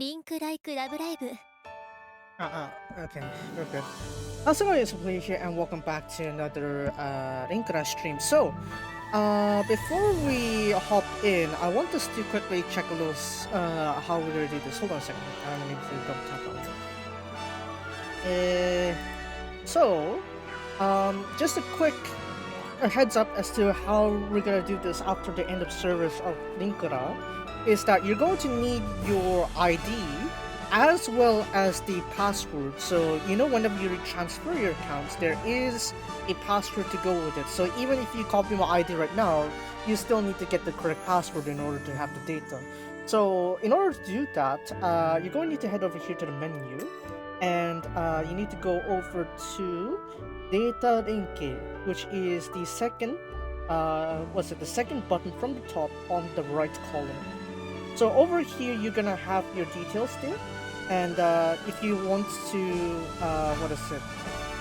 リンクライクラブライブ Okay, we're good. How's it going, it's Atelier here, and welcome back to another Linkura stream. So, before we hop in, I want us to quickly check a little how we're gonna do this. Hold on a second. I need to double tap on it. Just a quick heads up as to how we're gonna do this after the end of service of Linkura is that you're going to need your ID as well as the password. So whenever you transfer your accounts, there is a password to go with it. So even if you copy my ID right now, you still need to get the correct password in order to have the data. So in order to do that, you're going to need to head over here to the menu, and you need to go over to Data Link, which is the second the second button from the top on the right column. So over here, you're gonna have your details there, and if you want to,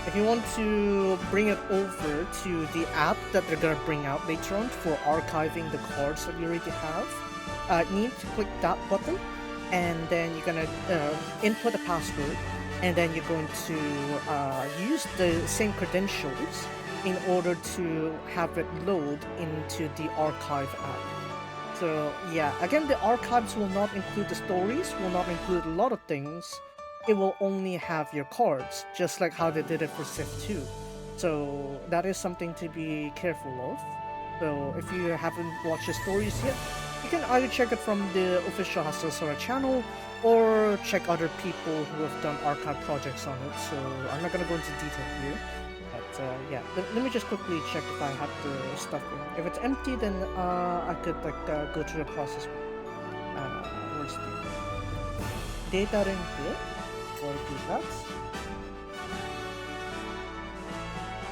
if you want to bring it over to the app that they're gonna bring out later on for archiving the cards that you already have, you need to click that button, and then you're gonna input a password, and then you're going to use the same credentials in order to have it load into the archive app. So yeah, again, the archives will not include the stories, will not include a lot of things. It will only have your cards, just like how they did it for Civ 2. So that is something to be careful of. So if you haven't watched the stories yet, you can either check it from the official Hasosora channel or check other people who have done archive projects on it. So I'm not gonna go into detail here. But yeah, let me just quickly check if I have the stuff in. If it's empty, then I could go through the process. Where's the data in here? Or do that.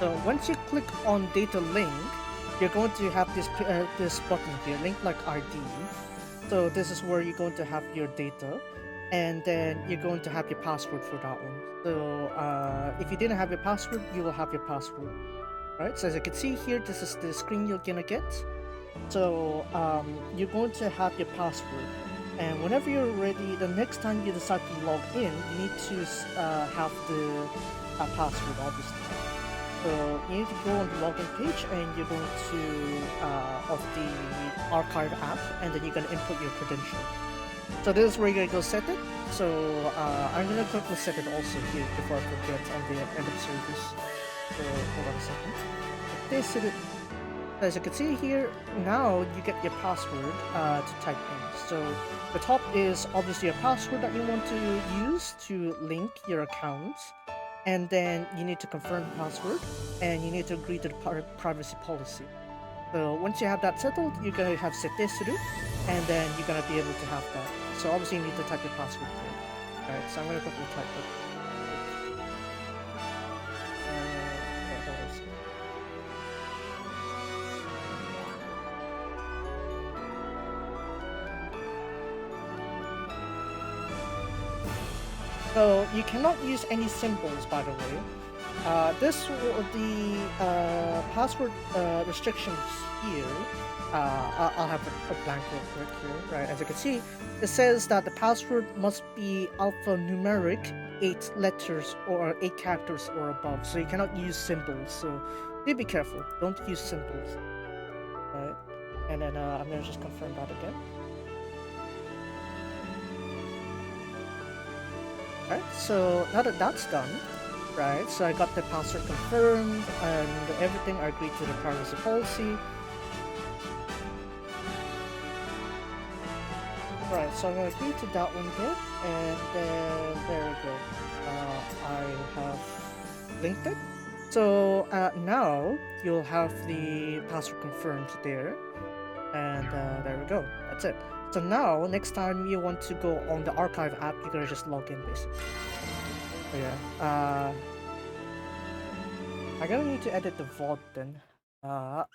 So once you click on data link, you're going to have this this button here, link like ID. So this is where you're going to have your data, and then you're going to have your password for that one. So if you didn't have your password, you will have your password, right? So as you can see here, this is the screen you're gonna get. So you're going to have your password, and whenever you're ready, the next time you decide to log in, you need to have the password, obviously. So you need to go on the login page, and you're going to of the archive app, and then you're gonna input your credential. So this is where you're gonna go set it. So I'm gonna quickly set it also here before I forget on the end of service. So hold on a second. They set it. As you can see here, now you get your password to type in. So the top is obviously your password that you want to use to link your accounts. And then you need to confirm the password, and you need to agree to the privacy policy. So once you have that settled, you're gonna have set this to do, and then you're gonna be able to have that. So obviously you need to type your password here. Alright, so I'm gonna quickly type it. So you cannot use any symbols, by the way. The password restrictions here. I'll have a blank real quick here. Right, as you can see, it says that the password must be alphanumeric, 8 letters or 8 characters or above. So you cannot use symbols. So do be careful. Don't use symbols. Right, and then I'm gonna just confirm that again. Right, so now that that's done, right, so I got the password confirmed and everything, I agreed to the privacy policy. Right, so I'm going to agree to that one here, and then there we go. I have linked it. So now you'll have the password confirmed there, and there we go. That's it. So now, next time you want to go on the archive app, you're gonna just log in, basically. So yeah, I'm gonna need to edit the VOD then. I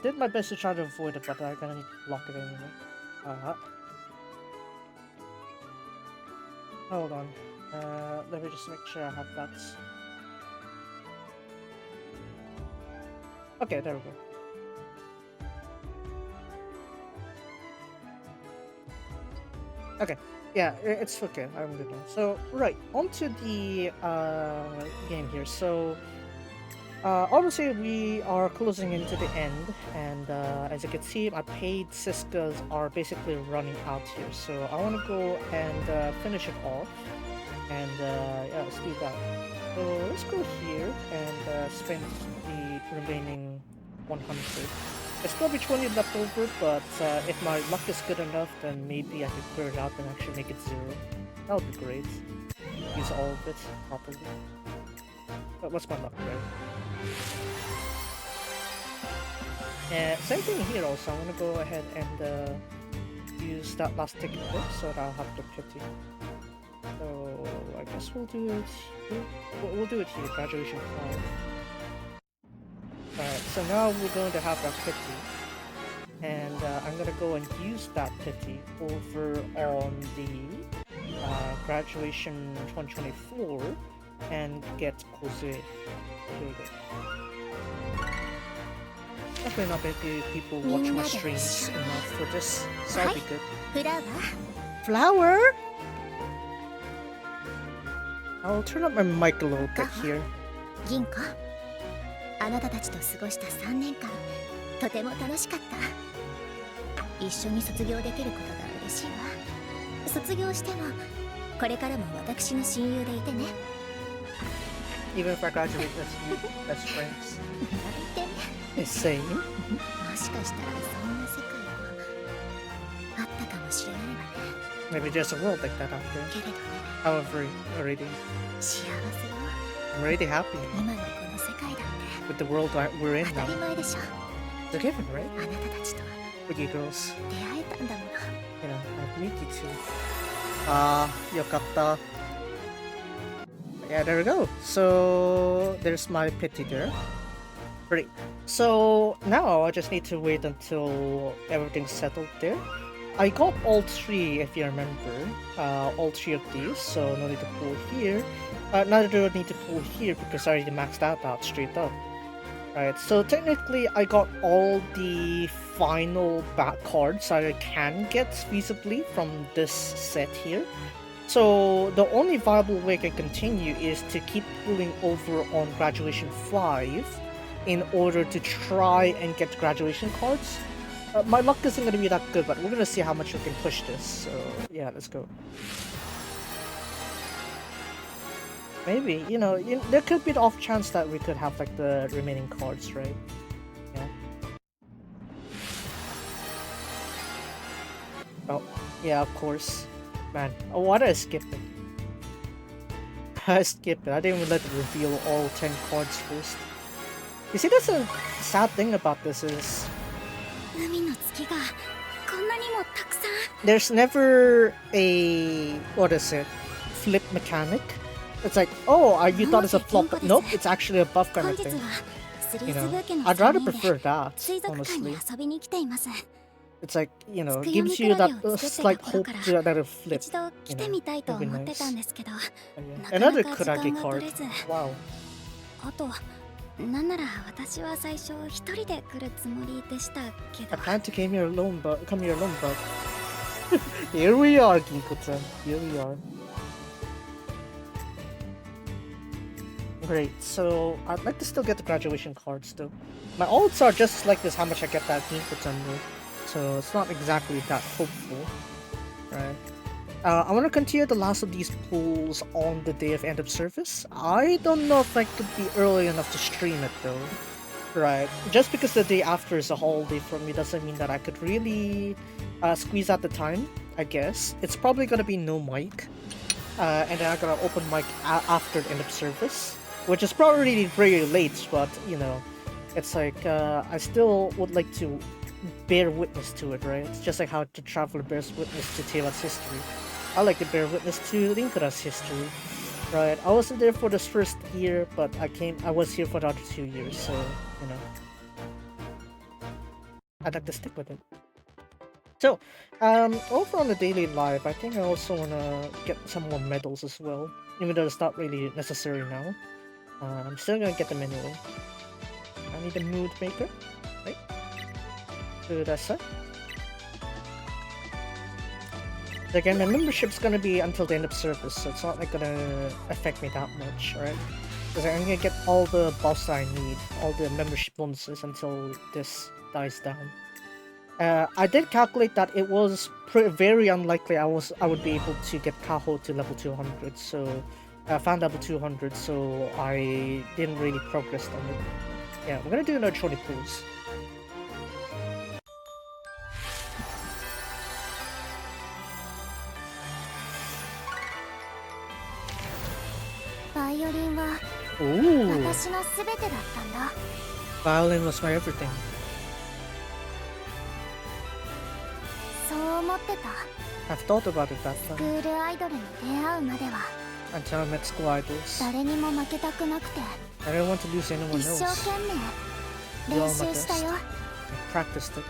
did my best to try to avoid it, but I'm gonna need to block it anyway. Hold on. Let me just make sure I have that. Okay, there we go. Okay, yeah, it's okay. I'm good now. So, right, onto the game here. So, obviously, we are closing into the end, and as you can see, my paid Siskas are basically running out here. So, I want to go and finish it off, and yeah, let's do that. So, let's go here and spend the remaining 100. There's probably 20 left over, but if my luck is good enough, then maybe I could clear it out and actually make it 0. That would be great. Use all of it properly. But what's my luck, right? Same thing here also. I'm gonna go ahead and use that last ticket there, so that I'll have the pity. So I guess we'll do it here. We'll do it here, graduation 5. Alright, so now we're going to have that pity. And I'm gonna go and use that pity over on the graduation 2024 and get Jose. Here we go. Definitely not many people watch my streams enough for this, so I'll be good. Flower? I'll turn up my mic a little bit here. 銀子、あなたたちと過ごした3年間、とても楽しかった。一緒に卒業できることが嬉しいわ。卒業しても、これからも私の親友でいてね。Even if I graduate as friends. Insane. もしかしたらそんな世界もあったかもしれないわね。Maybe there's a world like that out there. けれどね。However, already. 幸せよ。I'm already happy 今のこの世界だって。 with the world we're in 当た now. り前でしょ。 It's a given, right? あなたたちと With you girls. 出会えたんだもの。You know, I'll meet you too. Yokatta. Yeah, there we go. So, there's my pity there. Great. So, now I just need to wait until everything's settled there. I got all 3, if you remember. All 3 of these, so no need to pull here. Neither do I need to pull here because I already maxed that out straight up. Right, so technically I got all the final back cards that I can get feasibly from this set here. So the only viable way I can continue is to keep pulling over on graduation 5 in order to try and get graduation cards. My luck isn't going to be that good, but we're going to see how much we can push this. So yeah, let's go. Maybe, you know, there could be the off chance that we could have like the remaining cards, right? Yeah. Oh, yeah, of course. Man, oh, why did I skip it? I skipped it. I didn't even let it reveal all 10 cards first. You see, that's a sad thing about this is... There's never a... what is it? Flip mechanic? It's like, oh, you thought it's a flop, but nope, it's actually a buff kind of thing. You know, I'd rather prefer that, honestly. It's like, you know, gives you that slight hope that it'll flip. You know, it'd be nice. Yeah. Another Kurage card. Wow. なんなら私は最初一人で来るつもりでしたけど。I plan to come here alone, but here we are, Ginko-chan. Here we are. Great. So I'd like to still get the graduation cards though. My odds are just like this. How much I get that Ginko-chan though. So it's not exactly that hopeful, right? I want to continue the last of these pulls on the day of end of service. I don't know if I could be early enough to stream it though. Right, just because the day after is a holiday for me doesn't mean that I could really squeeze out the time, I guess. It's probably gonna be no mic, and then I'm gonna open mic after the end of service, which is probably pretty late, but you know, it's like, I still would like to bear witness to it, right? It's just like how the traveler bears witness to Teiwa's history. I like to bear witness to Linkura's history, right? I wasn't there for this first year, but I was here for the other 2 years, so, you know. I'd like to stick with it. So, over on the daily live, I think I also want to get some more medals as well, even though it's not really necessary now. I'm still gonna get them anyway. I need a mood maker, right? Do that set. Again, my membership's gonna be until the end of service, so it's not like gonna affect me that much, right? Because I'm gonna get all the buffs I need, all the membership bonuses until this dies down. I did calculate that it was very unlikely I would be able to get Kaho to level 200, so I found level 200, so I didn't really progress on it. Yeah, we're gonna do another 20 pools. Ooh. Violin was my everything. I've thought about it that time. Until I met school idols. I didn't want to lose anyone else. Do all my best. I practiced it.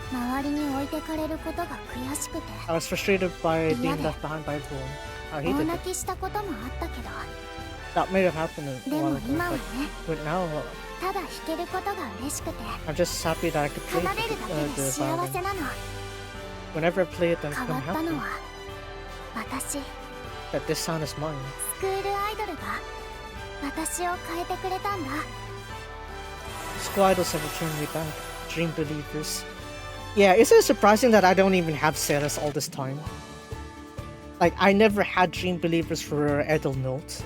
I was frustrated by being left behind by everyone. I hated it. That may have happened a while ago, but now I'm just happy that I could play the violin. Whenever I play it, I'm happy that this sound is mine. School idols have returned me back. Dream believers. Yeah, isn't it surprising that I don't even have Ceres all this time? Like, I never had dream believers for Edel Note.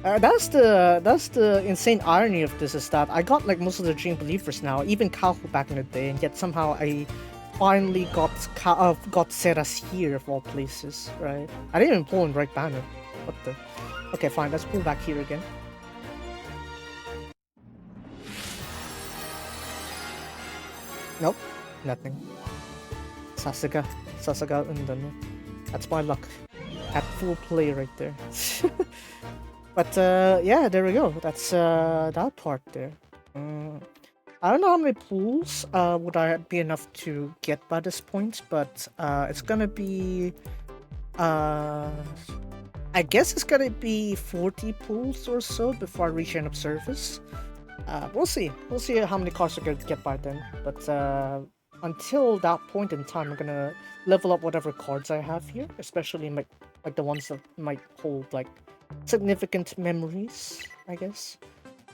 That's the insane irony of this, is that I got like most of the dream believers now, even Kaho back in the day, and yet somehow I finally got Ceres here of all places, right? I didn't even pull in right banner. What the? Okay, fine. Let's pull back here again. Nope, nothing. Sasuga Undano. That's my luck. At full play right there. But yeah, there we go. That's that part there. I don't know how many pools would I be enough to get by this point, but it's gonna be I guess it's gonna be 40 pools or so before I reach end of service. We'll see. We'll see how many cards I could get by then. But until that point in time, I'm gonna level up whatever cards I have here, especially like the ones that might hold like significant memories, I guess.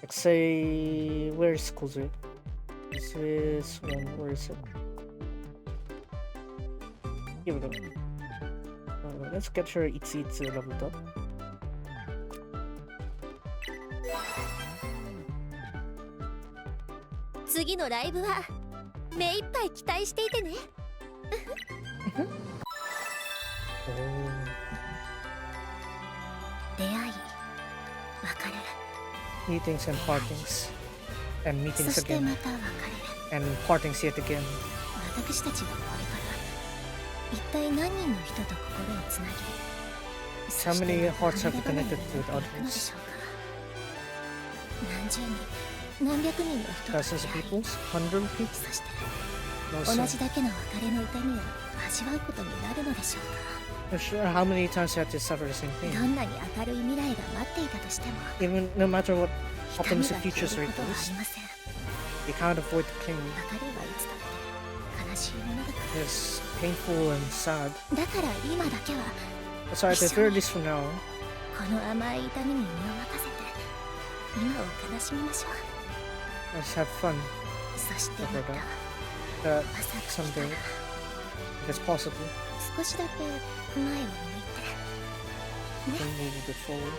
Like say, where's Kozu? This one, where is it? Here we go. Let's get her Itsitsu leveled up. Meetings and partings. And meetings again. And partings yet again. How many hearts have you connected with others? Dozens of people? 100 people? No, sure, how many times you have to suffer the same pain? Even no matter what optimistic futures are equals, you can't avoid the pain. It's painful and sad. So at the very least for now, let's have fun over that. Someday, if it's possible, we can move a bit forward.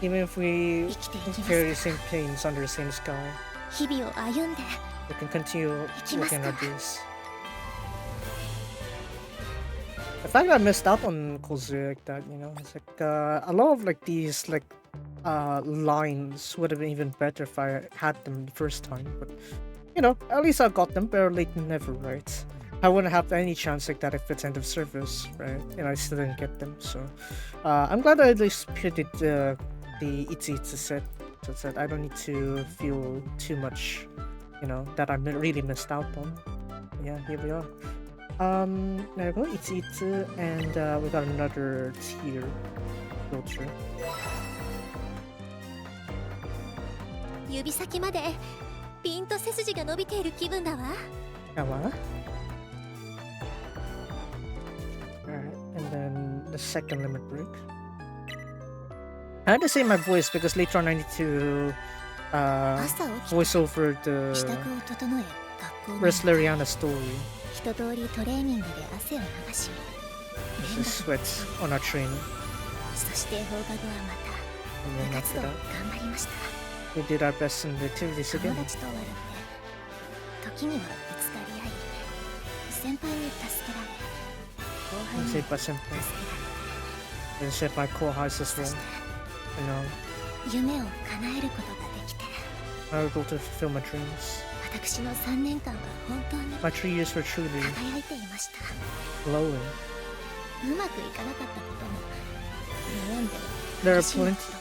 Even if we carry the same pains under the same sky, we can continue working our days. The fact that I missed out on Kozu like that, you know, it's like a lot of like these like lines would have been even better if I had them the first time, but you know, at least I got them. Better late than never, right? I wouldn't have any chance like that if it's end of service, right? And I still didn't get them, so I'm glad I at least pitted the Itsitsu set, so that I don't need to feel too much, you know, that I really missed out on. Yeah, here we are. There we go, Itsitsu, and we got another tier filter. 指先までピンと背筋が伸びている気分だわ。Alright, and then the second limit break. I had to say my voice because later on I need to 朝起き voice over て支 the 度を整え学校に Resleriana story. 一通りトレーニングで汗を流し This is sweats on our training. そして放課後はまた And 部 then 活 after 動を that, 頑張りました。 we did our best in the activities 友 again. 達と笑って時にはぶつかり合い先輩に助けられ後輩 And に saved by 助 Senpai. けら And saved by Kohais as れそ well. して You know, 夢を叶えることができて I was able to fulfill my dreams. 私の3年間は本当に My 3 years were truly 輝いていました。 glowing. うまくいかなかったことも悩んで There are 苦しんだ plenty. ことも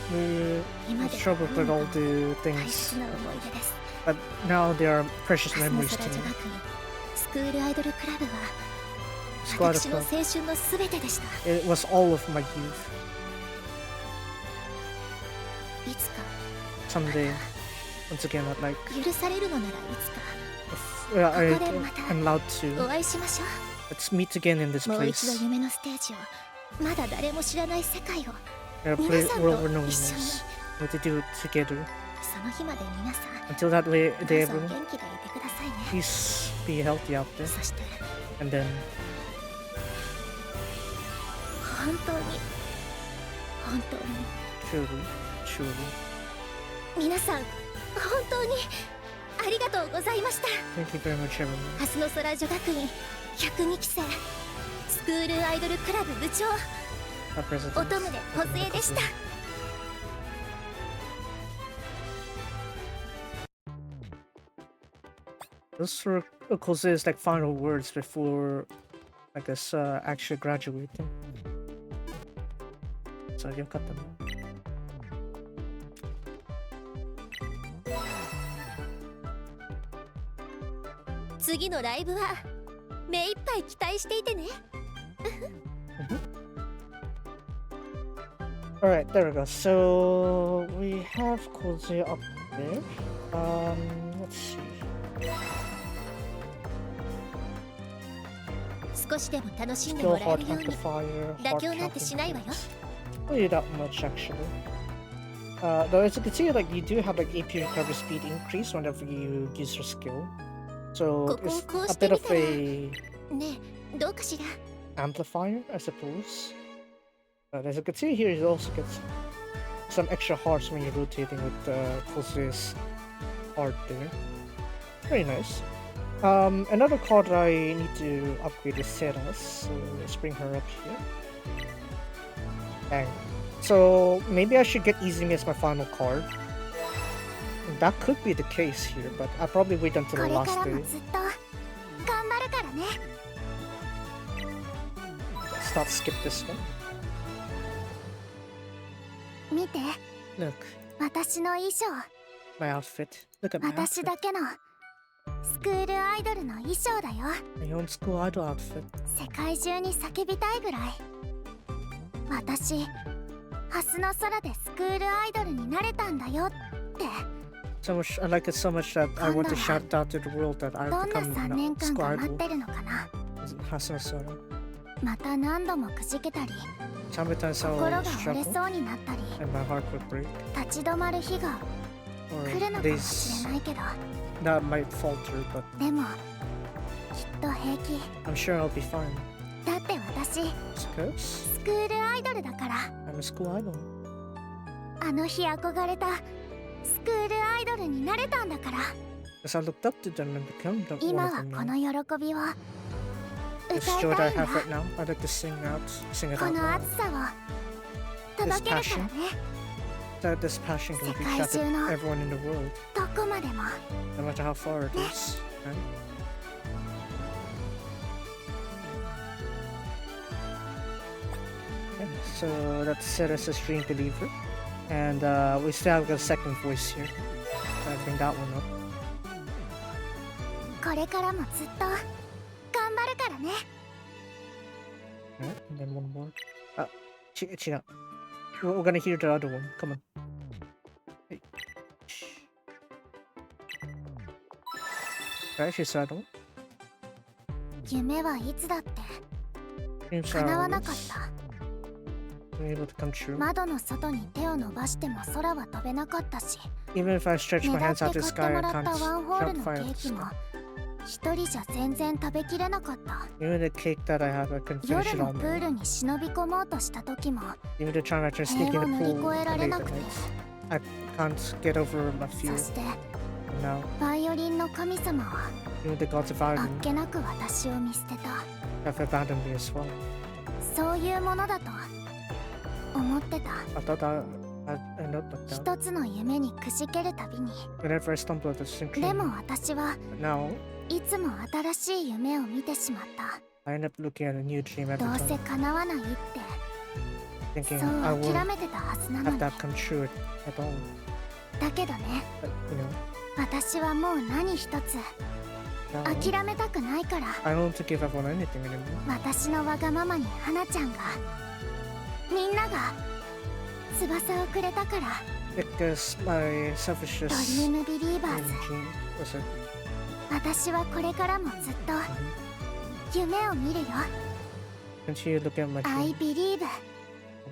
We 今では struggled with all the 大 things, 切な思い出です。 but now they are precious ハスの memories 空 to 女 me. 学院スクールアイドルクラブは Squad 私の Club. 青春のすべてでした。 It was all of my youth. いつか Someday, once again, I'd like 許されるのならいつか if I ここでまた am allowed お to. 会いしましょ Let's meet again in this う。もう一度 place. 夢のステージをまだ誰も知らない世界を There are 皆さん world と renowned 一緒に ones. We have to do it together. その日まで皆さん Until that day, どう day ぞ everyone, 元気でいてくださいね。 please be healthy out there. そして And then, 本当に本当に truly, truly, 皆さん本当にありがとうございました。 thank you very much, everyone. ハスの空女学院102期生スクールアイドルクラブ部長 Our president. 乙女で補正でした。 Those were Jose's like final words before, I guess, actually graduating. So you cut them. 次のライブは目いっぱい期待していてね。 Alright, there we go. So we have Jose up there. Let's see. 少しでも楽しんで Skill もらえ hard るように amplifier. 妥協なんてしないわよ。 Really that much actually. Though as you can see, like you do have like AP recovery speed increase whenever you use your skill. So it's a bit of a ねえどうかしら。 amplifier, I suppose. But as you can see here, you also get some extra hearts when you're rotating with Jose's heart there. Very nice. Another card I need to upgrade is Seras, so let's bring her up here. Bang. So maybe I should get Izumi as my final card. That could be the case here, but I'll probably wait until こ the れか last ら day. もずっと頑張るからね。 Let's not skip this one. 見て Look, 私の衣装 my outfit. Look at my 私 outfit. だけのスクールアイドルの衣装だよ。 My own school idol outfit. 世界中に叫びたいぐらい私ハスの空でスクールアイドルになれたんだよって。 So much, I like it so much that I want to shout out to the world that ど I've んな become 3 an 年間 school が待っ idol. てるのかな。 Hasuna Sora. また何度もくじけたり How many times 心 I'll が折れ struggle そうになったり and my heart would break. 立ち止まる日が Or 来るのかもし days れないけど that might falter, but でもきっと平気 I'm sure I'll be fine. だって私 Because スクールアイドルだから。 I'm a school idol. あの日憧れたスクールアイドルになれたんだから。 Because I looked up to them and become one 今 of は them この now. 喜びを This 歌 joy い that た I いんだ。 have right now, I'd like to sing it こ out の loud. 熱さを届けるからね。 That this passion can reach out to 世界中の everyone in the world, どこまでも no matter how far it is. Right? Okay, so that's set as a stream believer. And we still have a second voice here. So I bring that one up. これからもずっと頑張るからね。 Alright, and then one more. Chiga. We're gonna hear the other one. Come on. Hey. Right, she's settled. 夢はいつだって Dreams 叶わ are なかっ always た。 able to come true. 窓の外に手を伸ばしても空は飛べなかったし、 Even if I stretch ね my だっ hands て out to 買 the って sky, も I らった can't ワンホール jump の far ケ up ー the キも sky. 一人じゃ全然食べきれなかった。 Even the cake that I have, I couldn't finish 夜 it の all. プールに忍び込もうとした時も Even to try not to sneak 塀 in を the 乗り pool 越えら at れ late な at くて、 night. I can't get over my そ fear して now. バイオリンの神様は Even the gods of あっ Ireland けなく私を見捨てた。 have abandoned me as well. そういうものだと思ってた。 I thought I know that 一つの夢にくじけるたびに、 whenever I stumble at the same でも dream. 私は But now, いつも新しい夢を見てしまった。 I end up looking at a new dream ど every うせ time, 叶わないって thinking そう I 諦 won't めてたはずなの have に。 that come true at all. だけどね、 But, you know, 私はもう何一つ now, 諦めたくないから。 I don't want to give up on anything anymore. 私のわがままに花ちゃんが、みんなが翼をくれたから。 Because my ドリ selfishness ームビリーバー dream ズ、 was a 私はこれからもずっと夢を見るよ。 continue looking at my I dream. believe。 I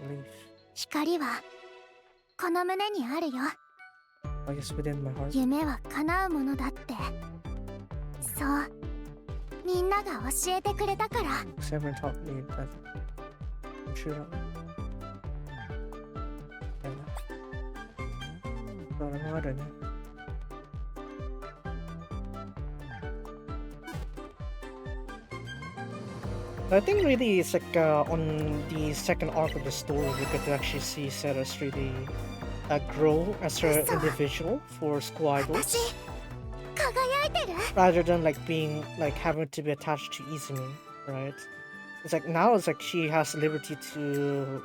believe. 光はこの胸にあるよ。 I guess within my heart. 夢は叶うものだって、そうみんなが教えてくれたから。 Because everyone taught me that I'm true that way. But I don't know. I think really it's like on the second arc of the story we get to actually see Sarah's really grow as her individual for school 私 idols 輝いてる。 rather than like being like having to be attached to Izumi, right? It's like now it's like she has liberty to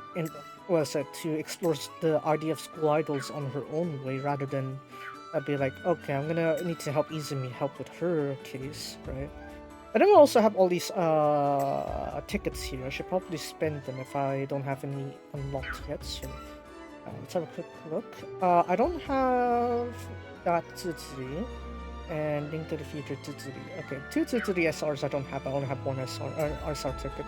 to explore the idea of school idols on her own way rather than be like, okay, I'm gonna need to help Izumi help with her case, right? And then we also have all these tickets here. I should probably spend them if I don't have any unlocked yet. So let's have a quick look. I don't have that Tsutsuri and Link to the Future Tsutsuri. Okay, 2 Tsutsuri SRs I don't have. I only have 1 SR ticket.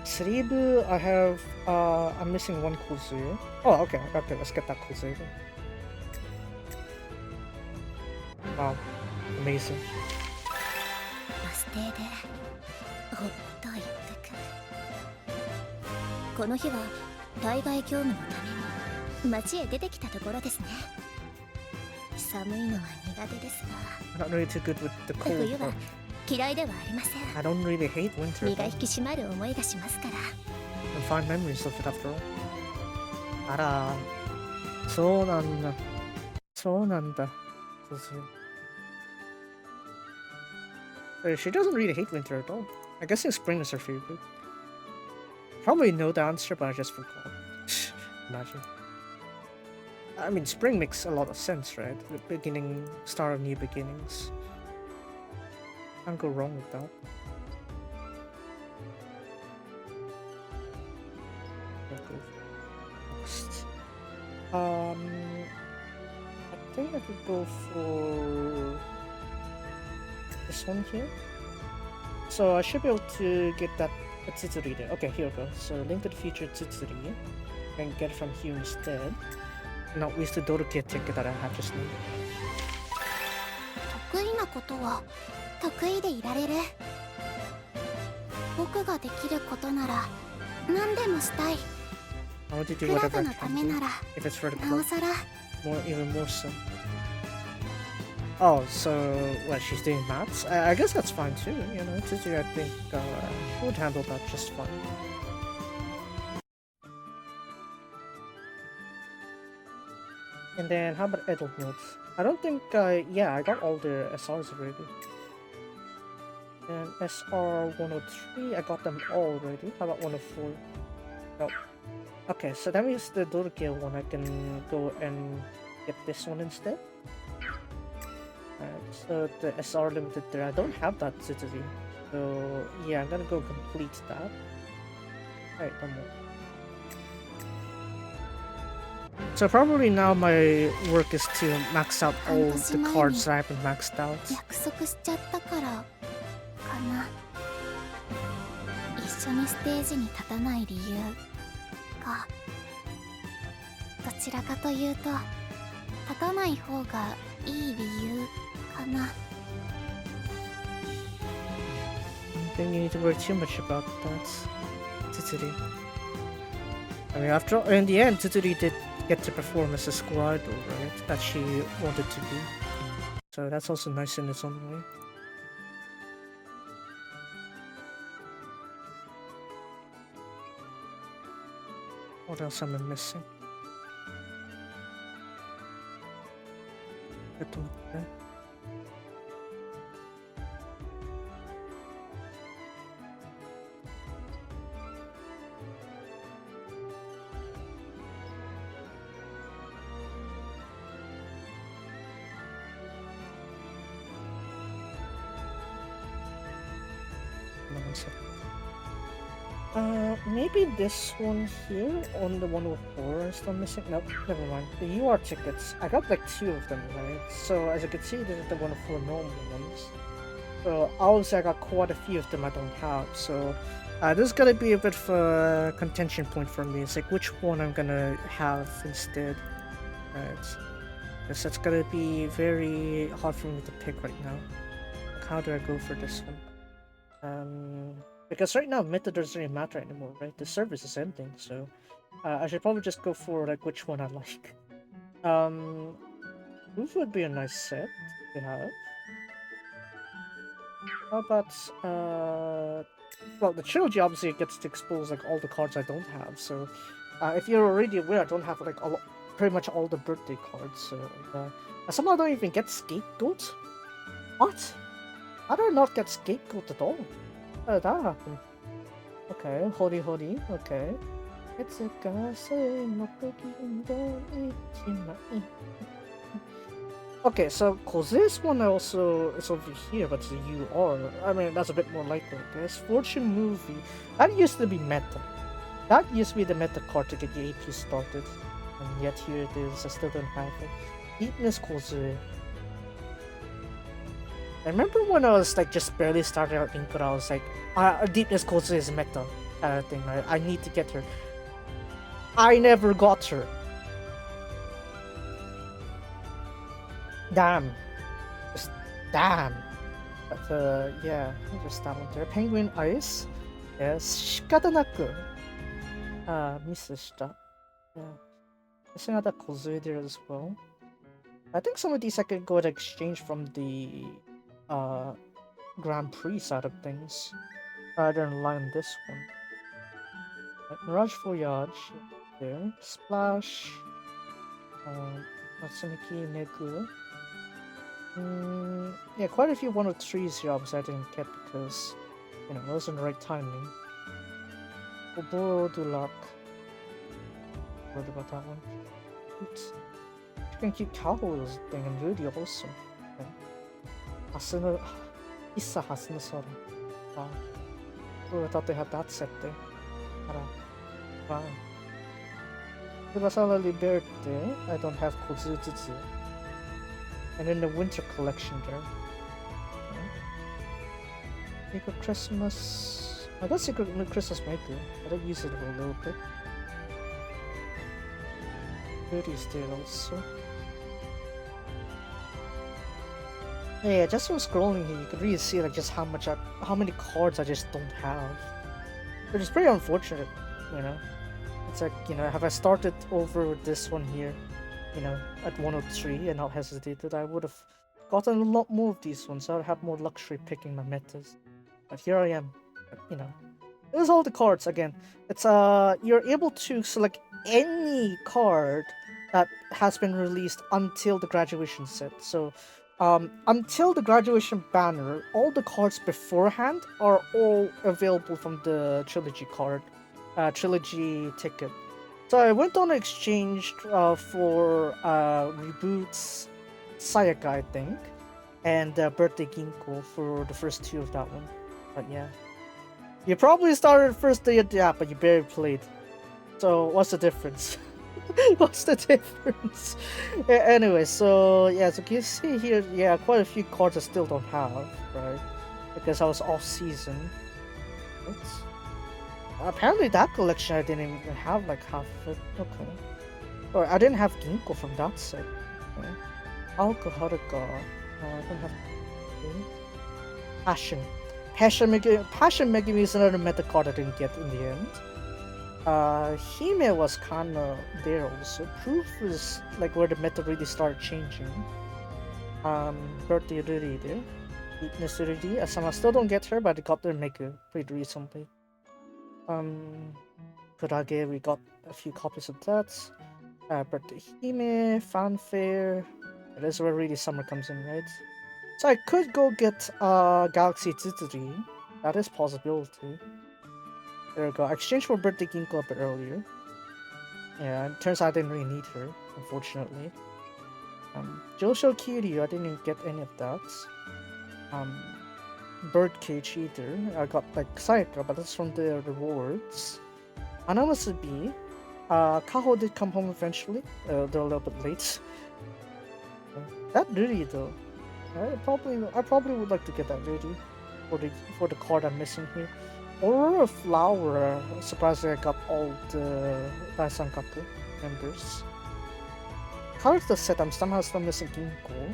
Sribu, I have. I'm missing 1 Kuzu. Oh, okay, let's get that Kuzu. Wow, amazing. バス停でほっと一服。この日は対外業務のために街へ出てきたところですね。寒いのは苦手ですが、 I'm not really too good with the 冬 cold, は but 嫌いではありません。 I don't really hate winter. 身が But 引き締まる思いがしますから。 I find memories of it after all. あら、そうなんだ。そうなんだ。Kuzu. She doesn't really hate winter at all. I guess spring is her favorite. Probably know the answer, but I just forgot. Imagine. I mean, spring makes a lot of sense, right? The beginning, start of new beginnings. Can't go wrong with that. Next. I think I could go for this one here. So I should be able to get that Tsutsuri there. Okay, here we go. So Link to the Future Tsutsuri. And get it from here instead. Not waste the Doruke ticket that I have just now. 得意なことは得意でいられる。僕ができることなら何でもしたい。 I want to ク do ラ whatever ブ I のた can め do. なら If it's for the なお club, さら。 even more so. Oh, so what? She's doing maths? I guess that's fine too. You know, Tsutsuri, I think would handle that just fine. And then how about adult notes? I don't think yeah, I got all the SRs already. And SR 103, I got them all already. How about 104? Nope. Okay, so that means the Doruke one, I can go and get this one instead. Alright, so the SR limited there, I don't have that Tsutsuri. So yeah, I'm gonna go complete that. Alright, one more. So probably now my work is to max out all the cards that I haven't maxed out. 約束しちゃったからかな。一緒にステージに立たない理由か。どちらかというと立たない方がいい理由かな。I think you need to worry too much about that, Tsutsuri. I mean, after all, in the end, Tsutsuri did get to perform as a school idol, right? That she wanted to be. So that's also nice in its own way. What else am I missing? Maybe this one here on the 104 is still missing. Nope, never mind. The UR tickets, I got like 2 of them, right? So as you can see, this is the 104 normal ones. So obviously I got quite a few of them I don't have. So this is gonna be a bit of a contention point for me. It's like which one I'm gonna have instead, right? Because that's gonna be very hard for me to pick right now. Like, how do I go for this one? Because right now meta doesn't really matter anymore, right? The service is ending, so I should probably just go for like which one I like. Who would be a nice set to have? How about well, the trilogy obviously gets to expose like all the cards I don't have. So if you're already aware, I don't have like pretty much all the birthday cards. So I somehow don't even get Scapegoat. What? How do I not get Scapegoat at all? How did that happen? Okay, Hori, okay. It's a okay, so Koze's one also is over here, but it's a UR. I mean, that's a bit more likely, I guess. Fortune Movie. That used to be meta. That used to be the meta card to get the AP started. And yet here it is, I still don't have it. Deepness Koze. I remember when I was like just barely starting out Linkura, I was like, Deepness Koze is meta thing, right? I need to get her. I never got her. Damn. Just damn. But yeah, just that one there. Penguin Ice. Yes, shikatanaku. Miss shita. Yeah. There's another Koze there as well. I think some of these I could go and exchange from the Grand Prix side of things rather than line this one. Mirage Voyage there, Splash, Natsuki Negu. Yeah, quite a few 103s here obviously I didn't get because, you know, it wasn't the right timing. Oboro Dulac. What about that one? Oops. You can keep Cowboys thing and Rudy also. Okay. Issa Hasuna Sora. Wow. Oh, I thought they had that set there. Wow. Kubasala Liberte, I don't have Kozutsu. And then the winter collection there. Okay. Secret Christmas. I got Secret Christmas might do. I did use it for a little bit. Beauty's there also. Yeah, just from scrolling here, you can really see like just how many cards I just don't have. Which is pretty unfortunate, you know. It's like, you know, have I started over with this one here, you know, at 103 and not hesitated, I would have gotten a lot more of these ones. I would have more luxury picking my metas. But here I am, you know. There's all the cards again. It's you're able to select any card that has been released until the graduation set. So until the graduation banner, all the cards beforehand are all available from the trilogy trilogy ticket. So I went on exchange for Reboots Sayaka, I think, and Birthday Ginkgo for the first 2 of that one. But yeah. You probably started first day of the app, but you barely played. So what's the difference? What's the difference? Anyway, so yeah, so you see here, yeah, quite a few cards I still don't have, right? Because I was off season. Apparently that collection I didn't even have like half of it. Okay. Or I didn't have Ginkgo from that set. Okay. Alcoholica. No, I don't have. Okay. Passion. Passion Megami is another meta card I didn't get in the end. Hime was kinda there also. Proof is like where the meta really started changing. Birthday Riri there. Weakness Riri. I still don't get her, but I got their Mega pretty recently. Kurage, we got a few copies of that. Birthday Hime, Fanfare. That is where really summer comes in, right? So I could go get Galaxy Tsuzuri. That is possibility. There we go. I exchanged for Birthday Ginkgo a bit earlier. Yeah, it turns out I didn't really need her, unfortunately. Josho Kiryu, I didn't get any of that. Birdcage either. I got like Sayaka, but that's from the rewards. Anamasubi. Kaho did come home eventually. They're a little bit late. That really though. I probably would like to get that ready for the card I'm missing here. Aurora Flower. Surprisingly, I got all the Daisankaku members. Character set, I'm somehow still missing Ginkgo.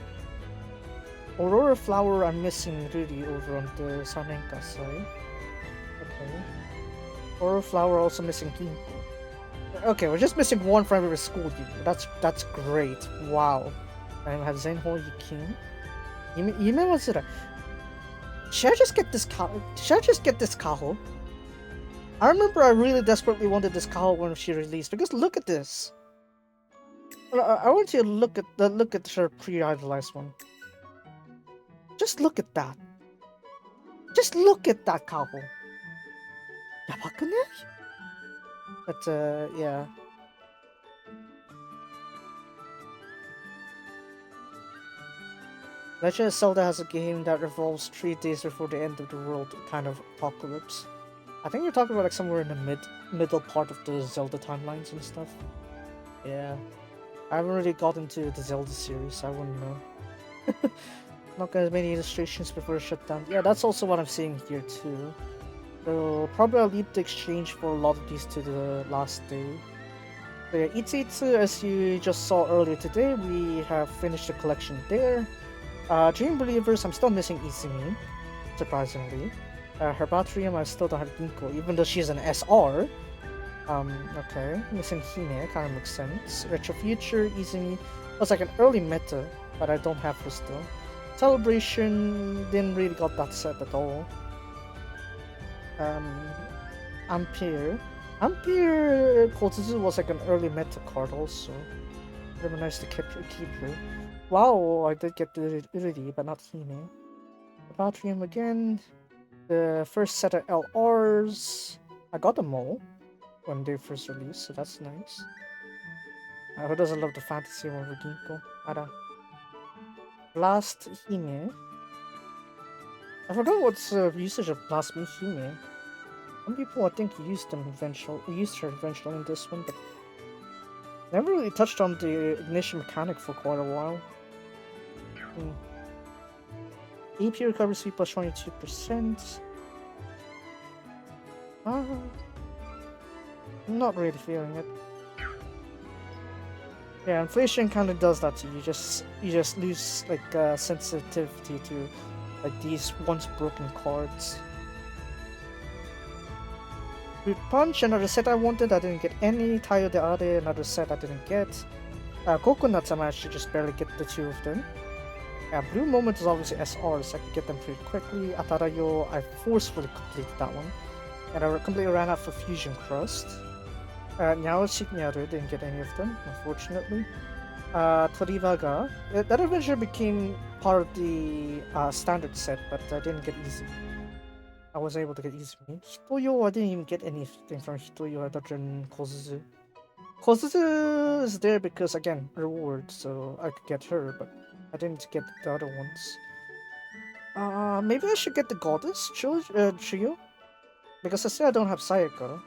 Aurora Flower, I'm missing Riri over on the Sanenka side. Okay. Aurora Flower also missing Ginkgo. Okay, we're just missing one from every school unit. That's great. Wow. I have Zenho Yukin. Yume was it? Should I just get this Kaho? I remember I really desperately wanted this Kaho when she released because look at this. I want you to look at her pre-idolized one. Just look at that. Just look at that Kaho. Yabaku-ne? But yeah. Legend of Zelda has a game that revolves 3 days before the end of the world, kind of apocalypse. I think you're talking about like somewhere in the middle part of the Zelda timelines and stuff. Yeah. I haven't really got into the Zelda series, I wouldn't know. Not got as many illustrations before shutdown. Yeah, that's also what I'm seeing here too. So probably I'll leave the exchange for a lot of these to the last day. So yeah, Itsu, as you just saw earlier today, we have finished the collection there. Dream Believers, I'm still missing Izumi, surprisingly. Herbatrium, I still don't have Ginkgo, even though she's an SR. Okay, missing Hime, kind of makes sense. Retro Future, Izumi, was like an early meta, but I don't have her still. Celebration, didn't really got that set at all. Ampere Kozuzu was like an early meta card also. Very nice to keep her. Wow, I did get the Uri, but not Hime. Batrium again. The first set of LRs. I got them all when they first released, so that's nice. Who doesn't love the fantasy one with Ginkgo? Ara. Blast Hime. I forgot what's the usage of Blast Hime. Some people I think used her eventually in this one, but never really touched on the ignition mechanic for quite a while. AP recovery speed plus 22%. I'm not really feeling it. Yeah, inflation kind of does that to you. You just lose like sensitivity to like these once broken cards. Root Punch, another set I wanted, I didn't get any. Tayo de Ade, another set I didn't get. Coconuts, I managed to just barely get the 2 of them. Yeah, Blue Moment is obviously SR, so I could get them pretty quickly. Atarayo, I forcefully completed that one. And I completely ran out of Fusion Crust. Nyao Shignyaru, didn't get any of them, unfortunately. Torivaga, that eventually became part of the standard set, but I didn't get Izumi. I was able to get Izumi. Hitoyo, I didn't even get anything from Hitoyo other than Kozuzu. Kozuzu is there because, again, reward, so I could get her, but I didn't get the other ones. Maybe I should get the Goddess trio? Because I still don't have Sayaka.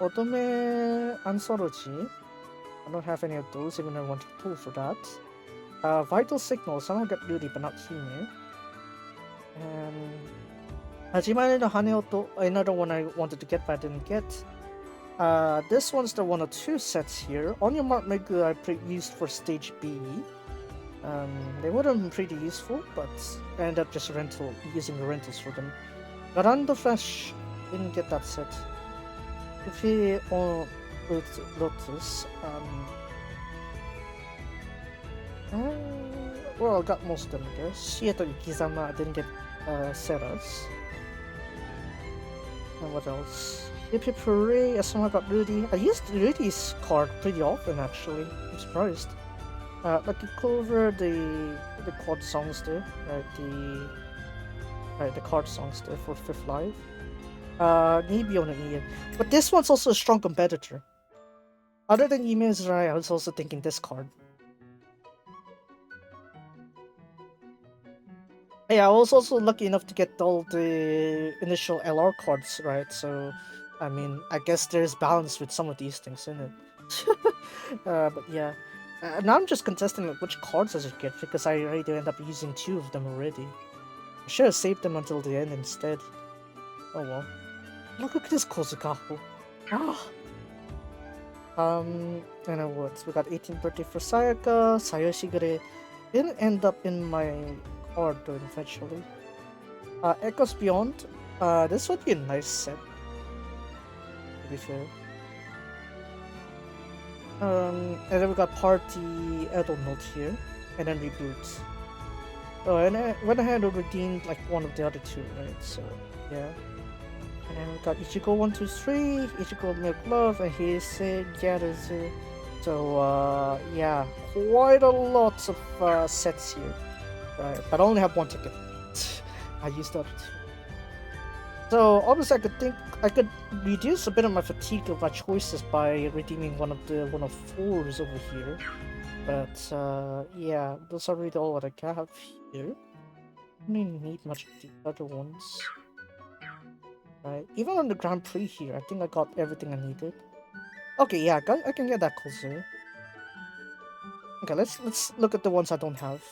Otome Anthology. I don't have any of those, even though I want to pull for that. Vital Signal, somehow got Rudy, but not here. And Hajimane no Haneoto, another one I wanted to get but I didn't get. This one's the 1 or 2 sets here. On Your Mark Megu I used for stage B. They would have been pretty useful, but I ended up just using the rentals for them. Garando Flash, didn't get that set. If he with Lotus, well, I got most of them, I guess. Shieto Ikizama, I didn't get Seras. And what else? Hippie Parade, I somehow got Rudy. I used Rudy's card pretty often, actually. I'm surprised. Lucky Clover, the quad songs there, the card songs there for 5th Live. Nibio no Ian. But this one's also a strong competitor. Other than Imaginarium, I was also thinking this card. Yeah, I was also lucky enough to get all the initial LR cards, right? So, I mean, I guess there's balance with some of these things, isn't it? But yeah. Now I'm just contesting like which cards I should get because I already end up using 2 of them already. I should have saved them until the end instead. Oh well. Look at this Kozukaku. Ah. And what? We got 1830 for Sayaka, Sayoshigure. Didn't end up in my card though eventually. Echoes Beyond. This would be a nice set. To be fair. And then we got Party Adult Note here, and then Reboot. Oh, and I went ahead and redeemed like one of the other 2, right? So, yeah. And then we got Ichigo 1, 2, 3, Ichigo Milk Love, and Heisei Gyaruzu. So, yeah, quite a lot of sets here. Right, but I only have 1 ticket. I used the other 2. So obviously I could reduce a bit of my fatigue of my choices by redeeming one of 4s over here. But yeah, those are really all what I have here. I don't need much of the other ones. Right, even on the Grand Prix here, I think I got everything I needed. Okay, yeah, I can get that Kozu. Okay, let's look at the ones I don't have.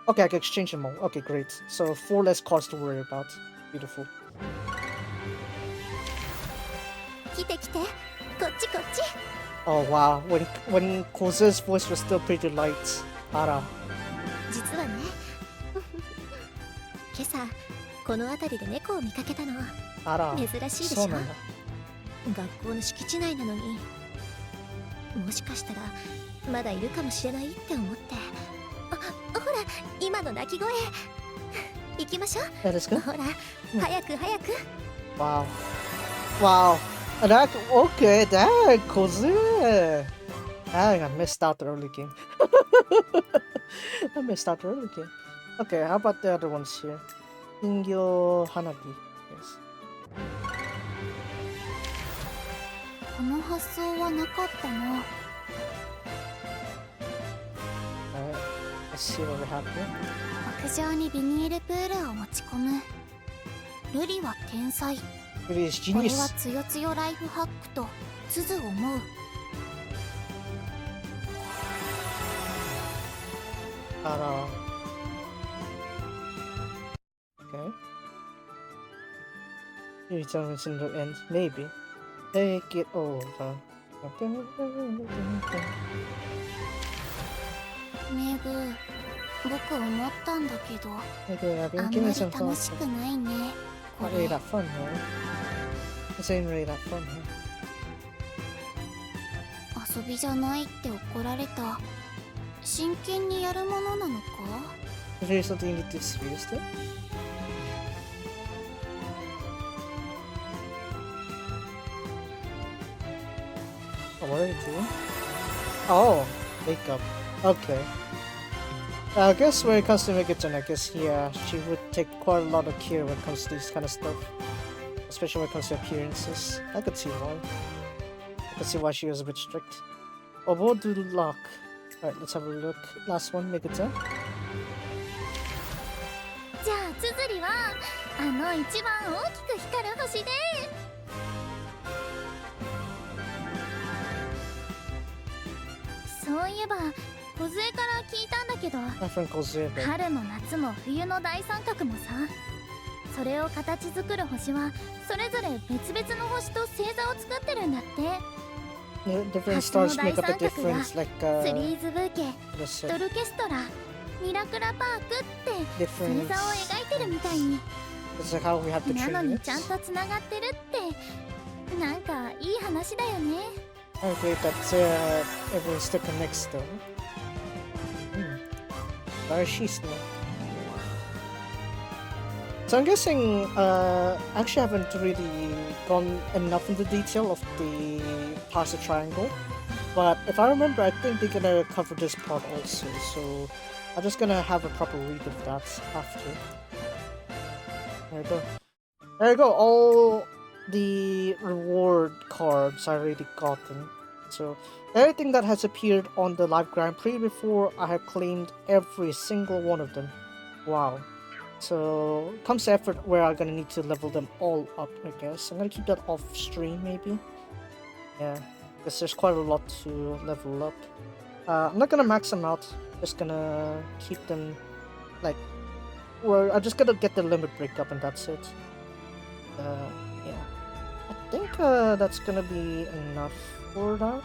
Okay, I can exchange them all. Okay, great. So 4 less cards to worry about. Beautiful. Oh wow, when Kozu's voice was still pretty light. Ara. 実はね今朝この辺りで猫を見かけたの。Ara. 珍しいでしょ。そうなんだ。学校の敷地内なのにもしかしたらまだいるかもしれないって思って。ほら今の鳴き声行きましょう。ほら早く早く。Wow. Wow. That, okay, that Kozu. I missed out the early game. I missed out the early game. Okay, how about the other ones here? Ingyo Hanabi. Yes. この発想はなかったな。Alright, let's see what we have here. 屋上にビニールプールを持ち込む。ルリは天才。これはつよつよライフハックとつづ思う。Okay. You tell me in the end, maybe. Take it over. メグ、僕思ったんだけど、あんまり楽しくないね。Not really that fun, huh? This ain't really that fun, huh? 遊びじゃないって怒られた。真剣にやるものなのか？ Is there something you need to serious though? Oh, what are you doing? Oh, makeup. Okay. I guess when it comes to makeup, I guess, yeah, she would take quite a lot of care when it comes to this kind of stuff. Especially when it comes to appearances. I could see why. I could see why she was a bit strict. Oh, we'll do luck. Alright, let's have a look. Last one, make it 10. じゃあ、つづりは、一番大きく光る星で。そういえば梢から聞いたんだけど、 My friend Kozue. 春も夏も冬の大三角もさ、それを形作る星はそれぞれ別々の星と星座を作ってるんだって。 Different stars make up a difference, like スリーズブーケ、 the ドルケストラ、ミラクラパークって星 difference. 座を描いてるみたいに。 It's like how we have the なの tree にちゃん units. とつながってるってなんかいい話だよね。 I agree that everyone still connects though. Very she's now. So I'm guessing, actually I haven't really gone enough into detail of the pasta triangle, but if I remember, I think they're gonna cover this part also, so I'm just gonna have a proper read of that after. There you go. There you go, all the reward cards I already gotten. So everything that has appeared on the live Grand Prix before, I have claimed every single one of them. Wow. So comes the effort where I'm gonna need to level them all up, I guess. I'm gonna keep that off stream maybe. Yeah, because there's quite a lot to level up. I'm not gonna max them out, just gonna keep them like, or I'm just gonna get the limit break up and that's it. Yeah. I think that's gonna be enough for that.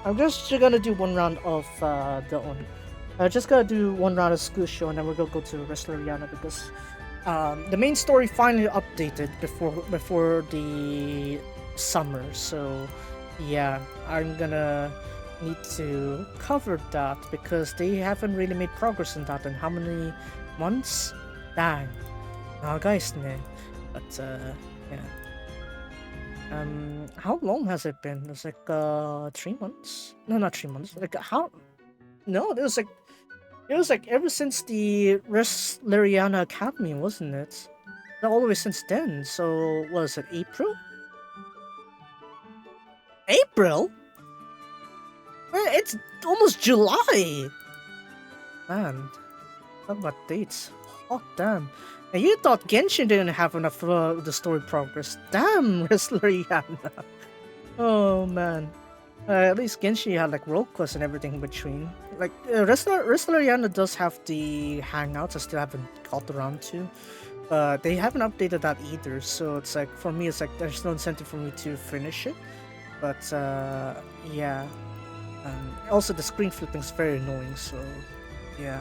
I'm just gonna do one round of the one. Just gotta do one round of SukuShow and then we're gonna go to Resleriana because the main story finally updated before the summer. So yeah, I'm gonna need to cover that because they haven't really made progress in that in how many months? Dang. Guys, but yeah. How long has it been? It's like 3 months? No, not 3 months. Like how? No, it was like ever since the Resleriana Academy, wasn't it? All the way since then. So was it April? April? It's almost July. Man, talk about dates. Hot damn. And you thought Genshin didn't have enough of the story progress. Damn, Resleriana. Oh man. At least Genshin had like world quests and everything in between. Like Resleriana does have the hangouts I still haven't got around to. But they haven't updated that either, so it's like for me it's like there's no incentive for me to finish it. But yeah. Also the screen flipping is very annoying, so yeah,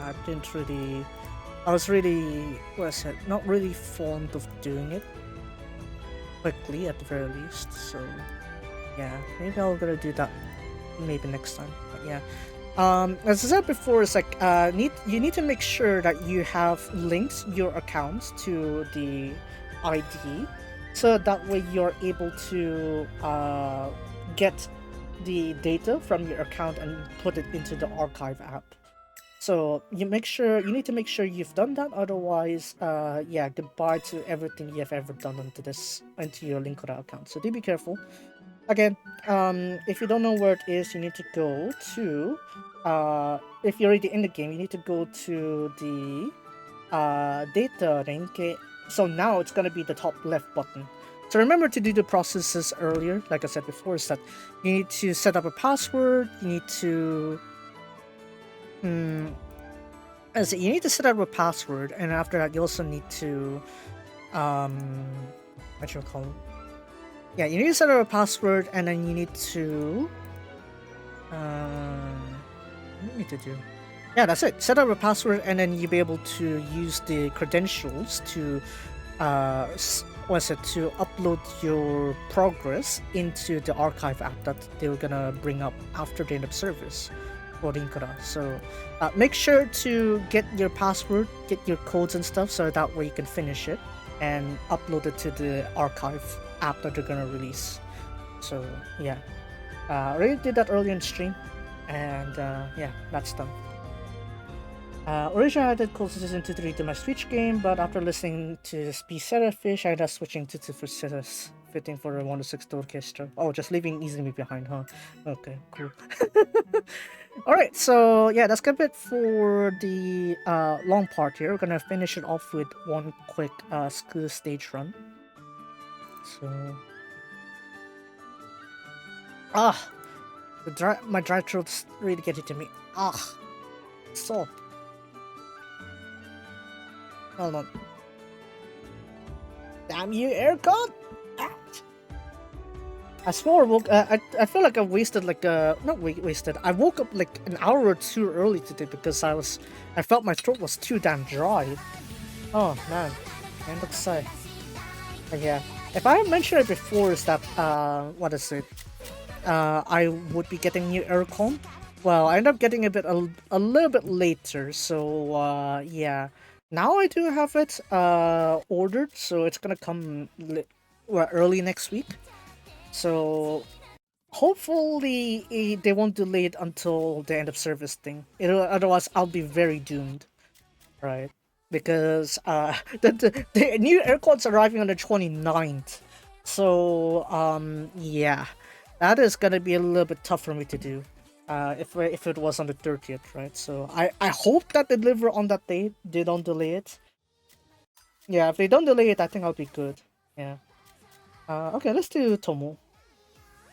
I was really, not really fond of doing it quickly at the very least, so yeah, maybe I'm gonna do that maybe next time, but yeah. As I said before, it's like you need to make sure that you have linked your accounts to the ID, so that way you're able to get the data from your account and put it into the archive app. So you need to make sure you've done that, otherwise yeah, goodbye to everything you have ever done into your Linkura account. So do be careful. Again, if you don't know where it is, you need to go to if you're already in the game, you need to go to the data renke. So now it's gonna be the top left button. So remember to do the processes earlier, like I said before, is that you need to set up a password, you need to you need to set up a password, and after that you also need to what you call it? Yeah, you need to set up a password, and then you need to what do you need to do? Yeah, that's it. Set up a password, and then you'll be able to use the credentials to to upload your progress into the archive app that they were gonna bring up after the end of service for Linkura. So make sure to get your password, get your codes and stuff, so that way you can finish it and upload it to the archive app that they're gonna release. So yeah, I already did that earlier in stream, and yeah, that's done. Originally I did Cold Citizen 2 to my Switch game, but after listening to Speed Fish, I ended up switching to Citrus, fitting for the 1-6 orchestra. Oh, just leaving Izumi behind, huh? Okay, cool. Alright, so yeah, that's gonna be it for the long part here. We're gonna finish it off with one quick school stage run. So My dry throat's really getting to me. Ah, so. Hold on. Damn you, aircon! I swore I feel like I wasted like not wasted. I woke up like an hour or two early today because I felt my throat was too damn dry. Oh man, end of sight. But yeah, if I mentioned it before, is that what is it? I would be getting new aircon. Well, I ended up getting a little bit later, so yeah. Now I do have it ordered, so it's gonna come early next week. So hopefully they won't delay it until the end of service thing. Otherwise, I'll be very doomed, right? Because the new aircon's arriving on the 29th. So yeah, that is gonna be a little bit tough for me to do. If it was on the 30th, right? So I hope that they deliver on that date. They don't delay it. Yeah, if they don't delay it, I think I'll be good. Yeah. Okay, let's do Tomo.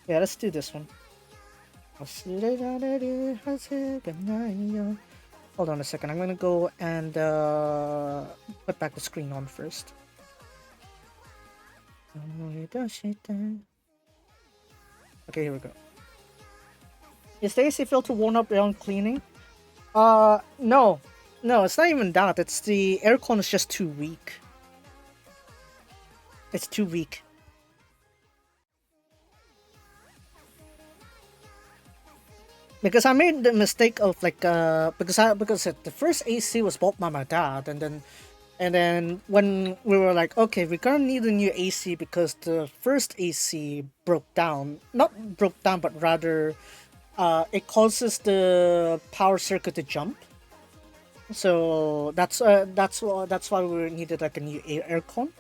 Yeah, let's do this one. Hold on a second. I'm gonna go and put back the screen on first. Okay, here we go. Is the AC filter worn up beyond cleaning? No. No, it's not even that. It's the aircon is just too weak. It's too weak. Because I made the mistake of like because the first AC was bought by my dad, and then when we were like, okay, we're gonna need a new AC because the first AC broke down. Not broke down, but rather it causes the power circuit to jump. So that's why we needed like a new aircon.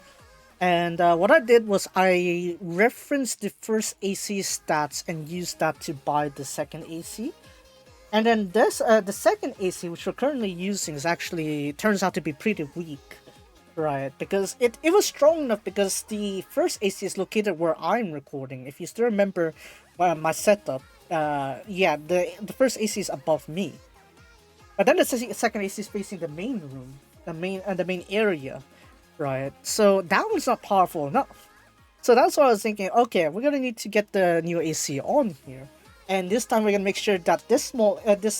And what I did was I referenced the first AC stats and used that to buy the second AC. And then this the second AC, which we're currently using, is actually turns out to be pretty weak, right? Because it was strong enough because the first AC is located where I'm recording. If you still remember my setup, yeah, the first AC is above me, but then the second AC is facing the main room, the main area. Right, so that was not powerful enough. So that's why I was thinking, okay, we're gonna need to get the new AC on here, and this time we're gonna make sure that this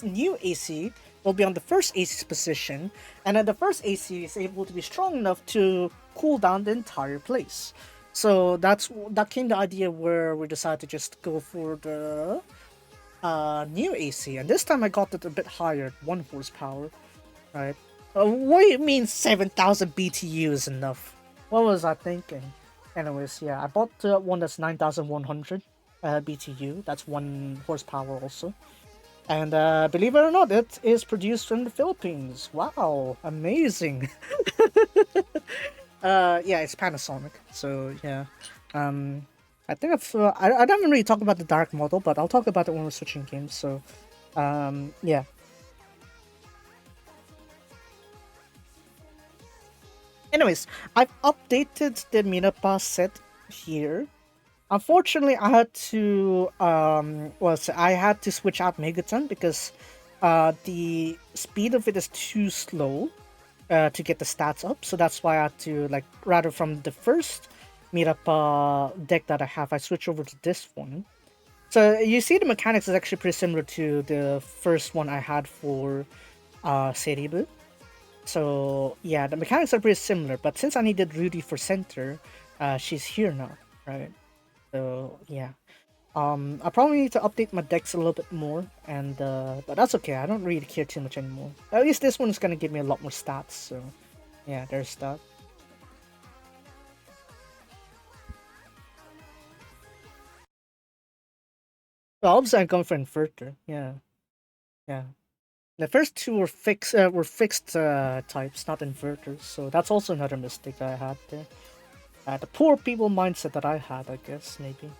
new AC will be on the first AC's position, and then the first AC is able to be strong enough to cool down the entire place. So that came the idea where we decided to just go for the new AC, and this time I got it a bit higher, 1 horsepower, right? What do you mean 7,000 BTU is enough? What was I thinking? Anyways, yeah, I bought one that's 9,100 BTU. That's 1 horsepower also. And believe it or not, it is produced in the Philippines. Wow, amazing. Yeah, it's Panasonic. So yeah, I think I haven't really talked about the dark model, but I'll talk about it when we're switching games. So yeah. Anyways, I've updated the Minapa set here. Unfortunately, I had to I had to switch out Megaton because the speed of it is too slow to get the stats up. So that's why I had to, like, rather from the first Mirapa deck that I have, I switch over to this one. So you see the mechanics is actually pretty similar to the first one I had for Seribu. So yeah, the mechanics are pretty similar, but since I needed Rudy for center, she's here now, right? So yeah, I probably need to update my decks a little bit more, and but that's okay. I don't really care too much anymore. At least this one is gonna give me a lot more stats. So yeah, there's that. Well, obviously I'm going for Inverter. Yeah, yeah. The first two were fixed types, not inverters. So that's also another mistake that I had there. The poor people mindset that I had, I guess, maybe.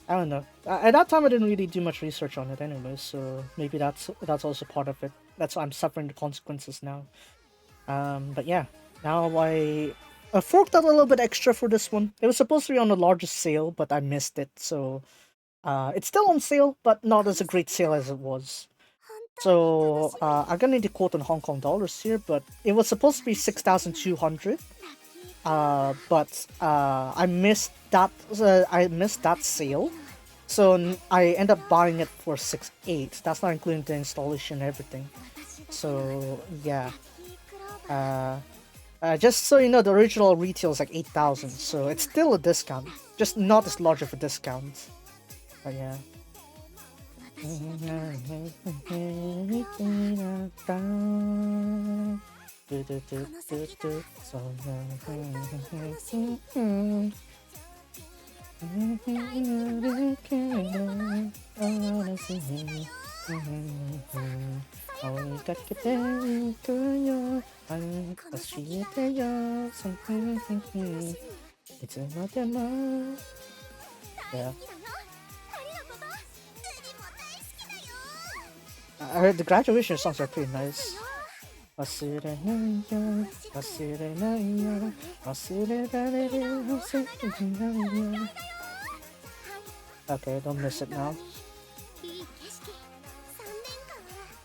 I don't know. At that time, I didn't really do much research on it anyway, so maybe that's also part of it. That's why I'm suffering the consequences now. But yeah, now I forked out a little bit extra for this one. It was supposed to be on the largest sale, but I missed it, so It's still on sale, but not as a great sale as it was. So I'm gonna need to quote in Hong Kong dollars here, but it was supposed to be 6,200. But I missed that. I missed that sale, so I end up buying it for 6,800. That's not including the installation and everything. So yeah. Just so you know, the original retail is like 8,000, so it's still a discount, just not as large of a discount. But yeah. Yeah. I heard the graduation songs are pretty nice. Okay, don't miss it now.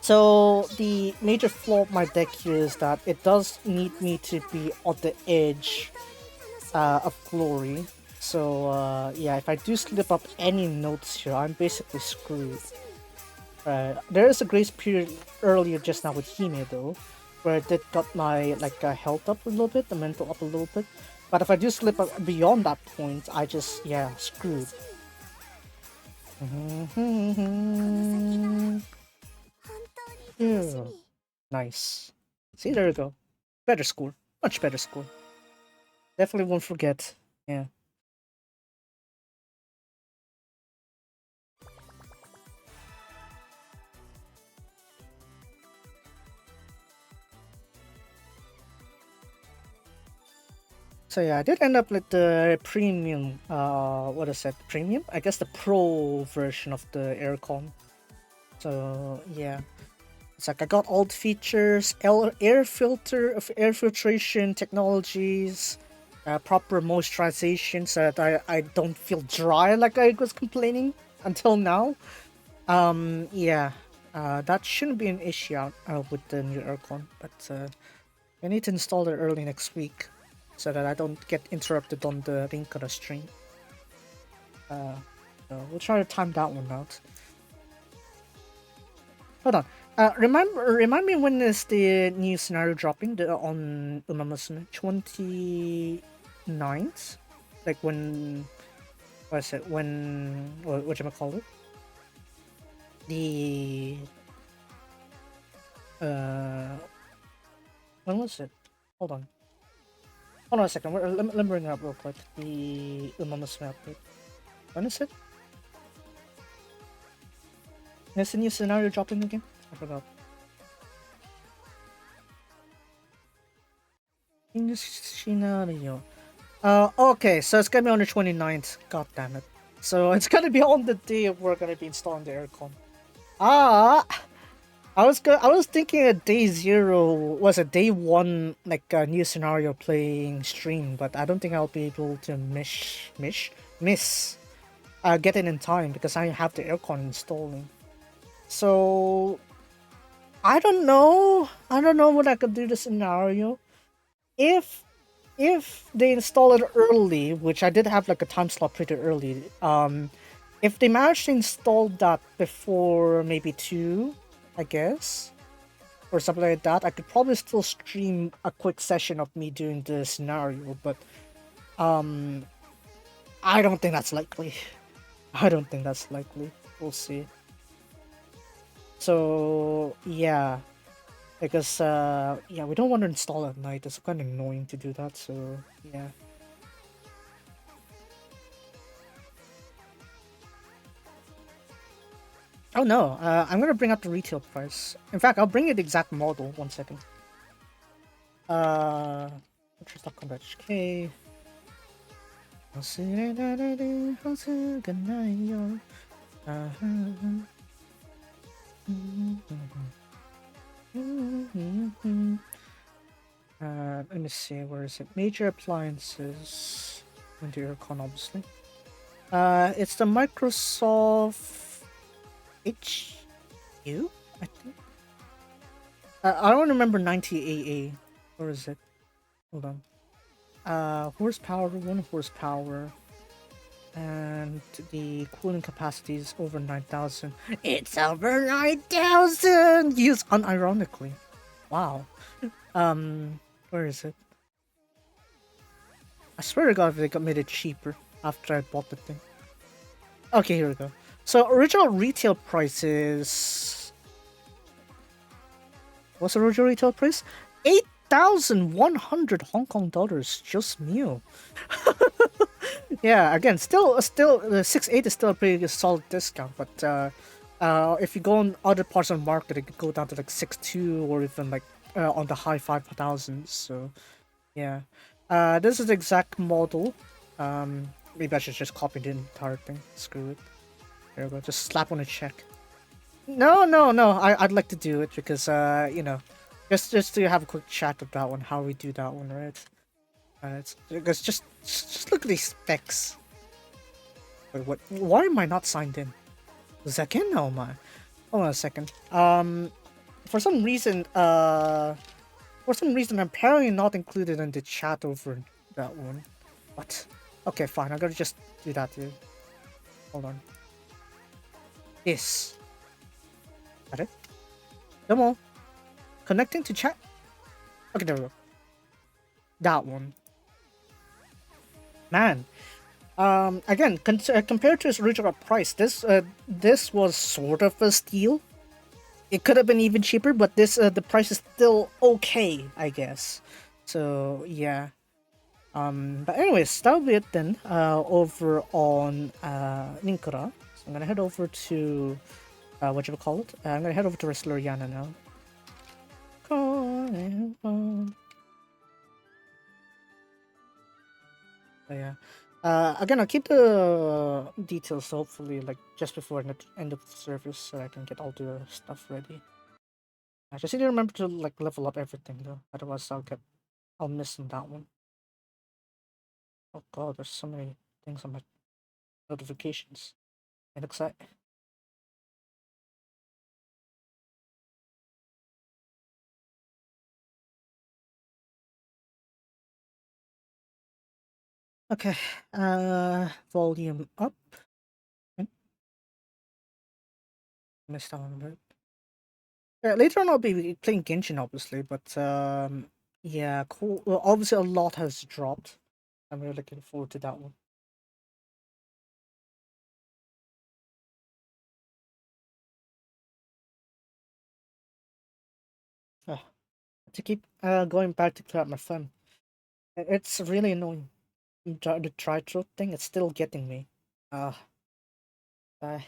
So the major flaw of my deck here is that it does need me to be on the edge of glory. So yeah, if I do slip up any notes here, I'm basically screwed. There is a grace period earlier just now with Hime though, where I did got my health up a little bit, the mental up a little bit. But if I do slip up beyond that point, I just screwed. Yeah. Nice. See, there we go. Better score. Much better score. Definitely won't forget. Yeah. So yeah, I did end up with the premium, what is that, premium? I guess the pro version of the aircon. So yeah, it's like I got all the features, air filtration technologies, proper moisturization so that I don't feel dry like I was complaining until now. Yeah, that shouldn't be an issue with the new aircon, but I need to install it early next week, so that I don't get interrupted on the Linkura stream. So we'll try to time that one out. Hold on. Remind me, when is the new scenario dropping on Umamusume? 29th? Like when... What is it? When... Whatchamacallit? The... When was it? Hold on. Hold on a second. Let me bring it up real quick. The Umamusume update. When is it? Is the new scenario dropping again? I forgot. Imaginarium. Okay, so it's gonna be on the 29th. God damn it. So it's gonna be on the day we're gonna be installing the aircon. I was thinking a day 0 was a day 1 like a new scenario playing stream, but I don't think I'll be able to miss get it in time because I have the aircon installing. So I don't know what I could do the scenario. If they install it early, which I did have like a time slot pretty early, if they manage to install that before maybe 2, I guess, or something like that, I could probably still stream a quick session of me doing the scenario, but I don't think that's likely. We'll see. So yeah, because yeah, we don't want to install at night. It's kind of annoying to do that. So yeah. Oh no, I'm gonna bring up the retail price. In fact, I'll bring you the exact model. 1 second. Fortress.com.hk. Let me see, where is it? Major appliances. Into aircon, obviously. It's the Microsoft HQ, I think. I don't remember 90AA. Where is it? Hold on. Horsepower, 1 horsepower. And the cooling capacity is over 9,000. It's over 9,000! Used unironically. Wow. Where is it? I swear to God, they made it cheaper after I bought the thing. Okay, here we go. So, original retail price is... What's the original retail price? 8,100 Hong Kong dollars, just new. Yeah, again, still, the 6.8 is still a pretty solid discount, but if you go on other parts of the market, it could go down to like 6.2 or even like on the high 5,000s. So, yeah, this is the exact model. Maybe I should just copy the entire thing. Screw it. There we go. Just slap on a check. No, no, no. I'd like to do it because you know, just to have a quick chat of that one, how we do that one, right? It's because just look at these specs. Wait, what? Why am I not signed in? Second? Oh my. Hold on a second. For some reason, I'm apparently not included in the chat over that one. What? Okay, fine. I'm gonna just do that here. Hold on. This. Got it? Come on. Connecting to chat. Okay, there we go. That one. Man. Again, compared to its original price, this was sort of a steal. It could have been even cheaper, but the price is still okay, I guess. So yeah. But anyways, that'll be it then. Over on Linkura. So I'm gonna head over to what you call it. I'm gonna head over to Resleriana now. So yeah. Again, I'll keep the details hopefully like just before the end of the service so I can get all the stuff ready. I just need to remember to like level up everything though, otherwise I'll miss on that one. Oh god, there's so many things on my notifications. And excited. Okay, volume up. Missed out on a bit. Yeah, later on I'll be playing Genshin obviously, but yeah, cool. Well, obviously a lot has dropped. I'm really looking forward to that one. To keep going back to clear out my phone. It's really annoying. The try throat thing, it's still getting me. Uh, I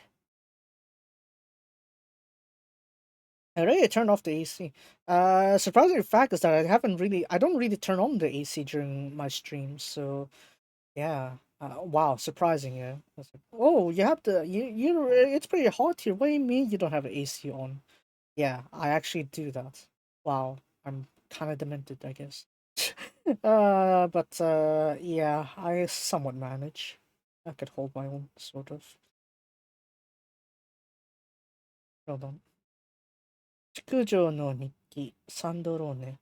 already turned off the AC. Surprising fact is that I don't really turn on the AC during my streams, so yeah. Wow, surprising, yeah. I was like, oh, you have the it's pretty hot here. What do you mean you don't have an AC on? Yeah, I actually do that. Wow, I'm kind of demented, I guess. But yeah, I somewhat manage. I could hold my own, sort of. Hold on. 淑女の日記、サンドローネ.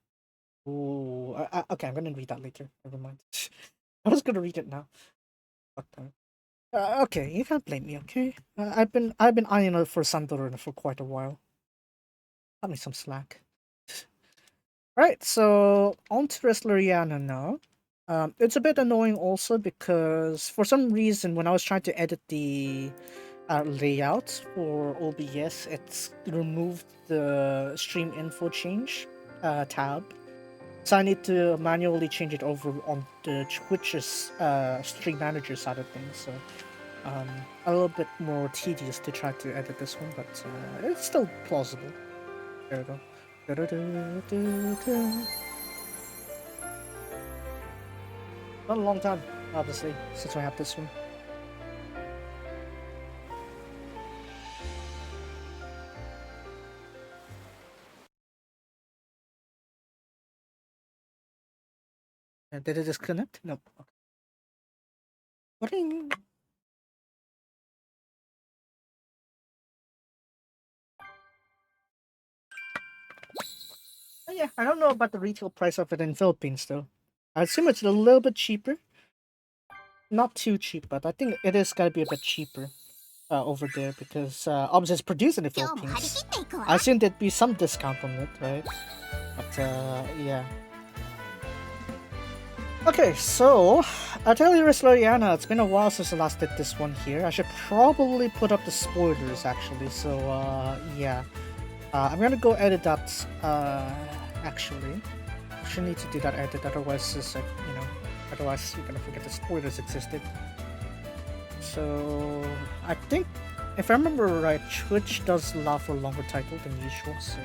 Ooh, okay, I'm gonna read that later. Never mind. I was gonna read it now. But, okay, you can't blame me, okay? I've been eyeing out for Sandorone for quite a while. Cut me some slack. Right, so on to Resleriana now. It's a bit annoying also because for some reason when I was trying to edit the layout for OBS, it's removed the stream info change tab. So I need to manually change it over on the Twitch's stream manager side of things. So a little bit more tedious to try to edit this one, but it's still plausible. There we go. Not a long time, obviously, since I have this one. Did it disconnect? Nope. Okay. What do you mean? Yeah, I don't know about the retail price of it in Philippines though. I assume it's a little bit cheaper. Not too cheap, but I think it is gonna be a bit cheaper over there because obviously it's produced in the 今日も張り Philippines. 切っていくわ I assume there'd be some discount on it, right? But yeah. Okay, so Atelier Resleriana, it's been a while since I last did this one here. I should probably put up the spoilers actually, so yeah. I'm gonna go edit that actually. I should need to do that edit, otherwise it's like, you know, otherwise you're gonna forget the spoilers existed. So I think if I remember right, Twitch does allow for a longer title than usual, so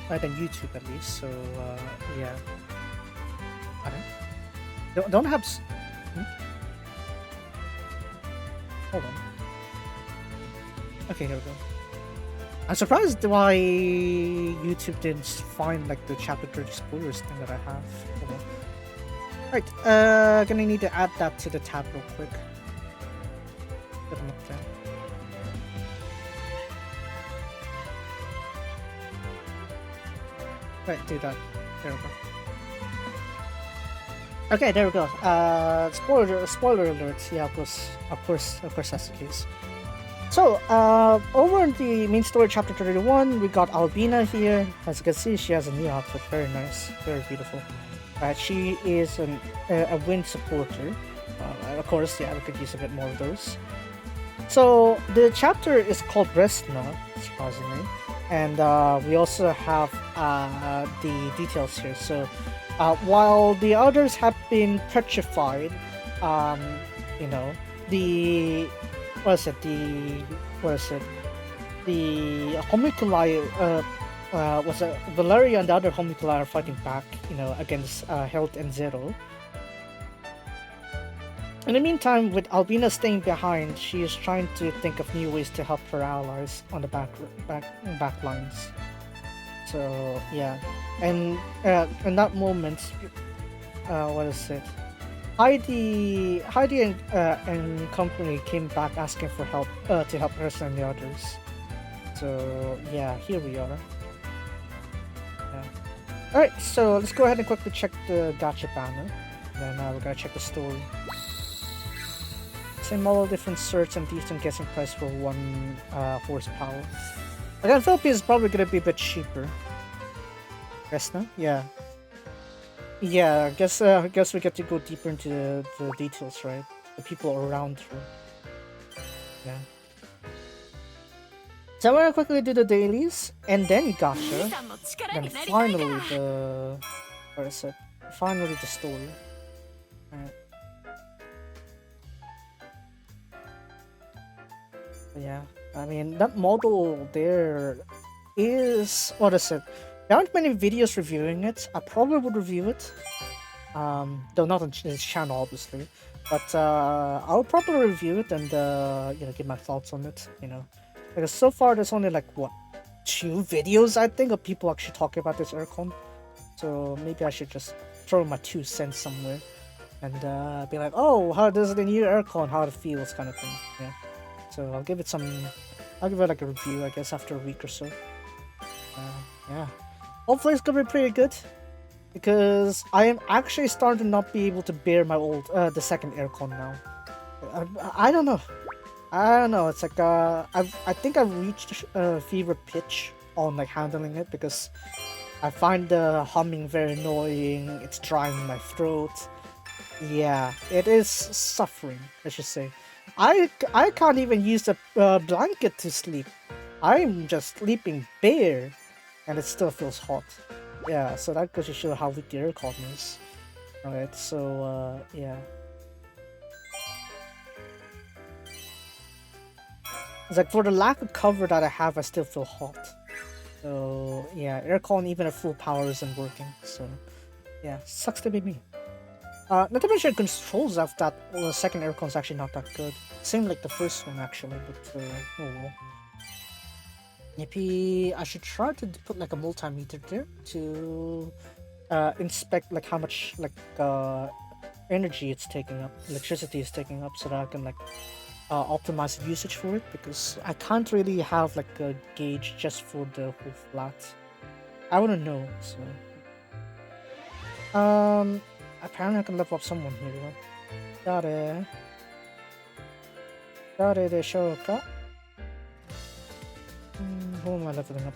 than YouTube at least, so yeah. I don't have hold on. Okay, here we go. I'm surprised why YouTube didn't find like the chapter 30 spoilers thing that I have. Hold on. Right, gonna need to add that to the tab real quick. Get them up there. Right, do that. There we go. Okay, there we go. Spoiler alerts. Yeah, of course, that's the case. So, over in the main story, chapter 31, we got Albina here. As you can see, she has a new outfit. Very nice, very beautiful. She is a wind supporter. Of course, yeah, we could use a bit more of those. So, the chapter is called Resna, surprisingly. And we also have the details here. So, while the others have been petrified, you know, the homunculi was Valeria and the other homunculi are fighting back, you know, against Health and Zero. In the meantime, with Albina staying behind, she is trying to think of new ways to help her allies on the back lines. So yeah, and in that moment, Heidi and company came back asking for help to help her and the others. So yeah, here we are. Yeah. All right, so let's go ahead and quickly check the gacha banner. Then we're gonna check the story. Same model, different search, and decent guessing price for 1 horsepower. Again, Philippines is probably gonna be a bit cheaper. Resna? Yeah. Yeah, I guess we get to go deeper into the details, right? The people around her. Yeah. So I'm gonna quickly do the dailies, and then gacha, then finally finally the story. Alright. Yeah, I mean, that model there is, there aren't many videos reviewing it. I probably would review it, though not on this channel, obviously. But I'll probably review it and you know, give my thoughts on it. You know, because so far there's only like what 2 videos I think of people actually talking about this aircon. So maybe I should just throw my 2 cents somewhere and be like, oh, how does the new aircon, how it feels, kind of thing. Yeah. So I'll give it like a review, I guess, after a week or so. Yeah. Hopefully it's gonna be pretty good, because I am actually starting to not be able to bear my old, the second aircon now. I don't know. It's like I think I've reached a fever pitch on like handling it, because I find the humming very annoying. It's drying my throat. Yeah, it is suffering, I should say. I can't even use a blanket to sleep. I'm just sleeping bare, and it still feels hot. Yeah, so that goes to show how weak the aircon is. Alright, so yeah. It's like, for the lack of cover that I have, I still feel hot. So yeah, aircon even at full power isn't working. So yeah, sucks to be me. Not to mention controls of that second aircon is actually not that good. Same like the first one actually, but oh well. Maybe I should try to put like a multimeter there to inspect like how much like energy it's taking up, electricity is taking up, so that I can like optimize the usage for it, because I can't really have like a gauge just for the whole flat. I wouldn't know, so... apparently I can level up someone here. Dare de shouka? Who am I leveling up?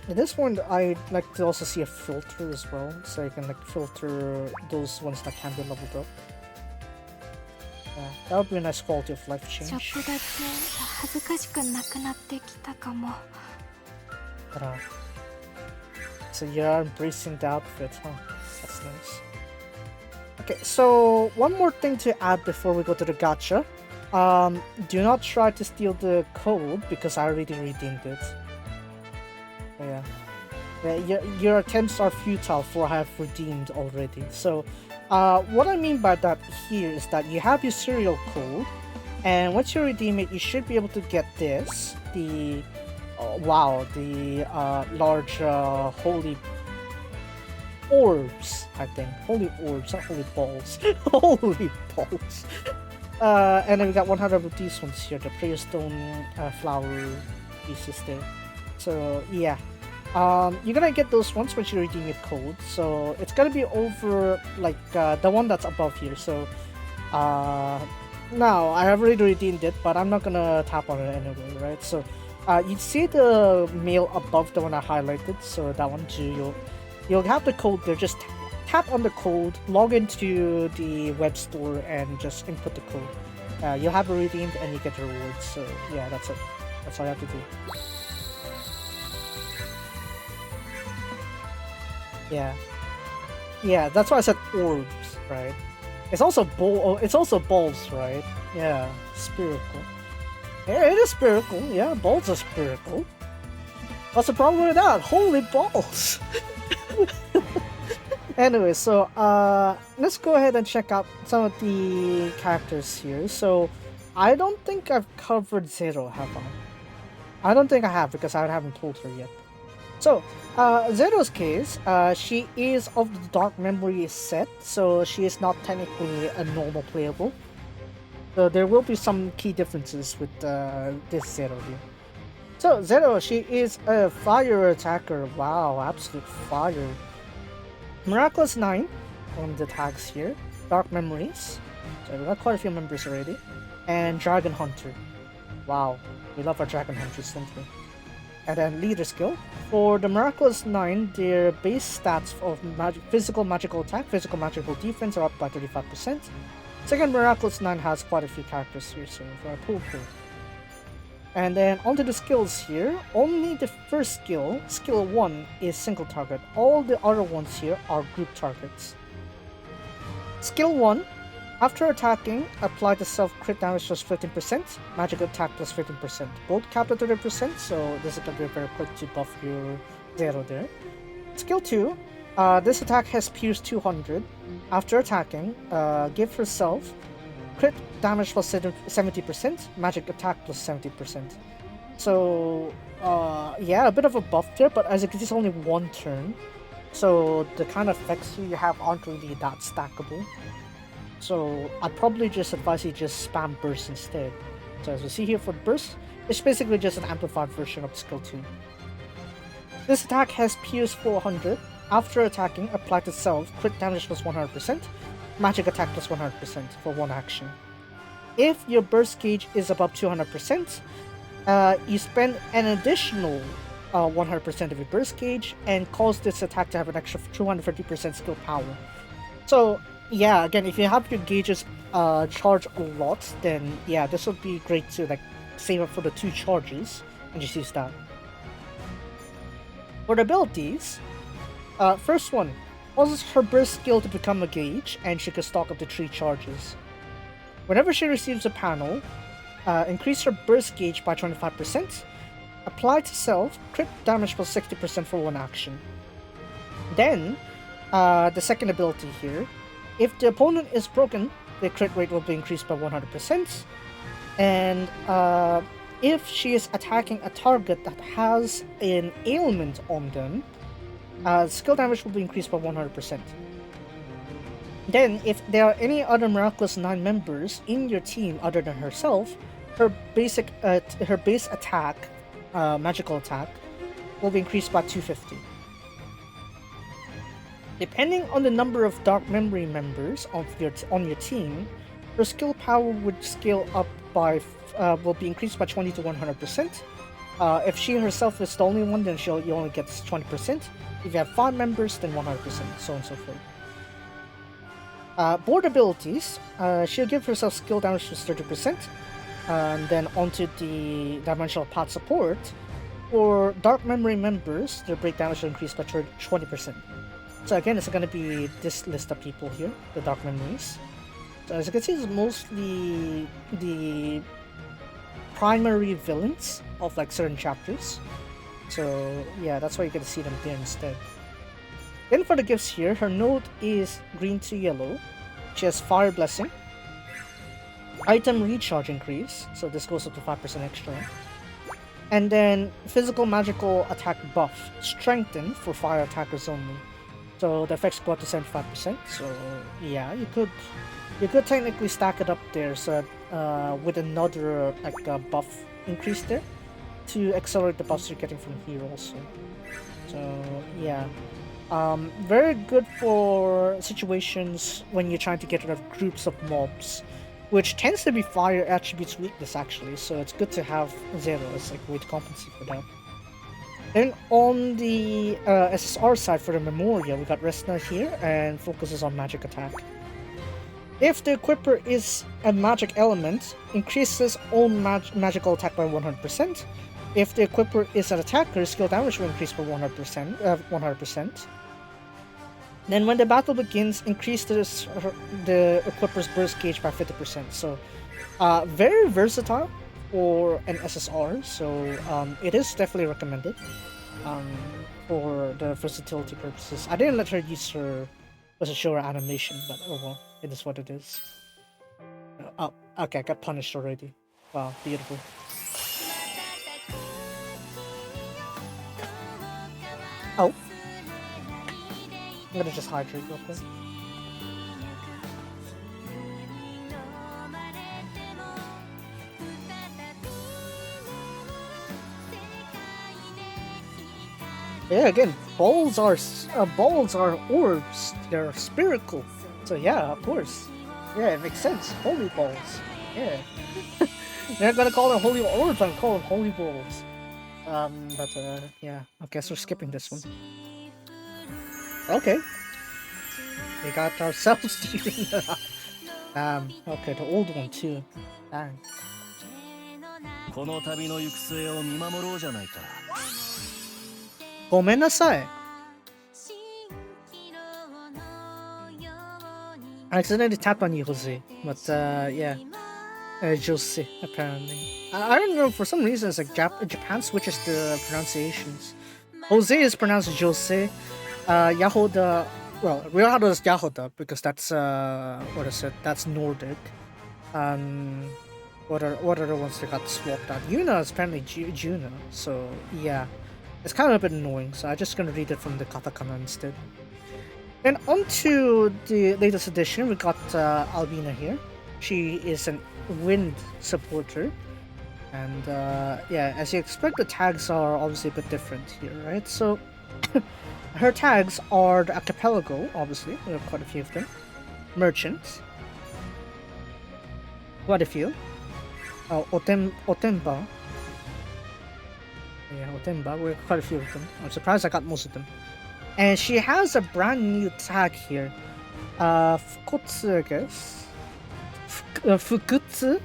At this point, I'd like to also see a filter as well, so I can like filter those ones that can be leveled up. Yeah, that would be a nice quality of life change. ちょっとだけ恥ずかしくなくなってきたかも。 So you're embracing the outfit, huh? That's nice. Okay, so one more thing to add before we go to the gacha. Do not try to steal the code because I already redeemed it. Yeah, your attempts are futile for I have redeemed already. So, what I mean by that here is that you have your serial code, and once you redeem it, you should be able to get this, the large holy orbs, I think. Holy orbs, not holy balls. Holy balls. And then we got 100 of these ones here, the prayer stone flower pieces there. So yeah, you're gonna get those ones once you redeem your code. So it's gonna be over like the one that's above here. So now I have already redeemed it, but I'm not gonna tap on it anyway, right? So you see the mail above the one I highlighted. So that one too. You'll have the code there. Just tap on the code, log into the web store, and just input the code. You'll have it redeemed and you get the rewards. So yeah, that's it. That's all you have to do. Yeah, that's why I said orbs, right? It's also balls, right? Yeah, spherical. Yeah, it is spherical. Yeah, balls are spherical. What's the problem with that? Holy balls! Anyway, so let's go ahead and check out some of the characters here. So I don't think I've covered Zero, have I? I don't think I have because I haven't told her yet. So, Zero's case, she is of the Dark Memory set, so she is not technically a normal playable. So there will be some key differences with this Zero here. So, Zero, she is a fire attacker. Wow, absolute fire. Miraculous 9 on the tags here. Dark Memories. So we got quite a few members already. And Dragon Hunter. Wow, we love our Dragon Hunters, don't we? And then Leader Skill. For the Miraculous 9, their base stats of physical magical attack, physical magical defense are up by 35%. Second, Miraculous 9 has quite a few characters here, so cool. And then onto the skills here. Only the first skill, skill 1, is single target. All the other ones here are group targets. Skill 1, after attacking, apply the self-crit damage plus 15%, magic attack plus 15%. Both capped at 30%, so this is going to be very quick to buff your Zero there. Skill 2, this attack has pierced 200. After attacking, give herself crit damage plus 70%, magic attack plus 70%. So, yeah, a bit of a buff there, but as it is only one turn, so the kind of effects you have aren't really that stackable. So I'd probably just advise you just spam burst instead. So as we see here for the burst, it's basically just an amplified version of skill 2. This attack has pierced 400. After attacking, apply to self, crit damage plus 100%, magic attack plus 100% for one action. If your burst gauge is above 200%, you spend an additional 100% of your burst gauge and cause this attack to have an extra 250% skill power. So yeah, again, if you have your gauges charge a lot, then yeah, this would be great to like save up for the 2 charges and just use that. For the abilities, first one, causes her burst skill to become a gauge, and she can stock up to 3 charges. Whenever she receives a panel, increase her burst gauge by 25%, apply to self, crit damage plus 60% for one action. Then, the second ability here, if the opponent is broken, the crit rate will be increased by 100%, and if she is attacking a target that has an ailment on them, skill damage will be increased by 100%. Then, if there are any other Miraculous 9 members in your team other than herself, her base attack, magical attack, will be increased by 250. Depending on the number of Dark Memory members on your team, her skill power would scale up by will be increased by 20 to 100%. If she herself is the only one, then you only get 20%. If you have 5 members, then 100%, so on and so forth. Board abilities, she'll give herself skill damage to 30%, and then onto the dimensional path support. For Dark Memory members, their break damage will increase by 20%. So again, it's going to be this list of people here, the Dark Memories. So as you can see, it's mostly the primary villains of like certain chapters. So yeah, that's why you get to see them there instead. Then for the gifts here, her node is green to yellow. She has Fire Blessing, item recharge increase, so this goes up to 5% extra. And then physical magical attack buff, strengthen for fire attackers only. So the effects go up to 75%. So yeah, you could technically stack it up there, so with another like buff increase there to accelerate the buffs you're getting from here also. So yeah, very good for situations when you're trying to get rid of groups of mobs, which tends to be fire attributes weakness actually. So it's good to have Zero as like a way to compensate for that. Then on the SSR side for the Memorial, we got Resna here and focuses on magic attack. If the equipper is a magic element, increases own magical attack by 100%. If the equipper is an attacker, skill damage will increase by 100%. Then when the battle begins, increase the equipper's burst gauge by 50%. So very versatile for an SSR, so it is definitely recommended for the versatility purposes. I didn't let her use her show her animation, but oh well, it is what it is. Oh, okay, I got punished already. Wow, beautiful. Oh, I'm gonna just hydrate real quick. Yeah, again, balls are orbs. They're spherical. So yeah, of course. Yeah, it makes sense. Holy balls. Yeah. They're not gonna call them holy orbs. I'm calling them holy balls. Yeah. I guess we're skipping this one. Okay. We got ourselves Steven. Okay, the old one too. Dang. この旅の行く末を見守ろうじゃないか。ごめんなさい. I accidentally tapped on you, Jose. But yeah. Jose, apparently. I don't know, for some reason it's like Japan switches the pronunciations. Jose is pronounced Jose. Yahoda, well, Ryohado is Yahoda because that's what is it? That's Nordic. What are the ones that got swapped out? Yuna is apparently Juna, so yeah. It's kind of a bit annoying, so I'm just gonna read it from the katakana instead. And onto the latest edition, we got Albina here. She is an wind supporter. And yeah, as you expect, the tags are obviously a bit different here, right? So her tags are the archipelago, obviously. We have quite a few of them. Merchants. Quite a few. Otemba. Yeah, Otemba. We have quite a few of them. I'm surprised I got most of them. And she has a brand new tag here. Fukutsu, I guess. Fukutsu?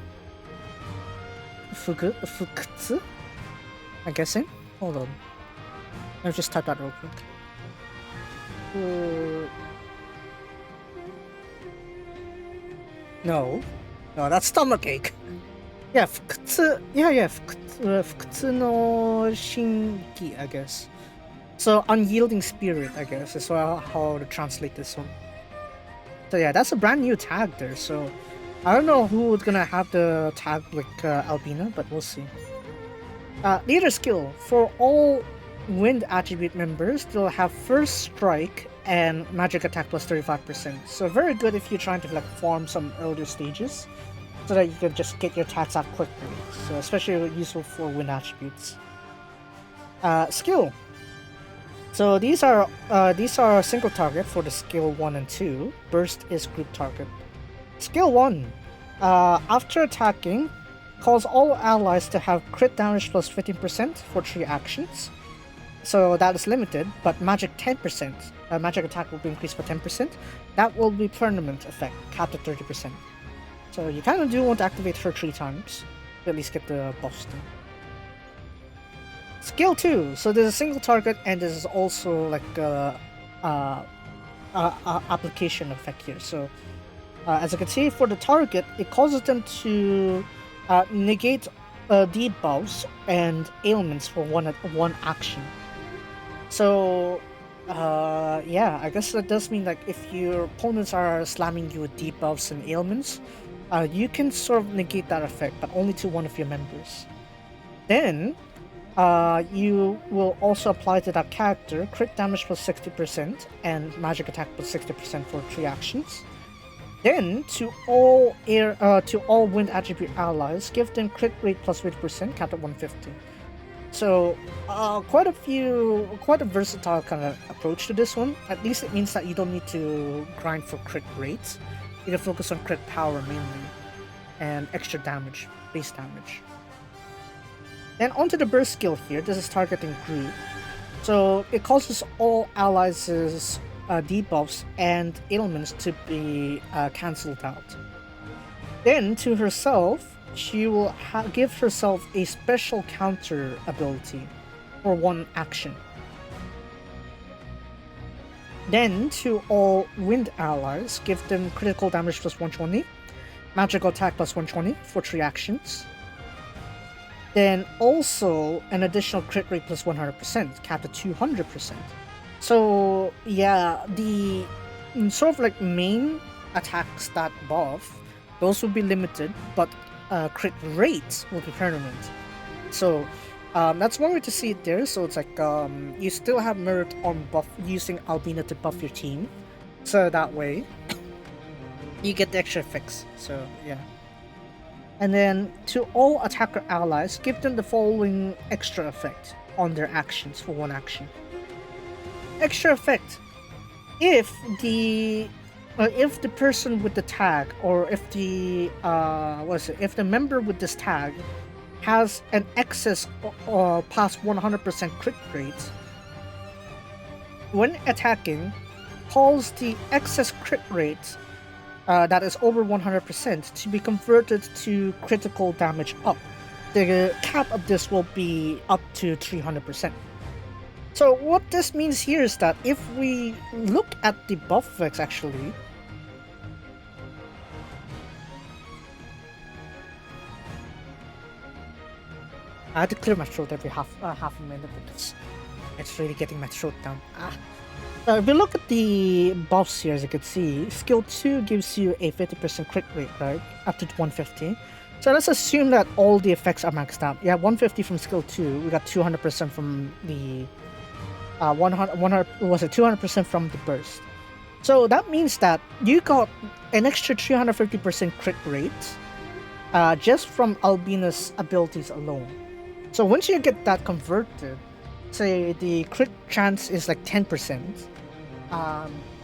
Fukutsu? I'm guessing? Hold on. Let me just type that real quick. No, that's stomachache. Yeah, Fukutsu. Yeah, Fukutsu no Shinki, I guess. So, unyielding spirit, I guess, is how to translate this one. So yeah, that's a brand new tag there, so I don't know who's gonna have the tag like Albina, but we'll see. Leader skill. For all wind attribute members, they'll have first strike and magic attack plus 35%. So very good if you're trying to like farm some earlier stages. so that you can just get your attacks out quickly. So especially useful for wind attributes. Skill. So these are single target for the skill 1 and 2. Burst is group target. Skill 1. After attacking, cause all allies to have crit damage plus 15% for 3 actions. So that is limited, but magic 10%. Magic attack will be increased by 10%. That will be permanent effect, capped at 30%. So you kind of do want to activate her 3 times to at least get the buffs done. Skill 2. So there's a single target, and there's also like a application effect here. So as you can see, for the target, it causes them to negate debuffs and ailments for one action. So yeah, I guess that does mean like if your opponents are slamming you with debuffs and ailments, you can sort of negate that effect, but only to one of your members. Then you will also apply to that character crit damage plus 60% and magic attack plus 60% for 3 actions. Then to all wind attribute allies, give them crit rate plus 50%, capped at 150. So quite a versatile kind of approach to this one. At least it means that you don't need to grind for crit rates. You can focus on crit power mainly and extra damage, base damage. Then onto the burst skill here. This is targeting group. So it causes all allies' debuffs and ailments to be cancelled out. Then to herself, she will give herself a special counter ability for 1 action. Then to all wind allies, give them critical damage plus 120, magical attack plus 120 for 3 actions. Then also an additional crit rate plus 100%, capped at 200%. So yeah, the sort of like main attack stat buff, those will be limited, but crit rate will be permanent. So that's one way to see it there. So it's like you still have merit on buff using Albina to buff your team, so that way you get the extra effects. So yeah. And then to all attacker allies, give them the following extra effect on their actions for 1 action. Extra effect: if the person with the tag, or if the if the member with this tag has an excess past 100% crit rate, when attacking, calls the excess crit rate that is over 100% to be converted to critical damage up. The cap of this will be up to 300%. So what this means here is that if we look at the buff effects actually, I had to clear my throat every half a minute because it's really getting my throat down. If we look at the buffs here, as you can see, skill 2 gives you a 50% crit rate, right? Up to 150. So let's assume that all the effects are maxed out. Yeah, 150 from skill 2. We got 200% from the 200% from the burst. So that means that you got an extra 350% crit rate just from Albina's abilities alone. So once you get that converted, say the crit chance is like 10%,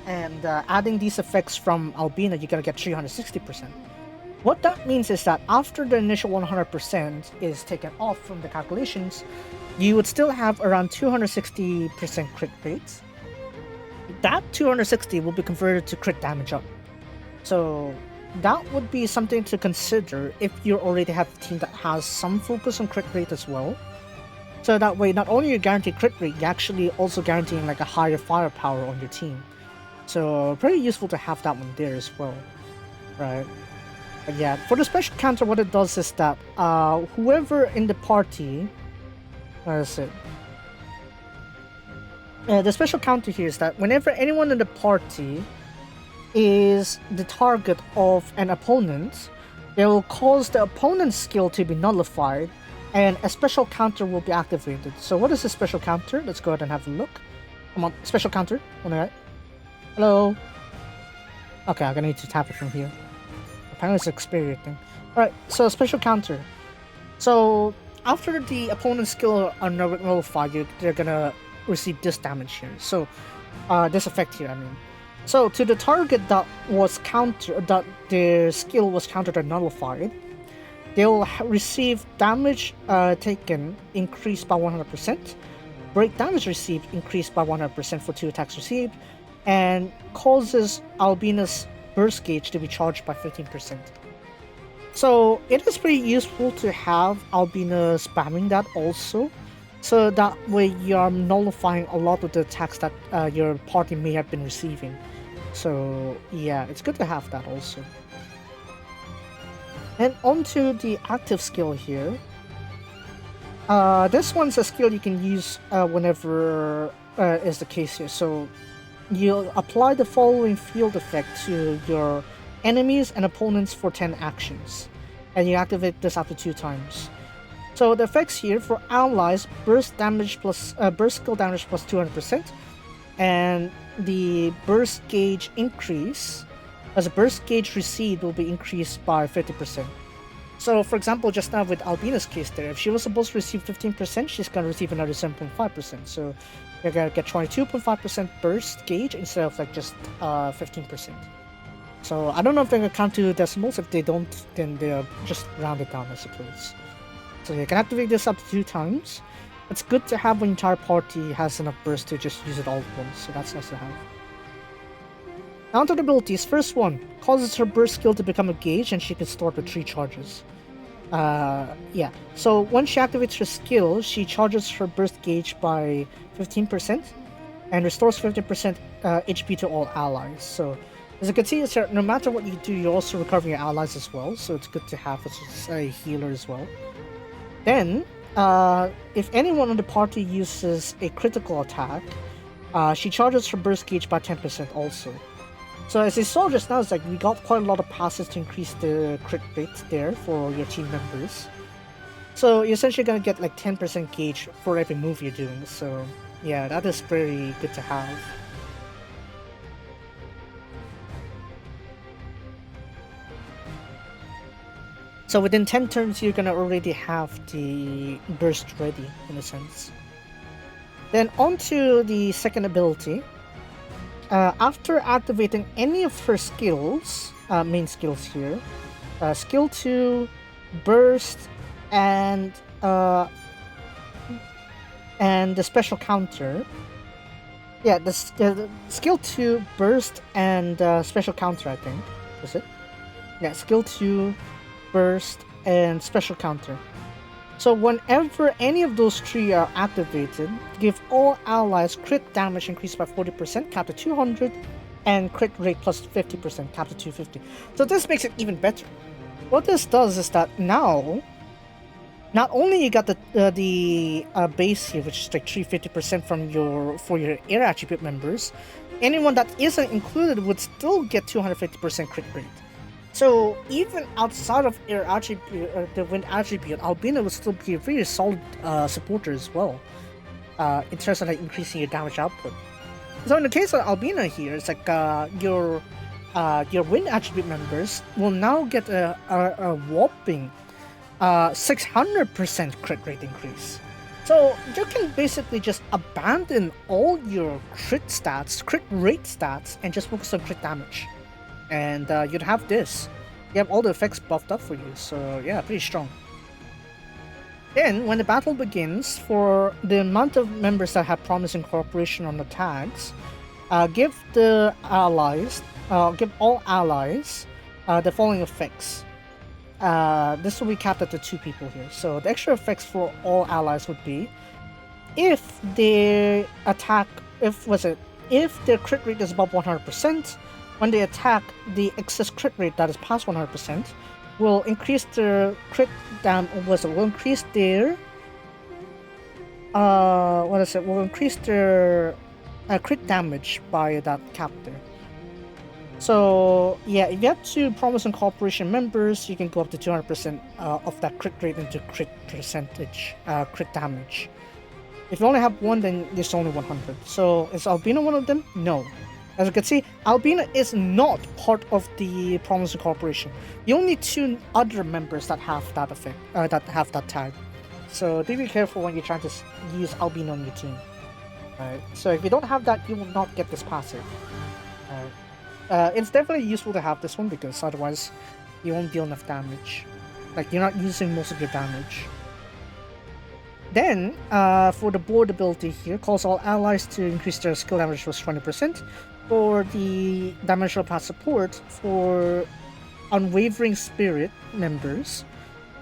and adding these effects from Albina, you're gonna get 360%. What that means is that after the initial 100% is taken off from the calculations, you would still have around 260% crit rates. That 260 will be converted to crit damage up. So that would be something to consider if you already have a team that has some focus on crit rate as well. So that way, not only you guarantee crit rate, you're actually also guaranteeing like a higher firepower on your team. So pretty useful to have that one there as well, right? But yeah, for the special counter, what it does is that whoever in the party, where is it? The special counter here is that whenever anyone in the party is the target of an opponent, they will cause the opponent's skill to be nullified, and a special counter will be activated. So what is a special counter? Let's go ahead and have a look. Come on, special counter. Alright. Hello. Okay, I'm gonna need to tap it from here. Apparently it's an Xperia thing. Alright, so special counter. So after the opponent's skill are nullified, they're gonna receive this damage here. So this effect here, I mean. So to the target that was that their skill was countered or nullified, they'll receive damage taken increased by 100%, break damage received increased by 100% for 2 attacks received, and causes Albina's burst gauge to be charged by 15%. So it is pretty useful to have Albina spamming that also, so that way you're nullifying a lot of the attacks that your party may have been receiving. So yeah, it's good to have that also. And onto the active skill here. This one's a skill you can use whenever is the case here. So you'll apply the following field effect to your enemies and opponents for 10 actions, and you activate this after 2 times. So the effects here for allies: burst damage plus burst skill damage plus 200%, and the burst gauge increase as a burst gauge received will be increased by 50%. So for example, just now with Albina's case there, if she was supposed to receive 15%, she's gonna receive another 7.5%. So you're gonna get 22.5% burst gauge instead of like just 15%. So I don't know if they're gonna count to decimals. If they don't, then they'll just round it down, I suppose. So you can activate this up to 2 times. It's good to have when your entire party has enough burst to just use it all at once, so that's nice to have. Now onto the abilities. First one, causes her burst skill to become a gauge and she can store it with 3 charges. Yeah, so when she activates her skill, she charges her burst gauge by 15% and restores 50% HP to all allies. So as you can see, no matter what you do, you're also recovering your allies as well, so it's good to have as a healer as well. Then, if anyone on the party uses a critical attack, she charges her burst gauge by 10% also. So as you saw just now, it's like we got quite a lot of passes to increase the crit rate there for your team members. So you're essentially gonna get like 10% gauge for every move you're doing. So yeah, that is very good to have. So within 10 turns, you're gonna already have the burst ready, in a sense. Then onto the second ability. After activating any of her skills, main skills here, skill 2, burst, and the special counter. Yeah, the skill 2, burst, and special counter, I think. Is it? Yeah, skill 2, burst, and special counter. So whenever any of those 3 are activated, give all allies crit damage increased by 40%, capped to 200, and crit rate plus 50%, capped to 250. So this makes it even better. What this does is that now, not only you got the base here, which is like 350% for your air attribute members, anyone that isn't included would still get 250% crit rate. So even outside of air attribute, the wind attribute, Albina will still be a very solid supporter as well, in terms of like increasing your damage output. So in the case of Albina here, it's like your wind attribute members will now get a whopping 600% crit rate increase. So you can basically just abandon all your crit rate stats, and just focus on crit damage. And you'd have this. You have all the effects buffed up for you, so yeah, pretty strong. Then, when the battle begins, for the amount of members that have promising cooperation on the tags, give all allies the following effects. This will be capped at the 2 people here. So the extra effects for all allies would be, if their crit rate is above 100%, when they attack, the excess crit rate that is past 100% will increase their crit damage by that cap there. So yeah, if you have 2 promising cooperation members, you can go up to 200% of that crit rate into crit damage. If you only have 1, then there's only 100. So is Albina one of them? No. As you can see, Albina is not part of the Promising Corporation. The only 2 other members that have that effect, that have that tag. So be careful when you're trying to use Albina on your team. Alright, so if you don't have that, you will not get this passive. Alright. It's definitely useful to have this one because otherwise you won't deal enough damage. Like, you're not using most of your damage. Then, for the board ability here, calls all allies to increase their skill damage was 20%. For the dimensional path support, for Unwavering Spirit members,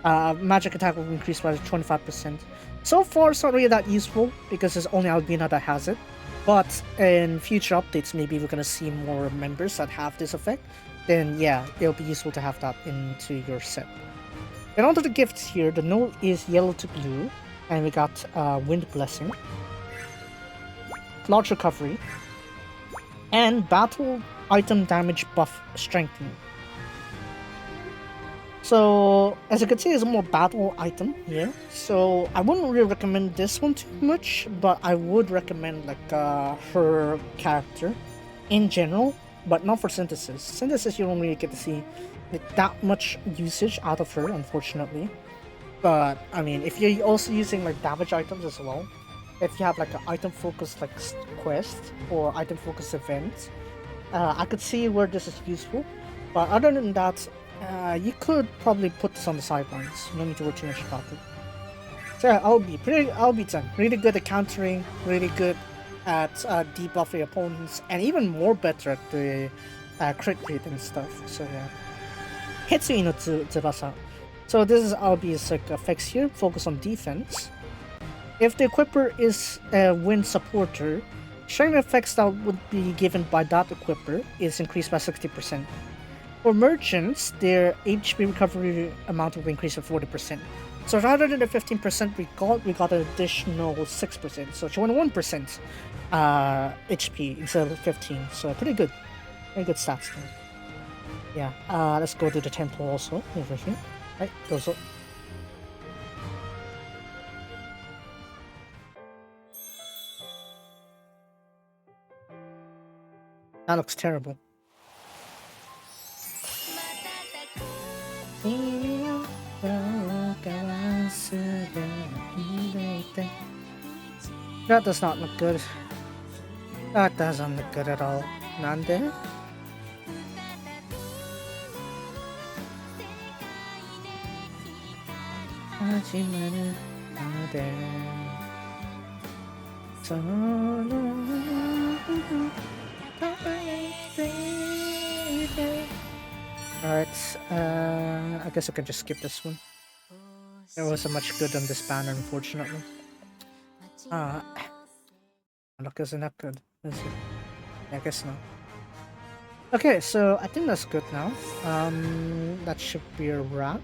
magic attack will increase by 25%. So far, it's not really that useful because it's only Albina that has it. But in future updates, maybe we're gonna see more members that have this effect. Then yeah, it'll be useful to have that into your set. Then onto the gifts here, the note is yellow to blue, and we got Wind Blessing, Large Recovery, and Battle Item Damage Buff Strengthening. So, as you can see, it's a more battle item here. So, I wouldn't really recommend this one too much, but I would recommend like her character in general, but not for Synthesis. Synthesis, you don't really get to see like that much usage out of her, unfortunately. But, I mean, if you're also using like damage items as well, if you have like an item focused like quest or item focused event, I could see where this is useful. But other than that, you could probably put this on the sidelines. No need to worry too much about it. So yeah, Albi-chan, really good at countering, really good at debuffing your opponents, and even more better at the crit rate and stuff. So yeah. Hitsui no Tsubasa. So this is Albi's like effects here, focus on defense. If the equipper is a wind supporter, strength effects that would be given by that equipper is increased by 60%. For merchants, their HP recovery amount will increase by 40%. So rather than the 15% we got an additional 6%. So 21% HP instead of 15. So pretty good. Very good stats there. Yeah, let's go to the temple also over here. Right, those are... That looks terrible. That does not look good. That doesn't look good at all. Nande? Alright, I guess I can just skip this one. There wasn't much good on this banner, unfortunately. Look, isn't that good? Is it? Yeah, I guess not. Okay, so I think that's good now. That should be a wrap.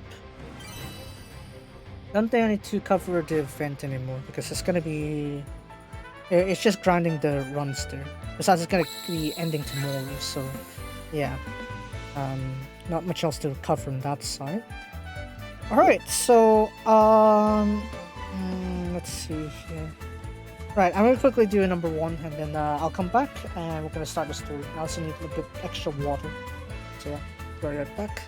Don't think I need to cover the event anymore because it's gonna be... It's just grinding the runs there. Besides, it's gonna be ending tomorrow, so yeah. Not much else to cover on that side. Alright, so let's see here. Right, I'm gonna quickly do a number 1 and then I'll come back and we're gonna start the story. I also need a little bit extra water. So yeah, be right back.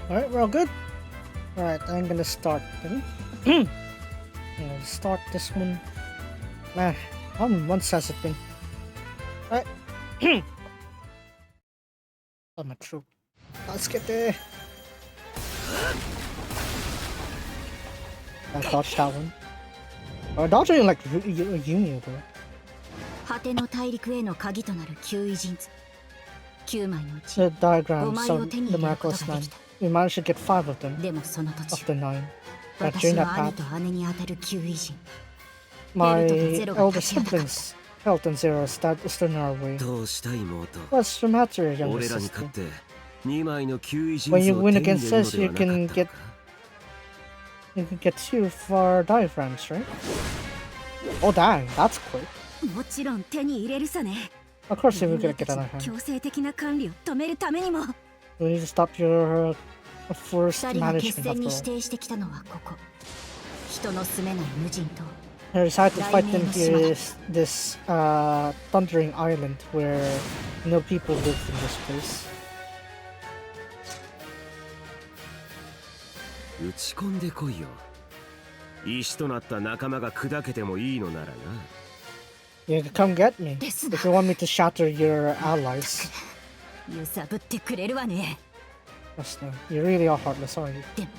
Alright, we're all good. Alright, I'm gonna start then. I'm gonna start this one. Man, how many months has it been? Alright. Oh, my troop. Let's get there. I dodged that one. I'm dodging like Union, bro. 果ての大陸への鍵となる9偉人図9枚のうち The diagram 5枚 showed を手に the 入れること miraculous がで 9. きた We managed to get 5 of them でもその途 of 中 the 9. But 私 during の that 兄 path, と姉に当たる9偉人 my ベルトとゼロが elder 立ちはだかった siblings, Health and Zero, stood in our way. どうした妹 What's the matter, younger 俺らに sister? 勝って2枚の9位人 When 数 you を win 手に入 against れる us, の you ではな can かったの get か you can get 2 for diaphragms, right? Oh dang, that's quick. もちろん手に入れるさね Of course, we're gonna get 人 that 間 on たち hand. の強制的な管理を止めるためにも We need to stop your forced 2人が決 management 戦に after 指 all. 定してきたのはここ人の住めない無人島 I decided to fight them here this thundering island where no people live in this place. 打ち込んでこいよ石となった仲間が砕けてもいいのならな You can come get me ですな if you want me to shatter your allies. 揺さぶってくれるわね Yes, no, you really are heartless, aren't you? でも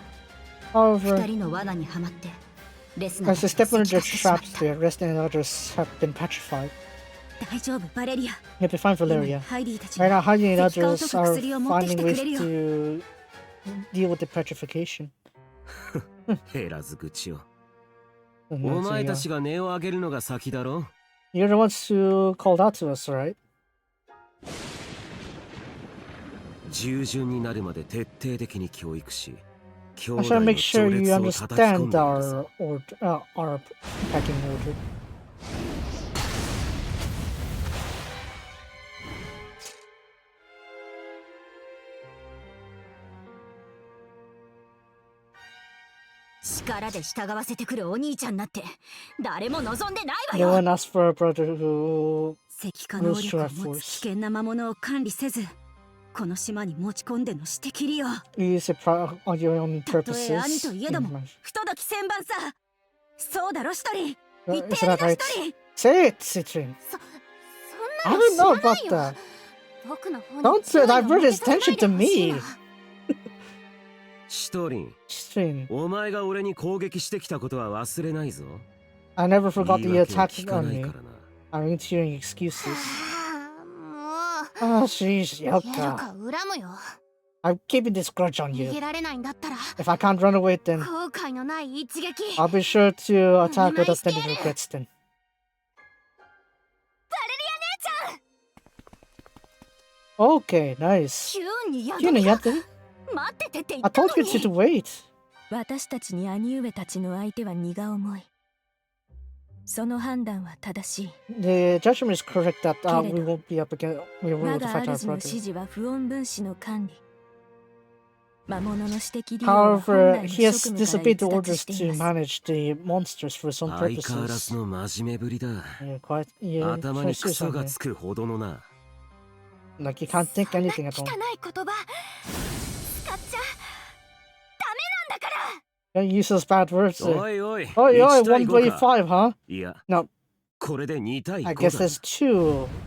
However, 2人の罠にはまってレスナ as ー they たち step を into 石化 their してしまっ traps, た the rest and others have been petrified. 大丈夫バレリア You'll be fine, Valeria. ハイディたち Right now, が Heidi and 石化を others 解く are 薬を持ってき finding てく ways れるよ to deal with the petrification. 減らず口を And お then, so, 前た yeah. ちが音を上げるのが先だろ You're the ones who called out to us, right? 従順になるまで徹底的に教育し兄 I 弟 shall の make sure 序 you 列を叩き込ん understand でやるぞ our packing order. "力で従わせてくるお兄ちゃんなんて誰も望んでないわ No よ one asked for a brother who 石化能力を持つ危険な魔物を管理せずこの島に持ち込んでのしてきりよ use it on your own たとえ兄 purposes. といえども不届き千番さそうだろ一人言って Is やり that な right? 一人 Say it, Citrin. そ I んな don't の know 知らな about いよ that. 僕の方に Don't 注意を divert 向 his けさせない attention で to ほしい me. なシトリン Citrin. お前が俺に攻撃してきたことは忘れないぞ I never forgot 言 the い訳は attack 聞か on ない me. からな I ain't hearing excuses. ああもう Oh, jeez, やる Yoka. か恨むよ I'm keeping this grudge on 逃 you. げられないんだったら If I can't run away, then 後悔のない一撃 I'll be sure to attack without Nice any get it. regrets then. バ Okay, nice. レリア姉ちゃん急にや You know, だ Yatten. 待っててって言 I ったの told you に to wait. 私たちに兄上たちの相手は荷が重いその判断は正しい The judgment is correct that we won't be up against. We 我 will が fight our 主の指 brother. 示は不穏分子の管理魔物の指摘利用は本 However, 来の he 職 has 務から disobeyed the 逸脱 orders してい to ます manage the monsters for his own 相変わら purposes. ずの真面目ぶりだ Yeah, quite. Yeah, 頭に so クソ serious が on つくほどのな me. Like you can't think そんな anything at 汚 all. い言葉使っちゃダメなんだから Don't use those bad words. おいおい Oh, yeah, 1対 1v 5か 5, huh? いや No, これで2対 I 5 guess だ there's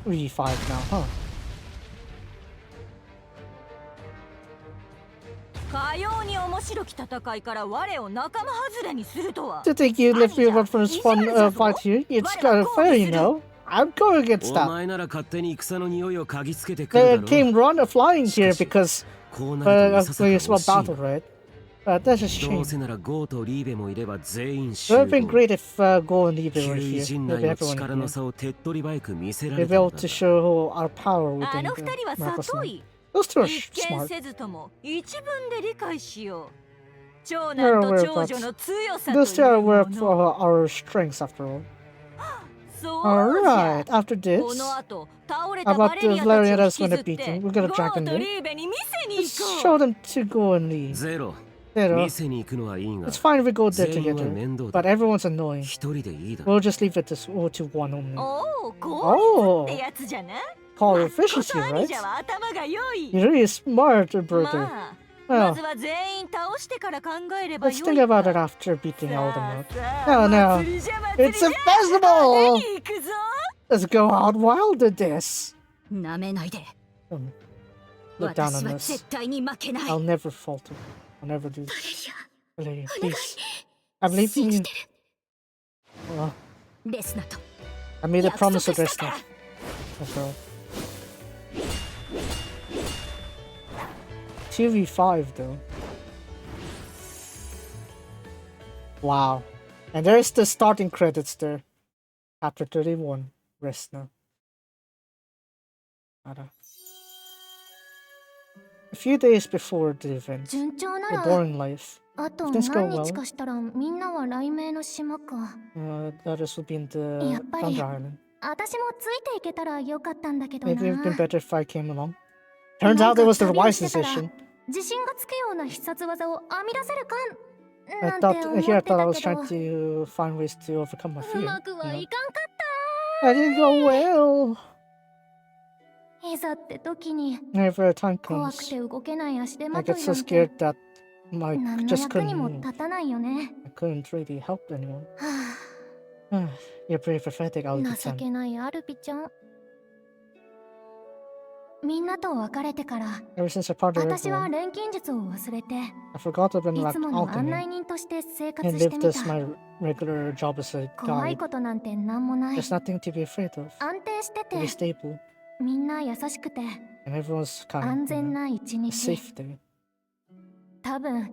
2v5 now, huh? かように面白き戦いから我を仲間外れにするとは To think you left me one for this fun fight here, it's kind of fair, you know. I'm going against お that. 前なら勝手に戦の匂いを嗅ぎつけてくるだ They ろ came flying here because こうなるといささか we 惜 small しい battle, right? That's a どう shame. せならゴーとリーベもいれば全員 It 集 would have been 合 great if Go and Eve 旧 were 偉 here. 陣 Maybe 内の everyone 力の here. 差を手っ取り早く見せら They'll れ be たん able だ to show our power あ within の the 二人は Miracle 里 Snake. い Those two are 一見 smart. せずとも一文で理解しよう長 They're 男 aware と of 長 that. 女の強さと Those two い are う aware も of の our strengths after all. そうじゃ Alright, after こ this, の後倒れた about バレ the リアた Valerianas ちを when 引 they き beat ずっ them. て We're ゴ gonna drag ー them と in. リーベに見せに Just 行 show こ them to Go and Lee. ゼロ Zero. 店に行くのはいいが It's fine if we go there 全員は together, 面倒 but だ everyone's annoying. 一人でいいだ We'll just leave it to one う only. おお効率ってやつじゃな Call ま efficiency, こと兄 right? 者は頭が良い You're really smart, brother. まあまずは全員倒してから考えればよい Let's か。 think about it after beating all of them. さあ No, no. 祭りじゃ祭り It's じゃ a festival! 行くぞ。 Let's go out wild at this. なめないで。 Look down 私 on は us. 絶対に負けない。 I'll never falter. I'll never do this. Valeria, please. I believe in 信 you. じてる。 Well, レスナと I made a 約 promise 束 with したか Resleri. ら。 That's all. 2v5 though. Wow. And there's the starting credits there. Chapter 31. Rest now. A few days before the event, 順調な the ら boring life. あと If things go 何日 well, かしたらみんなは雷鳴の島か。 others will be in the Yeah, buddy. Thunder Island. 私もついていけたらよかったんだけど Maybe it would have been な。 better if I came along. Turns out it was the wise decision. 自信がつくような必殺技を編み出せるか I なんて thought 思っ here I て thought I た was け trying ど、 to find ways to overcome my う fear. まくはい You かんかっ know. I didn't go well. た。いざって時に Whenever a time 怖く comes, て動けない足手 I まと get い so なんて scared that I 何の just 役 couldn't にも move. 立たないよね。 I couldn't really help anyone. は You're pretty pathetic, I'll あ、情 pretend. けないアルピちゃん。みんなと別れてから、 Ever since I parted 私は everyone, 錬金術を忘れて、 I forgot I've been い like つもの案内 alchemy 人として生活 and して lived み as た。 my regular job as a 怖い guide. ことなんてなんもない。 There's nothing to be afraid of. 安定してて To be、stable, みんな優しくて、 and everyone's 安 kind. 全な一 A 日。 safe day. 多分、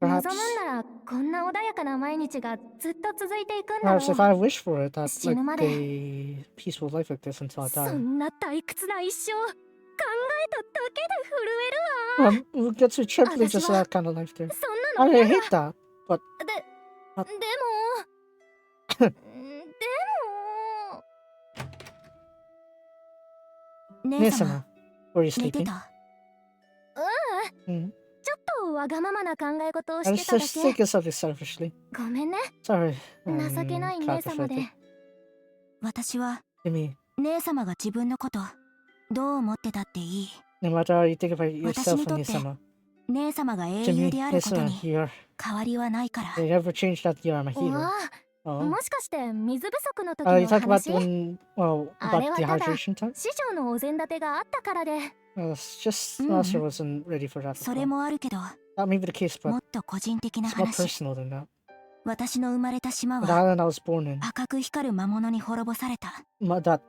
Perhaps, 望むんならこんな穏やかな毎日がずっと続いていくんだろ perhaps if う。 I wish for it, I'd 死ぬま like で。 a peaceful life like this until I そ die. んな退屈な一生、考えただけで震えるわ。 Well, gets you triply just that kind of life there. そんな I の hate that. で、あでも、でも、姉様、 Nesama, were you 寝て sleeping? た。Mm. ちょっとわがままな考え事を I して was た just だけ。 thinking something selfishly. ごめんね。 Sorry. 情けない姉様で。 私は Timmy, 姉様が自分のことどう思ってたっていい。 no matter how you think about yourself 私にとって and Nesama, 姉様が英雄 Timmy, であること Nesama, に you're, 変わりはないから。 you never changed that you're my お hero. わ Oh. もしかして水不足の時 You の talk about 話 when, well, about あれはただ dehydration time? 師匠のお膳立てがあったからで。 It's just Mm. Master wasn't ready for that. それ before. もあるけど、 That may be the case, も but っと個人的な it's more 話。 personal than that. 私の生まれた島 The は island I was born in, 赤く光る魔物に滅ぼされた。 that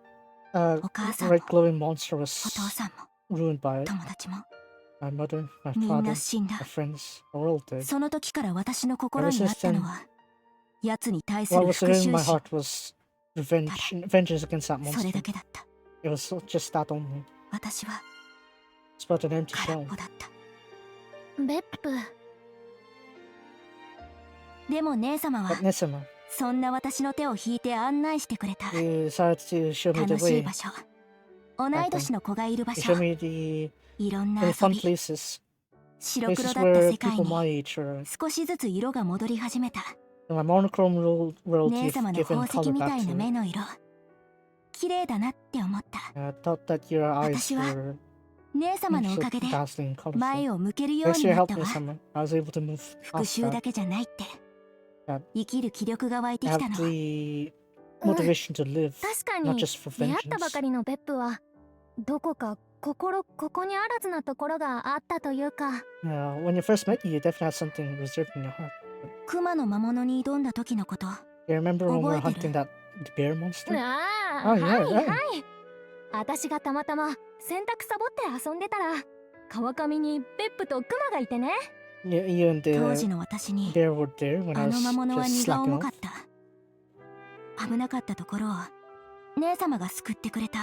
お母さん red も glowing monster お was 父さんも ruined by it. 友達も My mother, my みん father, な死んだ。 my friends are all dead. その時から私の心にあったのは、奴に対す What る was 復 in 讐 my 心。 heart was vengeance against that それ monster. だけだった。 It was just that only. 私は It's about an empty 空っ shell. ぽだった。別府、でも姉様は But Nesama, そんな私の手を引いて案内してくれた。 you decided to show me the 楽しい way. 場所、同い年の子がいる場 You 所、 showed me the いろんな the 遊 fun び、 places. 白黒 Places だった where 世界 people に my age are. 少しずつ色が戻り始めた。 In my monochrome world, 姉 you've 様の given 宝石 color みた back いな to 目 it. の色、綺麗だなって思った。 I thought that your eyes 私は were 姉様のお so かげで dazzling and 前 colorful. を向けるよう Thanks に to your なっ help, たわ。 Nesama, I was able to move 復 past 讐だ that. けじゃないって。 Yeah. 生きる気力が湧いて I きた have の。 the motivation to live, 確か not に just for 出会ったば vengeance. かりの別府はどこかここにあらずなところがあったというか。 When you first met me, you definitely had something reserved in your heart. 熊の魔物に挑んだ時のこと、 You remember when we were 覚えてる？ hunting that bear monster? ああ、あはい yeah, はい right. 私がたまたま洗濯サボって遊んでたら川上に別府とクマがいてね。 You and 当時 the の私に bear were there when あ I の was 魔物は just 荷が slacking 重 off. かった。危なかったところを姉様が救ってくれた。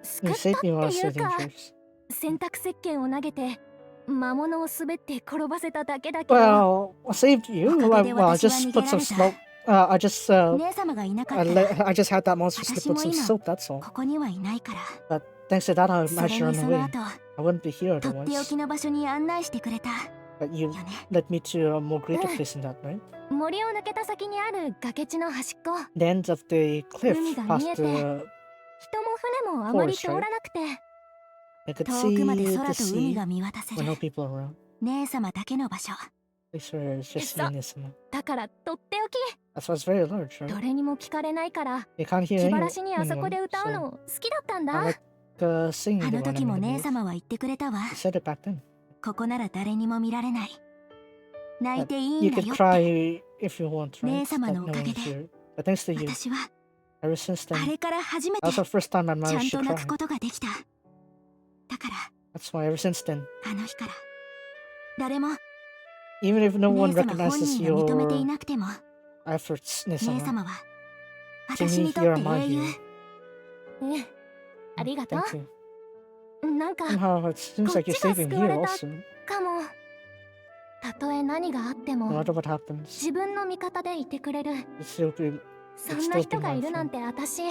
救 You った saved me while I っ was てい so うか、 dangerous. 洗濯石鹸を投げて魔物を滑って転ばせただけだけど。 Well, I saved you. おかげで Well, I 私は just 逃げ put ら some れた。 salt. I just 姉様がいなか I, ったら I just had that monster slip 私 with も some 今 soap. That's all. ここにはいないから。 But thanks to that, I それ managed to に run その away. 後、 I wouldn't be here とってお otherwise. きの場所に案内してくれた。 But you よね。 led me to a more greater place than that, right? 森を抜けた先にある崖地の端っこ。 The end of the cliff 海が見 past えて、 the 人も船もあまり通らなくて。I could 遠 see くまで the 空と海 sea が見渡せ with no る people around. 姉様だけの場所。 This where it's just me and Nisama. だからとっておき。 That's why it's very large, right? 誰にも聞かれないから You can't 気 hear 晴 anyone. らしにあそこで歌う So の好きだったん I だ。 like singing あ it の when 時 I'm も in the 姉 mood. 様は言ってくれたわ。 You said it back then. ここなら誰にも見られない。泣い But ていい you んだ could よって。 cry if you want, right? 姉様 That のお no かげ one's で here. But thanks to you, 私は ever since あ then, れから初めて that was the first time I ちゃん managed と to 泣く cry. ことができた。だから That's why ever since then, あの日から誰も even if no 姉 one 様本 recognizes 人が認めてい your なくても efforts, 姉 Nisama, 様は to 私 me, にとって you're my 英雄。 hero. ええ、ありがと Thank you. う。なんか Somehow it seems like you're saving here also. かも。たとえ何があって No も matter what happens, 自分の味方でいてくれる。 you still be. そんな人がいるなんて私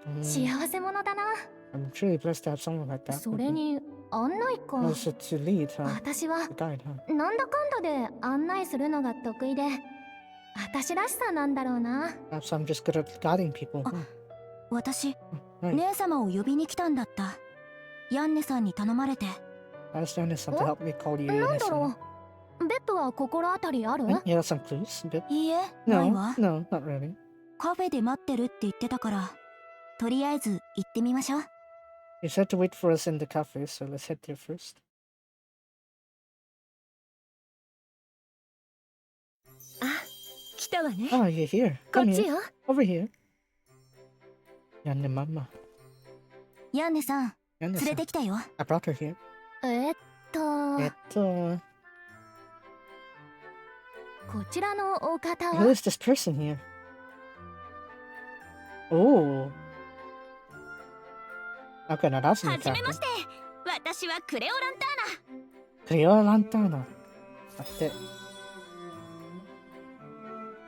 Mm, 幸せ者だな。 I'm truly blessed to have someone like that. そ with れ me. に案内か。 Also to lead, huh? 私は To guide, huh? なんだかんだで案内するのが得意で私らしさなんだろうな。 Perhaps I'm just good at guiding people. huh? 私 Right. 姉様を呼びに来たんだった。ヤンネさんに頼まれて。 I was doing this to help me call you なんだ Nisama. ろう。別府は心当たりある？ You got some clues? A bit? いいえ、ない No, わ。 no, not really. カフェで待ってるって言ってたから、とりあえず行ってみましょう。 You said to wait for us in the cafe, so let's head there first. あ、来たわね。 Oh, you're here. こ Come っち here. よ。 Over here. Yanne mama. ヤンネさん、 Yanne 連れてきたよ。 I brought her here. こちらのお方 who は is this person here? Oh. Okay, now that's a new はじめま character. して。私はクレオランターナ。 Cleo Lantana. That's it.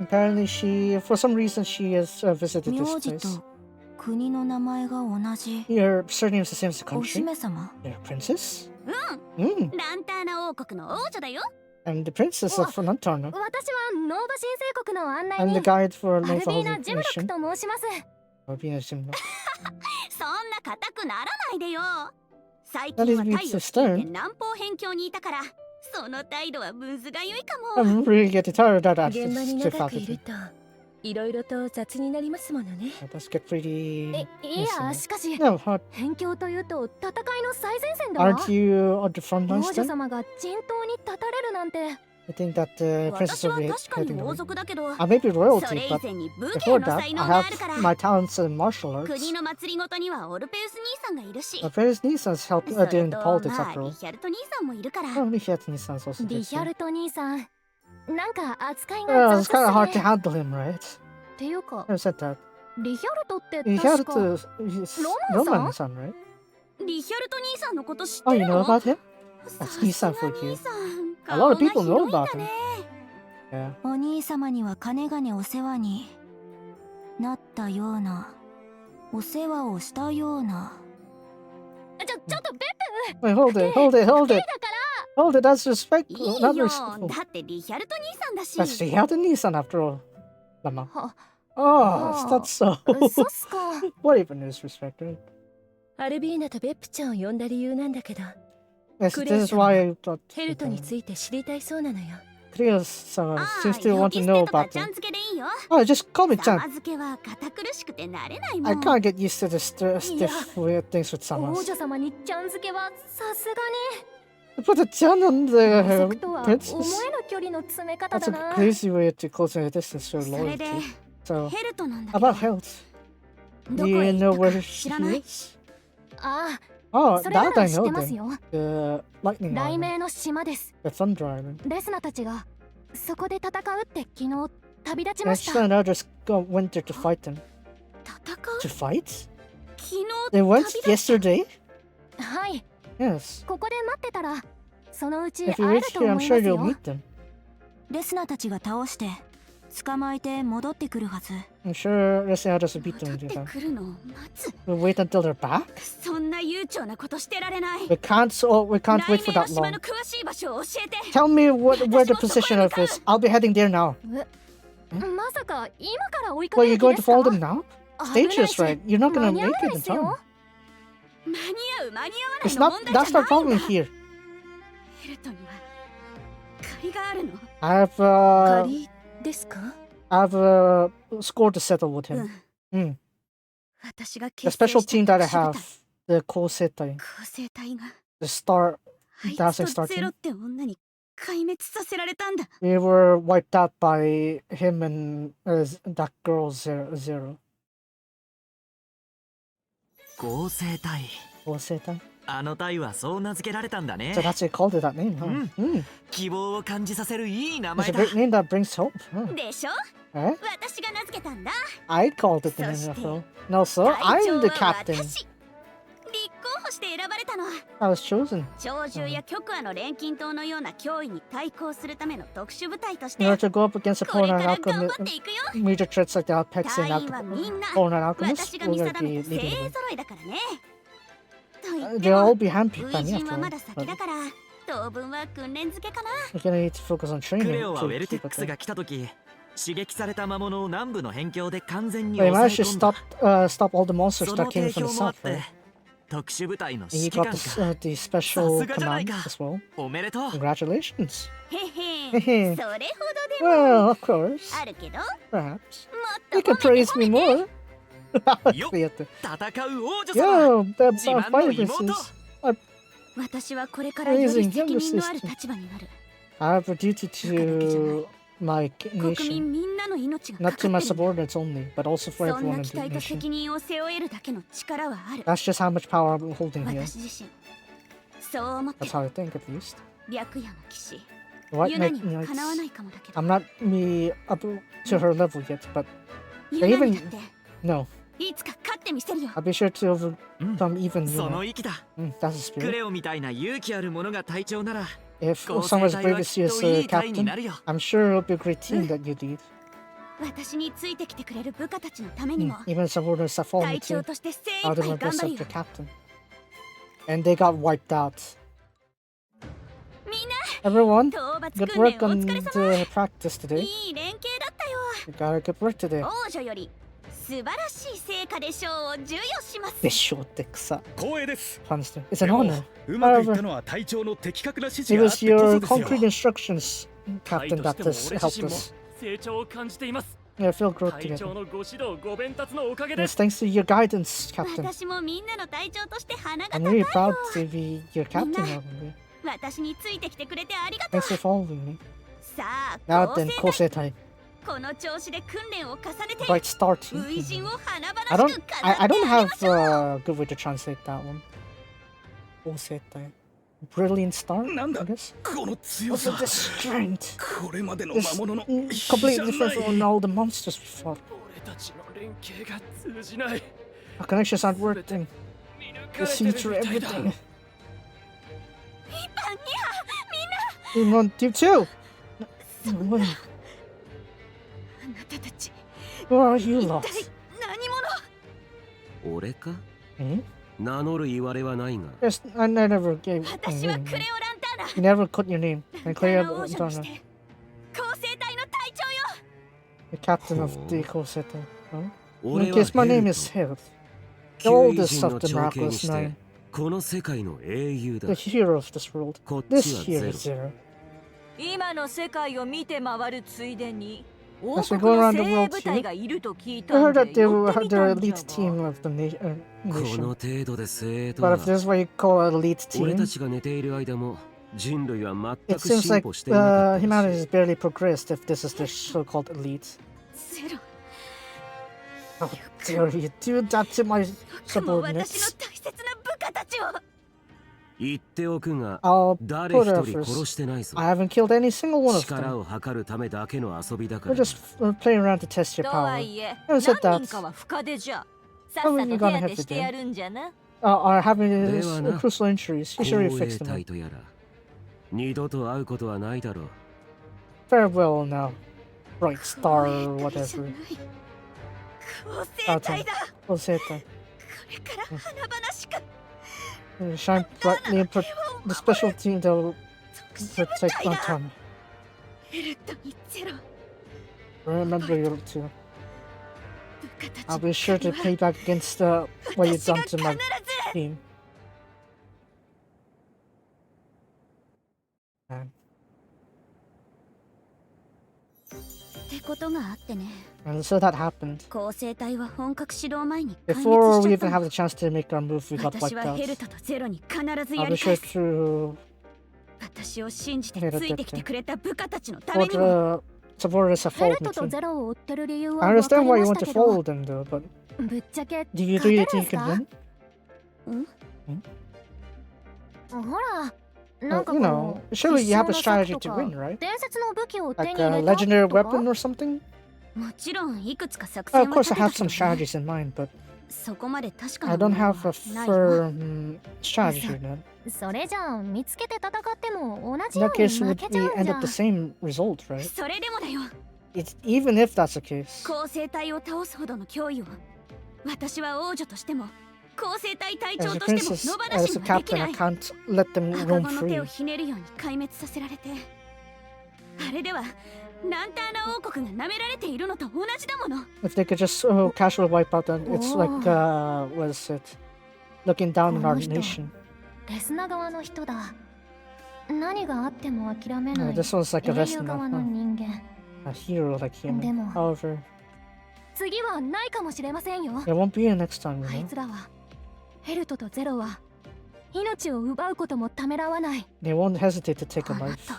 Apparently for some reason she has visited 名 this 字 place. と国の名前が同じ。 Your surname is the same as the お country. 姫様。 You're a princess? うん。 Mm. ランターナ王国の王女だよ。 I'm the princess of Lantana. 私はノーバ神聖国の案内 I'm 人 the guide for アルビ Nova ーナ・ Holy ジムロック Nation. と申します。 Albina Jimlo. そんな固くならないでよ。最 That 近 is は means 太陽 to 率いて stern. 南方辺境にいたから、その態度はむずがゆいかも。 I'm really getting tired of that 現場に attitude. 長くいるといろいろと雑になりますものね。 That does get pretty. いや、しかし No, what? 辺境というと戦いの最前線だわ。 Aren't you on the front 王 lines 女 then? 様が陣頭に立たれるなんて。 I think that the princess 私 will は be 確か heading に the 王 way. 族だけど、 I may be そ royalty, れ以 but 前に武芸 before の that, 才 I 能があるか have ら。 my talents in martial arts. 国の祭りごとにはオルペウス兄さんがいるし、 My various nieces help それ doing と the ま politics あ after リ all. ヒャルト兄さんもいるから。 Oh, Lihiat Nissan's also リ this ヒャ year. ルト兄さん、なんか扱い Oh, が it's 雑 kind of hard っす to ね。 handle him, right? っていうか、 I've said that. リヒャルトって確 Lihiat か is Roman-san? Roman-san, right? リヒャルト兄さんのこと知っ Oh, て you る know の？ about him? さ That's す Nissan が for you. 兄さん、 A lot of 顔 people が know 広いん about だ him. ね。 Yeah. お兄様にはかねがねお世話になったような、お世話をしたような。ちょっとベ Wait, hold it, hold it, hold it. だから Hold it, that's respect. いい Not よ。 respectful. だってリヒャルト兄さんだし。 That's Lihiat Nissan after all. Lama. は Oh, that's so. そうっすか。 What even is respect, right? アルビーナとベップちゃんを呼んだ理由なんだけど、 Yes, this is why I thought. ヘルトについて知りたいそうなのよ。 Cleo-sama あ seems to あ、 want 呼 to び捨 know てとか about ちゃ him. ん付けでいいよ。 Oh, just call me ざ Chan. ま付けは堅苦しくて慣れないも I ん。 can't get used to the stiff Yeah. weird things with 王 Samas. 女様にちゃん付けはさすが Put a Chan on に the 王族とは思え princess. ぬ距離の詰め方 That's だ a な。 crazy way to close the distance to それで loyalty. So, ヘルトなんだけど、 about health. ど Do こへ you 行 know った where か she 知らない？ is? あ Oh, あ、それな that ら I 知っ know てます then. よ。 The Lightning 雷 Island. 鳴の島です。 The Thunder Island. レスナたちがそこで戦うって昨日旅立ち And まし she た。 and others went there to fight them. 戦 To う？ fight? 昨日 They went 旅立った？ yesterday? はい、 Yes. ここで待ってたらそのうち If you 会え reach ると here, 思 I'm い sure ます you'll よ。 meet them. レスナたちが倒して捕まえて戻ってくるはず。 I'm sure Resleri others will beat 戻 them っ to て them. くるのを待つ。 We'll wait until they're back? そんな悠長なことしてられない。 We can't wait for 雷鳴の that 島 long. の詳しい場所を教えて。 Tell me where the position of is. I'll be heading there now. まさか今から追いか Well, け you're る気 going で to すか？ follow them now? 危ない Dangerous, し right? You're not 間 gonna に合わ make ない it っ in すよ。 time. 間に合う間に合わな It's いの not. 問題じゃ That's な the いん problem だ。 here. ヘルトには借りがあるの。 I have 借りですか？ I have a score to settle with う him. ん。私が The 結成 special した team that I 特殊部 have, 隊 the 構成隊、構成隊が the star あい dancing つと star ゼロ team. って女に壊滅させられたんだ。 We were wiped out by him and that girl Zero. 合成隊。構成隊。あの隊はそう名付けられたんだね。 So that's it called it that name, huh? 希望を感じさせるいい名 It's 前 a だ。 great name that brings hope. Huh? でしょ？ Eh? 私が名付けたんだ。 I called it the name of the No, sir, 隊長 I'm the は captain. 私。立候補して選ばれたの。 I was chosen. 鳥獣や極亜の錬金塔のような脅威に対抗するための特殊部隊として In order to go up against the これ Polar から and 頑張 Alchemist, っていくよ。 major threats like the Apex 隊 and 員はみんな Polar and Alchemist, 私が we're 見 gonna 定め be た精 leading 鋭 them. 揃いだからね。と言って They'll all も be handpicked by 初 me 陣は after ま all. だ先 But だから当分は訓練付けかな。 we're gonna need to focus on ク training レオはウ to ェルテ keep ッ it クス there. が来た時、刺激された魔物を南部の辺境で完全に But he 抑え managed to 込んだ。 stop all the monsters そ that の came 定 from 評 the もあっ south, て right? 特殊部隊の And 指 he 揮 got 官 the, か。 the special さすがじゃない command か。 as well. おめでとう。 Congratulations. へへへへそれほどでも Well, of course. あるけど、もっ Perhaps. と You can 褒めて praise 褒 me めて。 more. よっ Clear. 戦う王女様。 Yo, the 自慢の fire 妹。 versus. 私はこれからより責任のある立場になる。 I have a duty to my 国 nation. 民みんなの命が Not か to か my ってるんだ。 subordinates only, but also for そん everyone な in 期 the 待と nation. 責任を背負えるだけの力はある。 That's just how much power I'm holding here. 私自身そう思って That's how I think, at least. 白夜の騎士 What ユナ make には me かなわないかもだけど I'm not me up to her level yet, but ユナにだって no. いつか勝ってみせるよ。 I'll be sure to overcome even そ you. の息だ。 That's the ク spirit. レオみたいな勇気ある者が隊長なら、 If 合成 someone as 隊 brave は as き you っ as とい a い隊に captain, なるよ。 I'm sure it'll be a great team that you lead. 私についてきてくれる部下たちのためにも Even subordinates that follow me 隊 too. 長として精 I'll 一 do my 杯頑 best 張る as よ the。captain. And they got wiped out. みんな Everyone, 討伐 good 訓練 work お on 疲れ様。 the practice today. いい連携だったよ。 You got a good work today. 王女より素晴らしい成果で賞を授与します。でしょうって草。光栄です。 Honestly, it's an honor. うまくいったのは隊長の的確な指示 It があっ was てこ your そですよ。 concrete instructions, Captain, that has helped us. 成長を感じています。 Yeah, I feel growth 隊長 together. のご指導ご鞭達のおかげで It's thanks to your guidance, Captain. 私もみんなの隊長として鼻が I'm 高い really よ。 proud to be your captain. みんな Robin. 私についてきてくれてありがとう。 Thanks for following me. さあ、 Now 構 then, 成隊、構成隊。この調子で訓練を重ねて Bright star team. 初陣を華 I 々し don't. く飾 I って don't あげ have ましょう。 a good way to translate that one. 構成隊。Brilliant star, なんだ I guess. この強 What's さ with this strength? これまでの It's 魔物の completely different from all the monsters we fought. 俺たちの連携が通じない。 Our connections aren't working. 見抜 We かれ see てる through みたいだ。 everything. 一般には We want you too. Wait, あなたたち where are you 一 lost? 体何者？俺か Hmm? 名乗る言われはないが Yes, I never gave. 私はクレオランターナ。 You never put your name. ラ And ンター clear ナ王女とし Donna, て構成隊の隊長よ。 the captain of the Corsetto. Huh? 俺 In は case my ヘ name ル is ト Health, the 旧 oldest 人 of の the 長兄に Miraculous して Nine, この世界の英雄だ the hero of this world. こっ This ちは here ゼ is ロ Zero. 今の世界を見て回るついでに王 As we 国 go の around the 精鋭 world 部隊がいると聞い I たん heard で that they 寄 were ってみ the たん elite じゃ team が of the こ nation. の程度で精鋭と But は if this is what you call an elite 俺た team, ちが寝ている間も人類は it 全く seems 進 like 歩していなかった humanity ら has しい barely progressed if this is the so-called elite. ゼロ。 How dare you do that to my よくも私の subordinates? 大切な部下たちを。言っておくが I'll 誰 put 一 it 人 first. 殺してないぞ I haven't killed any single one of 力 them. を測るためだけの遊びだか We're ら just playing around to test your とは power. いえ、 Having said 何 that, 人かは深手じゃ。さっ how さ are と you 手 gonna 当 have て to して do? やるんじゃな。 Are having ではな crucial injuries. He 光 sure 栄 fixed them. 隊とやら二度と会うことはないだろう Farewell now, bright 光 star, 栄隊じゃ whatever. ない。構成隊だ。 We'll say it これから華々しく then. Shine brightly and put the special team that will 特殊部 protect 隊だ。 Downtown. ヘルトにゼロ。 Remember you too. 部下たち I'll の be sure to 借り pay back against what you've 私が done 必 to my ず team. ってことがあってね。 And so that happened. 構成隊は本格始動前に壊滅 Before し we ちゃ even った have the chance to make our move, we got 私 wiped はヘル out. トとゼロに必ずや I'll り be 返 sure す。 to 私を信じてヘルトついてきてくれた部下たちのた for めにも。 the supporters that ヘ followed ル me トと too. ゼロを追ってる理由 I は分か understand り why ま you し want た to けど、 follow them though, but ぶっちゃけ do you 勝て really るん think す you can か？ win? ほら、なんか You こ know, う、 surely 必 you 勝 have の a 策 strategy と to か win, right? 伝説の武器を手 Like に a 入れた legendary とか weapon or something? もちろんいくつか作 Oh, 戦 of は course, 立 I て have たけ some どね。 strategies in mind, but そこまで確か I な don't ものは have a ないよ。 firm strategy then. それじゃあ見つけて戦っても同じ In よ that うに case, 負 would け we ちゃうん end じゃ up the same result, right? それでもだよ。 It's, even if that's the case. 構成隊を倒すほどの脅威を私は王女としても構成隊隊 As 長 a としても princess, 野放 as し a にはでき captain, な I い。 can't let them 赤 roam 子の手 free. をひねるように壊滅させられて、あれではランターナ王国が舐められているのと同じだもの。 If they could just casually wipe out, then it's like, what is it? Looking down on our nation. レスナ側の人だ。何があっても諦めない This one's like a 英 Resleri, 雄側の huh? 人間。 A hero like him. でも However, 次はないかもしれませんよ。 it won't be here next time, あ you い know? つらはヘルトとゼロは命を奪うこともためらわない。 They won't hesitate to take a あな life. た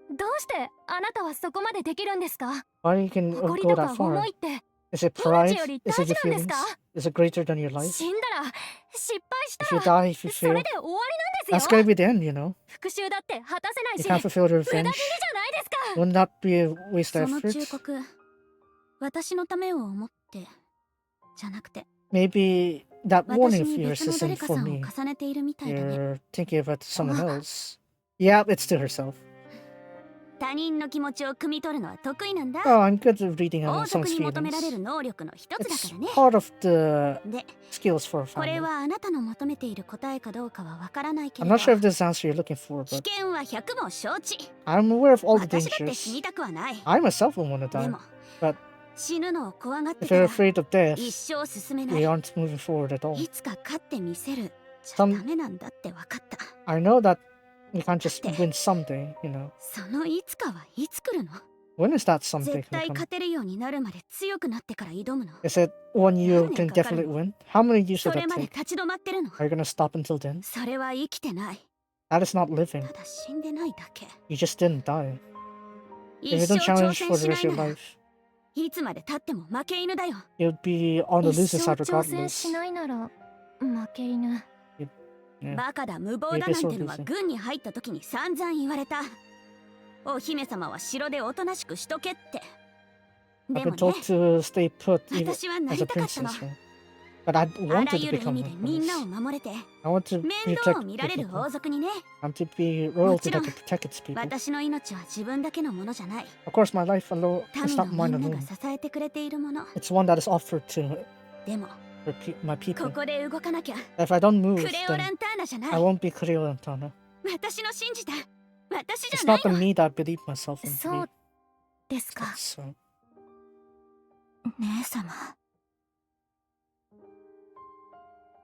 どうしてあなたはそこまでできるんですか？ Why you can 誇り go と that か far? 思いって Is it pride? 命より Is 大 it 事 your なんです feelings? か？ Is it greater than your life? 死んだら失敗し If た you ら die, if you それ fail, で終わりなん that's です gonna よ。 be the end, you know? 復讐だって果たせない You し can't fulfill the 無駄死に revenge. じゃないですか。 Wouldn't that be a waste そ of の忠 effort? 告私のためを思ってじゃなくて Maybe that 私 warning に of 別 yours の誰 isn't か for さんを me. 重ねているみたいだね。 You're thinking about someone else. Yeah, it's to herself. 他人の気持ちを汲み取るのは得意なんだ。 Oh, I'm good at reading 王 on 族 someone's に求められ feelings. る能力の一つだ It's からね。 part of the で、 skills for a これ family. はあなたの求めている答えかどうかはわからないけ I'm れど、 not sure if this is the answer you're looking for, 危 but 険は100も承知。 I'm aware of all the 私だって死 dangers. にたくはない。 I myself will want to で die. も、 But 死ぬのを怖がって if た you're ら afraid of death, 一生進めな we い。 aren't moving forward at all. いつか勝ってみせるじゃダメなんだって分かった。 I know that we can't just win someday, you know. そのいつかはいつ来るの？ When is that someday 絶対 gonna come? 勝てるようになるまで強くなってから挑むの。 Is it one you 何 can 年かかる definitely win? How many years そ will れ that まで take? 立ち止まってるの。 Are you gonna stop until then? それは生きてない。 That is not living. ただ死んでないだけ。 You just didn't die. 一 If you 生 don't 挑 challenge 戦 for し the な rest い of な your ら life, いつまで経っても負け犬だよ。 you'll be on the 一 losing 生 side 挑戦 regardless. しないなら負け犬。 Yeah. バカだ無謀だなんてのは軍に入った時に散々言われた。お姫様は城でおとなしくしとけって。 I've でも been ね、 told to stay put even 私はな as り a たかったの。 princess. But I あ wanted ら to ゆる意 become 味でみんなを one. 守れて I want to 面倒を protect 見 the られる people. 王族にね。 I want to be もち royalty ろ that ん can protect its people. 私の命は自分だけのものじゃない。 Of course, my life alone 民 is の not み mine んなが alone. 支えてくれているもの。 It's one that is offered to でも my こ people. こで動かなきゃ If I don't move, クレオラ then ンターナじゃな I い。 won't be Cleo Lantana. 私の信じた私 It's じゃない not the の。 me that I believe myself in そ to うですか。 be. So, 姉様、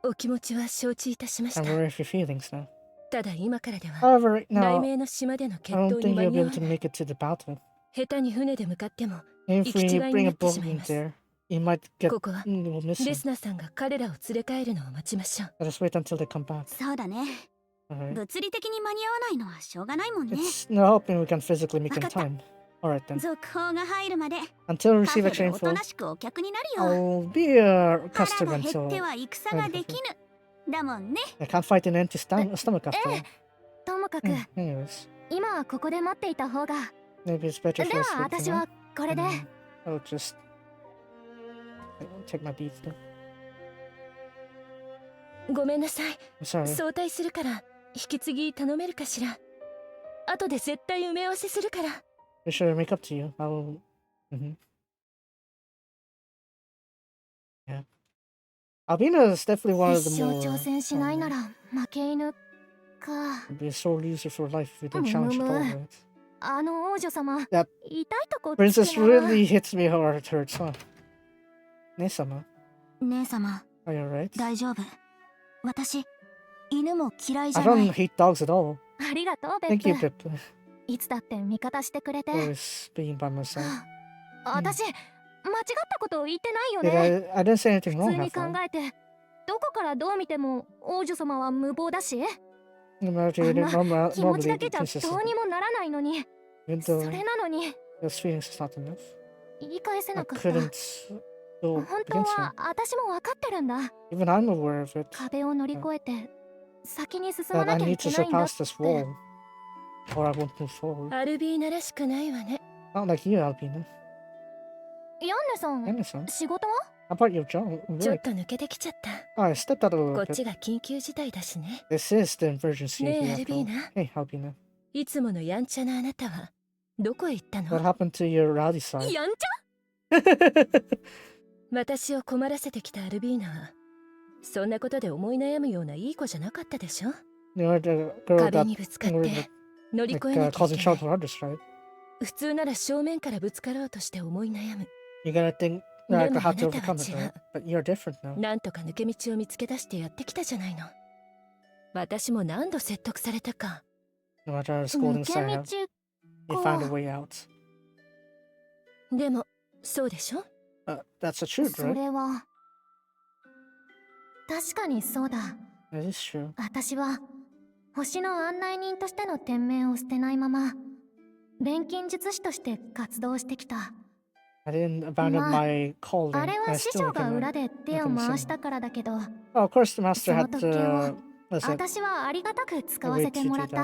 お気持ちは承知いたしまし I'm た。 aware of your feelings now. ただ今からでは However, right 雷 now, 鳴の島での I 決 don't 闘に think 間 you'll に be 合わ able to ない。 make it to the battle. 下手に船で向かっても If 行き違 we いに bring な a ってし boat まい in ます。 there, you might get ここは we'll miss レ him. スナーさんが彼らを連れ帰るのを待ちましょう。 Let us wait until they come back. そうだね。 Alright. 物理的に間に合わないのはしょうがないもんね。 It's no hoping we can physically make in Wakata. time. Alright then. 続報が入るまで Until we カ receive フェ extra でおと info, なしくお客になるよ。 I'll be a 腹 customer が減って until は戦ができぬ。だもんね。 I can't fight an empty stomach after all. ともかく、 Anyways, 今はここで待っていた方が。 maybe it's better で for は us to wait 私 for now. はこれで。 I'll just take my beats then. ごめんなさい。 I'm sorry. 早退するから引き継ぎ頼めるかしら。後で絶対埋め合わせするから。 We should make up to you. I'll. Yeah. Albina is definitely one of 一 the 生 more. 挑戦しないなら負け犬か。 Be a sole loser for life if we don't challenge at all, right? あの王女様、 That 痛いとこつ princess くな。 really hits me hard. It hurts, huh? Nesama, 姉様、 are you alright? 大丈夫。私、犬も嫌いじ I ゃな don't い。 hate dogs at all. ありがとうベ Thank you, ップ。 Pip, いつだって味方してくれて。 always being by my side. 私、間違ったことを言ってないよ Did ね。 I didn't say anything 普 wrong, 通に have 考 I? えて、どこからどう見ても王女様は無謀だし、 Motivated, あんな気持ち normally だけじゃど consistent. うにもならないのに、 Even そ though れなのに those feelings is not enough, 言い返せ I なかった。 couldn't go 本当 against は him. 私も分かってるんだ。 Even I'm aware of it. 壁を乗り越えて先に進ま That な I きゃい need け to ないんだっ surpass this て。 wall, or I won't move forward. アルビーナらしくないわね。 Not like you, Albina. ヤンネさん、 Anderson, 仕事は？ how about your job? ちょっ Work? と抜けてきちゃった。 Oh, I stepped out a こ little っ bit. ちが緊急事態だしね。 This is the emergency ねえ here アル after ビ all. ーナ、 Hey, Albina. いつものやんちゃなあなたはどこへ行ったの？ What happened to your rowdy side? やんち私を困らせてきたアルビーナはそんなことで思い悩むようないい子じゃなかったでしょ。 You're the girl 壁 that にぶつかっ were て乗り like 越えなきゃい causing けな trouble い。 for others, right? 普通なら正面からぶつかろうとして思い悩む。 You're gonna think で like も how あ to なたは overcome it, 違 right? う。 But you're different now. なんとか抜け道を見つけ出してやってきたじゃないの。私も何度説得されたか。 No matter the 抜 scoldings け I 道 have, you find a way out. でもそうでしょ。 That's the truth, そ right? れは確かにそうだ。 That is true. 私は星の案内人としての天命を捨てないまま錬金術師として活動してきた。 I didn't abandon まあ、 my calling. あれ I は師 still 匠が can 裏で手を回したからだけど、 Oh, of course, the master その had 特権を listen, 私はありがたく使わせてもらった。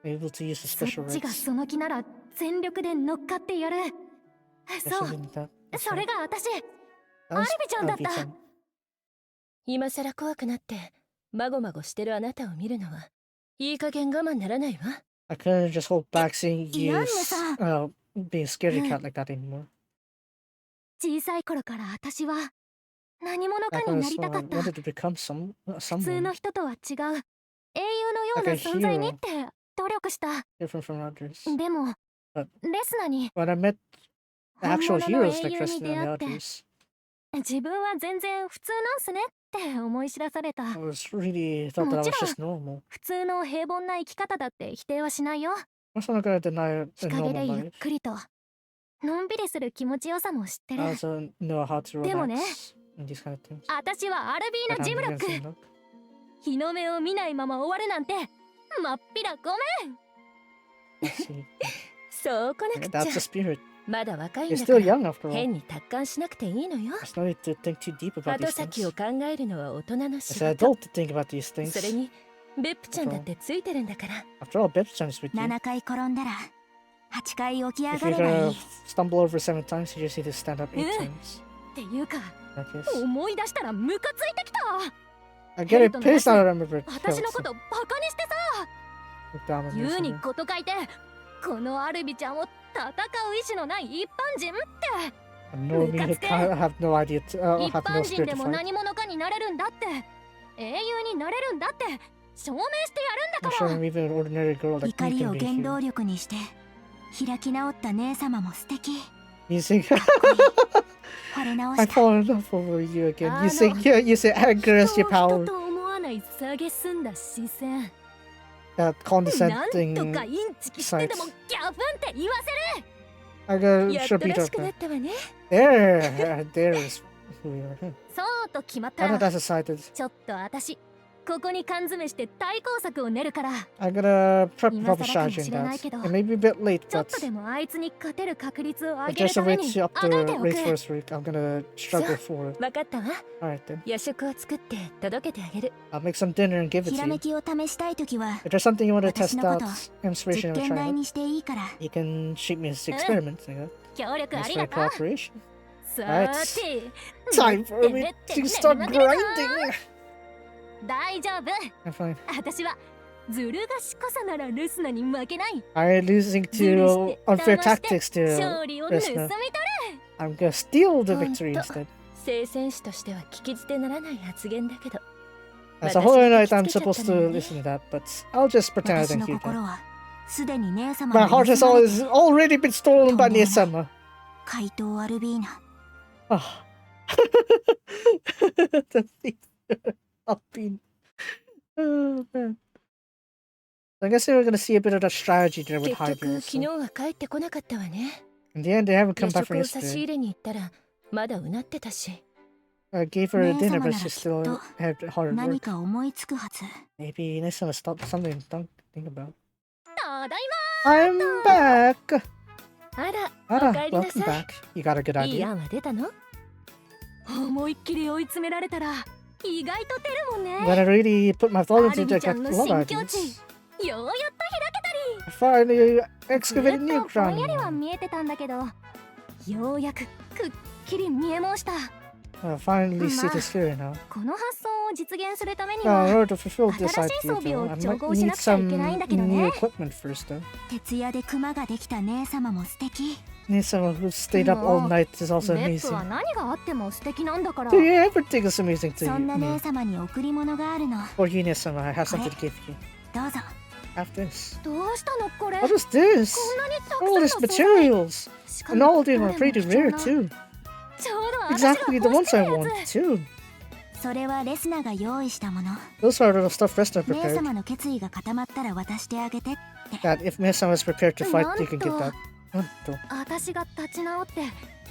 able to use the そ special っちが rights. その気なら全力で乗っかってやる。 Yes, そ I う、 did that. それが私。 That was アルビちゃんだった。 Albi-chan. 今さら怖くなってまごまごしてるあなたを見るのはいい加減我慢ならないわ。 I couldn't just hold back seeing you ヤンネさん。 being scaredy cat like that anymore. 小さい頃から私は何者か Back に when なりたか I った。 wanted to become 普通 someone の人とは違う英雄のような Like a 存在に hero. って努力した。 different from others. でも、 But レスナに when I met the 本 actual 物の heroes 英 like 雄に Resleri 出 and 会 the って、 others, 自分は全然普通なんすねって思い知らされた。 I was really thought that I was just normal. 普通の平凡な生き方だって否定はしないよ。 I'm not gonna deny 日 the 陰で normal ゆっ life. くりとのんびりする気持ちよさも知ってる。 I also know how to でもね、 relax and these kind of things. 私はアルビー But ナ・ジ I'm ムロッ against ク。 it, look. 日の目を見ないまま終わるなんてまっぴらごめん。 Let's see. そうこなく That's ち the ゃ。 spirit. まだ若い You're んだ still から young after all. 変に達観しなくていいのよ。 There's no need to think too deep about 後 these 先を things. 考えるのは大人の仕 It's an 事。 adult to think about these それ things. にベップちゃんだってついてるんだから。 After all, Bepchan is with you. 7回転んだら8回起き上 If が you're ればい gonna い。 stumble over 7 times, you just need to stand up 8 Yeah. times. っていうか、 Like this. 思い出したらムカついてきた。 I get it Hilton pissed has out of remember. 私のことバカにしてさ、言うにこと書いて、このアルビちゃんを戦う意志のない一般人って。 No, me, I have no idea. 一 have no 般人 spirit で to も fight. 何者かになれるんだって、英雄になれるんだって証明してや I'm るんだ sure から。 I'm even an ordinary girl like 怒 me りを can be a 原動 hero. 力にして開き直った姉様も素敵。 You say 惚れ直 I した。 fall in love over you again. You say no. you say anger is 人 your を power. 人と思わない下げすんだ視線。 That なんと condescending かインチキしてでも sight. ギャフンって言わせる。 I got やっ should と beat ら up しくな there. ったわね。 There is who we are. そうと決まった I know ら、 that's decided. ちょっと私ここに缶詰して対抗策を練るから、 I'm gonna prep 今 proper 更かも strategy in しれない that. けど、 It may be a bit late, ちょっ but とでもあいつに勝てる確率を上 if げる there's た a め way に to up あがい the てお race く。 first week, I'm gonna struggle for it. わかったわ。 Alright then. 夜食を作って届けてあげる。 I'll make some dinner and give it ひ to ら you. めきを試したいときは If there's something you want to 私 test のこ out, と inspiration 実 of 験台 trying にしていいから。 you can treat me as experiments. You know? 協力あ Thanks り for が your とう。 cooperation. さ Alright. て Time for me to start grinding. 大丈夫。 I'm fine. 私はずる賢さならレスナに負けない。 I'm losing ずる to して unfair 騙して tactics to 勝利を盗み取る。 I'm gonna steal the ほん victory と instead. 正選手としては聞き捨てならない発言だけど。 As a whole night, I'm 私が supposed 聞きつけちゃったの to よね。 listen to that, but I'll just pretend I 私 didn't の hear 心 that. はすでに姉様 My に heart has 盗まれて already been stolen by Nisama. 怪盗アルビーナ。 Oh. The thing. I've been Oh, man. I guess they were going to see a bit of that strategy there with 結局 Hydra. 昨日は帰ってこなかったわね。 In the end, they haven't come 夜 back 食 from を差し yesterday. 入れに行ったらまだうなってたし。 I gave her a 姉 dinner, 様 but な she らきっ still と had hard 何 work. か思いつくはず。 Maybe Nessa was something to think about. ただい I'm back! あら、 Ara, お帰りな welcome さい。 back. You got a good いい idea. 案は出たの？思いっきり追い詰められたら意外と出るもんね。 When I really put my thought ア into ル it, ビ I ちゃ got ん a の lot 新 of 境 ideas. 地ようやっと開けたり。 I finally ず excavated っ new とぼんやりは ground. 見えてたんだけど、ようやくくっきり見え申した。 I finally see this clear now. この発想を実現するために Now, in は order to fulfill this 新しい idea, 装備 though, を I 調 might 合し need なくちゃい some けないんだけど new ね。 equipment first, though. 徹夜で熊ができた姉様も素敵。 Need someone who stayed up all night is also レップ amazing. は何があっても素敵なんだから。 Dude, everything is amazing to そんな me. 姉様に贈り物があるの。 For you, Nessa, I have something to give you. どうぞ。 Have this. どうしたのこれ。 What is this? こんなにた All く this さんの素材。 materials. しか And も all of them are どれも pretty 貴 rare 重な too. ちょうど私が Exactly the 欲 ones して I るや want つ。 too. それはレスナが用意したもの。 Those are the stuff Resta 姉 prepared. 様の決意が固まったら渡してあげてって。 That if Nessa was prepared to fight, you can get なん that. と Nanto. 私が立ち直って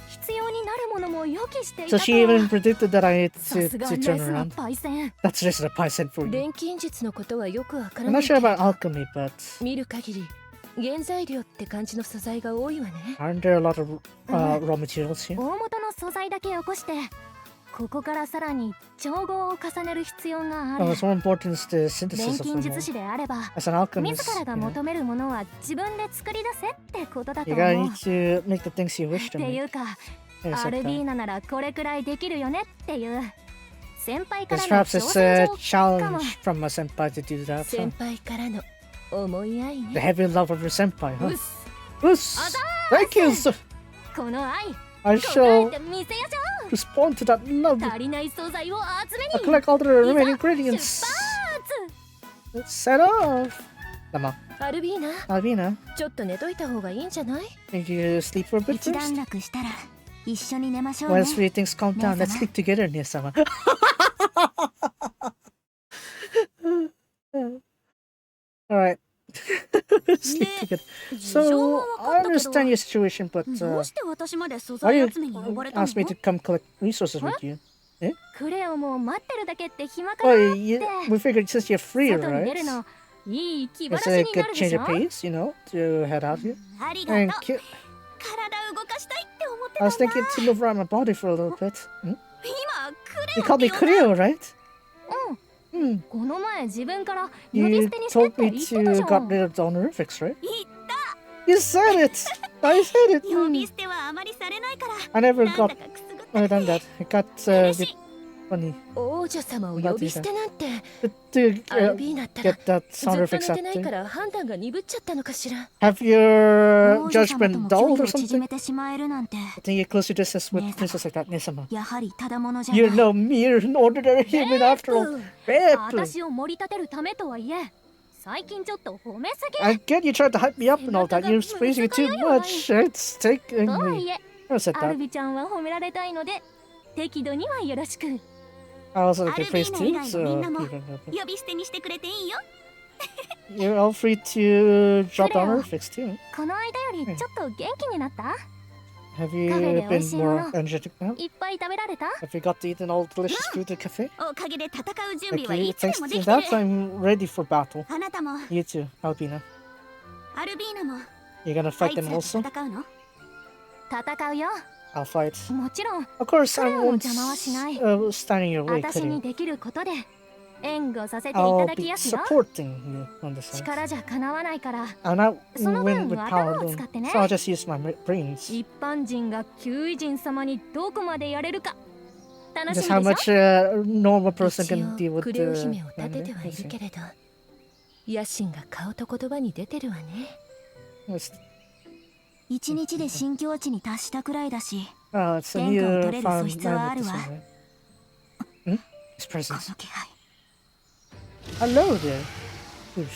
必要になるものも予期してい So たと she は。 even predicted that I need さ to すが turn レスの around. パイセン。 That's just a Python for you. 錬金術のことはよくわから I'm な not いけ sure ど about alchemy, but 見る限り原材料って感じの素材が多いわね。 aren't there a lot of raw materials here? 大元の素材だけ起こしてここからさらに調合を重ねる必要があ No, る。 it's more important is the 錬 synthesis of 金 them 術 all. 師であれば As an 自 alchemist, らが you know, 求めるものは自分で作り出せってことだと you 思 gotta う。 need to make the things you wish っ to てい make. うか Yes, アル like ビー that. ナならこれくらいできるよねっていう先輩か Because らの perhaps 挑 it's 戦 a 状かも。 challenge from a senpai to do that. 先 Huh? 輩からの思い合い The ね。 heavy love of your senpai, う huh? っす Us! Thank you! So この愛 I 答え shall てみせやしょ respond to that love. 足りない素材を集め I'll に collect all the い remaining ざ ingredients. 出 Let's set off! Lama, アルビーナ、 Alvina, ちょっと寝といた方がいいんじゃない？ think you sleep for a bit 一段 first? 落したら一緒に寝ましょうね。 Once three things calm down, let's sleep together, Nia-sama. Alright. Sleep together. 事情 So, は分か I ったけ understand ど your situation, but どうして私まで素 why 材 you 集めに呼ばれたの？ ask me to come collect resources with you? クレオも待ってるだけって暇か Oh, なって we figured since you're free, 外に出る right? のいい気晴 It's ら a しにな good るで change しょ of pace, you know, to head out here. ありが Thank とう。 you. 体動かしたいって思って I た was んだ。 thinking to move around my body for a little bit. 今 You ク called レ me オって呼んだ。 Kureo, right? うんこの前自分から呼び You 捨てにしてっ told て me 言ってたじ to ゃ got ん rid of the honorifics, right? 言っ You said it! I said it! た。呼び捨てはあまりされないから。 I never なんだ got かくすぐったく done て。 that. I got 嬉しい。 funny 王女様を呼び捨てなんて。 to アルビーナったら get that ずっと honorifics 寝てない out か there. ら判断が鈍っちゃったのかしら。 Have your 王女様と judgment も距 dulled 離 or を縮 something? めてしまえるなんて I think you're close to distance with places like that, Nisama. やはりただものじゃない。 You're no mere ordinary human after all. Rip! 私を盛り立てるためとはいえ最近ちょっと褒めすぎ I get you tried to hype me up and all that. You're praising it too much. It's taking とはい me. え I said アル that. ビちゃんは褒められたいので適度にはよろしく I also ア get ルビ praised ーナ以 too, 外のみん so なも you can help it. 呼び捨てにしてくれていいよ。 You're all free to drop the Kureo. honorifics too. この間よりちょっと元気になった Have you カフェで美味 been しいも more の energetic now? いっぱい食べられた Have you got to eat all the delicious food at the cafe? おかげで戦う準 Thank 備は you. いつで Thanks も to できて that, る。 I'm ready for battle. あなたも You too, Albina. アルビーナも You're gonna あ fight いつ them らと also? 戦うの？戦うよ I'll fight. もちろん Of course, I Kureo won't も邪魔はしない。 stand in your way, 私に Kureo. できることで援護させていた I'll だき be やすよ supporting you on this side. 力じゃかなわないから I'll not その分 win with 頭 power を使ってね alone, so I'll just use my brains. 一般人が旧異人様にどこまでやれるか楽し Just how みでし much ょ a normal person 一 can deal 応 with クレオ the 姫を立ててはいるけれど野心が顔と言葉に出てるわね。一日で新境地に達したくらいだし、 Oh, it's a 天下を new 取れる素 found 質はあ man る with わ。 this one, right? Hmm? His こ presence. の気配。 Hello there. Oof.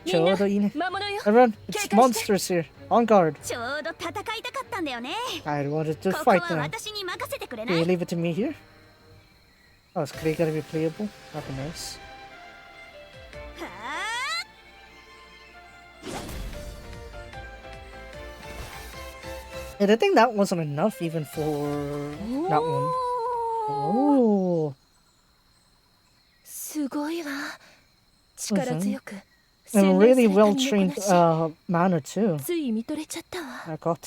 みんな Chodo-ine. 魔物よ。 Everyone, it's monsters here. On guard. ちょうど戦いたかったんだよね。 I wanted to ここ fight は them. 私に任せてくれな Can you い？ leave it to me here? Oh, is Clay gonna be playable? That'd be nice. And I think that wasn't enough even for that one. Oh. すごいわ。力強く。 And really well trained manner too. つい見とれちゃったわ。I got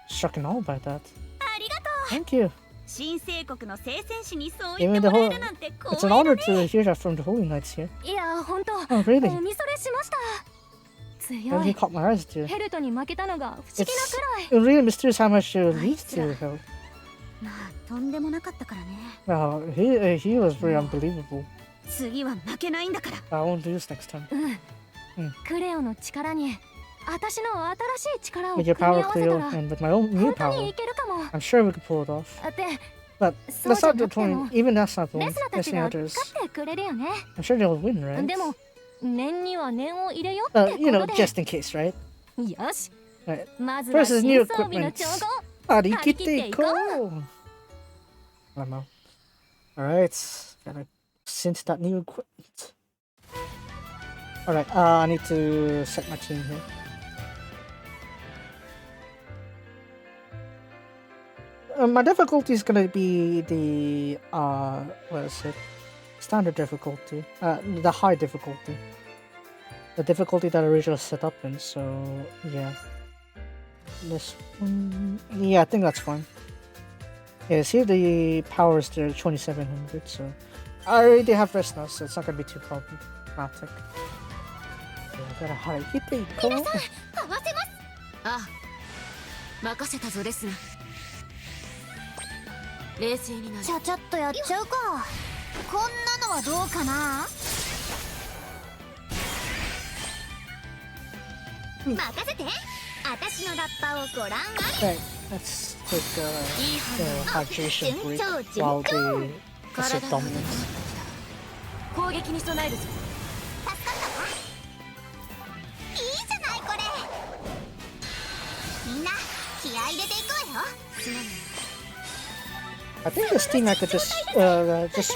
struck in all by that. ありがとう。 Thank you. 新生国の聖戦士にそう言っ Even て the もらえ whole, るなんて it's an 光栄 honor だ to ね。 hear that from the Holy Knights here. いや本当。 Oh, really? お見それしました。強 Really い。 caught my eyes too. ヘルトに負けたのが不思議なく It's really mysterious how much it leads to hell. まあとんでもなかったからね。 He was very unbelievable. 次は負けないんだから。 I won't do this next time. クレオの力に私の新しい力を With 組 your み合 power, わせた Cleo, ら and with my own new 本当に power, いけるかも。 I'm sure we could pull it off. で、 But そう that's じゃ not な the くても point. Even that's not the レ point. スラーた That's ち the が others. 勝ってくれるよね。 I'm sure they'll win, right? でも念には念を入れよってこと You know, で。 just in case, right? よし。 Right. まずは Versus 新 new 装備の equipment. 調合。 Arikite ko! I don't know. Alright. Gotta cinch that new equipment. Alright, I need to set my team here. My difficulty is gonna be the, what is it? Standard difficulty. The high difficulty. The difficulty that I originally set up in, so, yeah. This one... Yeah, I think that's fine. Yeah, see the powers there, 2700, so... I already have rest now, so it's not gonna be too problematic. I gotta hurry. Hit the goal. 合わせます。ああ、任せたぞレスナ。冷静になる。ちゃちゃっとやっちゃうか。こんなのはどうかな。任せて。私のラッパをご覧あれ。 Okay, let's take the hydration break while they asset dominance. 攻撃に備えるぞ。助かったわ。いいじゃないこれ。みんな気合い入れていこうよ。すまない。 I think this team I could just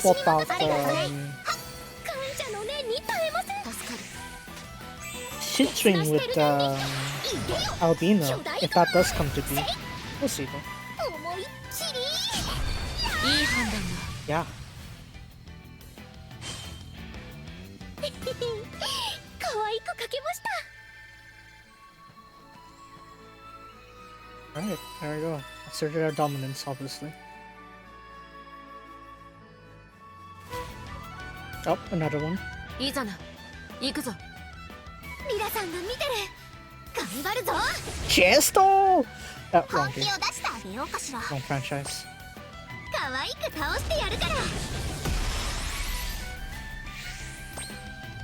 swap out 感謝の念に耐えません。助かる。 Ch31 with Albino, if that does come to be. We'll see though. 思いっきり。いい判断だ。 Yeah. 可愛く描けました。 Alright, there we go. Asserted our dominance, obviously. Oh, another one. いざな。行くぞ。ミラさんが見てる。頑張るぞ。 Chesto! Wrong 本気を game. 出してあげようかしら。 Wrong franchise. 可愛く倒してやるから。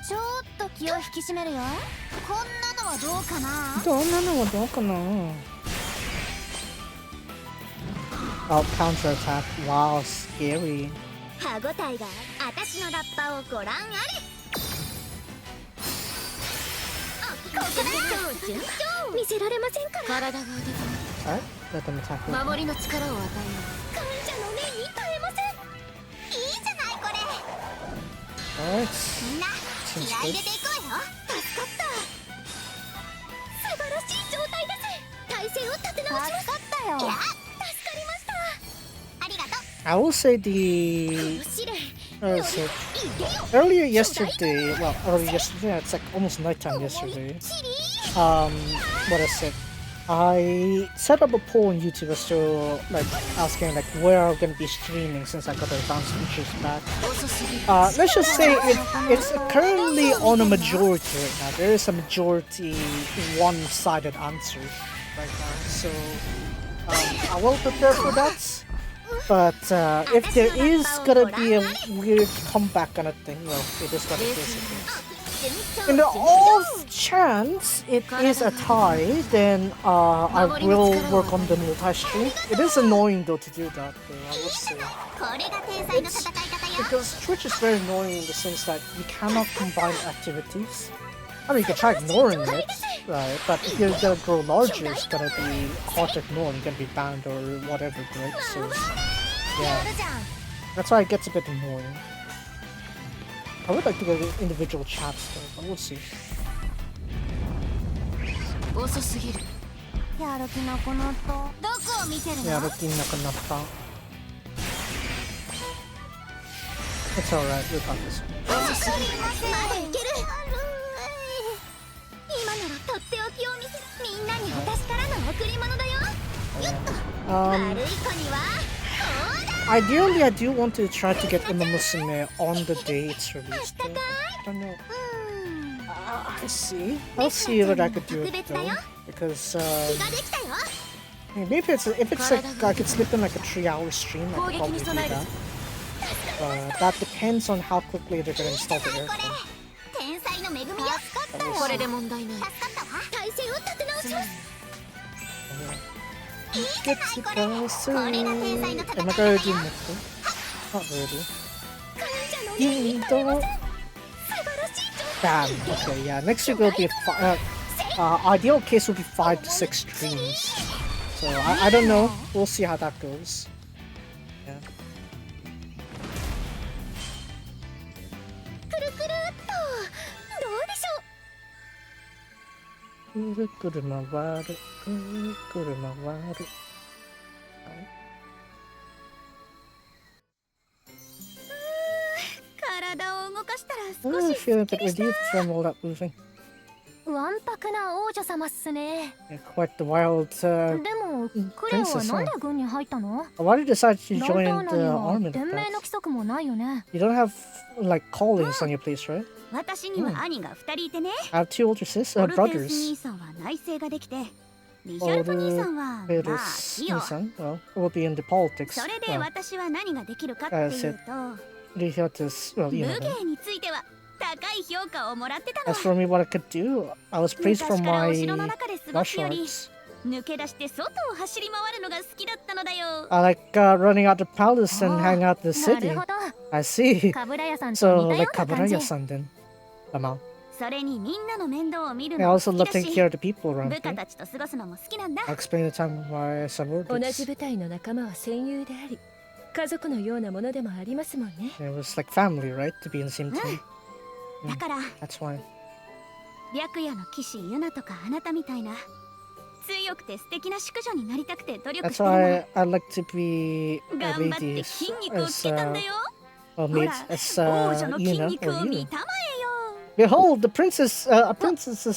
ちょっと気を引き締めるよ。こんなのはどうかな。 Oh, counter attack. Wow, scary. 歯ごたえが私のラッパをご覧あれ。ここだ。順調見せられませんから。体が出た。 Alright, let them attack me. 守りの力を与えよう。感謝の念に耐えません。いいじゃないこれ。 Alright. みんな気合い入れていこうよ。助かった。素晴らしい状態です。体勢を立て直します。助かったよ。いや、助かりました。ありがとう。 I will say the... 試練。 Where is it? Earlier yesterday, it's like almost nighttime yesterday. What is it? I set up a poll on YouTube as to like asking like where I'm gonna be streaming since I got the advanced features back. Let's just say it's currently on a majority right now. There is a majority one-sided answer right now, so I will prepare for that. But if there is gonna be a weird comeback kind of thing, well, it is what it is. In the off chance it is a tie, then I will work on the multi-stream. It is annoying though to do that, though, I will say. Because Twitch is very annoying in the sense that you cannot combine activities. I mean, you can try ignoring it, right? But if you're gonna grow larger, it's gonna be hard to ignore and you're gonna be banned or whatever, right? So, yeah. That's why it gets a bit annoying. I would like to go to individual chats though, but we'll see. 遅すぎる。やる気なくなった。どこを見てるの？やる気なくなった。It's alright, we got this. 遅すぎる。まだいける。今ならとっておきを見せる。みんなに私からの贈り物だよ。よっと。悪い子には。Ideally, I do want to try to get Umamusume on the day it's released. I don't know. I'll see. I'll see what I could do it though. Because maybe if it's like I could slip in like a 3-hour stream, I could probably do that. That depends on how quickly they're gonna install the aircon. これで問題ない。体勢を立て直します。Get to go soon. Am I gonna do more? Not really. Damn. Okay, yeah. Next week will be ideal case will be 5 to 6 streams. So I don't know. We'll see how that goes. Yeah. くるくるっと。どうでしょう。くるくる回る、くるくる回る。体を動かしたら I feel a bit relieved from all that moving. わんぱくな王女様っすね。Yeah, quite the wild でもクレアはなんで軍に入ったの？ Why did you decide to join the は army? 伝命の規則もないよね。 You don't have like callings on your place, right? 私には兄が2人いてね。I have 2 older sisters, オルフェウス brothers. 兄さんは内政ができて、リヒャルト兄さんはまあいいよ。 Well, will be in the politics. それで Well, 私は何ができるかっていうと、 Rihiatus, well, 武 you know 芸 that. については高い評価をもらってたの。 As for me, what I could do, I was praised for 昔からお my 城の中で過ごす martial より arts. 抜け出して外を走り回るのが好きだったのだよ。 I like running out the palace and hang out the な city. るほど。 I see. カブラヤさんと So, 似たよ like うな感じ。 Kaburaya-san then. Somehow. それにみんなの面倒を見る I のも also 好 love きだ taking し、 care of the people around 部下 me. たちと過ごすのも好きなんだ。 I'll explain the time with my 同じ subordinates. 部隊の仲間は戦友であり、家族のようなものでもありますもんね。 It was like family, right? To be in the same team. だから That's why. 白夜の騎士ユナとかあなたみたいな強くて素敵な淑女になりたくて努力 That's してる why I like to be の。 a 頑張って lady 筋肉を as つけたんだよ。 well, ほ made ら、 as 王女の筋 Yuna 肉を or 見 you. たまえよ。 Behold, the princess's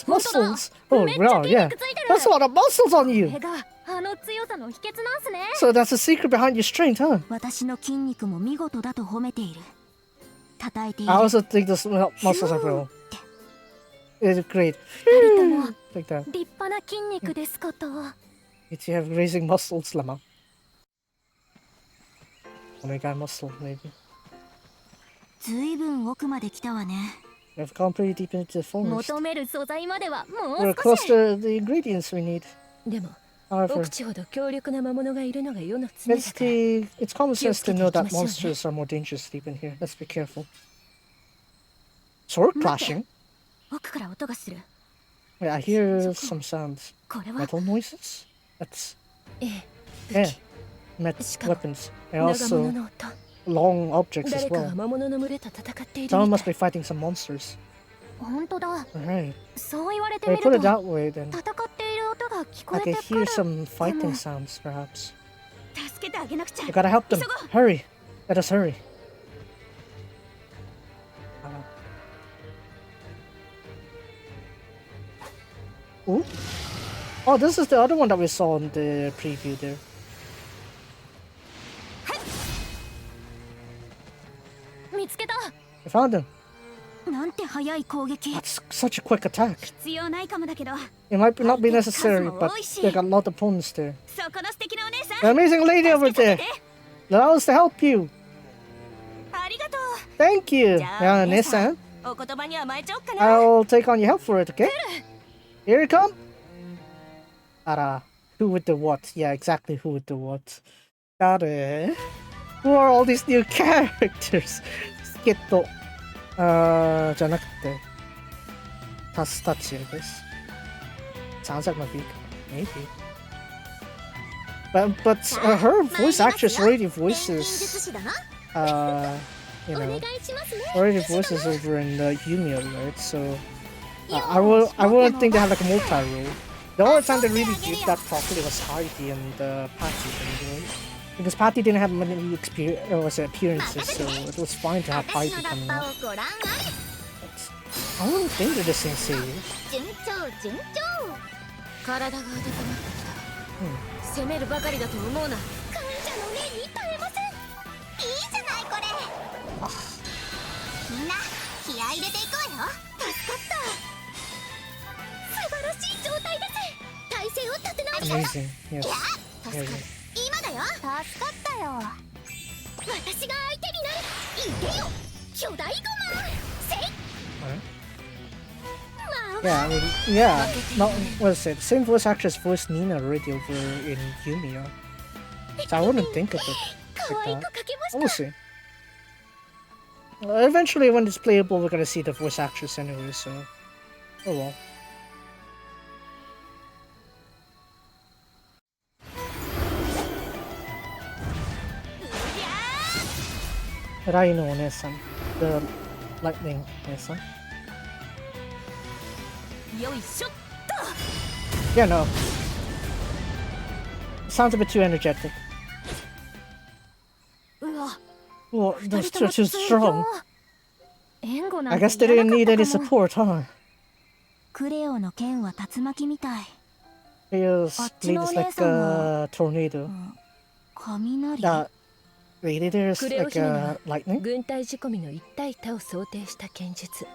muscles. Oh, wow, yeah. That's a lot of muscles on こ you. れがあの強さの秘訣なんすね。 So that's the secret behind your strength, huh? 私の筋肉も見事だと褒めている。叩いている。 I also think those muscles are real. It's great. 二人とも Like that. 立派な筋肉ですこと。 If you have raising muscles, Lama. Omega muscle, maybe. ずいぶん奥まで来たわね。 We've gone pretty deep into the forest. 求める素材まではもう We're 少 close し。 to the ingredients we need. でも、 However, 奥地ほど強力な魔物がいるのが世の常だ it's から。 it's common sense to know that 気をつけていきましょうね。 monsters are more dangerous deep in here. Let's be careful. Sword clashing? 奥から音がする。 Wait, I hear some sounds. これは Metal noises? That's ええ、 yeah. Met しかも weapons. And 長物 also の音。 long objects as 誰かが well. 魔物の群れと戦っている Someone み must た be い。 fighting some monsters. 本当だ。 Alright. そう言われて They みる put it と that way then. 戦っている音が聞こ I えて can くる。 hear some fighting sounds, perhaps. 助けてあげなくちゃ。 We gotta help them. 急ごう。 Hurry. Let us hurry. Ooh. Oh, this is the other one that we saw in the preview there. 見つけた。 We found him. なんて早い攻撃。 That's such a quick attack. 必要ないかもだけど、 It might not be necessary, but they got a lot of opponents there. そこの素敵なお姉さ An ん。 amazing lady over 助けてあ there. げて。 Allow us to help you. ありがとう。 Thank you. じゃあ、お姉さ Nissan. ん、お言葉に甘えちゃおっかな。 I'll take on your help for it, okay? Here you come. Ara, who with the what? Yeah, exactly who with the what. Got it. Who are all these new characters? Skitto. じゃなくて、タスタチ, I guess. Sounds like my beak. Maybe. But her voice actress already 錬金 voices 術師だな。you お願 know, いしますね。 already voices over in Yumio, right? So I wouldn't think they have like a multi-role. The only time they really did that properly was Heidi and Patty, right? Because Patty didn't have many appearances, so it was fine to have 私 Heidi のラッ coming パ out. をご覧あ I wouldn't think they're the same series. れ。順調順調。体が温まってきた。攻めるばかりだと思うな。患者の念に耐えません。いいじゃないこれ。みんな気合い入れていこうよ。助かった。素晴らしい状態です。体勢を立て直したら。 Amazing, yes. 助かる。今だよ。助かったよ。私が相手になる。いけよ。巨大ゴマ。せい。 Yeah, I mean, yeah. No, what is it? Same voice actress voiced Nina already over in Yumio. So I wouldn't think of it 可 like 愛 that. くかけまし We'll see. Eventually, when it's playable, we're gonna see the voice actress anyway, so... Oh well. Rai no Onesan. The lightning Onesan. よいしょっ Yeah, no. Sounds a bit too energetic. うわ Well, 二 those 人 two と are も too 強 strong. 援護な I んて guess they いら didn't な need か any ったかも support, huh? クレオの剣は竜巻みたい。 His blade is like a tornado. 雷 Really, there's クレオ like 姫は lightning? 軍隊仕込みの1対1を想定した剣術。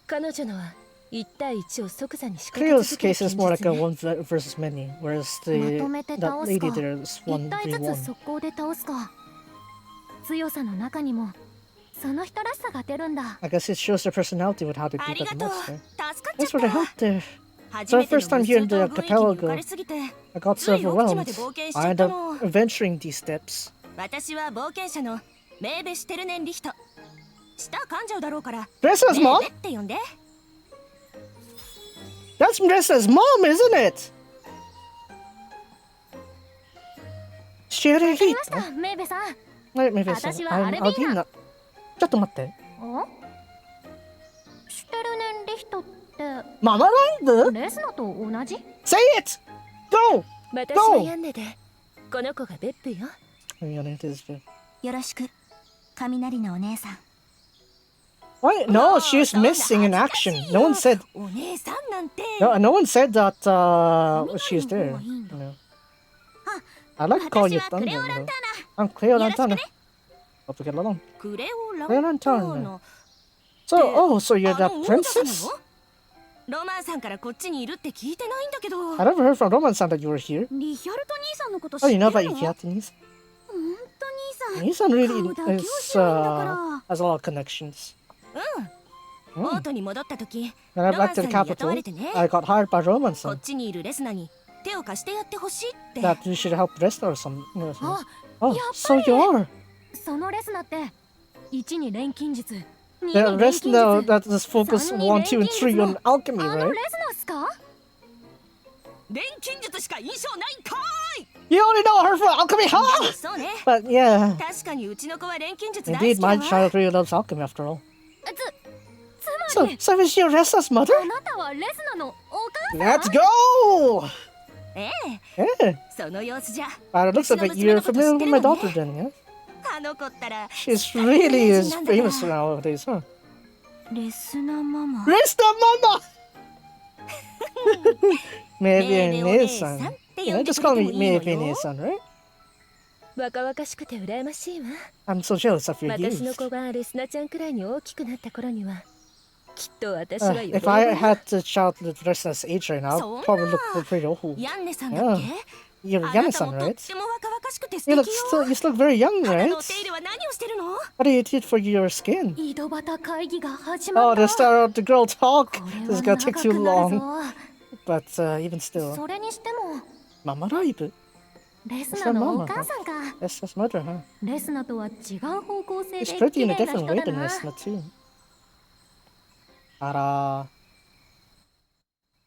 彼女のは1対1を即座に仕掛け Cleo's 続ける case is 剣 more like a 術ね。 one versus many, whereas まとめて that 倒す lady か there is 一体ずつ 1v1. 速攻で倒すか強さの中にもその人らしさが出るんだ I guess it shows their personality with how they あ beat り up が the とう。 monster. 助かっ Thanks ち for the ゃっ help た。 there. 初め So て first の time 武 here in 装 the と軍域に浮か archipelago, れすぎて I got つい several 奥地まで rounds. 冒険しちゃ I っ ended た up の。 adventuring these steps. 私は冒険者のメーベ・シュテルネンリヒト。舌噛んじゃうだろうから Dressa's メー mom? ベって呼んで。 That's Dressa's mom, isn't it? シェリーヒーわかりましたメイベさん Wait, maybe it's 私は I'm アルビーナ。ちょっと待って。おシュテルネンリヒトってママライブレスナと同じ Say it! Go! 私はヤンネで、この子がベップよ。よろしく雷のお姉さん。 Why? No, she's missing in action. No one said. お姉さんなんて。 No one said that she's there. No. I like to call you Thunder. though. I'm Cleo Lantana. Hope we get along. クレオ・ラ Cleo ンター Lantana. ナ。 So, so you're あ the の王女様 princess? のロマンさんからこっちにいるって聞いてないんだけど。 I never heard from Roman San that you were here. リヒャルト兄さんのこと知 Oh, って you る know の？ about Yukiata 本当 Nisan? 兄さん。 Nisan really 顔だけ教 is, えないんだから has a lot of connections. オートに戻った時、 When I ロマ back ン to さん the に雇わ capital, れてね。 I got hired by Roman こ San っちにいるレスナに手を貸してやってほしいって。 that you should help Resta or something. あ Oh, やっ so ぱり you are. そのレスナって1に錬金術2 に The 錬 rest 金 now 術 that is focus 3に 1, 2, and 3 on 錬 alchemy, あの right? レスナっすか錬金術しか印象ないんか You only know her for alchemy, ーい。 huh? そうね。 But yeah, 確かにうちの子は錬金術大 indeed, 好き my だわ。 child really loves alchemy after all. つま So, り so is your Resta's mother? あなたはレスナのお母さん Let's go! ええ、 Yeah. その様子じゃ。 By the looks of it, you're familiar with my daughter then, yeah? あの子ったら。 She's really is なんだから famous nowadays, huh? レスナママ。 Resta Mama! メー Maybe ベ a お姉 Nisan. さんって呼 Yeah, んで just くれ call て me もいいの Maybe よ。 Nisan, right? 若々しくて羨ましいわ。 I'm so jealous of your 私の youth. 子がレスナちゃんくらいに大きくなった頃には、きっと私は喜ぶ If I わ。 had a child with Resta's age right now, そ I'd んな probably look pretty old. ヤンネさんだっけ？ You're あなた Yana-san, もとっ right? ても若々しくて素 You 敵 look よ。 still, you still look very young, 肌 right? のお手入れは何をしてるの？ What do you do for your skin? 井戸端会議が始ま Oh, った the start of the girl talk. こ This れ is は gonna 長 take く too なる long. ぞ But even still. それにしても Mama Raibu? レスナのお母さんか That's his mother, huh? レスナとは違う方向性で She's 綺 pretty in 麗 a な different 人 way だ than な Resna, too. あら。 あら Maybe あ a ら Nisan.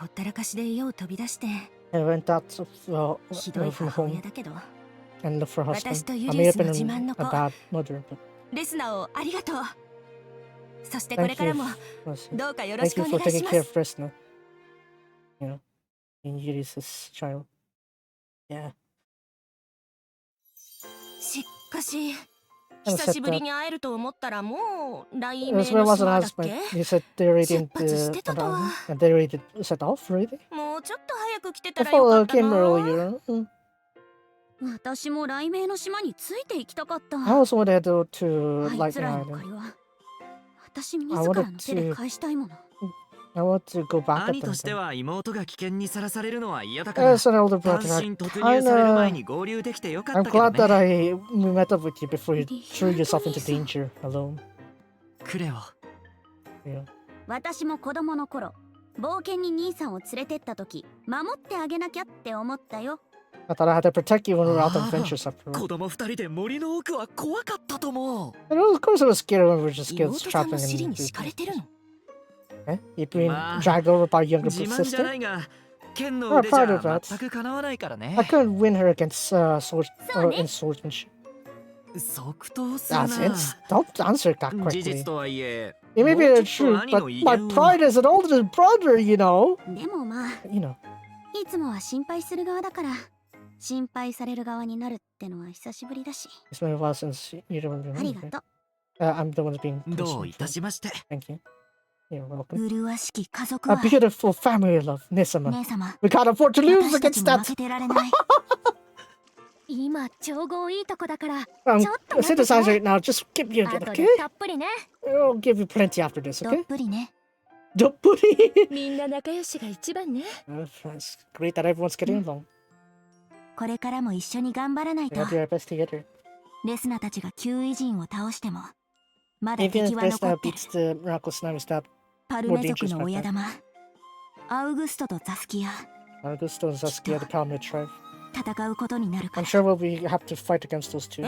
ほったらかしで家を飛び出して I went out well, ひどい from 母 home 親だけど and looked for a 私 husband. とユ I リ may ウ have スの been 自慢 a の子 bad mother, but レスナーをありがとうそしてこれからも Listen, どうかよろし thank く you お for 願いし taking ま care of す。 Fresno. You know, in Yuri's child. Yeah. しかし Kinda 久し said ぶり that. に会えると思ったらもう雷鳴 This の wasn't 島だっ husband. け？ He said they already 出 didn't 発してたとは。 and they already set off already. もうちょっと早く来て I たらよか thought っ it た came な。 earlier. 私も雷鳴の島について行きたかった。 I also wanted to go to あいつ Lightning らの Island. 借りは私自らの手で返したいもの。 I want to go back at 兄 them. としては妹が危険にさらされるのは嫌だか As ら an older 単 brother, 身突入される前に kinda. 合流できてよかっ I'm たけど glad that ね。 I met up with you before you threw yourself into danger alone. クレオ Yeah. 私も子供の頃冒険に兄さんを連れてった時守ってあげなきゃって思ったよ。 I thought I had to protect you when we were out on ああ adventures after 子 all. 供二人で森の奥は怖かったと思う。 And of course I was scared when we were just kids 妹さん trapping の尻 in に敷かれてるの？ Eh? You've been まあ dragged over by your younger 自慢じゃな sister? いが剣の We're 腕じ proud of ゃ that. 全くかなわないからね I。couldn't win her against sword So or in swordsmanship. 即答する That's な it. Don't answer that 事 quickly. 実とはいえ It may be もう the ちょっと truth, 兄 but の威 my 厳を pride as an older brother, you know. でもまあ You know. いつもは心配する側だから心配される側になるってのは久しぶりだし。 It's been a while since you don't あり remember. がとう。 I'm the one that's being どう personal. いたしまして。 Thank you. You're welcome. 麗しき家族 A 愛。 beautiful family love, Nisama. 姉様、 We can't afford to lose 私たち against も負 that. けてられない。今調合いいとこだから I'm ちょっと待って synthesizer て。 it now. Just give me a 後 bit, で okay? たっぷりね。 I'll give you plenty after this, どっ okay? ぷりね。 Don't put it. みんな仲良しが一番ね。 It's great that everyone's getting along. これからも一緒に頑張らない We と。 gotta do our best together. レスナたちが9偉人を倒しても、まだ Even 敵 if は Vesna 残ってる。 beats the Miracle Tsunami Stab, パルメ族の親玉、アウグストとザスキア、 Augusto and Saskia, the Palmer tribe. 戦うことになるか I'm ら。 sure we'll have to fight against those two.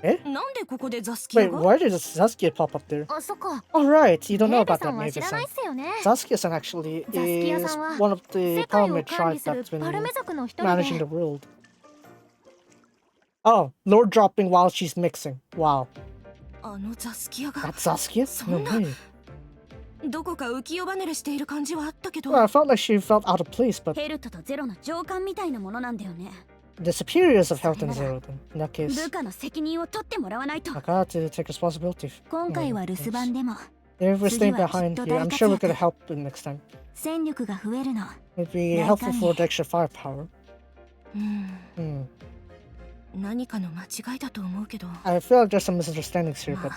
なんでここでザスキア Wait, が？ why did Saskia pop up there? あ、そっか。 Alright, you don't メ know イベ about さ that, んは知らない Mavis-san. っすよね。 Saskia-san actually ザスキア is さんは one of the 世界 Palmer を管理 tribes する that's been パルメ族の一人 managing で the world. Oh, lord dropping while she's mixing. Wow. あのザスキアが That's Saskia? No そんな way. どこか浮世離れしている感じはあったけど。 Well, I felt like she felt out of place, but ヘルトとゼロの上官みたいなものなんだよね。 the superiors of Health and Zero, then, in that case, 部下の責任を取ってもらわないと。 I got to take responsibility. 今回は留守番でも If we're staying 次は behind きっと here, 大 I'm 活 sure we're 躍。 gonna help them next time. 戦力が増えるの。 It'd be 大 helpful 歓迎。 for the extra firepower. うん、 Hmm. 何かの間違いだと思うけど。 I feel like there's some misunderstandings here, ま but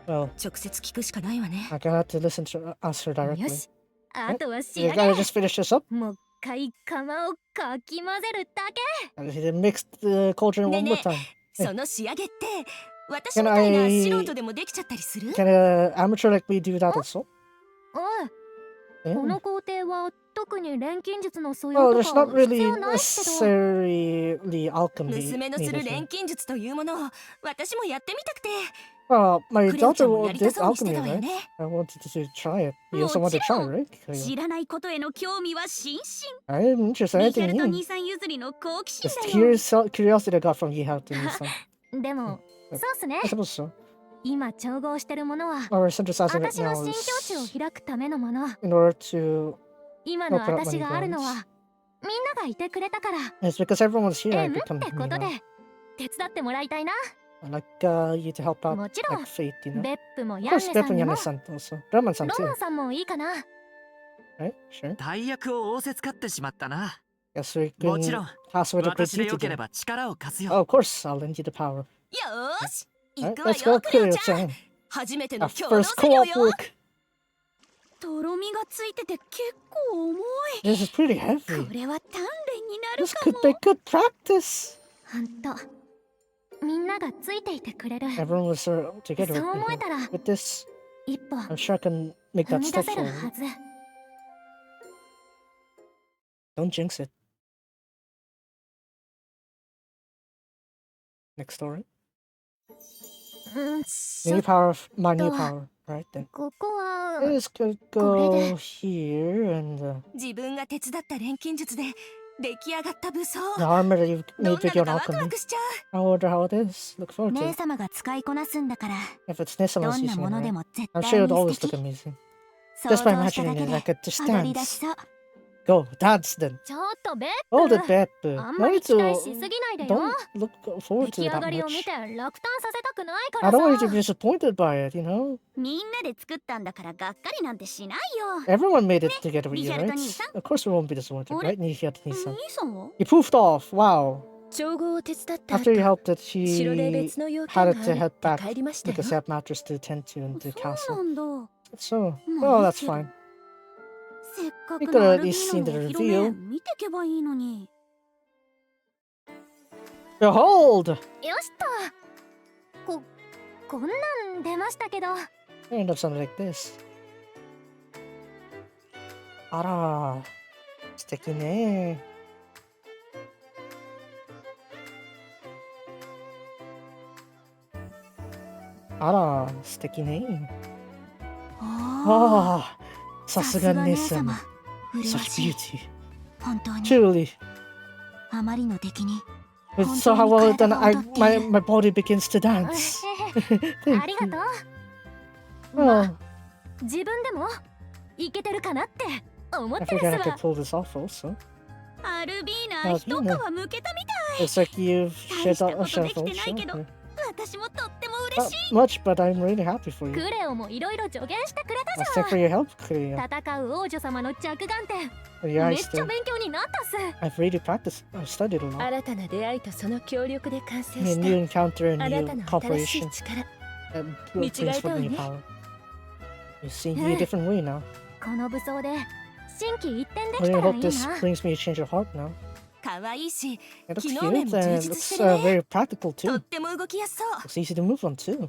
あ well, 直接聞くしかないわね。 I'm gonna have to listen to us her よ directly. し。あとは仕 You 上げ。 gotta just finish this up もう一回釜をかき混ぜるだけ。 and mix the cauldron one more ね time. その仕上げって私みたいな素人でもできちゃったりする？ Can an amateur like me do that also? おい、 Yeah. この工程は特に錬金術の素 Well, 養 there's と not か必 really 要ないけど。 necessarily alchemy 娘のする needed 錬 here. 金術というものを私もやってみたくて。 Well, my クレオちゃ daughter んもやりた did そうにして alchemy, たわよ right? ね。 I wanted to try it. You also want to try, right? 知らないことへの興味は心 I'm interested 身。 in リヘル anything と new. 兄さん譲りの好奇 It's 心だよ。 curiosity I got from Yihao to Nissan. でも、そうっすね I。suppose so. 今調合してるものは Well, we're synthesizing it 私の now 新境地を is 開くためのもの。 in order to. 今の open up 私 many があるの grounds. はみんながいてくれたから It's because everyone's here. I 縁 become ってことで you know, 手伝ってもらいたいな。 I like you to help out もちろん like Fate, you know. ベップも Of ヤンネ course, さ Step ん and にも Yana-san also. Raman-san ロ too. マンさんもいいかな。 Right? Sure. 大役を仰せつかってしまったな。 Yes, we も can ちろん pass with a great 私で deed よけ today. れば力を貸す Oh, よ。 of course, I'll lend you the power. よーし、 Alright, 行くわ let's go, よ、クレオちゃん。 Cleo-chan. 初めて Our の共同 first 作業 co-op よ。 work. とろみがついてて結構重い。 This is pretty こ heavy. れは鍛錬になる This か could も。 be good practice. ほんとみんながついていてくれる。 Everyone was together そう思えたら with this. 一歩 I'm sure I can make 踏 that み step 出せる forward. はず。 Don't jinx it. Next story. うん、 New power, my new power. Right then. ここは Let's go これで here and 自分が手伝った錬金術で出来上がった武装 The armor that you どん made な with の your かワクワ alchemy. クしちゃ I wonder how it is. Look forward to 姉 it. 様が使いこなすんだから If it's Nessama's どんな using もの it, で right? も絶 I'm 対 sure に it 素 always 敵 look amazing. 想 Just by 像した imagining だけ it, で I could just 踊り出し dance. そう Go, dance then. ちょっとベッ Hold it, プ Beppu. あん No まり need 期待しす to. ぎないでよ Don't look forward 出 to 来 it 上 that がりを見 much. て落胆させたくないか I ら don't want you to さ be disappointed by it, you know? みんなで作ったんだからがっかりなんてしないよ。 Everyone made it together with you, リヒャルト right? 兄さん。 Of course we won't be disappointed, あれ right? Nihiata 兄 Nisan. さんは You poofed off. Wow. 調合を手伝った後 After you helped it, 城で she 別の要 had 件 it が to ある head って back 帰りました with よ the set mattress to tend to in the そう castle. なんだ。 So, まあ well, いい that's けど fine. せっかく We の could ア at ルビ least ー seen ナ the のお披露目 reveal. 見てけばいいのに。 Behold! よしとこんなん出ましたけど I end up something like this. あら、素敵ね。あら、素敵ね。おーああ、さすが姉さすが様。姉様 Such 麗しい beauty. 本当に Truly. あまりの出来に With 本 so 当 how に well 体 done, が I 踊ってい my る my body begins to dance. ありがとう Oh, 自分でもいけてるかなって思っ I てる figured I っす could わ pull this off also. アルビーあナ、一皮むけたみたい。 It's like you've 大 shed した a こと shed できてないけど sure. 私もとっても嬉 Not しい。 much, but I'm really happy for ク you. レオもいろいろ助言してくれ I たじ thank for your help, Kuya. ゃん戦う王女様の着眼点 Your めっ eyes ちゃ too. 勉強になったっす I've really practiced. I've studied a lot. 新たな出会いとその協力で完成 A し new た encounter あ and な new たの新しい cooperation 力 that 見違 brings えたわ forth ね new power. You see me a different way now. この武装で心機一転で I きた really らい hope い this な brings me a change of heart now. 可愛いし It looks 機 cute 能面 and も充 it 実 looks してるね very practical と too. っても動きやすそう It's easy to move on too. は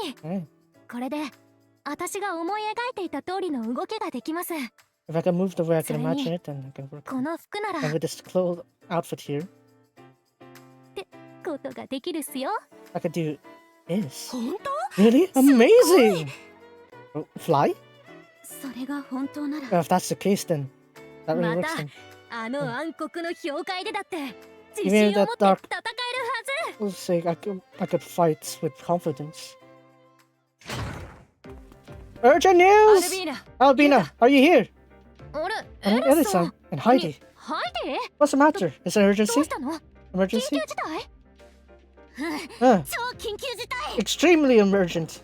い Right. これで私が思い描いていた通りの動きができます If I can move the way I can それに imagine it, then I can work. この服なら And with this clothes outfit here, ことができるっすよ I could do this. 本 Really? Amazing! Oh, fly? それが本当なら Well, if that's the case, then that really ま works た then. あの暗黒の氷海でだって自 Even 信を that 持って dark 戦えるはず Let's say I could fight with confidence. Urgent アル news! ビーナ Albina, are you here? あれ And エリスさ Edison ん and Heidi. ハイディ What's the matter? Is there ど urgency? うしたの緊急 Emergency? 事態 Huh. 超緊急事態。 Extremely emergent.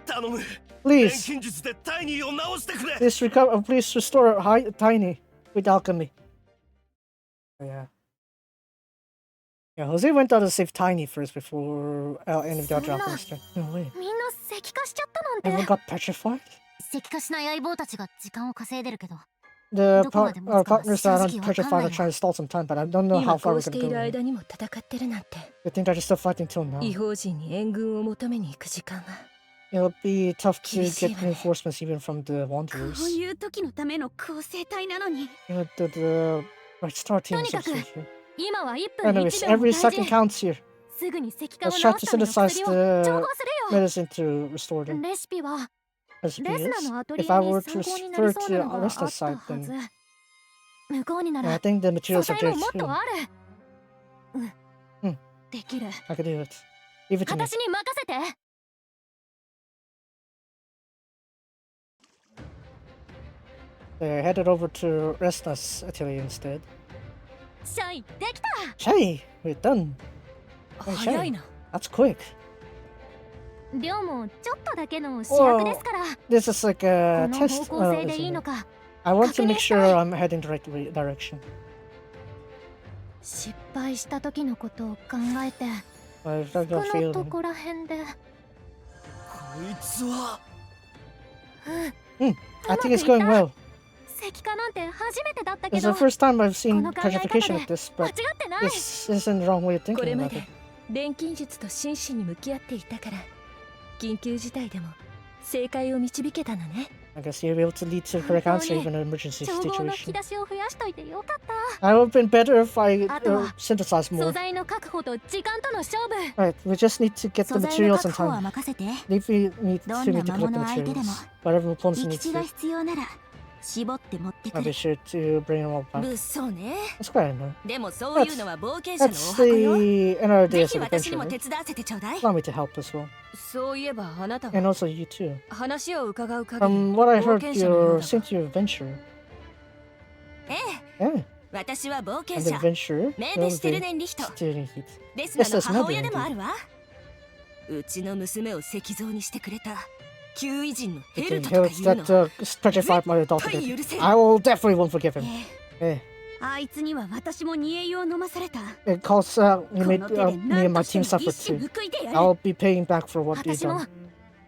頼む Please, 錬金術でタイニーを直してくれ please restore Tiny with alchemy. Oh, yeah. Yeah, Jose went out to save Tiny first before any of the other alchemists. No way. みんな石化しちゃったなんて Everyone got petrified? 石化しない相棒たちが時間を稼いでるけど The our partners that aren't petrified are trying to stall some time, but I don't know 今 how こ far う we're して gonna いる go. 間にも戦ってるなんて I think they're just still fighting till now. 異邦人に援軍を求めに行く時間は It'll be tough to 厳しい get わね。 reinforcements even from the こ Wanderers. ういう時のための構成体なのに。 The right star team is とにかく also here. 今は1分 Anyways, 1秒も every 大 second 事 counts here. すぐに石化を Let's 治 try す to ための synthesize 薬を調合 the するよ medicine to restore them. レシピは Recipe レスナ is. のアトリ If I エに were 参 to 考になり refer そうな to のがあ Alesta's った side, は then ず向こうにな I ら think the 素 materials are 材も there もっ too. とあるうんできる I could do it. Leave it to me. 私に任せて They headed over to Resna's atelier instead. シャイできた Shay, we're done. Hey, 早い Shay, な that's quick. 量もちょっとだけの試薬ですから This is like こ a の test. 方向性でいいの isn't it? か I want to make 確認したい。 sure I'm heading the right direction. 失敗した時のことを考えて But if I こ don't のと fail, こら辺でこいつは I think it's going well. 石化なんて初めてだったけ It's ど the first time I've seen この考え方で petrification like this, 間違 but ってない this isn't the wrong way of これ thinking ま about で it. 錬金術と真摯に向き合っていたから緊急事態でも正解を導けたのね I guess you'll be able to lead to the correct answer even in an emergency 調合の引き situation. 出しを増やしといてよかった I would have been better if I あとは synthesized 素 more. 材の確保と時間との勝負 Right, we just need to get 素 the 材の materials in 確保は time. 任せて Leave me ど to んな me to 魔 collect the 物相手でも materials. Whatever opponents 生 need き血が to. 必要なら絞って持ってく I'll る be sure to bring them all back. 物騒ね。 That's quite enough. でもそういうのは冒険者のお That's 箱よ。 the another ぜ day's ひ私にも adventure. 手伝わせてちょうだい。 Allow me to help as well. そういえばあなた And は also you too. 話を伺う限り From what I 冒 heard, 険者のよう you're だ sent が to adventure. ええ、 Yeah, 私は冒険 an 者。 adventure. メーデシュテルネンリヒト。 Student heat. レスナの母親でもあるわ。うちの娘を石像にしてくれた旧異人のヘル The トとか hills 言うの。 that petrified my adopted 絶対 kid. 許せん。 I will definitely won't forgive him. え Eh, あいつには私も煮え湯を飲まされた it costs me こ and の手で me and 何 my として team も suffered 一矢 too. 報いてやる I'll be paying back for what you've 私も done.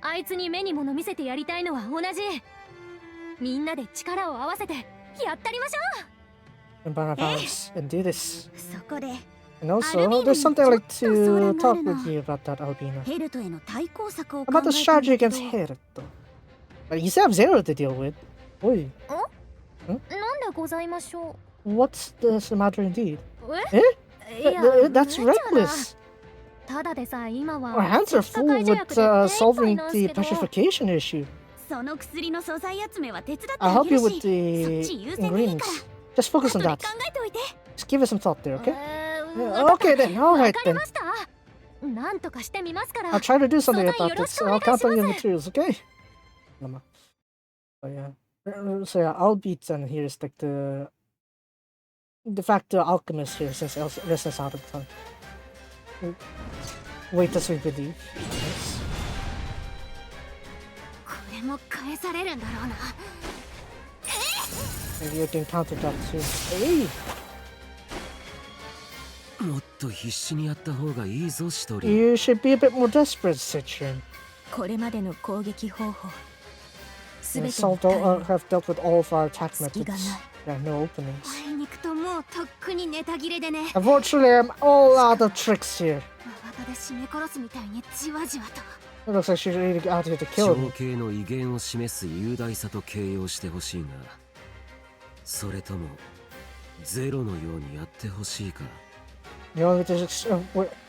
あいつに目に物見せてやりたいのは同じ。みんなで力を合わせてやったりましょ And by my powers, and do this. そこで And also, Albina, there's something I'd like to ちょっと相談があ talk るの。 with you about that, Albina. ヘルトへの対抗策を考 About the えたん strategy だけ against ど Heruto. But you still have Zero to deal with. Oi, う。なんでございましょ what's the matter indeed? う。えいや That's 無茶な reckless. ただでさえ今は Our hands are 石化 full 解除 with 薬で手一杯 solving なんす the けど petrification issue. その薬の素材集めは手伝って I'll あ help げ you る with し the そっち優先でいいから ingredients. Just focus 後 on で that. 考えておいて Just give it some thought there, okay? Yeah, Okay then, alright わかり then. ました。なんとかしてみますから I'll try to do something 相談 about よろ this. しくお願 I'll いします count on your materials, okay? Mama. Oh yeah. So yeah, I'll beat then here's like the de facto alchemist here since Resler's out of time. Wait as we believe. Yes. これも返されるんだろうな。 Maybe you can counter that too. Hey! もっと必死にやった方がいいぞ、一人。 You should be a bit more desperate, Citron. これまでの攻撃方法すべ And ての Salt 対応 have dealt with all of our attack 隙が methods. ない There are no openings. あいにくともうとっくにネタ切れでね Unfortunately, I'm all out of tricks here. 真綿で締め殺すみたいにじわじわと It looks like she's really out here to kill 長 me. 兄の威厳を示す雄大さと形容してほしいが、それともゼロのようにやってほしいか。 You want me to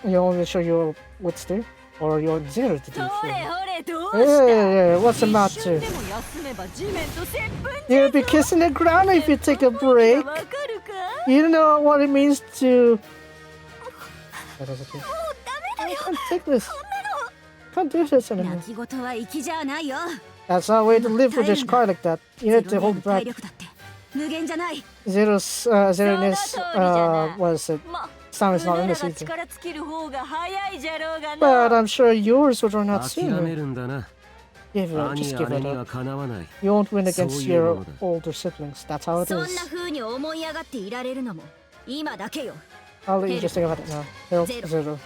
you want me to show you what's there? Or you want Zero to do it ほ for れ you? ほれどう Yeah, した what's the 一瞬 matter? でも休めば地面と接吻 You'll be kissing the ground if you take a break. わかるか You don't know what it means to. That is okay. I can't take this. Can't do this anymore. 泣き言は粋じゃないよ That's not a way to live with just cry like that. You need ゼ to ロ hold での体 back. 力だって無限じゃない Zero's what is it? ま Time is う not な in ら this ば either. 力尽きる方が早いじゃろうが But な I'm sure yours will run out 諦め soon. るんだな。 Give it up, 兄 just give 姉 it には up. かなわない。 You won't win against そういうもの your だ。 older siblings. That's how it そんな is. 風に思い上がっていられるのも今だけよ I'll let you just think about it now. Help Zero.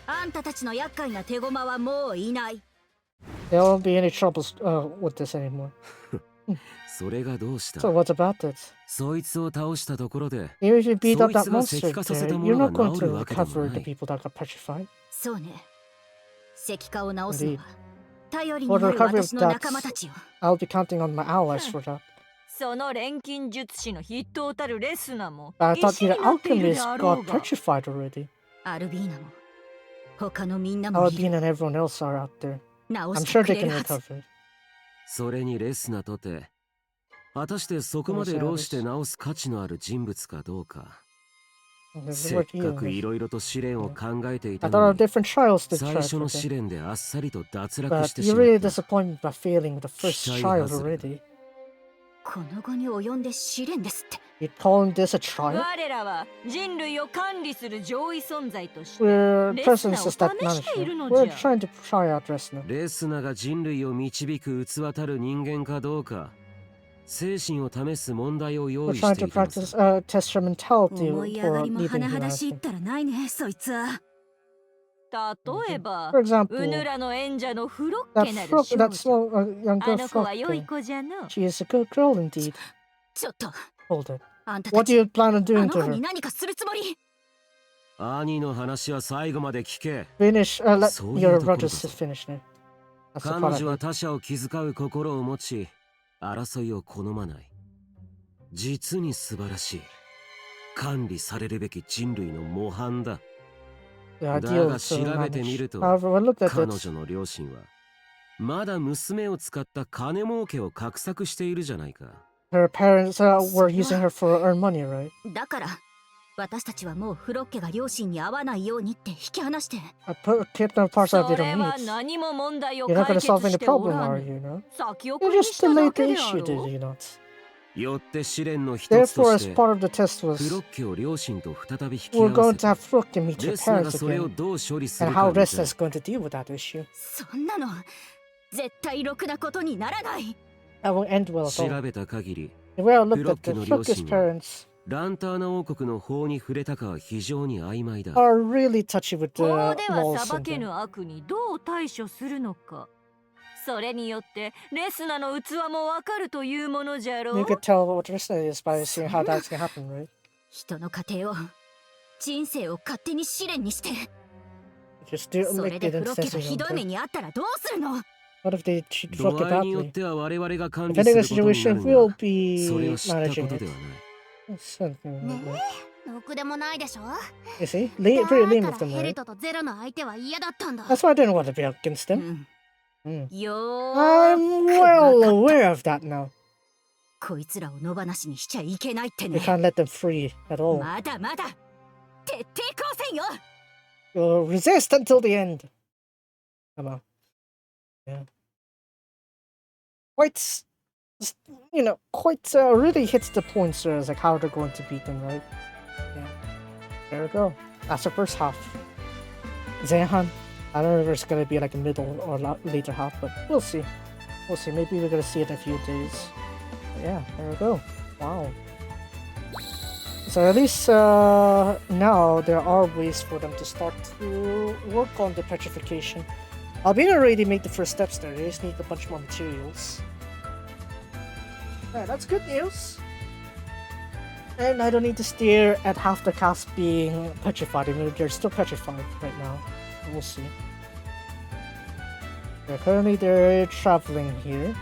あんたたちの厄介な手駒はもういない There won't be any troubles with this anymore. それがどうした So what's about it? そいつを倒したところで、 Even if you beat up that そいつが monster 石化させ there, たも you're の not が going 治 to るわけでも recover な the い。 people that got petrified. そうね石化を直すのは頼りに For な the る recovery of 私の仲間た that, ちよ I'll be counting on my allies for that. その錬金術師の筆頭たるレスナも But I thought 石に the なっているで alchemist あろ got うが petrified already. アルビーナも他のみんなもいる Albina and everyone else are out there. 直 I'm して sure く they れ can るはず recover. それにレスナとて、果たしてそこまで労して直す価値のある人物かどうか。 This is せっ what か you くいろいろと試練を考えてい I た thought の of に、 different trials to 最 try 初の for 試 them. 練であっさりと脱落 But してし you're まっ really た。 disappointed by failing the first 期待 trial 外れ。 already. この後に及んで試練ですって You're calling this a trial? 我らは人類を管理する上位存在として We're レスナ presence を is that 試している management. の We're じゃ trying to try out Resna. レスナが人類を導く器たる人間かどうか、精神を試す問題を用 We're 意し trying て to いたの practice さ。 test your mentality 思い上が for りも leading 甚だしいっ humanity. たらないねそいつは例えば For example, うぬらの演者のフロッ that ケなる frog, 少 that 女 small young あ girl の子は良い frog. 子じゃの She is a good girl indeed. ちょっと Hold it. あんたた What do ち you plan on あ doing の to 子に her? 何かするつもり兄の話は最後まで聞け。 Finish. Let そういう your ところ brothers だぞ。 finish now. That's the 彼 part I 女は hate. 他者を気遣う心を持ち、争いを好まない。実に素晴らしい。管理されるべき人類の模範だ。 The だ ideal が is to 調べてみ manage. ると、 However, when I looked at 彼 it, 女の両親はまだ娘を使った金儲けを画策しているじゃないか。Her parents were using her for earn money, right? だから私たちはもうフロッケが両親に会わないようにって引き離して。Keep them parts that they それ don't は need. 何も問題を You're not 解 gonna 決 solve any してお problem, ら are ぬ。 you? No. 先送 You りに just した delayed だ the けであ issue, ろ did う。 you not? よって試練の一つ Therefore, と as して part of the test フ was ロッケを両親と再び引き we're 合わ going せ to て have Frooke meet レ her スナが parents それを again, どう処理す and る how かみたい Resler's going to deal with that issue. そんなの絶対ろくなことにならない。 That won't end well at all. 調べた限り The way I フ looked ロッ at ケ the の両 Frooke's 親は parents ランターナ王国の法に触れたかは非常に曖昧だ。 are really touchy with 法 the では laws 裁 and け the... ぬ悪にどう対処するのか。それによってレスナの器もわかるというものじゃろ You う。 could tell what Resler is by seeing how that's gonna happen, right? 人の家庭を人生を勝手に試練にして。 Just do そ make れ it でフロッケが insensitive. ひどい目にあったらどうするの。 What if they treat 度 Frooke 合いによっ badly? ては我々が管理す Depending on る the ことにな situation, る we'll が、 be それを知ったこ managing と it. ではない。Something ね like that. え、ろくでもないでしょ。 You see? Pretty lame だ of から them, ヘル right? トとゼロの相手は嫌だったんだ。 That's why I didn't want to be against う them. ん。 Mm. よー I'm く well わかっ aware of that now. こいつらを野放しにしちゃいけないって You ね。 can't let them free at all. まだまだ徹底抗戦よ。 You'll resist until the end. Come on. Yeah. Quite, quite really hits the points where it's like how they're going to beat them, right? Yeah. There we go. That's the first half. Zehan. I don't know if it's gonna be like a middle or later half, but we'll see. We'll see. Maybe we're gonna see it in a few days. But yeah, there we go. Wow. So at least now there are ways for them to start to work on the petrification. Albina already made the first steps there. They just need a bunch more materials. Yeah, that's good news. And I don't need to stare at half the cast being petrified. I mean, they're still petrified right now. We'll see. Yeah, currently they're traveling here.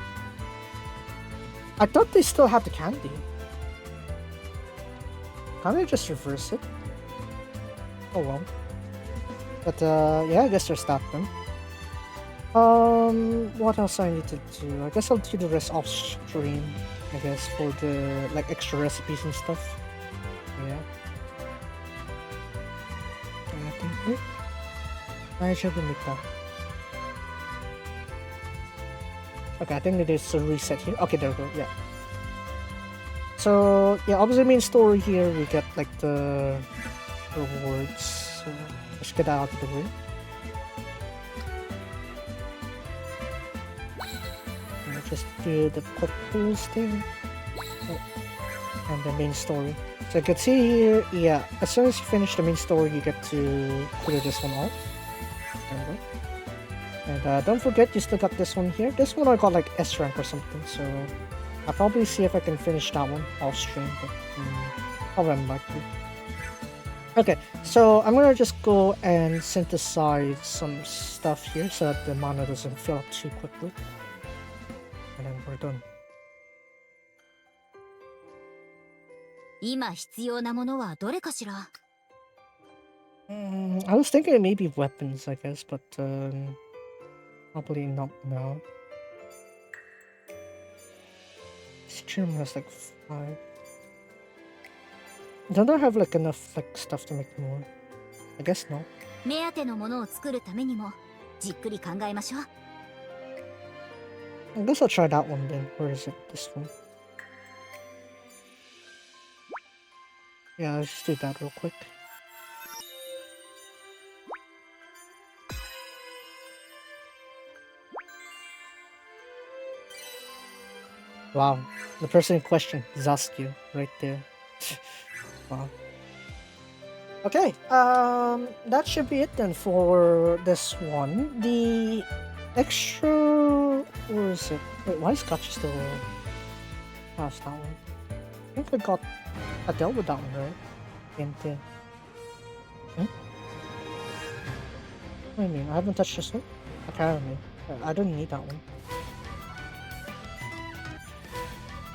I thought they still had the candy. Can't I just reverse it? Oh well. But yeah, I guess there's that then. What else I need to do? I guess I'll do the rest off stream, I guess, for the like extra recipes and stuff. Yeah. I should make that. Okay, I think there's a reset here. Okay, there we go, yeah. So, yeah, obviously main story here, we get like the rewards. So, let's get that out of the way. And just do the purples there. Oh, and the main story. So you can see here, yeah, as soon as you finish the main story, you get to clear this one off. There we go. And don't forget, you still got this one here. This one I got like S rank or something, so I'll probably see if I can finish that one off stream, but probably unlikely. Okay, so I'm gonna just go and synthesize some stuff here so that the mana doesn't fill up too quickly. And then we're done. 今必要なものはどれかしら。I was thinking maybe weapons, I guess, but probably not now. This gym has like 5. Don't I have like enough like stuff to make more? I guess not. 目当てのものを作るためにもじっくり考えましょう。I guess I'll try that one then. Where is it? This one. Yeah, let's just do that real quick. Wow, the person in question, Zaskia, right there. Wow. Okay, that should be it then for this one. The extra... Where is it? Wait, why is Gacha still past that one? I think I got... I dealt with that one, right? What do you mean? I haven't touched this one? Apparently. I don't need that one.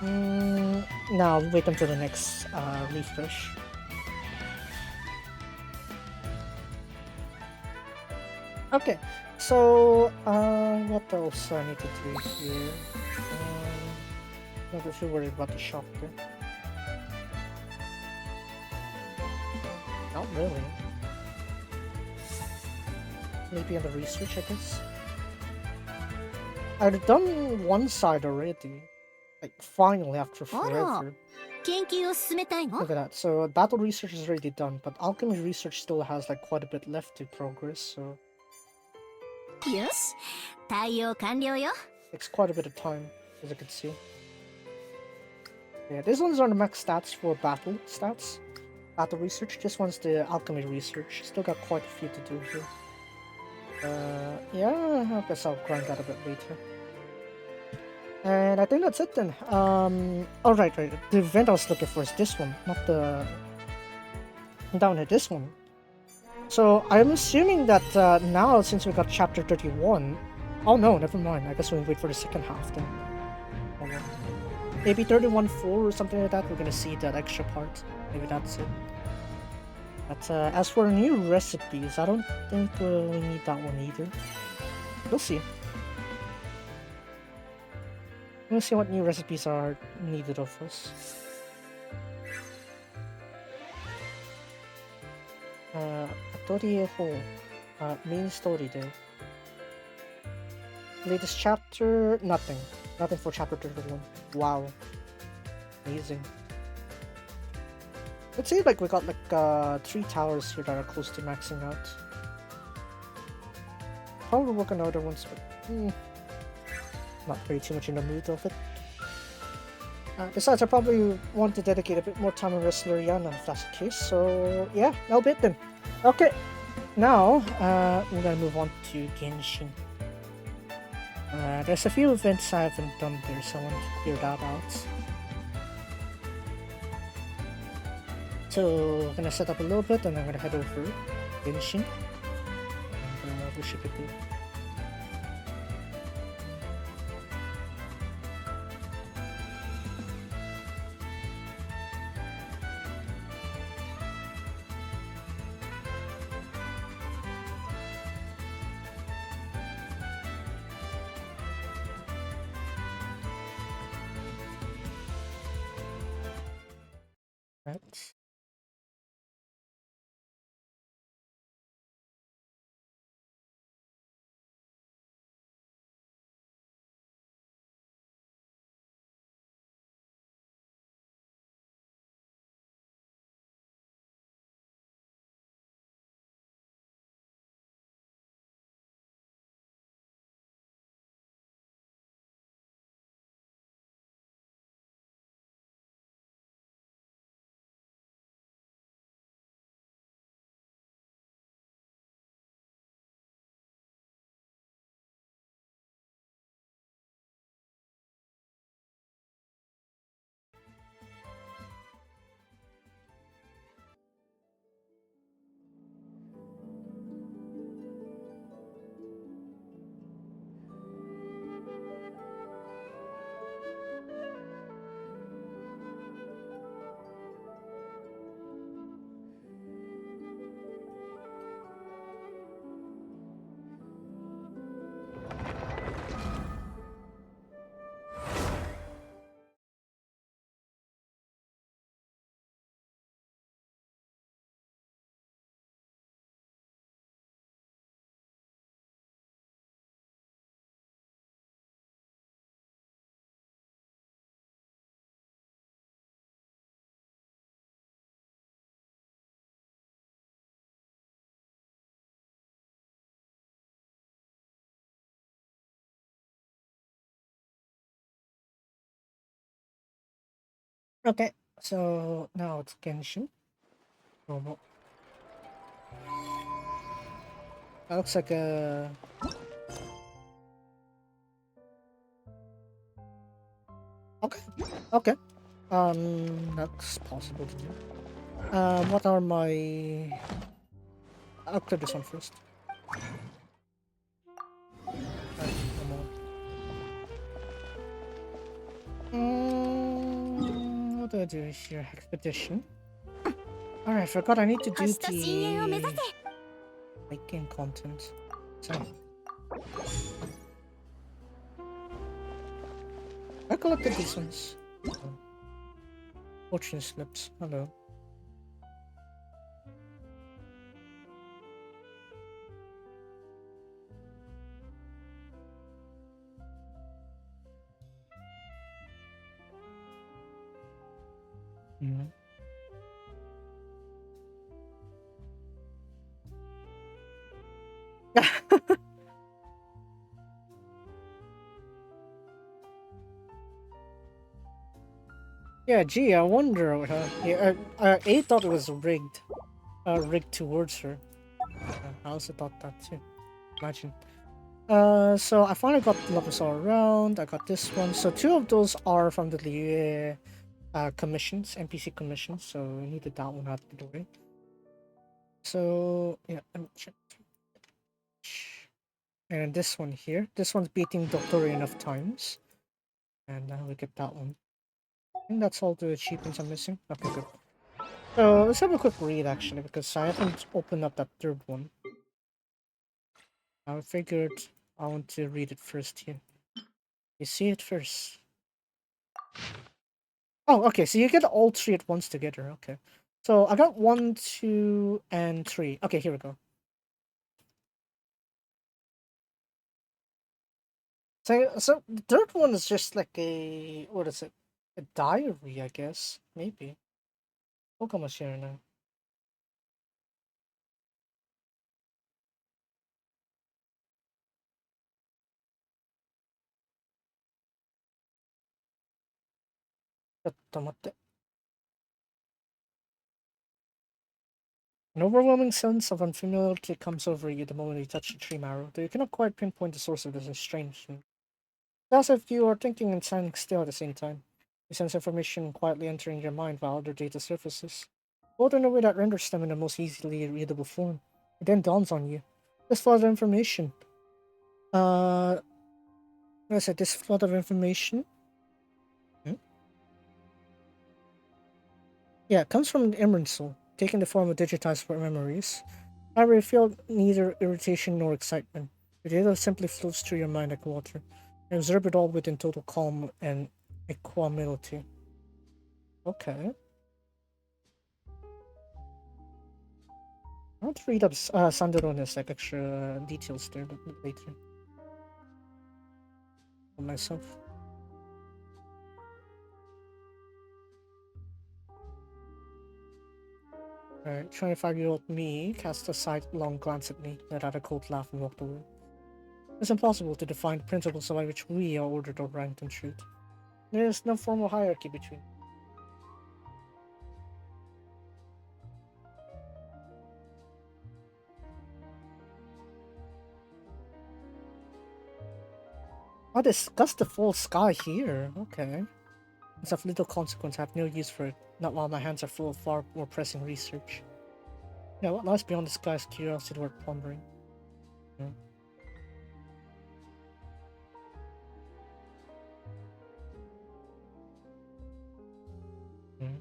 No, I'll wait until the next refresh. Okay, so what what else I need to do here? Not too worried about the shop there. Not really. Maybe on the research, I guess. I've done one side already. Like, finally, after forever. Look at that. So, battle research is already done, but alchemy research still has like quite a bit left to progress, so... Takes quite a bit of time, as you can see. Yeah, these ones are the max stats for battle stats. Battle research. This one's the alchemy research. Still got quite a few to do here. Yeah, I guess I'll grind that a bit later. And I think that's it then. Oh, right. The event I was looking for is this one, not the... down here, this one. So, I'm assuming that now, since we got chapter 31... Oh no, never mind. I guess we'll wait for the second half then. Oh, well. Maybe 31.4 or something like that. We're gonna see that extra part. Maybe that's it. But as for new recipes, I don't think we need that one either. We'll see. We'll see what new recipes are needed of us. Atelier home. Main story there. Latest chapter, nothing. Nothing for chapter 31. Wow. Amazing. Let's say like we got like 3 towers here that are close to maxing out. Probably work on other ones, but not very too much in the mood of it. Besides, I probably want to dedicate a bit more time on Resleriana if that's the case. So yeah, that'll be it then. Okay, now we're gonna move on to Genshin. There's a few events I haven't done there, so I want to clear that out. So I'm gonna set up a little bit, and I'm gonna head over Genshin, and we should be good. Right. Okay, so now it's Genshin. Normal. That looks like a... Okay. That's possible to do. What are my... I'll clear this one first. What do I do here? Expedition. Alright, forgot I need to do the making content. So I collected these ones. Fortune slips. Hello. Mm. Yeah, gee, I wonder. Yeah, A thought it was rigged. Rigged towards her. I also thought that too. Imagine. So I finally got levels all around. I got this one. So 2 of those are from the commissions, NPC commissions. So I needed that one out of the way. So yeah, let me check. And this one here. This one's beating Doctor enough times. And we get that one. I think that's all the achievements I'm missing. Okay, good. So let's have a quick read actually, because I haven't opened up that third one. I figured I want to read it first here. You see it first. Oh, okay, so you get all 3 at once together, okay. So I got 1, 2, and 3. Okay, here we go. So the third one is just like a, what is it? A diary, I guess. Maybe. Look how much here now. An overwhelming sense of unfamiliarity comes over you the moment you touch the tree marrow, though you cannot quite pinpoint the source of this estrangement. It's as if you are thinking and standing still at the same time. You sense information quietly entering your mind while other data surfaces, both in a way that renders them in the most easily readable form. It then dawns on you. This flood of information. What I said, this flood of information. Yeah, it comes from an Emerald Soul, taking the form of digitized memories. However, you feel neither irritation nor excitement. The data simply flows through your mind like water. You absorb it all within total calm and equanimity. Okay. I want to read up Sandarona's like extra details there later. For myself. Alright, 25-year-old me cast a sidelong glance at me, let out a cold laugh and walked away. It's impossible to define the principles by which we are ordered or ranked in truth. There is no formal hierarchy between. Oh, discuss the full sky here. Okay. It's of little consequence. I have no use for it. Not while my hands are full of far more pressing research. Yeah, what lies beyond the sky is curiosity worth pondering. Yeah. Mm.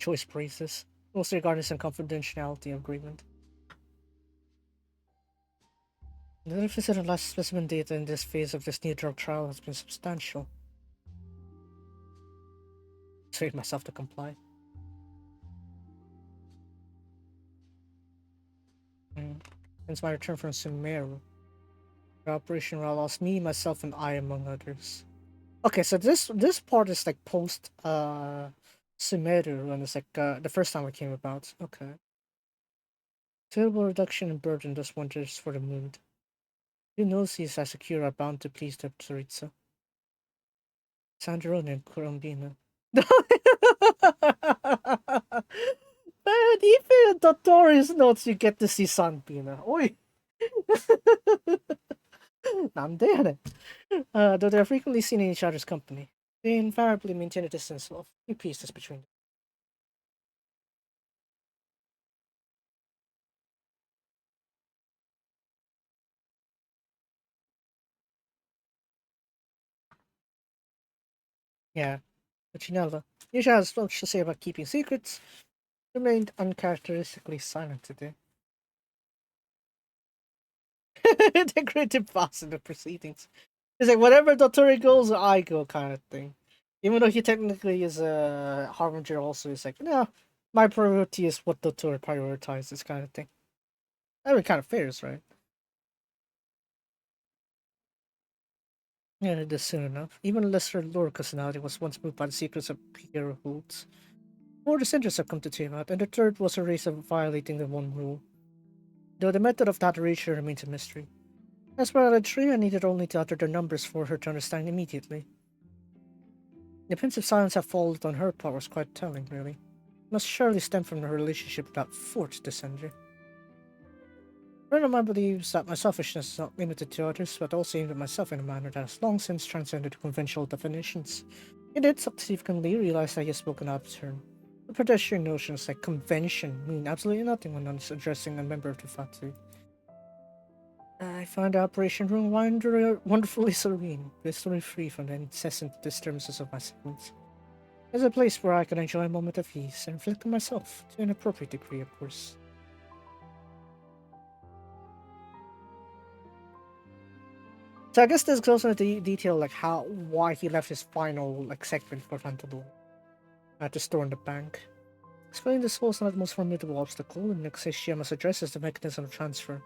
Choice praises. Mostly regarding some confidentiality agreement. The deficit of last specimen data in this phase of this new drug trial has been substantial. Persuade myself to comply. Since my return from Sumeru, the operation will lost me, myself, and I among others. Okay, so this part is like post Sumeru, and it's like the first time it came about. Okay. Terrible reduction in burden does wonders for the mood. Who knows these I secure are bound to please the Tsaritsa. Sandrone and Colombina. Man, even in Dottores notes you get to see Sanpina. Oi! Nande though they are frequently seen in each other's company, they invariably maintain a distance of few pieces between them. Yeah, but Chinella, usually has much to say about keeping secrets, remained uncharacteristically silent today. Integrated boss in the proceedings. It's like whatever Dotori goes, I go kind of thing. Even though he technically is a harbinger, also is like, no, my priority is what Dotori prioritizes, kind of thing. That would be kind of fair, right? Yeah, it is soon enough. Even lesser lore personality was once moved by the secrets of hero holds. More dissenters have come to tame out, and the third was a race of violating the one rule. Though the method of that erasure remains a mystery. As for Atelier, I needed only to utter their numbers for her to understand immediately. The pensive silence that followed on her part was quite telling, really. It must surely stem from her relationship with that fourth descender. A friend of mine believes that my selfishness is not limited to others, but also aimed at myself in a manner that has long since transcended conventional definitions. He did subsequently realize that he has spoken out of turn. The pedestrian notions like convention mean absolutely nothing when one is addressing a member of the faculty. I find the Operation Room wonderfully serene, blissfully free from the incessant disturbances of my senses. It's a place where I can enjoy a moment of ease and reflect on myself, to an appropriate degree, of course. So I guess this goes into the detail, like why he left his final segment for Pantaloon at the store in the bank. Explaining this was not the most formidable obstacle, and next issue must address is the mechanism of transfer.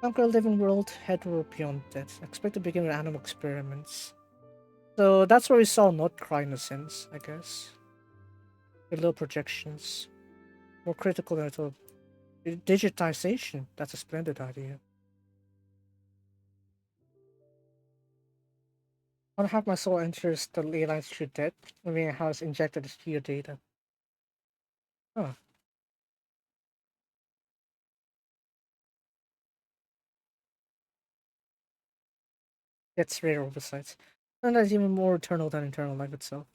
Conquer a living world, head or beyond death. Expect to begin with animal experiments. So that's where we saw not cry in a sense, I guess. With little projections. More critical than a digitization. That's a splendid idea. I want to have my soul enters the ley lines through death, meaning it has injected its gear data. Huh. That's rare besides. And that's even more eternal than eternal life itself.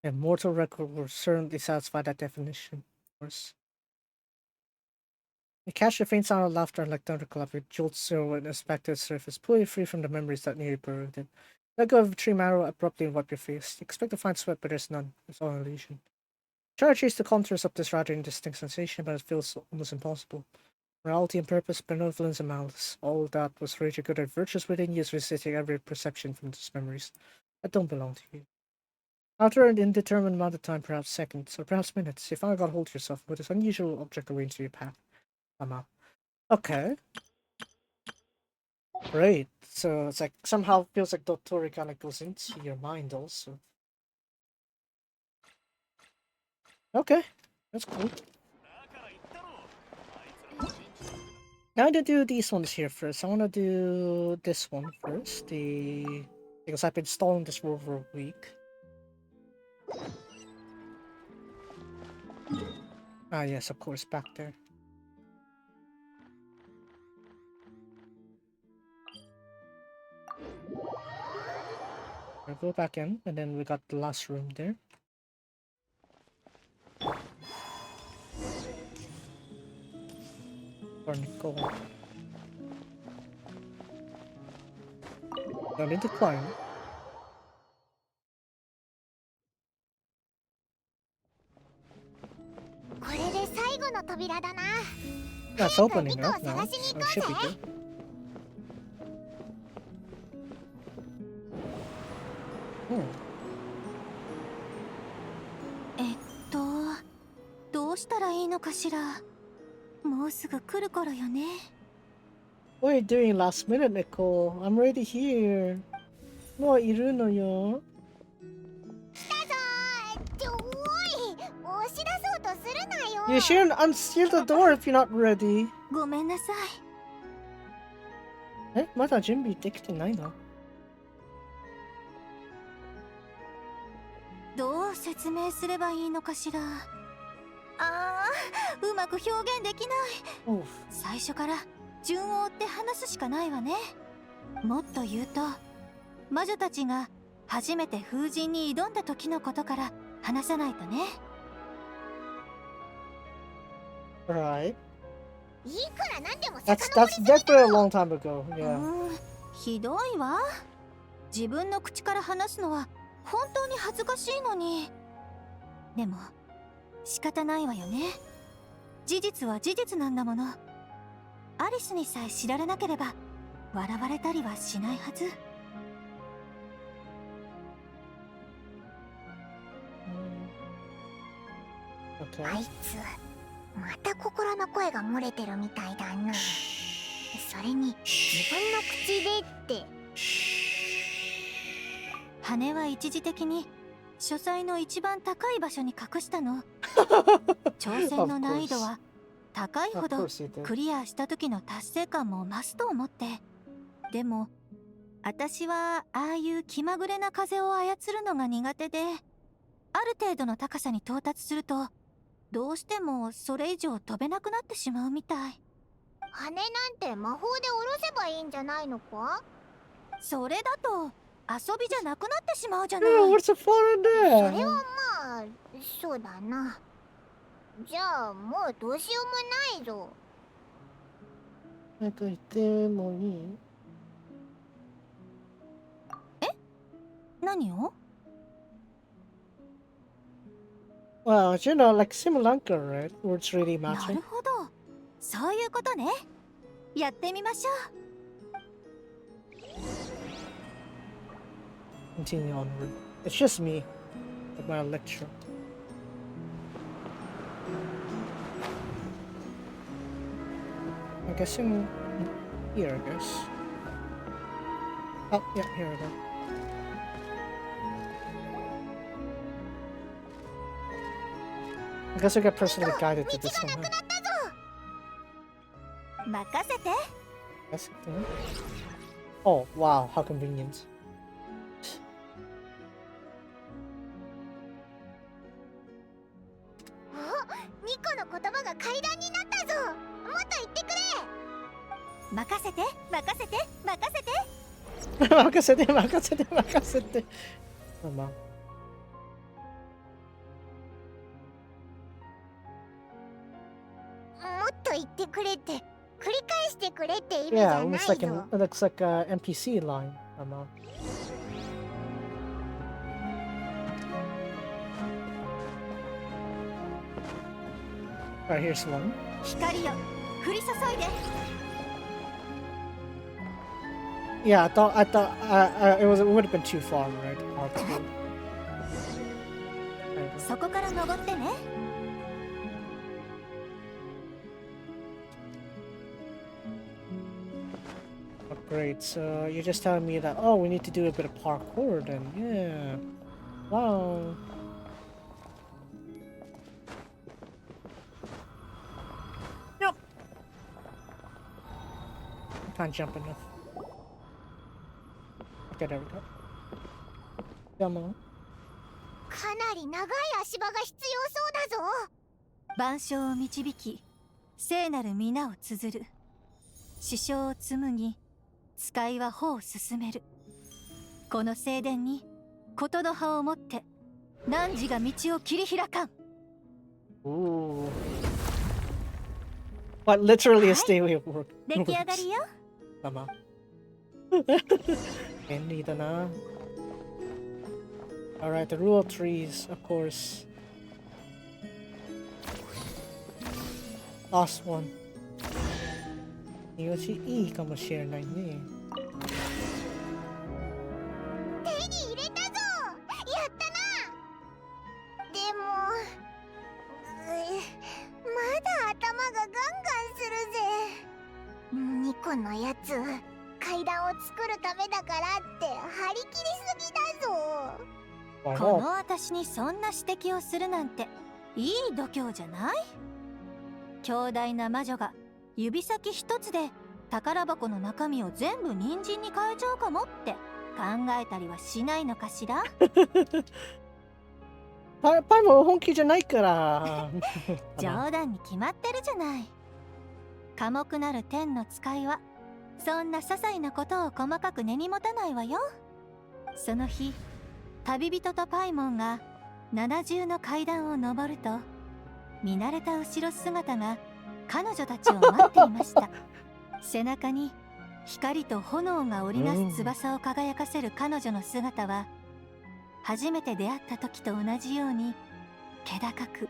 A mortal record will certainly satisfy that definition, of course. You catch the faint sound of laughter like thunderclap, it jolts so and inspect its surface, pull you free from the memories that nearly buried it. Let go of a tree marrow abruptly and wipe your face. You expect to find sweat, but there's none. It's all an illusion. Try to chase the contours of this rather indistinct sensation, but it feels almost impossible. Morality and purpose, benevolence and malice. All that was rage good at virtues within you is resisting every perception from these memories that don't belong to you. After an indeterminate amount of time, perhaps seconds, or perhaps minutes, you finally got hold of yourself with this unusual object arranged in your path. Somehow. Okay. Great. So it's like somehow feels like Dotori kind of goes into your mind also. Okay. That's cool. Now I'm gonna do these ones here first. I wanna do this one first. Because I've been installing this for over a week. Ah yes, of course, back there. We'll go back in, and then we got the last room there. For Nicole. Don't need to climb. That's opening up now, so it should be good. Hmm. どうしたらいいのかしら。もうすぐ来る頃よね。What are you doing last minute, Nicole? I'm already here. もういるのよ。You shouldn't unseal the door if you're not ready. ごめんなさい。え、まだ準備できてないの？どう説明すればいいのかしら。うまく表現できない。最初から順を追って話すしかないわね。もっと言うと、魔女たちが初めて風神に挑んだ時のことから話さないとね。Right. That's definitely a long time ago. Yeah. ひどいわ。自分の口から話すのは本当に恥ずかしいのに。でも仕方ないわよね。事実は事実なんだもの。アリスにさえ知られなければ笑われたりはしないはず。あいつまた心の声が漏れてるみたいだな。それに自分の口でって。羽は一時的に書斎の一番高い場所に隠したの。挑戦の難易度は高いほどクリアした時の達成感も増すと思って。でも私はああいう気まぐれな風を操るのが苦手で、ある程度の高さに到達するとどうしてもそれ以上飛べなくなってしまうみたい。羽なんて魔法で下ろせばいいんじゃないのか？それだと遊びじゃなくなってしまうじゃない。What's the fun in そ that? れはまあそうだな。じゃあもうどうしようもないぞ。なんか言ってもいい？何を？ Well, you know, like Simulanka, right? Where it's really な matching. るほど、そういうことね。やってみましょう。 Continue onward. It's just me, at my lecture. I'm guessing here, I guess. Oh, yeah, here we go. I guess I got personally guided to this one. Huh? 任せて。 That's the thing. Oh, wow, how convenient. お、ニコの言葉が階段になったぞ。もっと言ってくれ。任せて、任せて、任せて。任せて、任せて、任せて。まあ。もっと言ってくれって、繰り返してくれって意味じゃ Yeah, ない looks like ぞ。 it looks like a NPC line. Alright, here's one. 光よ、降り注いで。 Yeah, I thought it would have been too far, right? Hard そこから登ってね。 Oh, great. So you're just telling me that, oh, we need to do a bit of parkour then. Yeah. Wow. Yep. I can't jump enough. Okay, there we go. Come on. かなり長い足場が必要そうだぞ。万象を導き、聖なる皆を綴る。師匠を紡ぎ、使いは歩を進める。この聖殿にことの葉を持って汝が道を切り開かん。 Ooh. But literally a stairway of work. 出来上がりよ。Tama. Henry da na. Alright, the rule of trees, of course. Last one. よし、いいかもしれないね。手に入れたぞ。やったな。でも、まだ頭がガンガンするぜ。ニコのやつ、階段を作るためだからって張り切りすぎだぞ。この私にそんな指摘をするなんていい度胸じゃない？強大な魔女が指先一つで宝箱の中身を全部人参に変えちゃうかもって考えたりはしないのかしら？パイも本気じゃないから。冗談に決まってるじゃない。寡黙なる天の使いはそんな些細なことを細かく根に持たないわよ。その日、旅人とパイモンが七重の階段を登ると、見慣れた後ろ姿が彼女たちを待っていました。背中に光と炎が織りなす翼を輝かせる彼女の姿は、初めて出会った時と同じように気高く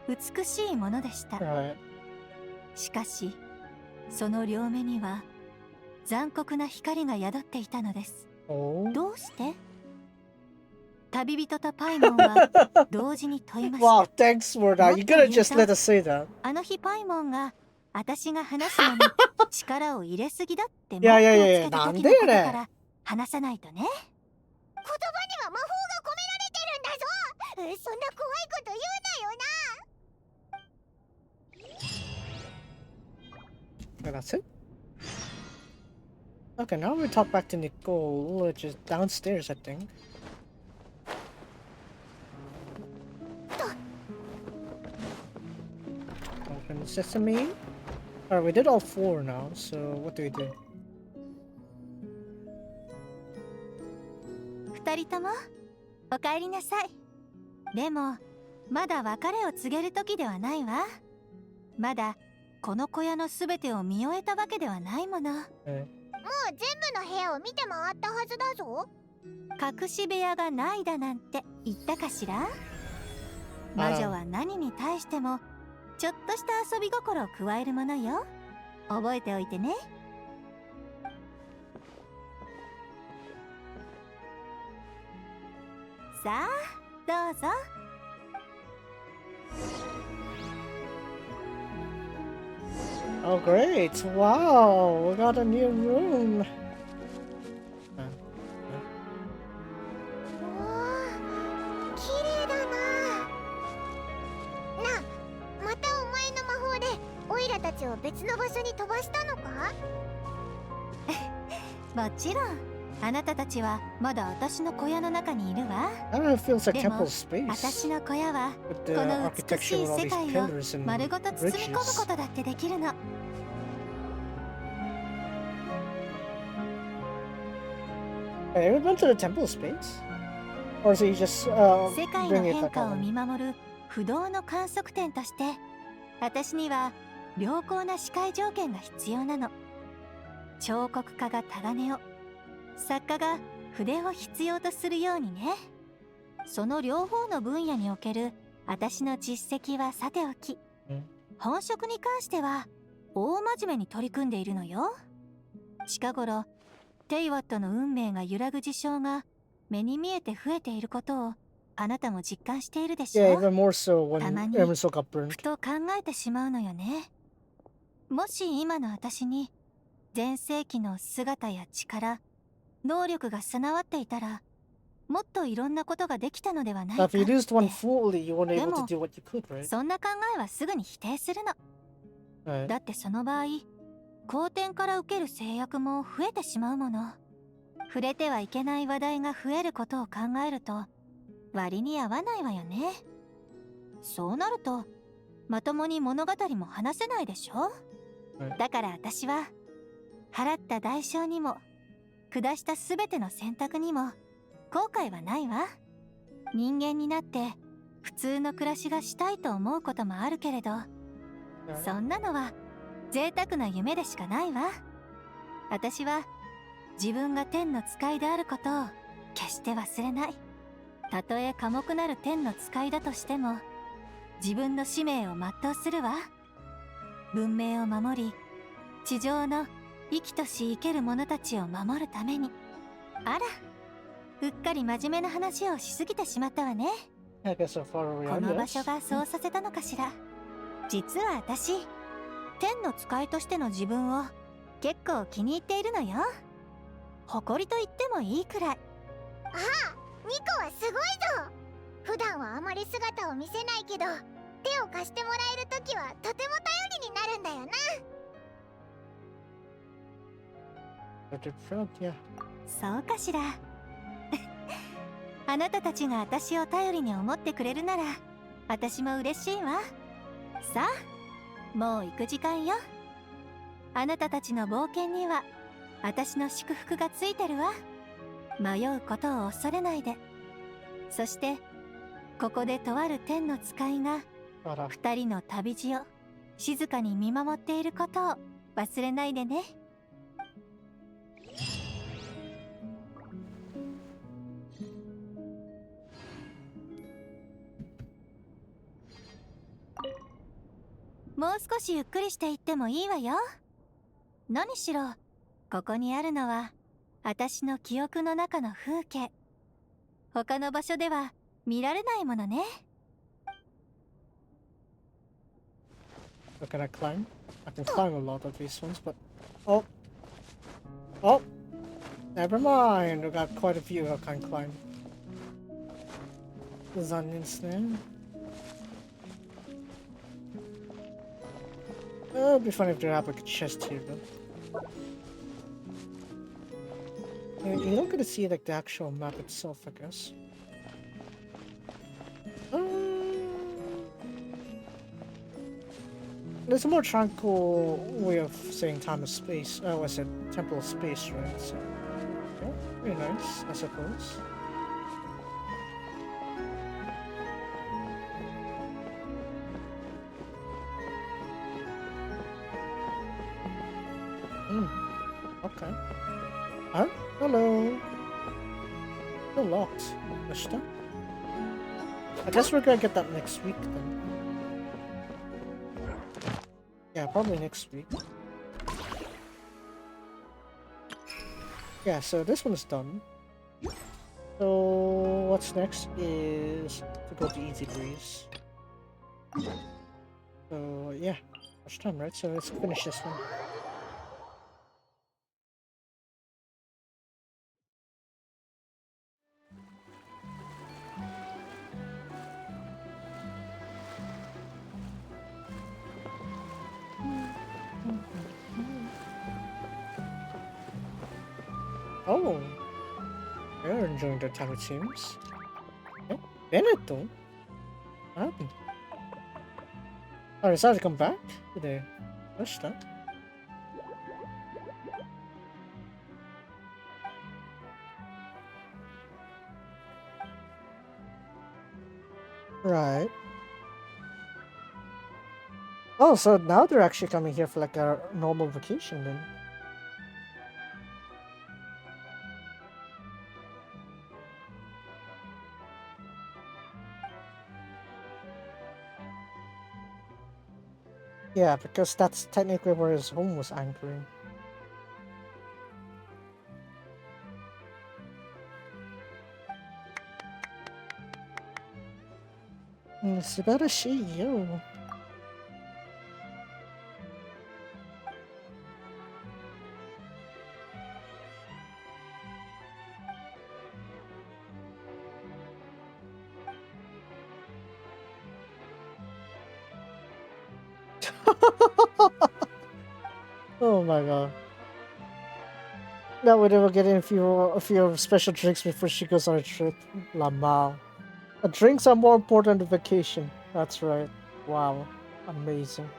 美しいものでした。しかしその両目には残酷な光が宿っていたのです。どうして？旅人とパイモンは同時に問いました。Wow, thanks for that. You could have just let us say that. あの日パイモンが私が話すのに力を入れすぎだって文句をつけた時のことから話さないとね。言葉には魔法が込められてるんだぞ。そんな怖いこと言うなよな。And that's it? Okay, now we talk back to Nicole, which is downstairs, I think. Open sesame. Alright, we did all 4 now, so what do we do? 二人ともお帰りなさい。でもまだ別れを告げる時ではないわ。まだこの小屋のすべてを見終えたわけではないもの。もう全部の部屋を見て回ったはずだぞ。隠し部屋がないだなんて言ったかしら。魔女は何に対してもちょっとした遊び心を加えるものよ。覚えておいてね。さあどうぞ。Oh, great! Wow, we got a new room. おお、綺麗だな。なあ、またお前の魔法でオイラたちを別の場所に飛ばしたのか？もちろん。あなたたちはまだ私の小屋の中にいるわ。I don't know, it feels like でも temple space. 私の小屋は With こ the の美し architecture い with all 世 these 界を pillars and 丸ごと包み込むこ bridges. とだってできるの。Have you ever been to the temple space? Or is it just 世界の bring it 変 back 化を on? 見守る不動の観測点として私には良好な視界条件が必要なの。彫刻家がタガネを、作家が筆を必要とするようにね。その両方の分野における私の実績はさておき、本職に関しては大真面目に取り組んでいるのよ。近頃テイワットの運命が揺らぐ事象が目に見えて増えていることをあなたも実感しているでしょ。 Yeah, even more so when たまに Emerson got burned. ふと考えてしまうのよね。もし今の私に前世紀の姿や力、能力が備わっていたらもっといろんなことができたのではないか Now, って。 if you used one fully, you weren't で able も to do what you could, right? そんな考えはすぐに否定するの。 Right. だってその場合後天から受ける制約も増えてしまうもの。触れてはいけない話題が増えることを考えると割に合わないわよね。そうなるとまともに物語も話せないでしょ。だから私は払った代償にも下したすべての選択にも後悔はないわ。人間になって普通の暮らしがしたいと思うこともあるけれど、そんなのは贅沢な夢でしかないわ。私は自分が天の使いであることを決して忘れない。たとえ寡黙なる天の使いだとしても自分の使命を全うするわ。文明を守り地上の生きとし生ける者たちを守るために。あら、うっかり真面目な話をしすぎてしまったわね。 I guess so far こ around, の場 yes. 所がそうさせたのかしら。実は私天の使いとしての自分を結構気に入っているのよ。誇りと言ってもいいくらい。ああ、ニコはすごいぞ。普段はあまり姿を見せないけど手を貸してもらえるときはとても頼りになるんだよな。But proud, yeah. そうかしら。あなたたちが私を頼りに思ってくれるなら私も嬉しいわ。さあもう行く時間よ。あなたたちの冒険には私の祝福がついてるわ。迷うことを恐れないで。そしてここでとある天の使いが二人の旅路を静かに見守っていることを忘れないでね。もう少しゆっくりしていってもいいわよ。何しろここにあるのは私の記憶の中の風景。他の場所では見られないものね。So can I climb? I can climb a lot of these ones, but oh, never mind. We got quite a few I can't climb. There's onions there. It'd be funny if they have like a chest here, though. You're not gonna see like the actual map itself, I guess. There's a more tranquil way of saying time of space. Oh, I said temple of space, right? So, yeah, very nice, I suppose. Okay. Huh? Hello. Still locked. Mister? I guess we're gonna get that next week then. Yeah, probably next week. Yeah, so this one's done. So what's next is to go to Easy Breeze. So yeah, much time, right? So let's finish this one. Oh, they're enjoying their time, it seems. Yeah, Benetton? What happened? Oh, they decided to come back? Did they push that? Right. Oh, so now they're actually coming here for like a normal vacation then. Yeah, because that's technically where his home was anchoring. Subarashi, yo. Oh my god. That would ever get in a few special drinks before she goes on a trip. Lamau. Drinks are more important than vacation. That's right. Wow. Amazing.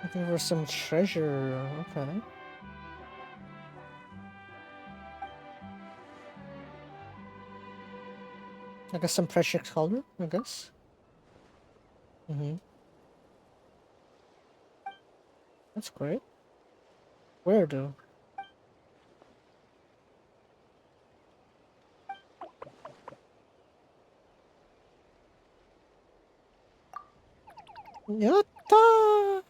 Looking for some treasure. Okay. I guess some precious color, I guess. That's great. Where though? Yatta!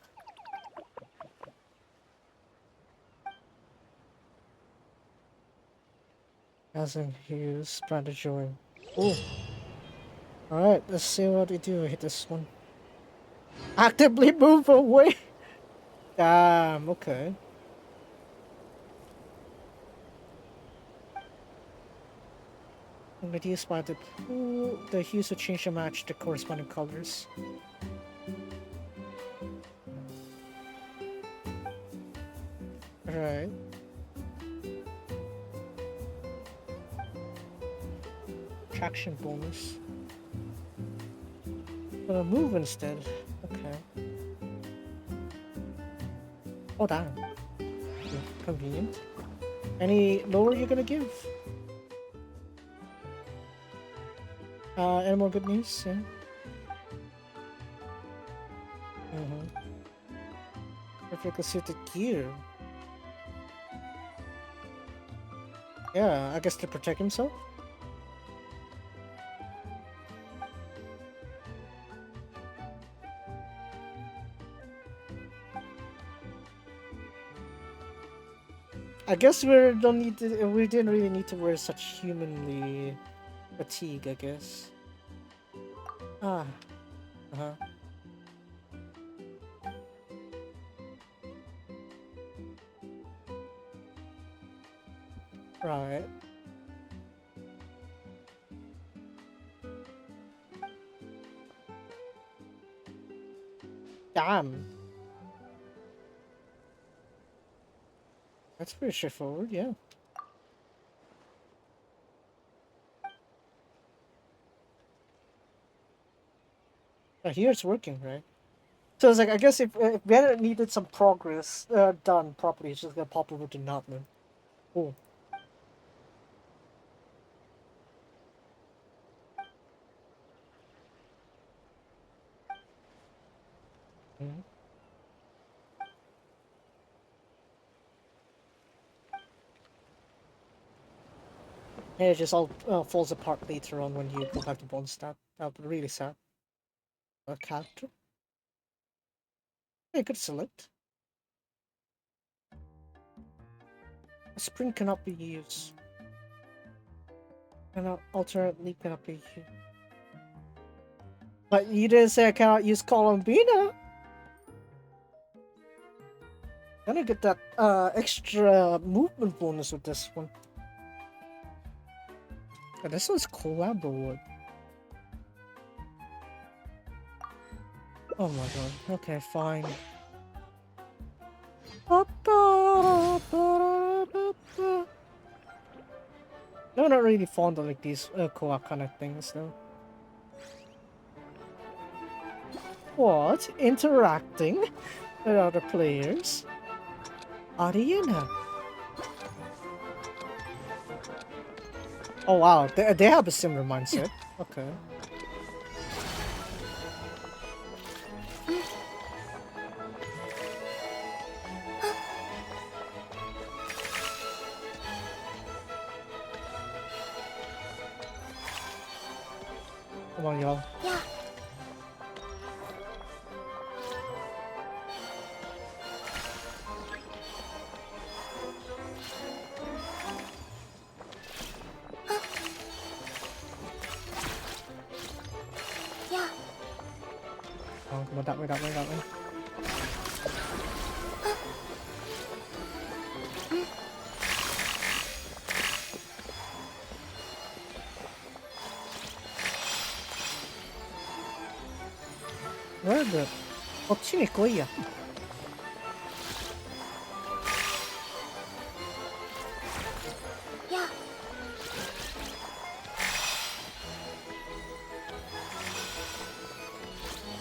Hasn't Hughes, Brandon Joy. Oh. Alright, let's see what we do. Hit this one. Actively move away! Damn, okay. Reduced by the pool, the hues will change to match the corresponding colors. Right. Traction bonus. Move instead. Okay. Oh damn. Convenient. Any lower you're gonna give? Any more good news? Yeah. Perfectly suited gear. Yeah, I guess to protect himself. I guess we didn't really need to wear such humanly fatigue, I guess. Ah. Uh-huh. Right. Damn. That's pretty straightforward, yeah. Here it's working, right? So it's like, I guess if we had needed some progress done properly, it's just gonna pop over to Notman. Cool. Mm-hmm. Yeah, it just all falls apart later on when you go back to Bondstadt. That'll be really sad. A character. Yeah, good select. A sprint cannot be used. And alternately cannot be used. But you didn't say I cannot use Columbina. Gonna get that extra movement bonus with this one. Oh, this one's collab reward. Oh my god. Okay, fine. No, not really fond of like these co-op kind of things though. What? Interacting with other players? Ariana. Oh wow, they have a similar mindset. Okay. Come on, y'all. Yeah. Yeah. Oh, come on, that way, that way, that way. Where the... こっちに来いや。Yeah.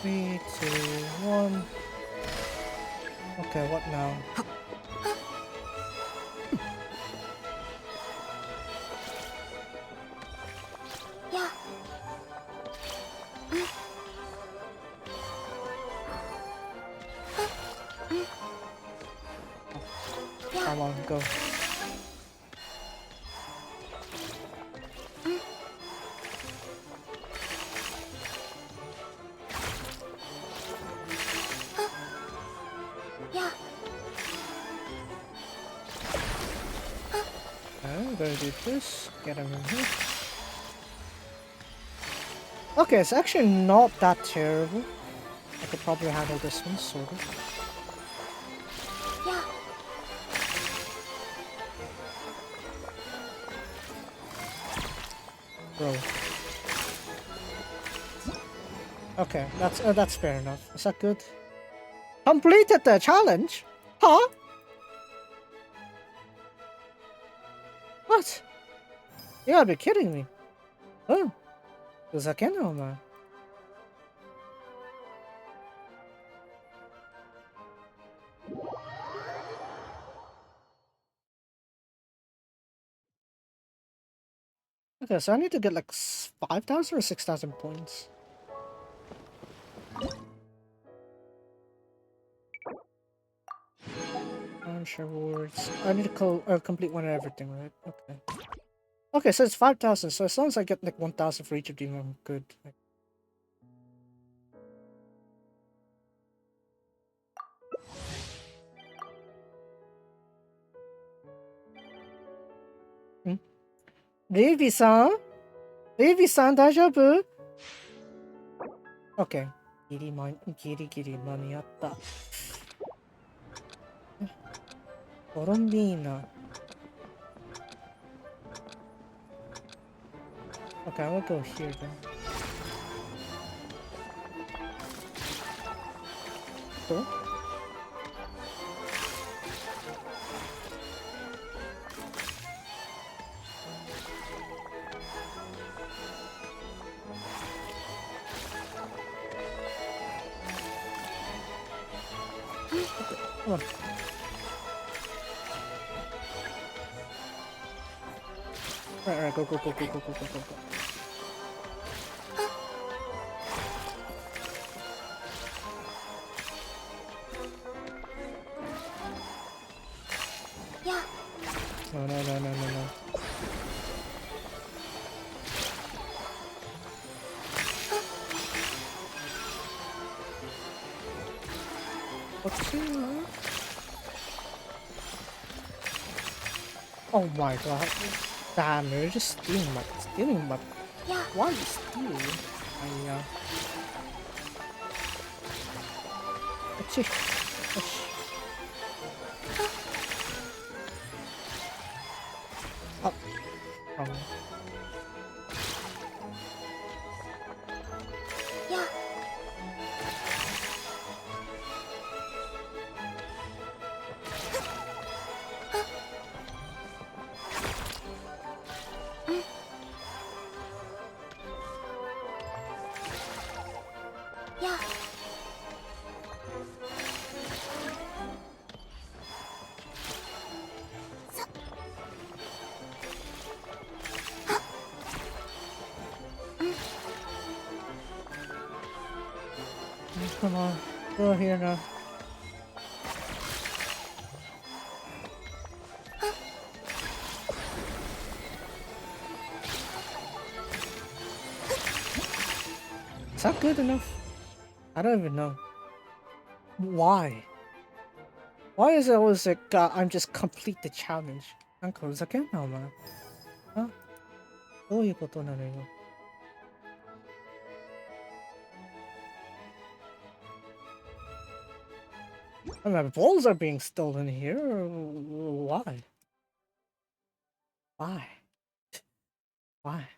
Three, two, one. Okay, what now? Yeah. Come on, go. Yeah. I'm gonna do this. Get him in here. Okay, it's actually not that terrible. I could probably handle this one, sort of. Yeah. Bro. Okay, that's fair enough. Is that good? Completed the challenge? Huh? What? You gotta be kidding me. Oh. ふざけんなお前。Okay, so I need to get like 5,000 or 6,000 points. Launch rewards. I need to complete one of everything, right? Okay. Okay, so it's 5,000. So as long as I get like 1,000 for each of them, I'm good. Revi-san? Revi-san, 大丈夫? Okay. ギリギリ間に合った。コロンビーナ。Okay, I'm gonna go here then. Cool. Come on. Right, go. Yeah. No. What's here? Oh my god. Damn, you're just stealing my... Yeah. Why are you stealing? What's it? Oh. Wrong one. Yeah. Yeah. Come on, go here now. Is that good enough? I don't even know. Why? Why is it always like, I'm just complete the challenge? なんかふざけんなお前。あ、どういうことなのよ。I mean, my balls are being stolen here. Why? Why? Why?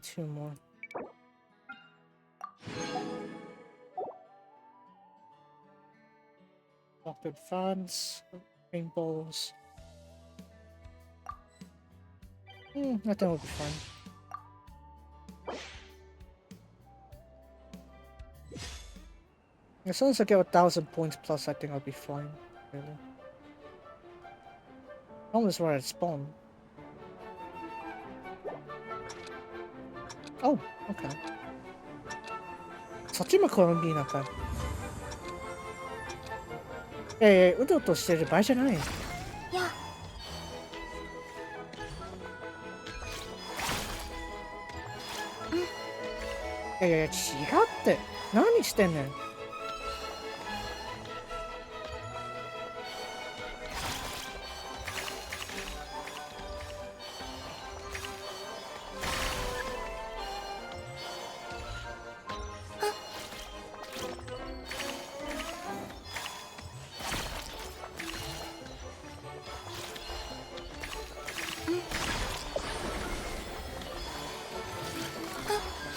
Two more. Doctored fans, rainbows. I think it'll be fine. As long as I get 1,000 points plus, I think I'll be fine. Really. Almost where I spawn. Oh, okay. そっちもコロンビーナか。うとうとしてる場合じゃない。Yeah. いや、違って。何してんねん。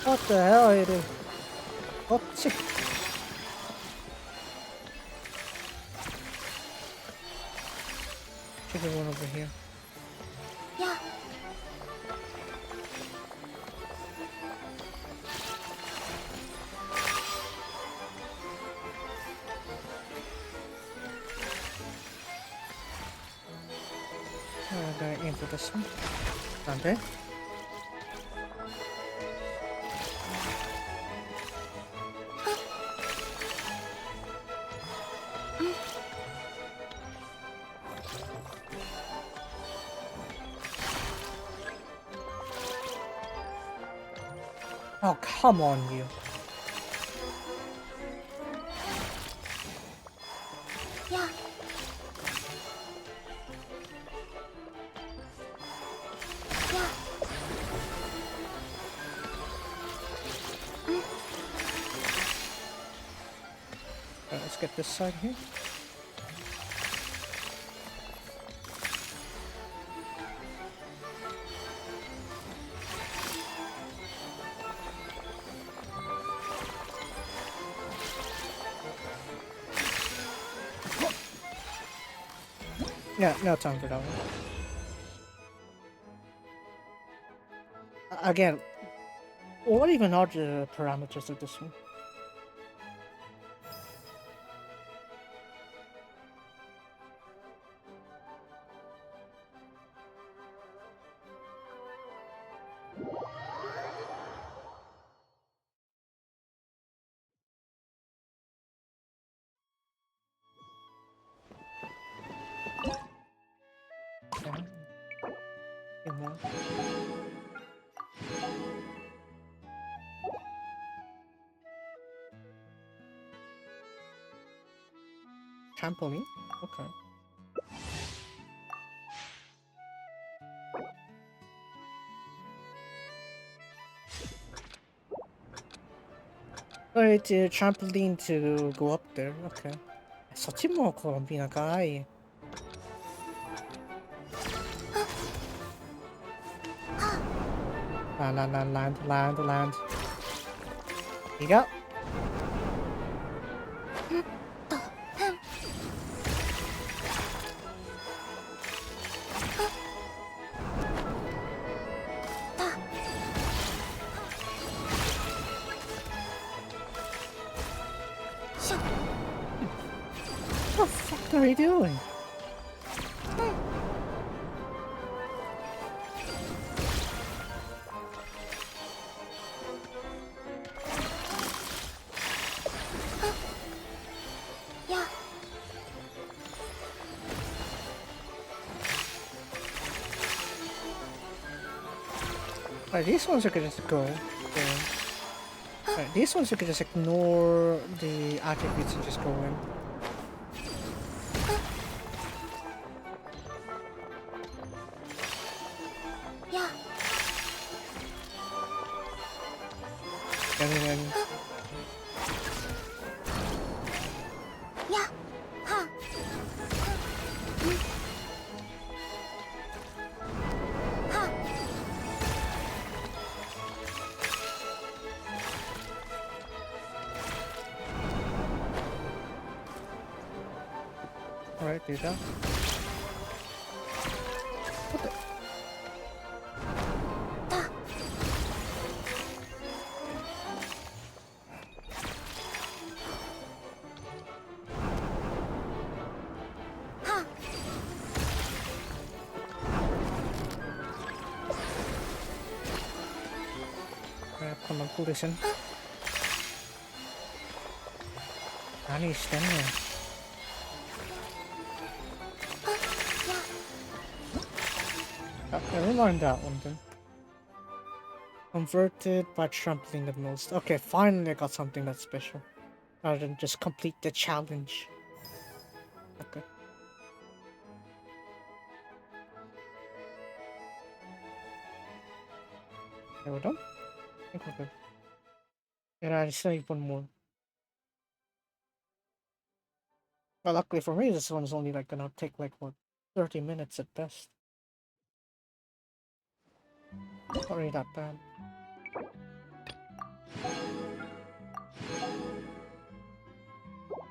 What the hell are you doing? こっち。Should be one over here. Yeah. I'm gonna aim for this one. なんで Oh, come on, you. Yeah. Let's get this side here. Yeah, no time for that one. Again, what even are the parameters of this one? Trampoline? Okay. Alright, trampoline to go up there. Okay. そっちもこう長い。Land. Here you go. What the fuck are you doing? Alright, these ones you can just go. Alright, these ones you can just ignore the attributes and just go in. And then... Alright, do that. What the? Come on, pull this in. Annie's standing there. Never mind that one then. Converted by trampling the most. Okay, finally I got something that's special. Rather than just complete the challenge. Okay. Okay, we're done? I think we're good. Yeah, I just need one more. Well, luckily for me, this one's only like gonna take like what, 30 minutes at best. Not really that bad.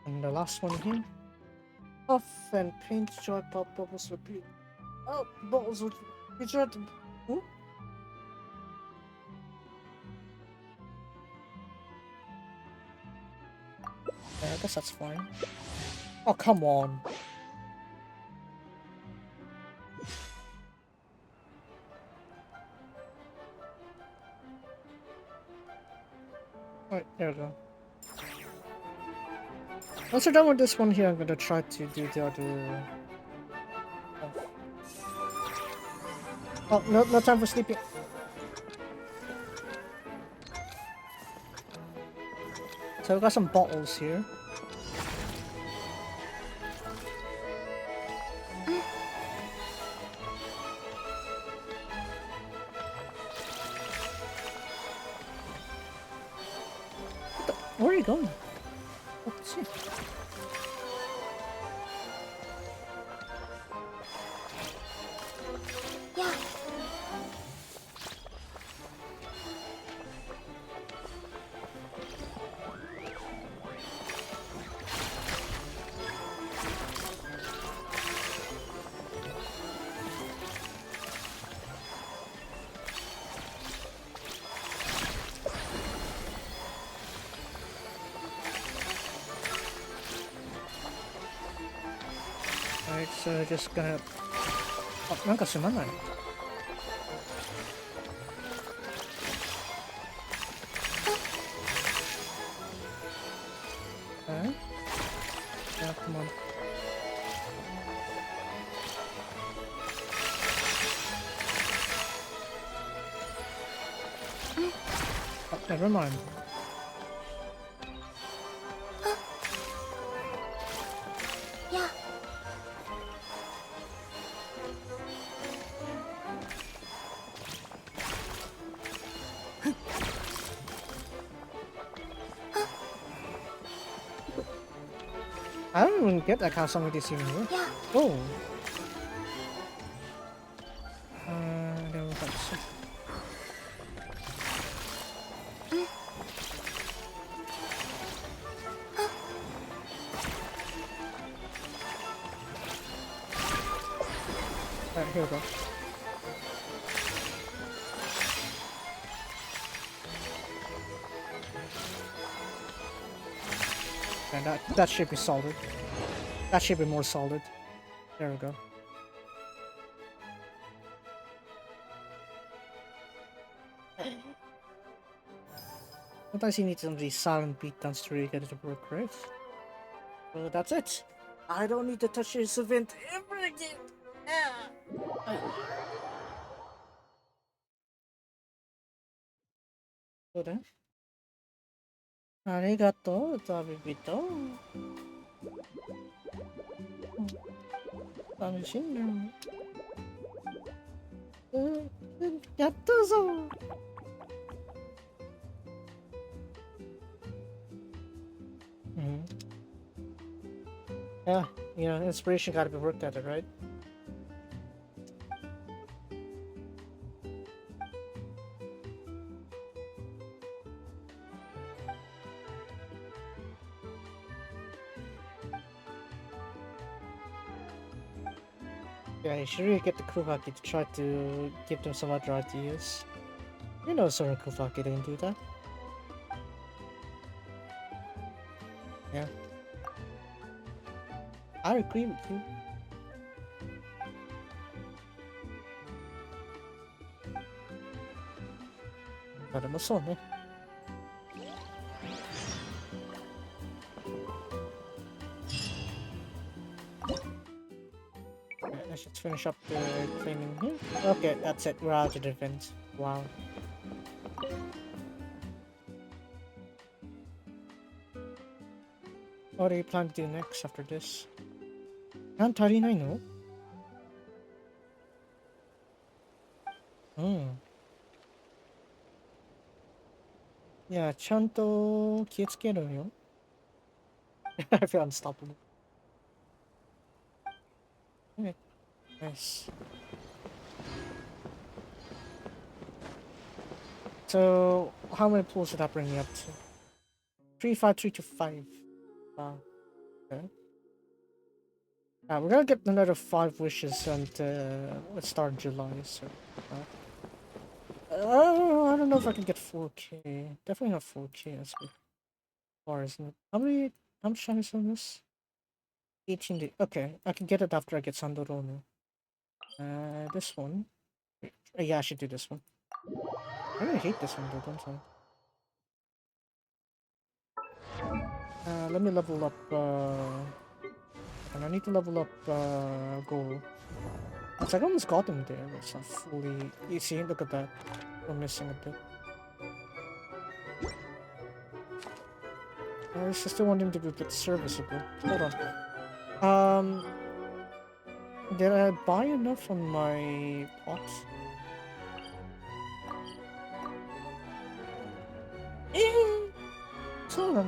And the last one here. Puff and paint joy pop bubbles repeat. Oh, bubbles would be tried to. Ooh. Yeah, I guess that's fine. Oh, come on. Alright, there we go. Once we're done with this one here, I'm gonna try to do the other... Oh, no time for sleeping. So we got some bottles here. Where are you going? Let's see. Yeah. Alright, so just gonna... Oh, なんかすまない。Okay. Yeah, come on. Oh, never mind. Yeah. I don't even get like how somebody is even here. Yeah. Oh. There was that shit. Alright, here we go. And that should be solid. That should be more solid. There we go. Sometimes you need some of these silent beatdowns to really get it to work, right? So that's it. I don't need to touch this event ever again. So then. ありがとう、旅人。楽しんでる。やったぞ。Yeah, you know, inspiration gotta be worked at it, right? Yeah, you should really get the Kuvaki to try to give them some other ideas. You know, Sora Kuvaki didn't do that. Yeah. I agree with you. But I'm a son, eh? Let's just finish up the cleaning here. Okay, that's it. We're out of the event. Wow. What do you plan to do next after this? 足りないの? うん。いや、ちゃんと気をつけろよ。I feel unstoppable. Okay. Nice. So, how many pulls did that bring me up to? 353 to 5. Wow. Okay. We're gonna get another 5 wishes and let's start July, so... I don't know if I can get 4K. Definitely not 4K, that's a bit far, isn't it? How much time is on this? 18 days. Okay, I can get it after I get Sandorono. This one. Yeah, I should do this one. I really hate this one though, don't I? Let me level up, and I need to level up, gold. It's like I almost got him there, but it's not fully... You see, look at that. We're missing a bit. I still want him to be a bit serviceable. Hold on. Did I buy enough on my pots? So then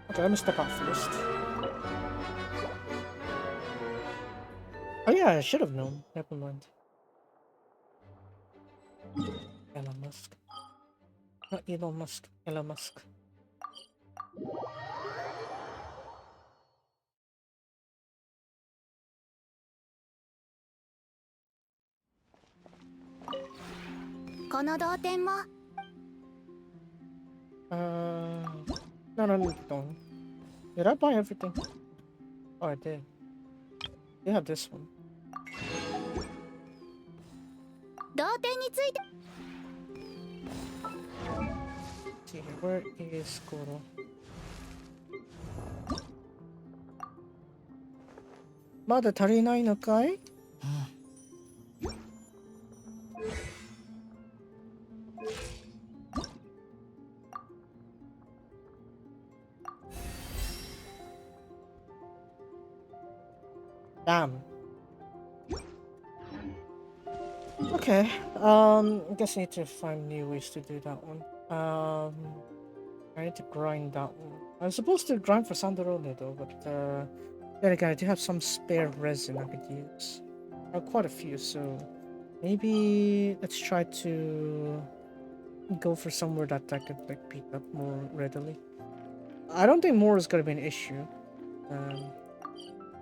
okay, let me step out first. Oh yeah, I should have known. Never mind. Elon Musk. Not Elon Musk. Elon Musk. No, don't. Did I buy everything? Oh, I did. They have this one. 同点について See, where is Goro? Mada tarinai no kai? Damn. Okay, I guess I need to find new ways to do that one. I need to grind that one. I was supposed to grind for Sandarone though, but then again, I do have some spare resin I could use. I have quite a few, so maybe let's try to go for somewhere that I could like pick up more readily. I don't think more is gonna be an issue.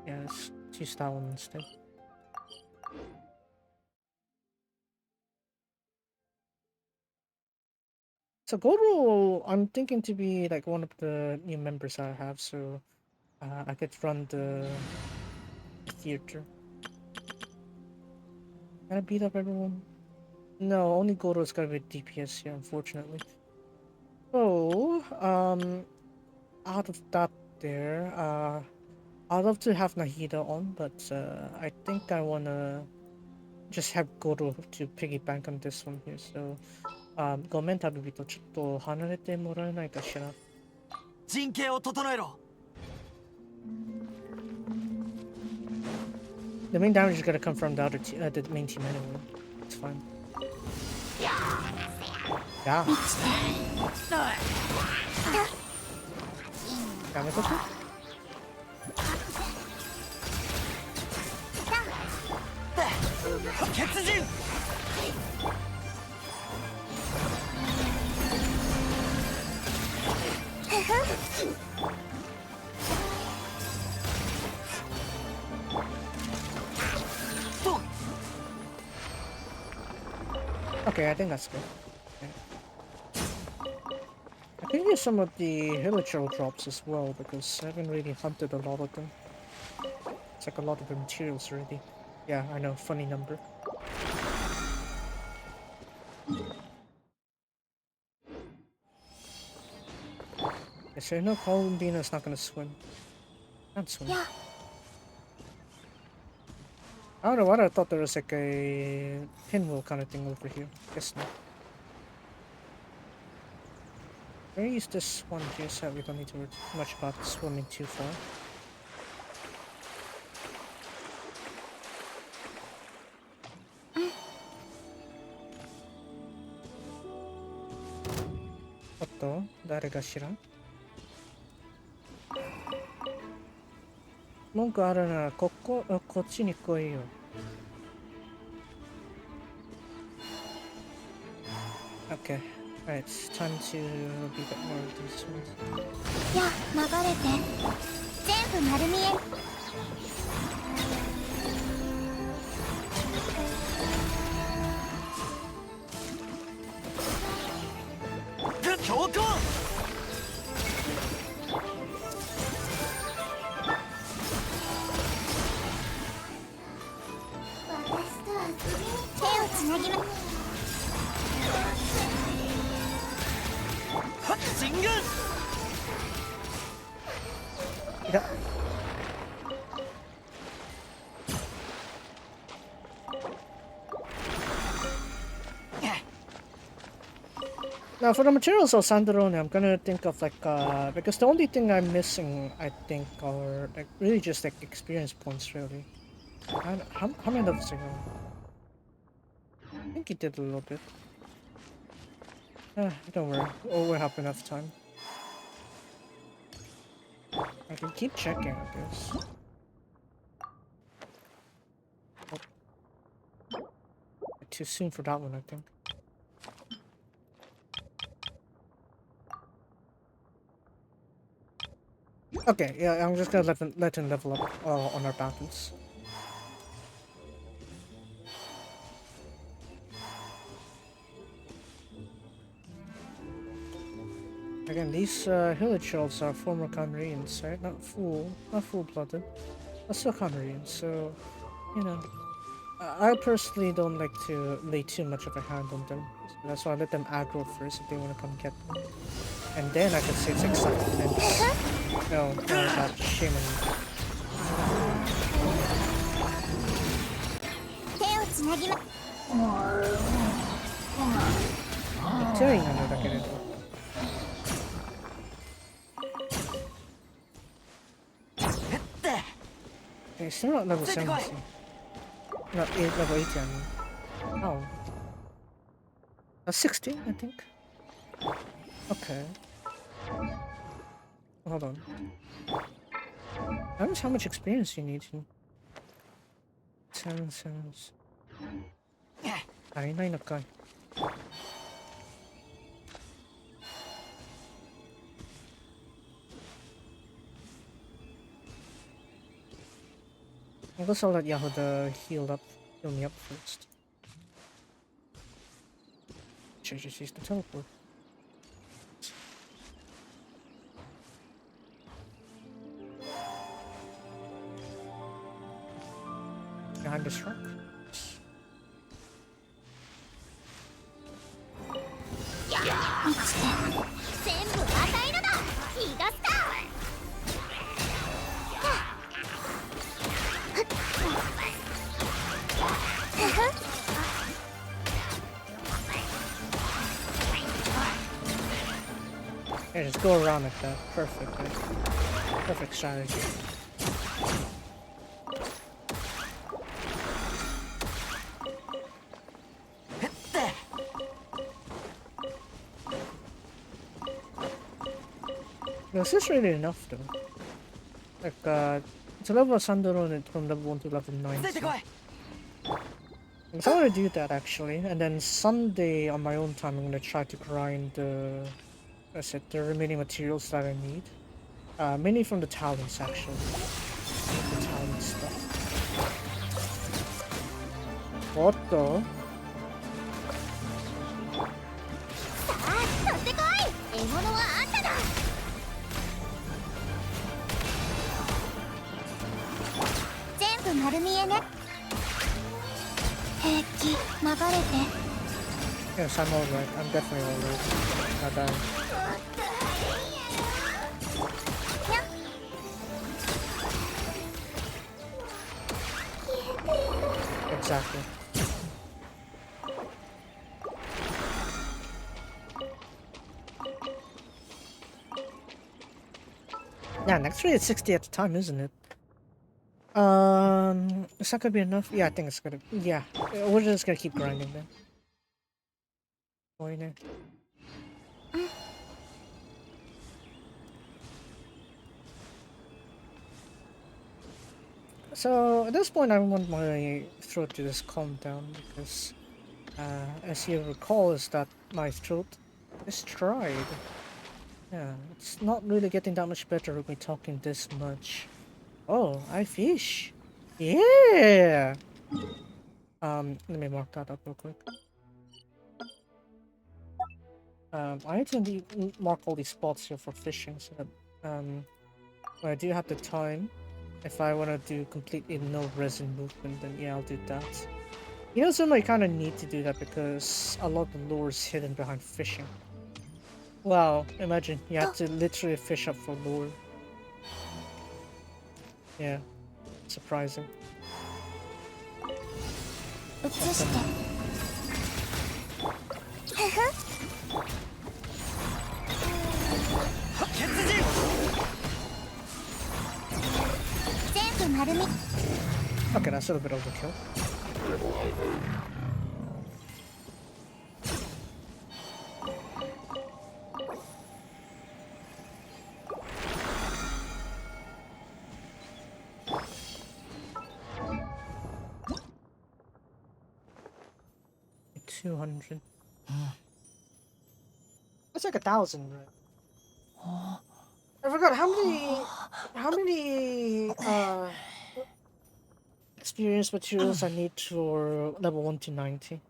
Yeah, let's use that one instead. So Goro, I'm thinking to be like one of the new members I have, so I could run the theater. Can I beat up everyone? No, only Goro's gotta be DPS here, unfortunately. So, out of that there, I'd love to have Nahida on, but I think I wanna just have Goro to piggyback on this one here, so ごめん旅人、ちょっと離れてもらえないかしら。陣形を整えろ。The main damage is gonna come from the other the main team anyway. It's fine. Yeah. Damage okay? Okay, I think that's good. Okay. I can use some of the villager drops as well because I haven't really hunted a lot of them. It's like a lot of the materials already. Yeah, I know, funny number. Okay, so no, Columbina's not gonna swim. Can't swim. Yeah. I don't know what, I thought there was like a pinwheel kind of thing over here. Guess not. I'm gonna use this one here so we don't need to worry too much about swimming too far. What? 誰が知らん？文句あるならこっちに来いよ。Okay, alright, it's time to be a bit more of these ones. や、流れて。全部丸見え。強行。手をつなぎま。進軍。いや。Now for the materials of Sandrone, I'm gonna think of like because the only thing I'm missing, I think, are like really just like experience points really. How many levels ago? I think he did a little bit. Don't worry, we'll have enough time. I can keep checking, I guess. Oh. Too soon for that one, I think. Okay, yeah, I'm just gonna let him level up on our battles. Again, these village elves are former Conrians, right? Not full-blooded, but still Conrians. So, you know, I personally don't like to lay too much of a hand on them. So that's why I let them aggro first if they want to come get me. And then I can say it's like self-defense. No, that shame on me. Atelierなんだけれど。Okay, still not level 70. Not level 80, I mean. Oh. That's 60, I think. Okay. Hold on. Notice how much experience you need. 7 seconds. 足りないのかい。I guess I'll let Yahuda heal me up first. Should I just use the teleport? Behind this rock? Yeah, just go around like that. Perfect. Perfect strategy. Is this really enough though? Like, it's a level of Sandrone from level 1 to level 9. So I'm gonna do that actually, and then Sunday on my own time I'm gonna try to grind the remaining materials that I need. Mainly from the talents actually. The talent stuff. What the? Yes, I'm alright. I'm definitely alright. Not dying. Exactly. Yeah, next rate is 60 at the time, isn't it? Is that gonna be enough? Yeah, I think it's gonna. Yeah, we're just gonna keep grinding then. Boy, so at this point, I want my throat to just calm down because, as you recall, is that my throat is dried. Yeah, it's not really getting that much better with me talking this much. Oh, I fish. Yeah. Let me mark that up real quick. I need to mark all these spots here for fishing so that when I do have the time, if I want to do completely no resin movement, then yeah, I'll do that. You know, something I kind of need to do that because a lot of the lure is hidden behind fishing. Wow, imagine you have to literally fish up for lure. Yeah, surprising. 丸み Okay, that's a little bit overkill. $200. That's like 1,000, right? I forgot how many experience materials I need for level 1 to 90.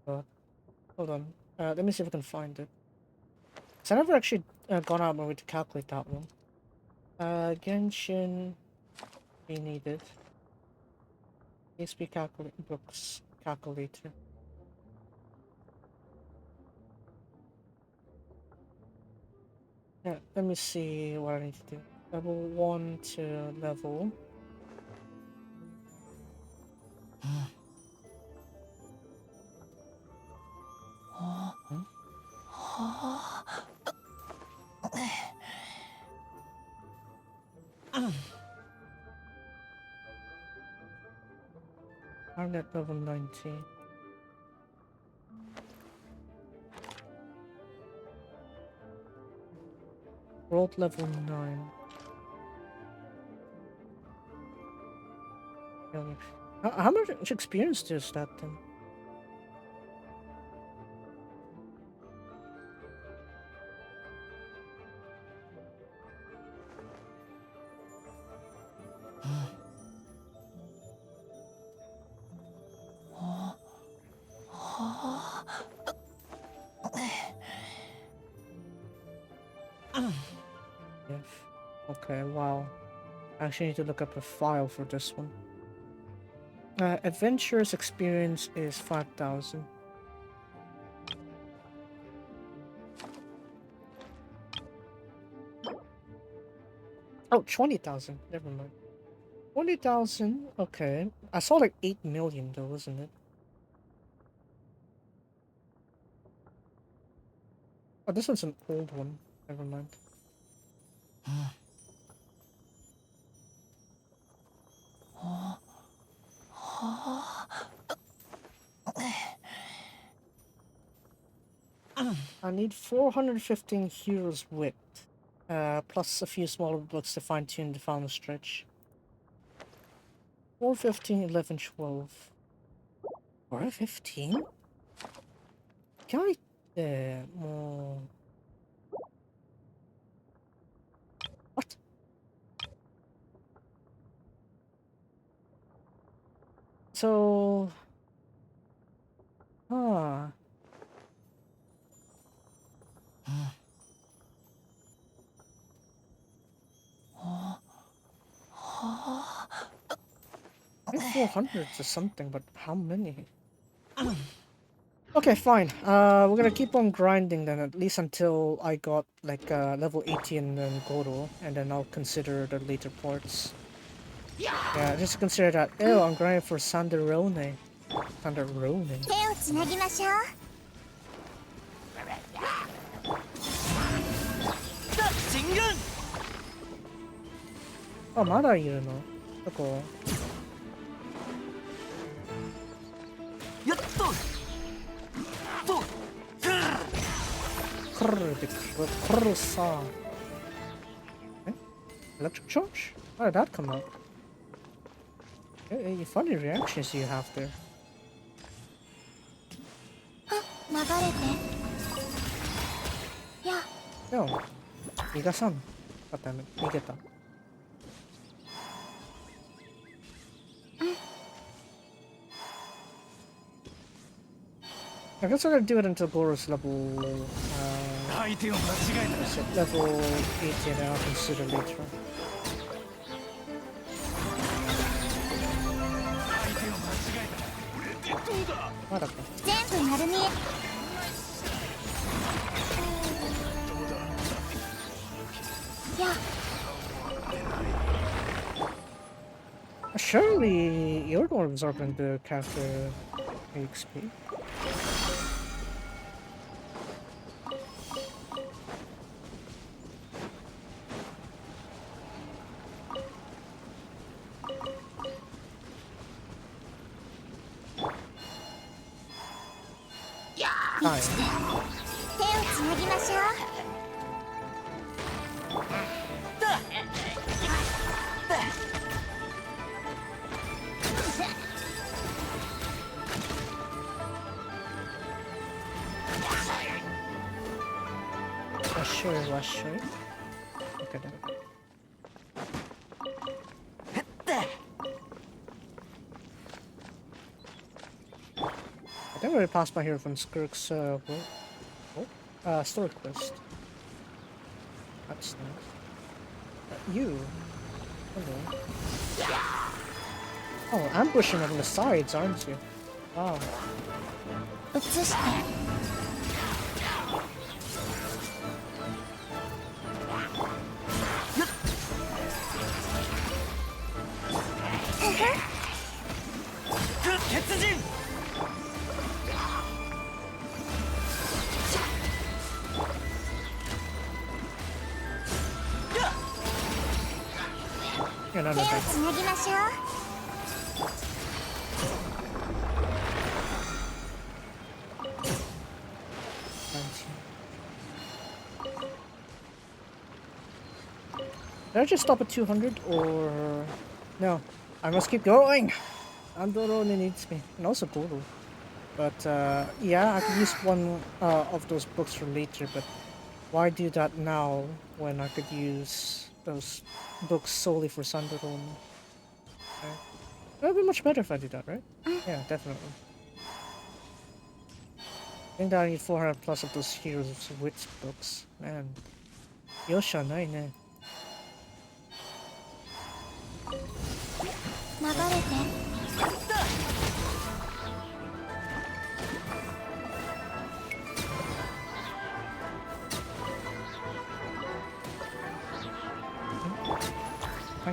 Hold on. Let me see if I can find it. So I never actually gone out my way to calculate that one. Genshin, we needed. HP books calculator. Yeah, let me see what I need to do. Level 1 to level. I'm at level 90. World level 9. How much experience does that then? Okay, wow. I actually need to look up a file for this one. Adventurous experience is 5,000. Oh, 20,000. Never mind. 20,000. Okay. I saw like 8 million though, wasn't it? Oh, this one's an old one. Never mind. I need 415 heroes wit, plus a few smaller books to fine-tune the final stretch. 415, 11, 12. 415? Can I more? What? So, I think 400 or something, but how many? Okay, fine. We're gonna keep on grinding then, at least until I got like level 80 and then Goro, and then I'll consider the later parts. Yeah, just consider that. Oh, I'm grinding for Sanderone. Sanderone. 手をつなぎましょう あ、まだいるの？どこ？やっと！クルでクルさ。え？ Electric charge? How did that come out? Hey, funny reactions you have there. 流れてやでも、逃がさんかったね。逃げた。I guess I'm gonna do it until Goro's level, level 80 and then I'll consider later. What the? 全部丸見え Surely you're the one absorbing the character XP. time. 手をつなぎましょう。 Resleri. Look at that. I think we passed by here from Skirk's story quest. That's nice. You? Hello. Oh, ambushing on the sides, aren't you? Wow. 移して。 手をつなぎましょう。 Did I just stop at 200 or no? I must keep going. Andorone needs me, and also Goro. But yeah, I could use one of those books for later. But why do that now when I could use those books solely for Sandorone? Okay. It would be much better if I did that, right? Yeah, definitely. I think that I need 400 plus of those Heroes of Wits books. Man, Yosha, nine. 流れて。 Hi.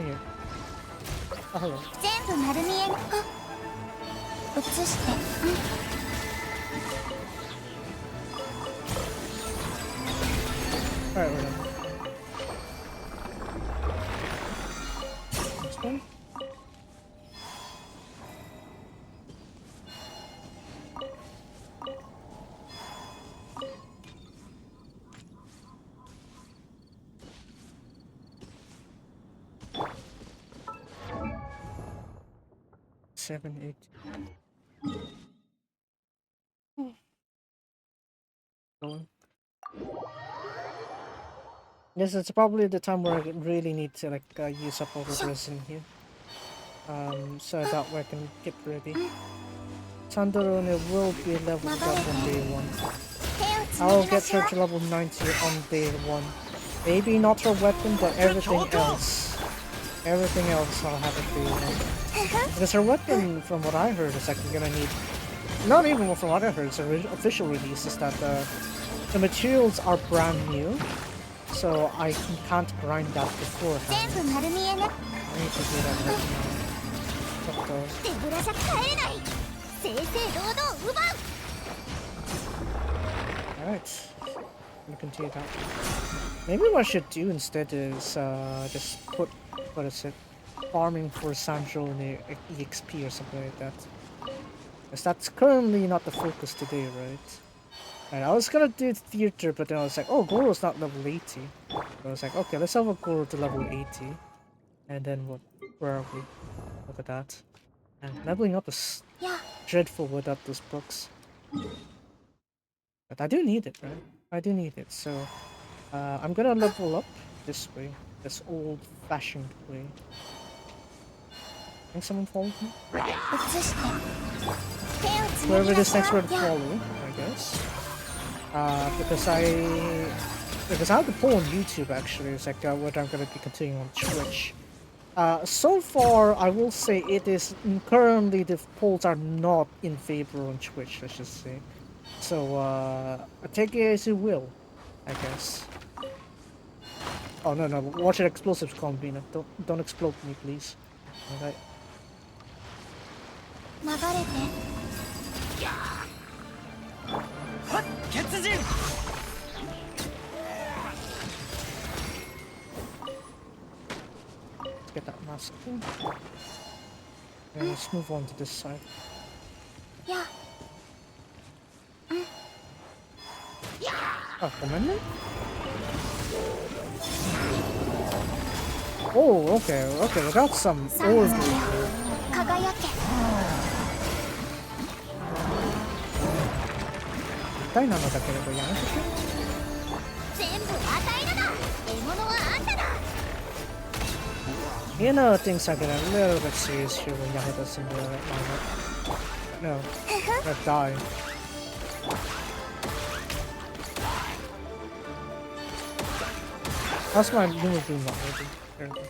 Oh, hello. 全部丸見え。あ、移して。Alright, we're done. This one? Seven, 8. This is probably the time where I really need to like use up all the resin here. So that way I can get ready. Sandorone will be leveled up on day 1. I'll get her to level 90 on day 1. Maybe not her weapon, but everything else. Everything else I'll have at day 1. Because her weapon, from what I heard, is actually gonna need... Not even from what I heard, it's an official release, is that the materials are brand new. So I can't grind that beforehand. I need to do that right now. Alright. We continue that. Maybe what I should do instead is just put, what is it, farming for Sanjo near EXP or something like that. Because that's currently not the focus today, right? Right, I was gonna do theater, but then I was like, oh, Goro's not level 80. So I was like, okay, let's have a Goro to level 80. And then what? Where are we? Look at that. And leveling up is dreadful without those books. But I do need it, right? I do need it, so I'm gonna level up this way. This old-fashioned way. Think someone followed me? Whoever this next word follow, I guess. Because I have the poll on YouTube actually. It's like what I'm gonna be continuing on Twitch. So far, I will say it is currently the polls are not in favor on Twitch. Let's just say. So take it as you will, I guess. Oh no, watch it explosives, Combina. Don't explode me, please. Alright. Let's get that mask in. And let's move on to this side. あ、ごめんね。Oh, okay, okay, we got some order. 輝け。痛いなのだけれどやめとけ。全部与えるな。獲物はあんただ。You know, things are getting a little bit serious here when you hit us in the lineup. No, let's die. How's my new move not working? There we go.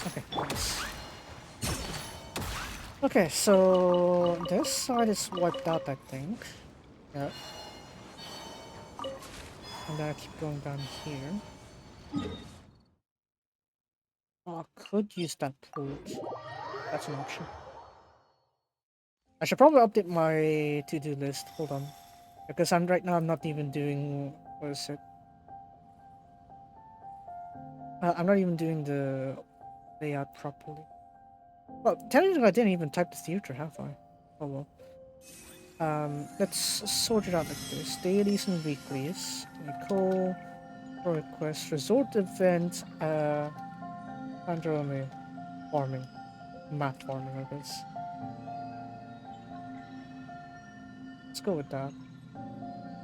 Okay, nice. Okay, so this side is wiped out, I think. Yeah. And then I keep going down here. Oh, I could use that port. That's an option. I should probably update my to-do list. Hold on. Because right now I'm not even doing... What is it? I'm not even doing the layout properly. Well, technically I didn't even type the theater, have I? Oh well. Let's sort it out like this. Dailies and weeklies. Nicole. Request. Resort event. Androme. Farming. Math farming, I guess. Let's go with that.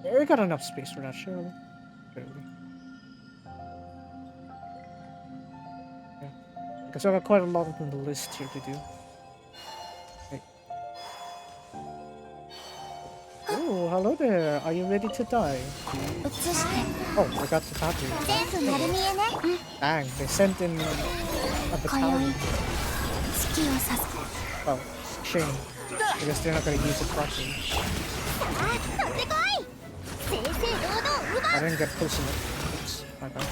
We got enough space for that, surely. Yeah. Because I got quite a lot on the list here to do. Hey. Oh, hello there. Are you ready to die? Oh, I got the battery. Dang, they sent in a battalion. Oh, shame. Because they're not gonna use it properly. I didn't get close enough. Oops, my bad.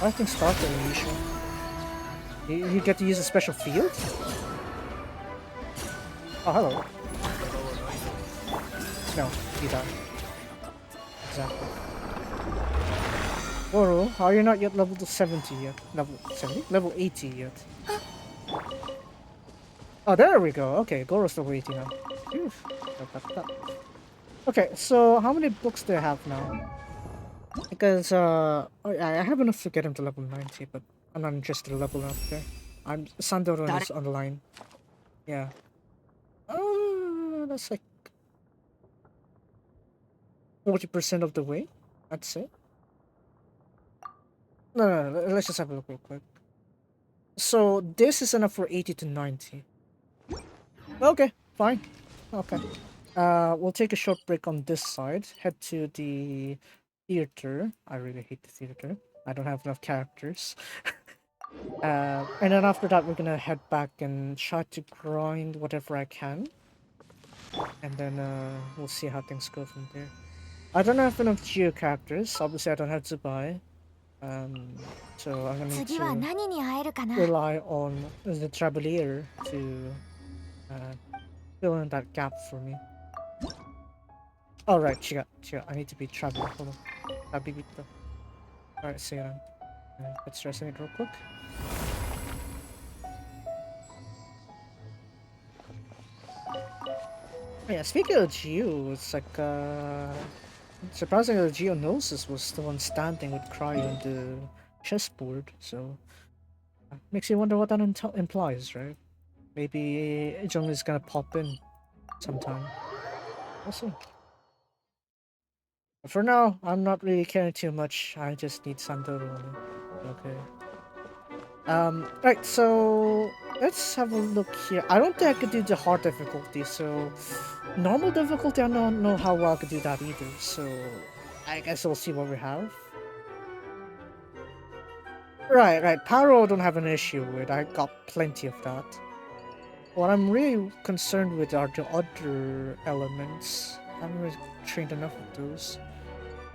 I think start the illusion. You get to use a special field? Oh, hello. No, you die. Exactly. Goro, how are you not yet level 70 yet? Level 70? Level 80 yet. Oh, there we go. Okay, Goro's level 80 now. Phew. Okay, so how many books do I have now? Because, I have enough to get him to level 90, but I'm not interested in leveling up there. Sandoran is on the line. Yeah. That's like 40% of the way, I'd say. No, let's just have a look real quick. So this is enough for 80 to 90. Okay, fine. Okay. We'll take a short break on this side. Head to the theater. I really hate the theater. I don't have enough characters. And then after that, we're gonna head back and try to grind whatever I can. And then we'll see how things go from there. I don't have enough Geo characters. Obviously, I don't have to buy. So I'm gonna need to rely on the Atelier to fill in that gap for me. Alright, Chiga, I need to be traveling. Hold on. Alright, see you then. Let's resonate real quick. Yeah, speaking of Geo, it's like surprisingly Geonosis was the one standing with Cryo on the chessboard, so makes you wonder what that implies, right? Maybe Jung is gonna pop in sometime. We'll see. But for now, I'm not really caring too much. I just need Sandoro. Okay. Right, so let's have a look here. I don't think I could do the hard difficulty, so normal difficulty, I don't know how well I could do that either, so I guess we'll see what we have. Right, Pyro I don't have an issue with, I got plenty of that. What I'm really concerned with are the other elements. I haven't really trained enough of those.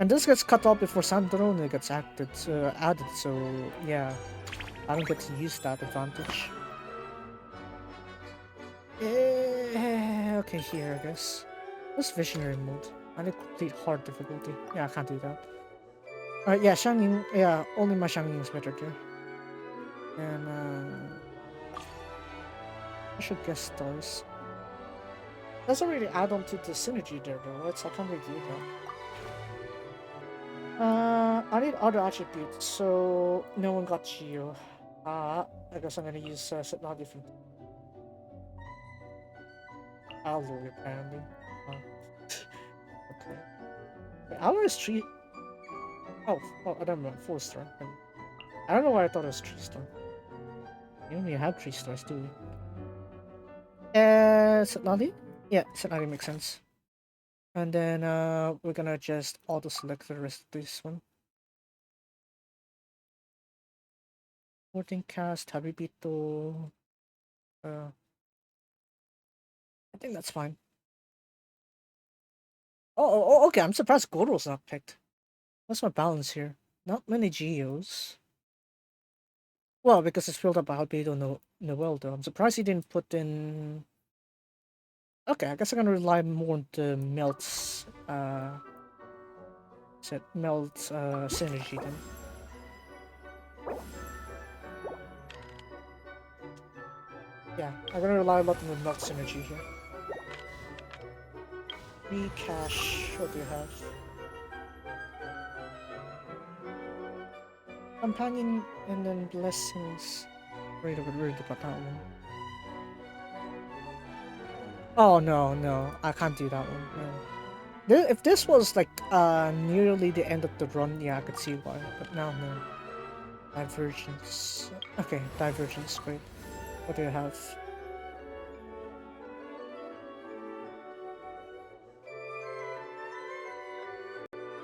And this gets cut off before Sandrone gets added, so yeah. I don't get to use that advantage. Okay, here I guess. What's Visionary mode? I need complete hard difficulty. Yeah, I can't do that. Alright, yeah, Shangyin. Yeah, only my Shangyin is better there. And I should guess does. Doesn't really add on to the synergy there though, right? So I can't really do that. I need other attributes, so no one got Geo. I guess I'm gonna use not different. Alloy apparently. Okay. Alloy is 3. Oh, I don't know, 4-star. I don't know why I thought it was 3-star. You only have 3 stars, do we? Setnali? Yeah, Setnali makes sense. And then we're gonna just auto select the rest of this one. Boarding cast, Habibito. I think that's fine. Oh, okay. I'm surprised Goro's not picked. What's my balance here? Not many Geos. Well, because it's filled up by Albedo Noel, though. I'm surprised he didn't put in. Okay, I guess I'm gonna rely more on the melts. Synergy then. Yeah, I'm gonna rely a lot on the melt synergy here. 3 cash. What do you have? Companion and then blessings. Worried about that one. Oh no, I can't do that one. No. If this was like nearly the end of the run, yeah, I could see why. But now no. Divergence. Okay, divergence, great. What do you have?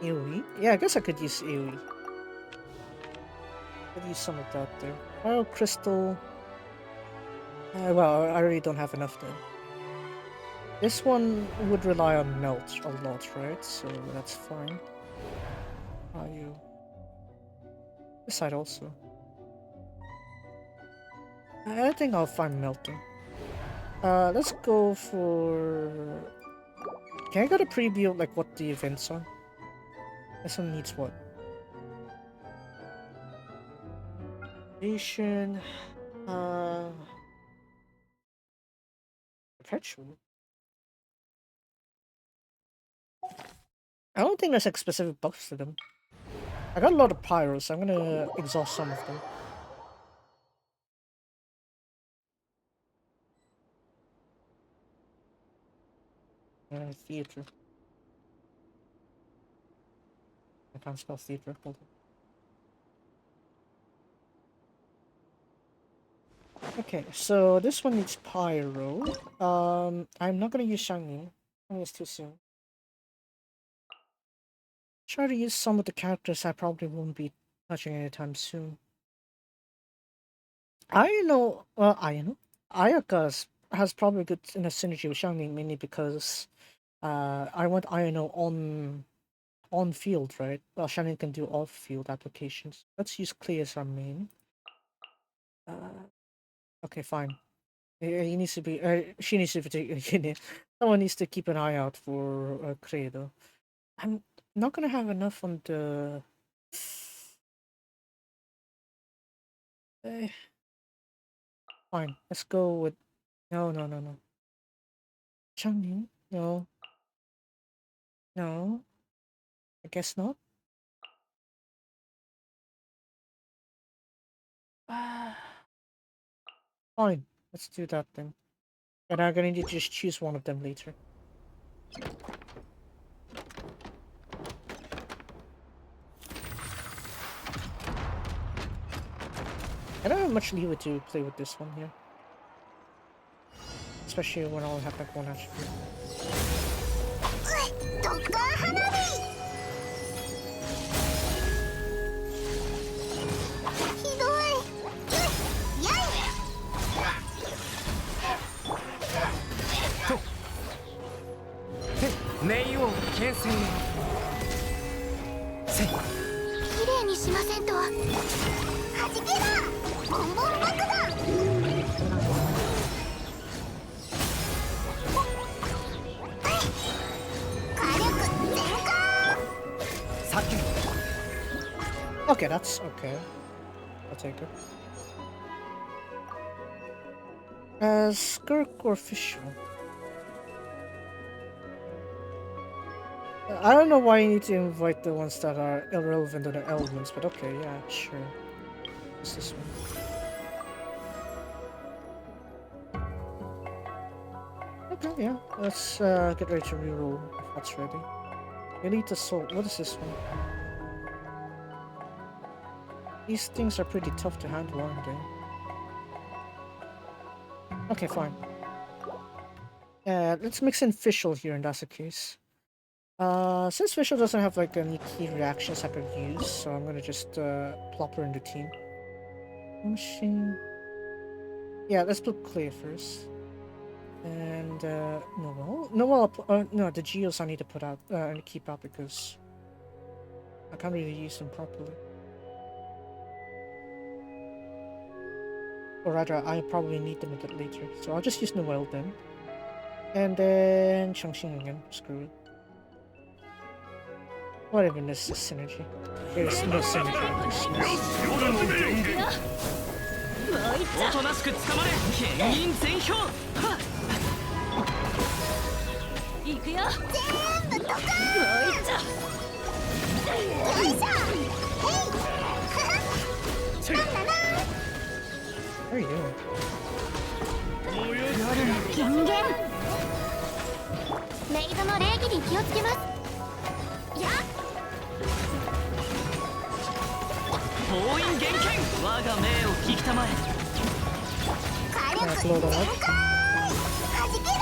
AoE? Yeah, I guess I could use AoE. Could use some of that there. Well, crystal. Well, I really don't have enough then. This one would rely on melt a lot, right? So that's fine. How are you? This side also. I think I'll find melting. Let's go for. Can I get a preview of like what the events are? This one needs what? Nation. Perpetual. I don't think there's like specific buffs to them. I got a lot of pyros, so I'm gonna exhaust some of them. Theater. I can't spell theater. Hold on. Okay, so this one needs pyro. I'm not gonna use Shangni. I think it's too soon. Try to use some of the characters I probably won't be touching anytime soon. Ayaka has probably good in a synergy with Shangni, mainly because I want Ayano on field, right? Well, Shannon can do off field applications. Let's use Clay as our main. Okay, fine. He needs to be. She needs to be. Someone needs to keep an eye out for Clay, though. I'm not gonna have enough on the. Fine. Let's go with. No. Changning? No. No. I guess not. Fine. Let's do that then. And I'm gonna need to just choose one of them later. I don't have much leeway to play with this one here. Especially when I only have like one attribute. Okay, that's okay. I'll take it. Skirk or official? I don't know why you need to invite the ones that are irrelevant to the elements, but okay, yeah, sure. What's this one? Okay, yeah, let's get ready to reroll if that's ready. Elite Assault, what is this one? These things are pretty tough to handle, aren't they? Okay, fine. Let's mix in Fischl here, and that's the case. Since Fischl doesn't have like any key reactions I could use, so I'm gonna just plop her in the team. Machine. Yeah, let's put Clay first. And no, the Geos I need to put out and keep out because I can't really use them properly. Or rather, I probably need them a bit later, so I'll just use Noel then. And then Changxing again, screw it. What even is this synergy? There's no synergy with this. How are you doing? 夜の権限メイドの礼儀に気をつけますやっ封印厳剣我が命を聞きたまえ火力全開弾けろ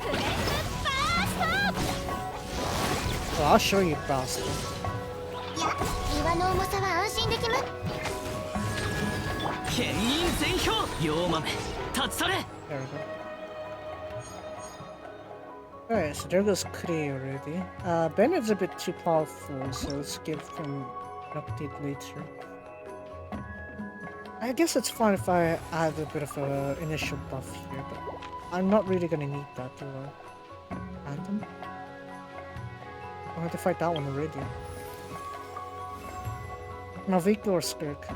フレンズバースト Well, I'll show you, bastard. いや岩の重さは安心できます剣印全氷妖豆立ち去れ There we go. Alright, so there goes Kree already. Bennett's a bit too powerful, so let's give him an update later. I guess it's fine if I add a bit of an initial buff here, but I'm not really gonna need that to add them. I have to fight that one already. Malvika or Skirk?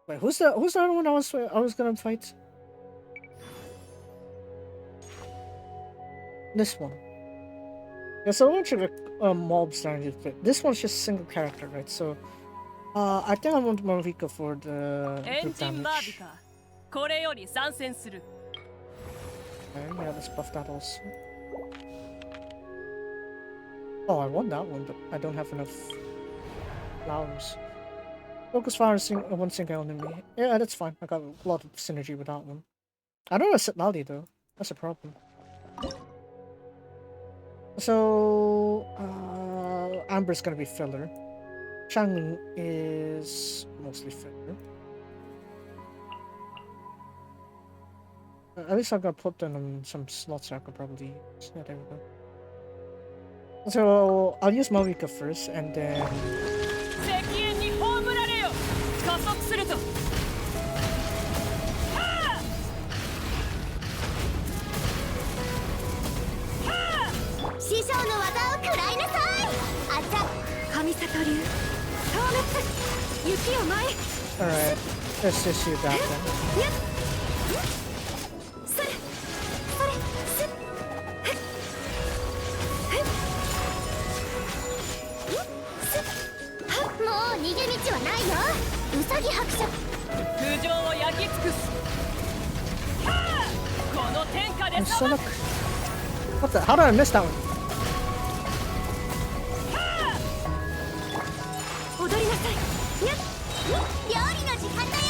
Wait, who's the other one I was gonna fight? This one. There's a bunch of mobs that I need to fit. This one's just single character, right? So, I think I want Malvika for the group damage. Okay, yeah, let's buff that also. Oh, I want that one, but I don't have enough flowers. Focus fire on one single enemy. Yeah, that's fine. I got a lot of synergy with that one. I don't have set Lali though. That's a problem. So, Amber's gonna be filler. Changling is mostly filler. At least I'm gonna put them on some slots I could probably use. Yeah, there we go. So, I'll use Malvika first, and then... Alright, let's just shoot that then. もう逃げ道はないよウサギ伯爵空上を焼き尽くすこの天下で So look. What the? How did I miss that one? 踊りなさい料理の時間だよ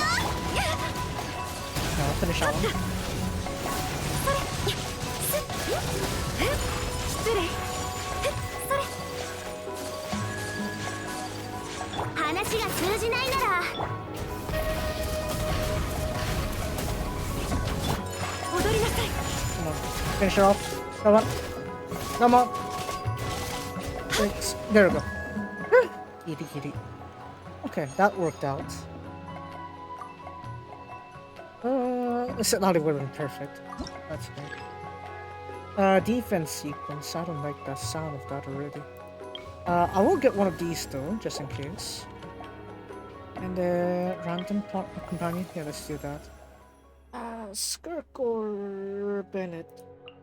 I'll finish that one. 失礼話が通じないなら Come on. Finish her off. Come on. Come on. Six. There we go. Kitty kitty. Okay, that worked out. It's not even perfect. That's fine. Defense sequence. I don't like the sound of that already. I will get one of these though, just in case. And random companion. Yeah, let's do that. Skirk or Bennett?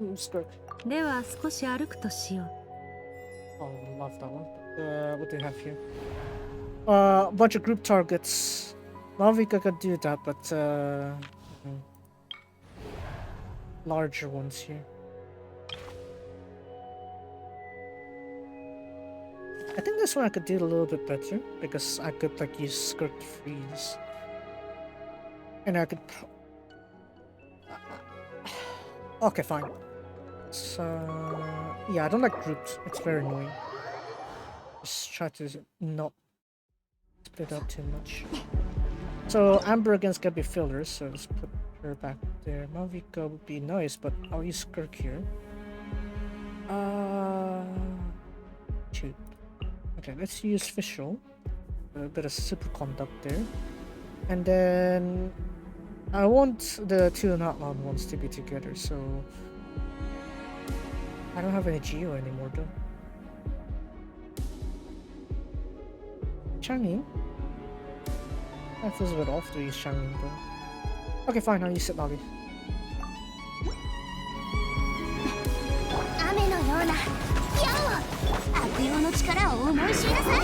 Ooh, Skirk. では少し歩くとしよう。 Oh, love that one. What do you have here? A bunch of group targets. Malvika could do that, but larger ones here. I think this one I could do a little bit better because I could like use skirt freeze, and I could. Okay, fine. So yeah, I don't like groups. It's very annoying. Just try to not split up too much. So Amber against can be fillers, so let's put her back there. Malvika would be nice, but I'll use Skirk here. Shoot. Okay, let's use Fischl. A bit of superconduct there. And then I want the two Natlan ones to be together, so I don't have any Geo anymore though. Changning? That feels a bit off to use Changning though. Okay, fine, I'll use it, Navi. 雨のような矢を悪用の力を思い知りなさい。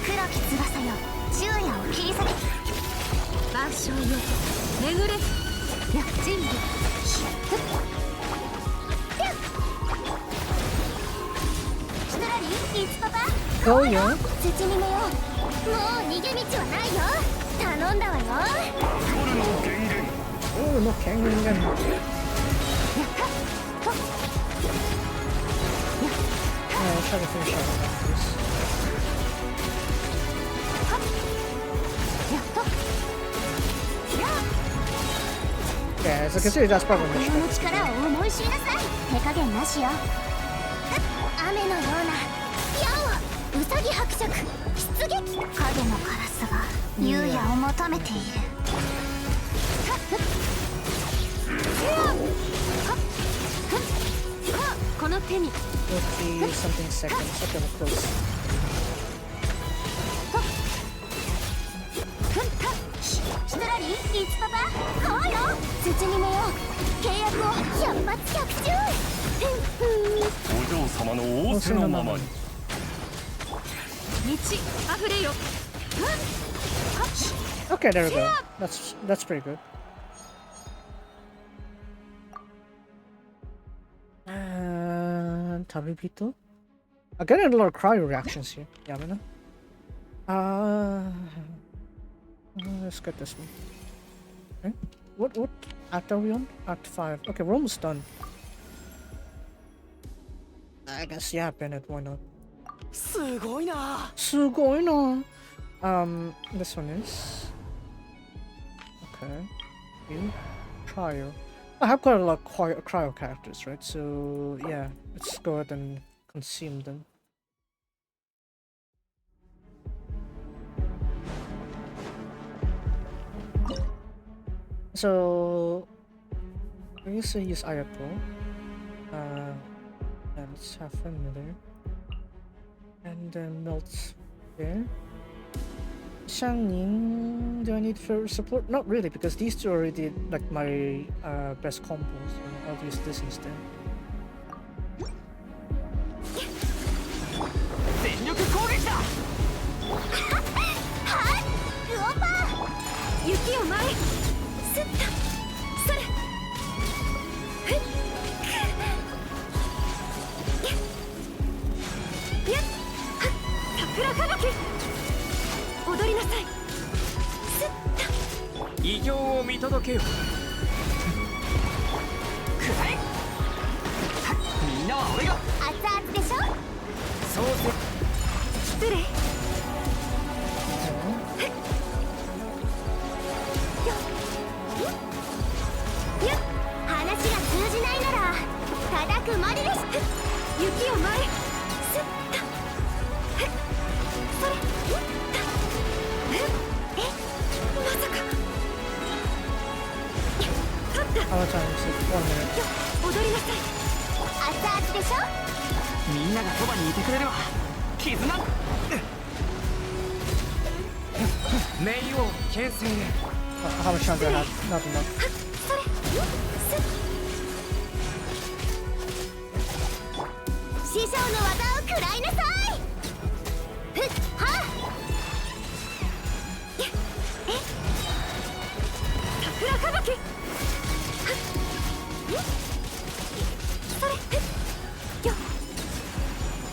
黒き翼よ、昼夜を切り裂け。万象よ巡れや人類シュトラリン、いつパパ。そうよ。土に寝よう。もう逃げ道はないよ。頼んだわよ。夜の権限。I'll try to finish up on this. Yeah, as I can see, that's probably much better. 力を思い知りなさい。手加減なしよ。雨のような矢をウサギ伯爵出撃。影のカラスが優也を求めている。この手に Would be something seconds. Okay, we're close. シュトラリン、いつパパ。こうよ。土に寝よう。契約を百発百中。お嬢様の仰せのままに。道溢れよ Okay, there we go. That's pretty good. And Tabibito. I'm getting a lot of cryo reactions here. Yamina. Let's get this one. Okay. What act are we on? Act 5. Okay, we're almost done. I guess yeah, Bennett, why not? すごいな。すごいな. This one is okay. You cryo. I have quite a lot of cryo characters, right? So yeah, let's go ahead and consume them. So we used to use Ayato. Yeah, let's have him there. And then melt there. Shangning, do I need for support? Not really, because these two are already like my best combos. So I'll use this instead. 全力攻撃だ。はい、グオパー。雪を舞いすったそれふっやっ桜吹雪踊りなさいすった異形を見届けよ。くらえ。みんなは俺が。熱々でしょ。そう失礼話が通じないなら叩くまでです。雪を舞いすったそれまさか勝った How much time is it? 1 minute. 踊りなさい熱々でしょ。みんながそばにいてくれるわ。絆名王牽制へ。 How much time do I have? Not enough. 師匠の技を食らいなさい。ふっは桜吹雪。それ。よ。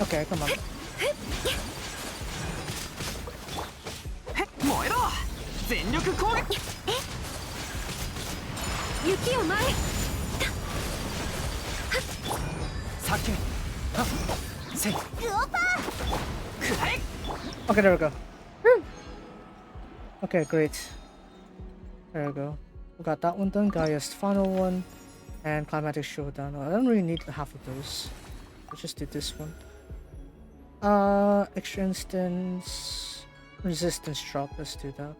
Okay, come on. 燃えろ。全力攻撃。雪を前。先。せい。グオパー。くらえ。 Okay, there we go. Okay, great. There we go. We got that one done. Gaia's final one. And Climatic Showdown. I don't really need half of those. Let's just do this one. Extra instance. Resistance drop. Let's do that.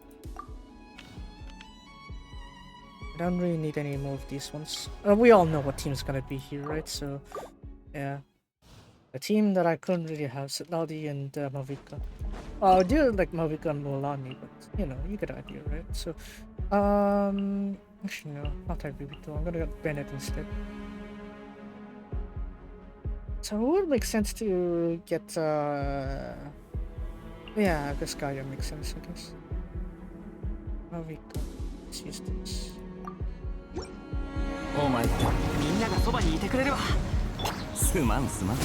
I don't really need any more of these ones. We all know what team's gonna be here, right? So, yeah. The team that I couldn't really have, Laudi and Mavika. I do like Mavika and Molani, but you know, you get an idea, right? So, actually no, not Ibibito. I'm gonna get Bennett instead. So it would make sense to get, yeah, this guy makes sense, I guess. Mavika, let's use this. お前ってみんながそばにいてくれるわ。すまんすまん。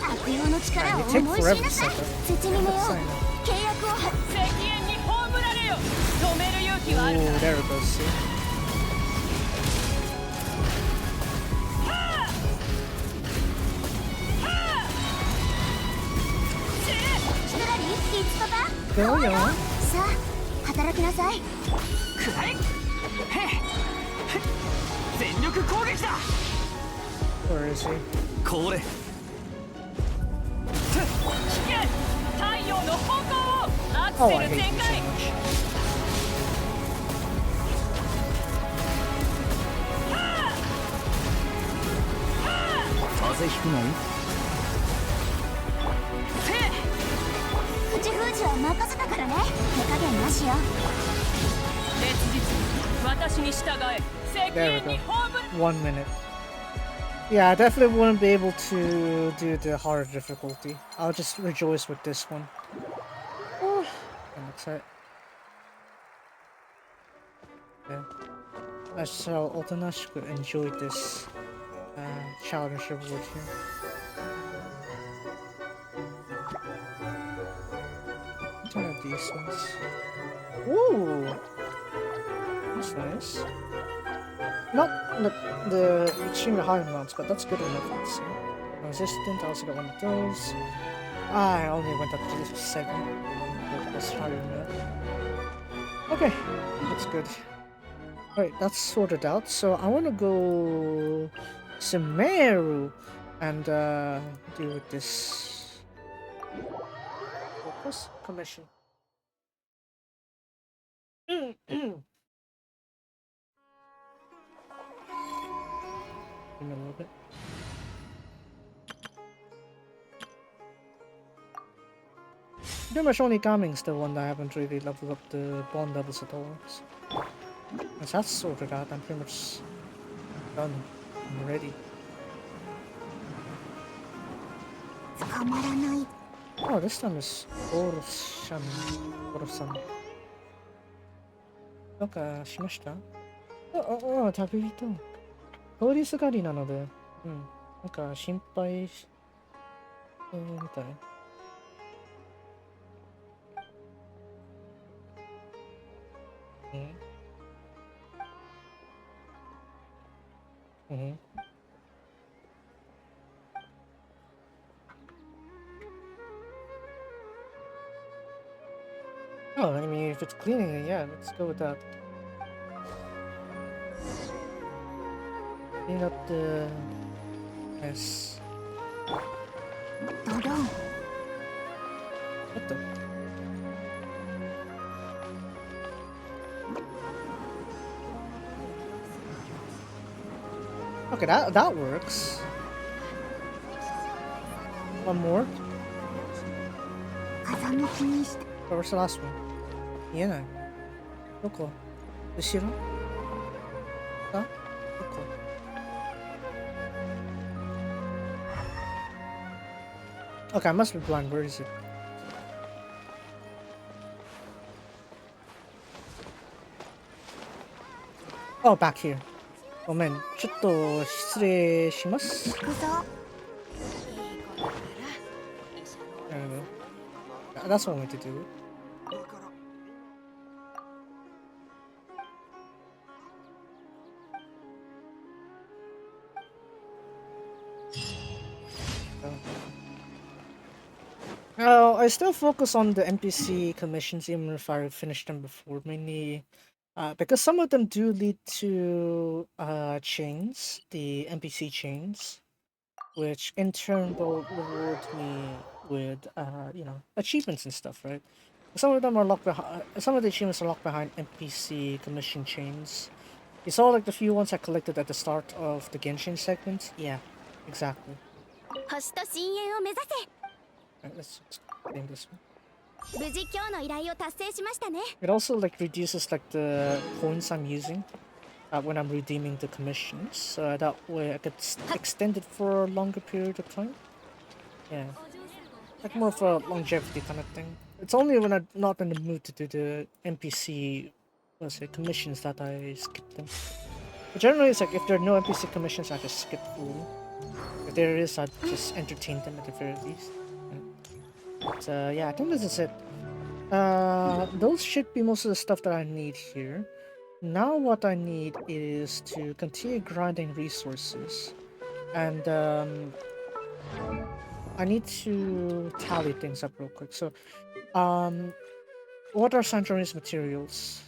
悪用の力を It takes 思い知 forever り to なさい。 set up. 土にめよう。 Let's sign up. 契約をは。石煙に葬られよ。止める勇気はある Oh, か。 there it goes. See? シュラリー、いつパパ。 Go, yo. さあ、働きなさい。くらえ。へっ。全力攻撃だ。 Where is he? これ。聞け。太陽の方向をアク Oh, セ I ル hate 全 you so 開。 much. 風邪ひくなよ。口封じは任せたからね。手加減なしよ。烈日、私に従え。石 There 煙 we に go. 葬る。 1 minute. Yeah, I definitely wouldn't be able to do the harder difficulty. I'll just rejoice with this one. I'm excited. Yeah. I shall Otonashiku enjoy this challenge reward here. One of these ones. Ooh! That's nice. Not the extremely high amounts, but that's good enough, I'd say. Resistant, I also got one of those. I only went up to 7. But that's higher than that. Okay, that's good. Alright, that's sorted out. So I want to go Sumeru and deal with this. Focus commission. In a little bit. Pretty much only Gaming's the one that I haven't really leveled up the bond levels at all. So. Once that's sorted out, I'm pretty much done. I'm ready. Oh, this time is Goroshan. Gorosan. どうかしました？旅人。通りすがりなので、なんか心配し、みたい。Oh, I mean, if it's cleaning it, yeah, let's go with that. Clean up the mess. What the? Okay, that works. One more? 風向きにした。 Where's the last one? 見えない。どこ？後ろ？あ？どこ？ Okay, I must be blind. Where is it? Oh, back here. ごめん、ちょっと失礼します。行くぞ。That's what I want to do. I still focus on the NPC commissions even if I finished them before, mainly because some of them do lead to chains, the NPC chains, which in turn will reward me with achievements and stuff, right? Some of them are locked behind. Some of the achievements are locked behind NPC commission chains. You saw like the few ones I collected at the start of the Genshin segment. Yeah, exactly. 星と深淵を目指せ。 Alright, let's name this one. 無事今日の依頼を達成しましたね。 It also like reduces like the coins I'm using when I'm redeeming the commissions, so that way I could extend it for a longer period of time. Yeah, like more of a longevity kind of thing. It's only when I'm not in the mood to do the NPC, let's say, commissions that I skip them. But generally, it's like if there are no NPC commissions, I just skip through. If there is, I just entertain them at the very least. But yeah, I think this is it. Those should be most of the stuff that I need here. Now what I need is to continue grinding resources, and I need to tally things up real quick. So, what are Sanjori's materials?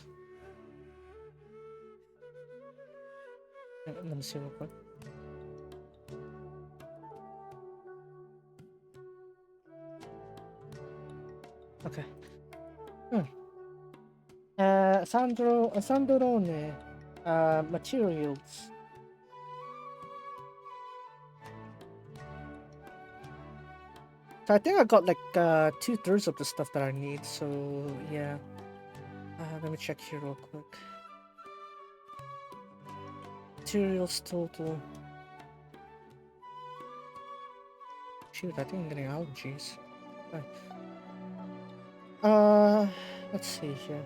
Let me see real quick. Okay. Sandrone materials. So I think I got like 2/3 of the stuff that I need, so yeah. Let me check here real quick. Materials total. Shoot, I think I'm getting allergies. Let's see here.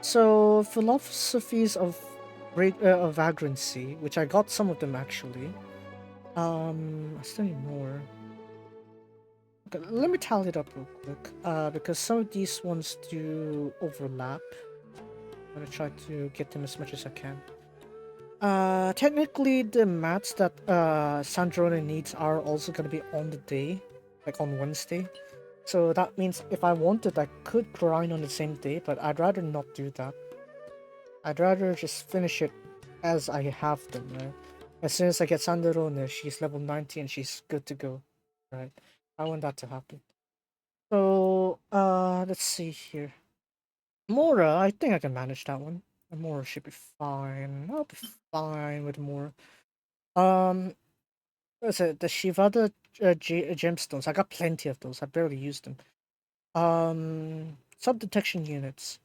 So, philosophies of vagrancy, which I got some of them actually. I still need more. Okay, let me tally it up real quick. Because some of these ones do overlap. I'm gonna try to get them as much as I can. Technically, the mats that Sandrone needs are also gonna be on the day, like on Wednesday. So that means if I wanted, I could grind on the same day, but I'd rather not do that. I'd rather just finish it as I have them, right? As soon as I get Sandrone, she's level 90 and she's good to go, right? I want that to happen. So, let's see here. Mora, I think I can manage that one. Mora should be fine. I'll be fine with Mora. What's it? The Shivada gemstones. I got plenty of those. I barely used them. Sub-detection units.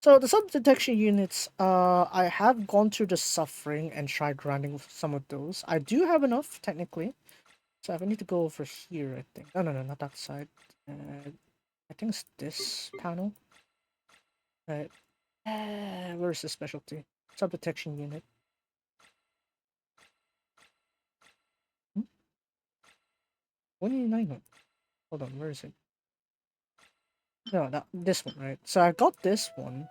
So the sub-detection units, I have gone through the suffering and tried grinding some of those. I do have enough, technically. So I need to go over here, I think. No, not that side. I think it's this panel. Right. Where's the specialty? Sub-detection unit. 29. Hold on, where is it? No, this one, right? So I got this one.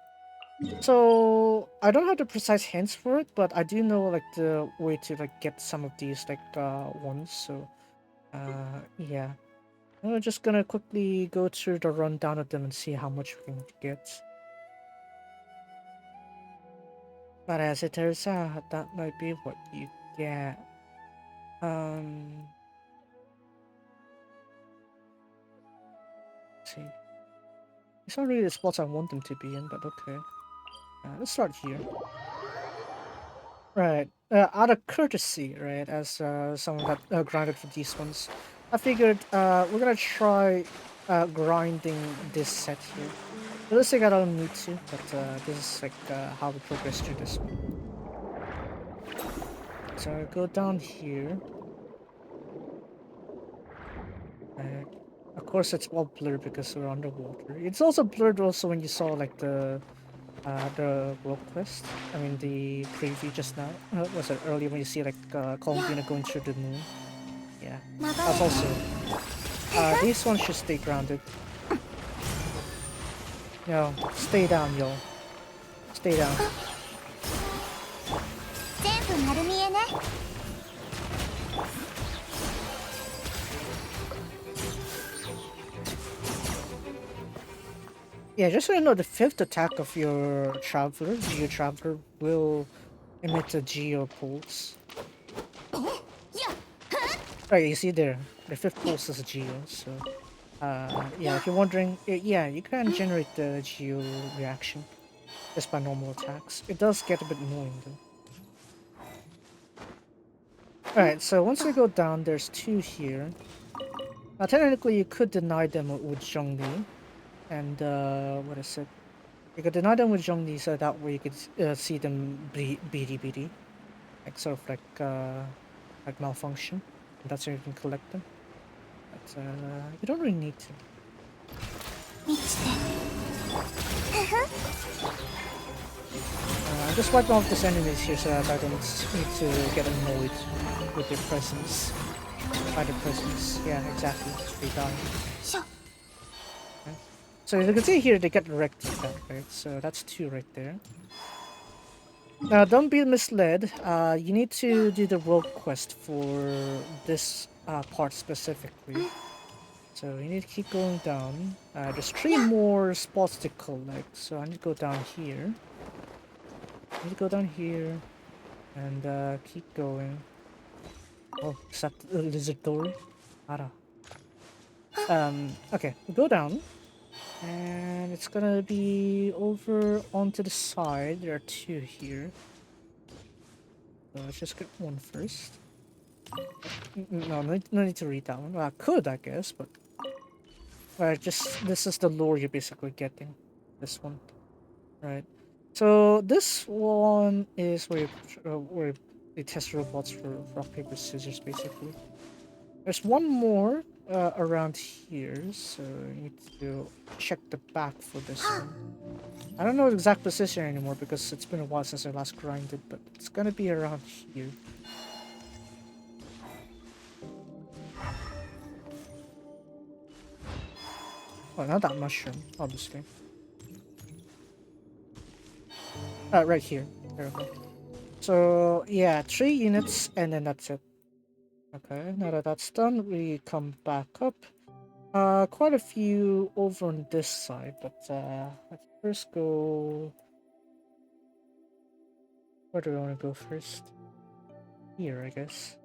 So I don't have the precise hints for it, but I do know like the way to like get some of these like ones. So yeah, I'm just gonna quickly go through the rundown of them and see how much we can get. But as it turns out, that might be what you get. Let's see. It's not really the spots I want them to be in, but okay. Let's start here. Right. Out of courtesy, right, as someone got grinded for these ones, I figured we're gonna try grinding this set here. It looks like I don't need to, but this is like how we progress through this one. So I go down here. Of course, it's all blurred because we're underwater. It's also blurred also when you saw like the world quest. I mean the preview just now. Was it earlier when you see like Columbina going through the moon? Yeah, that's also. These ones should stay grounded. Yo, stay down, yo. Stay down. Yeah, just so you know, the 5th attack of your Traveler, Geo Traveler, will emit a Geo pulse. Right, you see there, the 5th pulse is a Geo, so... yeah, if you're wondering, yeah, you can generate the Geo reaction just by normal attacks. It does get a bit annoying though. Alright, so once we go down, there's 2 here. Now technically you could deny them with Zhongli. And what is it? You could deny them with Zhongli so that way you could see them beady. Like sort of like malfunction. And that's how you can collect them. But you don't really need to. I'm just wiping off these enemies here so that I don't need to get annoyed with their presence. By their presence. Yeah, exactly. They die. Okay. So as you can see here, they get wrecked with that, right? So that's 2 right there. Now, don't be misled. You need to do the world quest for this part specifically. So you need to keep going down. There's 3 more spots to collect, so I need to go down here. I need to go down here and keep going. Oh, is that the lizard door? Ara. Okay, we go down. And it's gonna be over onto the side. There are 2 here. So let's just get 1 first. No need to read that one. Well, I could, I guess, but this is the lore you're basically getting. This one, right? So this one is where they test robots for rock paper scissors, basically. There's 1 more around here, so you need to check the back for this one. I don't know the exact position anymore because it's been a while since I last grinded, but it's gonna be around here. Oh, not that mushroom, obviously. Right here. There we go. So, yeah, 3 units, and then that's it. Okay, now that that's done, we come back up. Quite a few over on this side, but let's first go... Where do we want to go first? Here, I guess.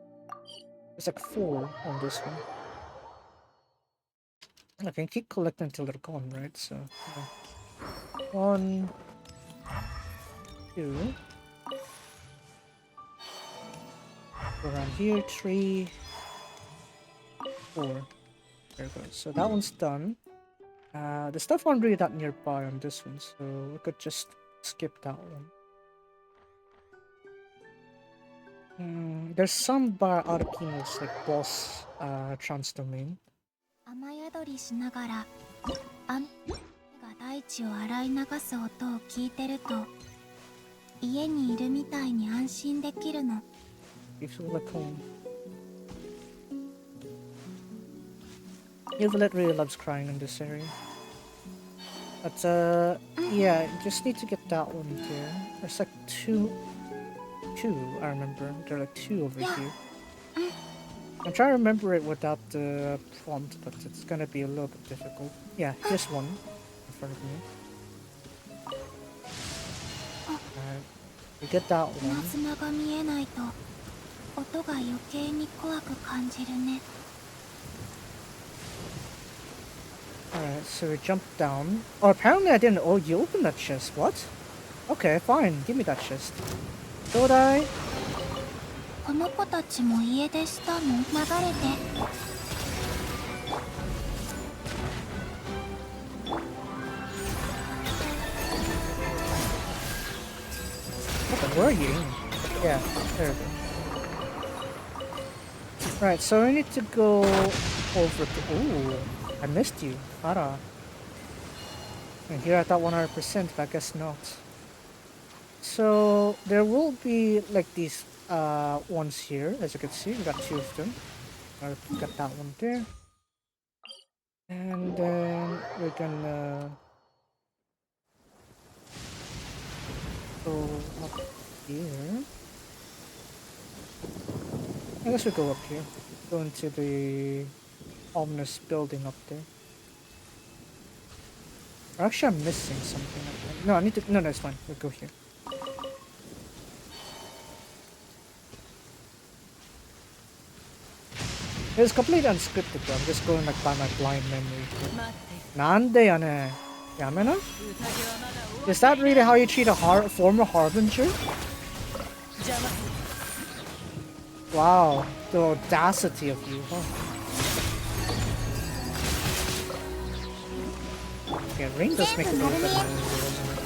There's like 4 on this one. I can keep collecting until they're gone, right? So, 1, 2. Around here, 3, 4. There we go. So that one's done. The stuff aren't really that nearby on this one, so we could just skip that one. There's some by Arpino's like boss trans domain. 雨宿りしながら雨が大地を洗い流す音を聞いてると家にいるみたいに安心できるの。You feel like home. Evelyn really loves crying in this area. But yeah, you just need to get that one there. There's like two I remember. There are like 2 over here. I'm trying to remember it without the prompt, but it's gonna be a little bit difficult. Yeah, here's 1 in front of me. You get that one. 砂が見えないと音が余計に怖く感じるね。Alright, so we jump down. Oh, apparently I didn't. Oh, you opened that chest. What? Okay, fine. Give me that chest. どうだい？この子たちも家出したの？流れて。Where are you? Yeah, there we go. Right, so I need to go over to... Ooh, I missed you. Ara. And here I thought 100%, but I guess not. So there will be like these ones here, as you can see. We got 2 of them. I've got that one there. And then we're gonna go up here. I guess we go up here. Go into the ominous building up there. Or actually, I'm missing something. No, I need to. No, it's fine. We'll go here. It's completely unscripted though. I'm just going like by my blind memory. Nande yane. Yamena? Is that really how you treat a former harbinger? Wow, the audacity of you, huh? Yeah, rain does make it a little bit more, doesn't it?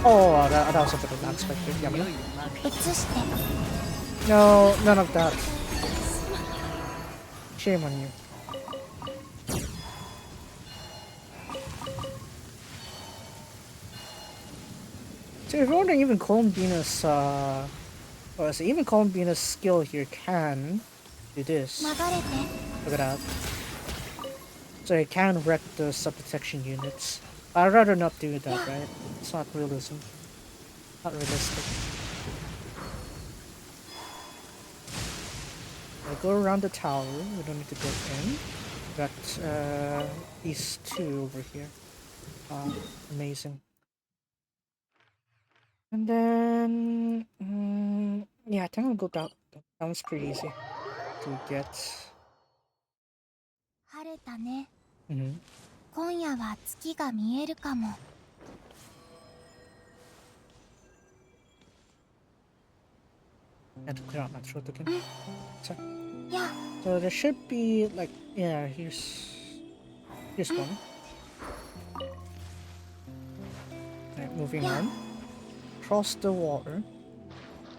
Oh, that was a bit unexpected. Yamena? No, none of that. Shame on you. So if you're wondering, even Columbina's even Columbina's skill here can do this. Look at that. So it can wreck the sub-detection units. I'd rather not do that, right? It's not realism. Not realistic. We'll go around the tower. We don't need to go in. Got these 2 over here. Amazing. And then yeah, I think I'll go down. That one's pretty easy to get. 晴れたね。今夜は月が見えるかも。And to clear out my throat again. So, Yeah. so there should be like, yeah, here's one. Right, moving on. Cross the water.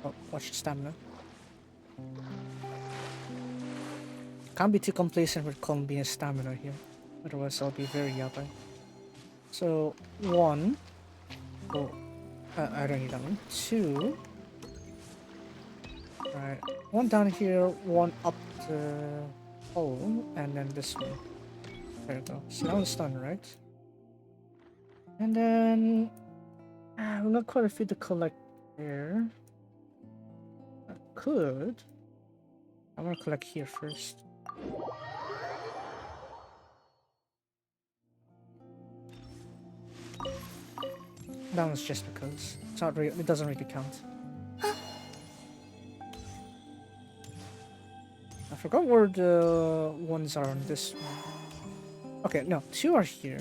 Oh, watch the stamina. Can't be too complacent with Colombian stamina here. Otherwise I'll be very yabai. So, 1. Oh, I don't need that one. 2. Right, 1 down here, 1 up the hole, and then this one. There we go. So that one's done, right? And then we've got quite a few to collect there. I could. I'm gonna collect here first. That one's just because. It's not real. It doesn't really count. I forgot where the ones are on this one. Okay, no, 2 are here.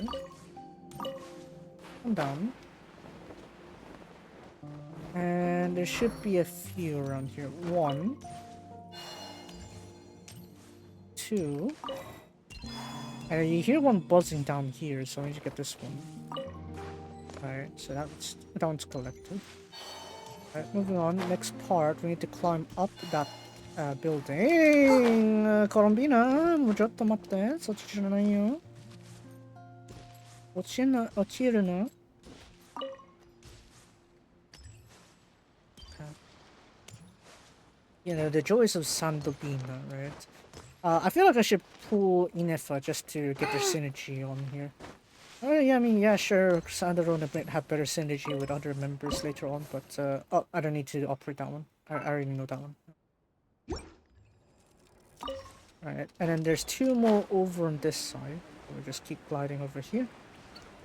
Come down. And there should be a few around here. 1. 2. And you hear one buzzing down here, so I need to get this one. Alright, so that one's collected. Alright, moving on. Next part, we need to climb up that building. Colombina, もうちょっと待って。そっちじゃないよ。落ちるな。You know, the joys of Sandobina, right? I feel like I should pull Inefa just to get their synergy on here. Oh yeah, I mean, yeah, sure, Sandorona might have better synergy with other members later on, but oh, I don't need to operate that one. I already know that one. Alright, and then there's 2 more over on this side. We'll just keep gliding over here.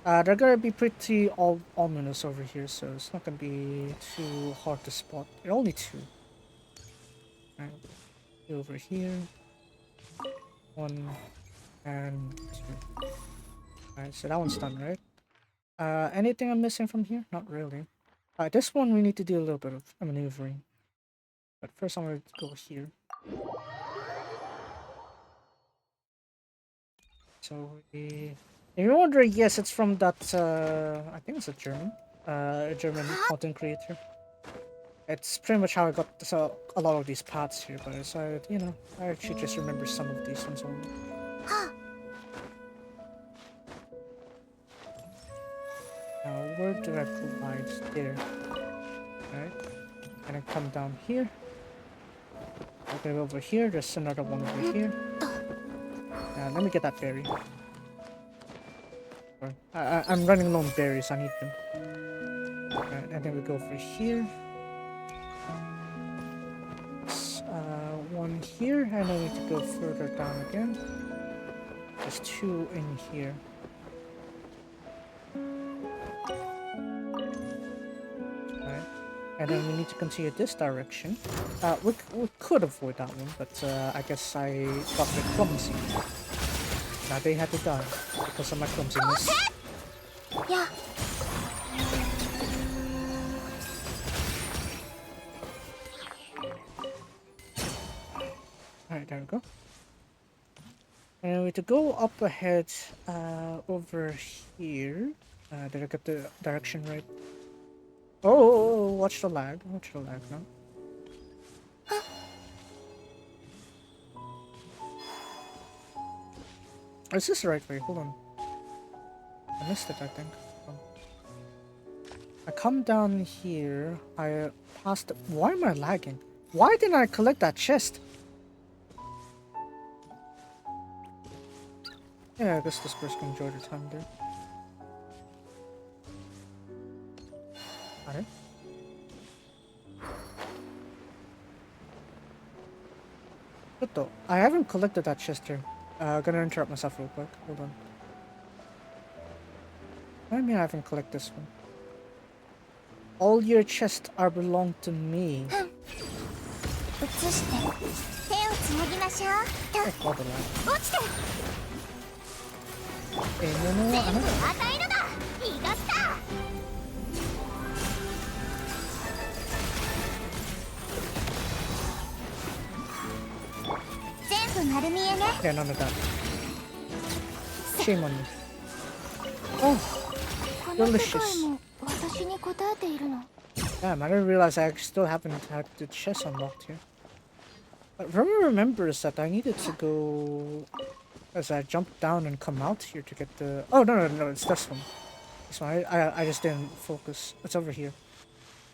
They're gonna be pretty ominous over here, so it's not gonna be too hard to spot. They're only 2. Alright, over here. 1 and 2. Alright, so that one's done, right? Anything I'm missing from here? Not really. This one we need to do a little bit of maneuvering. But first I'm going to go here. So if you're wondering, yes, it's from that, I think it's a German content creator. It's pretty much how I got a lot of these paths here, but I decided, you know, I actually just remember some of these ones only. Now, where do I glide? There. Alright. And I come down here. Okay, over here, there's another one over here. Let me get that berry. I'm running low on berries, I need them. Alright, and then we go over here. One here, and I need to go further down again. There's two in here. Alright, and then we need to continue this direction. We could avoid that one, but I guess I got a bit clumsy. Now they had to die because of my clumsiness. Yeah. Alright, there we go. And we have to go up ahead over here. Did I get the direction right? Oh, watch the lag. Watch the lag now. Is this the right way? Hold on. I missed it, I think. I come down here. I passed. Why am I lagging? Why didn't I collect that chest? Yeah, I guess this person can enjoy the time there. Alright. Good though. I haven't collected that chest here. Gonna interrupt myself real quick. Hold on. I mean, I haven't collected this one. All your chests are belong to me. Oh, bother that. Okay, no, yeah, none of that. Shame on you. Oh, delicious. Damn, I didn't realize I still haven't had the chest unlocked here. But remembers that I needed to go as I jumped down and come out here to get the. Oh no, it's this one. This one. I just didn't focus. It's over here.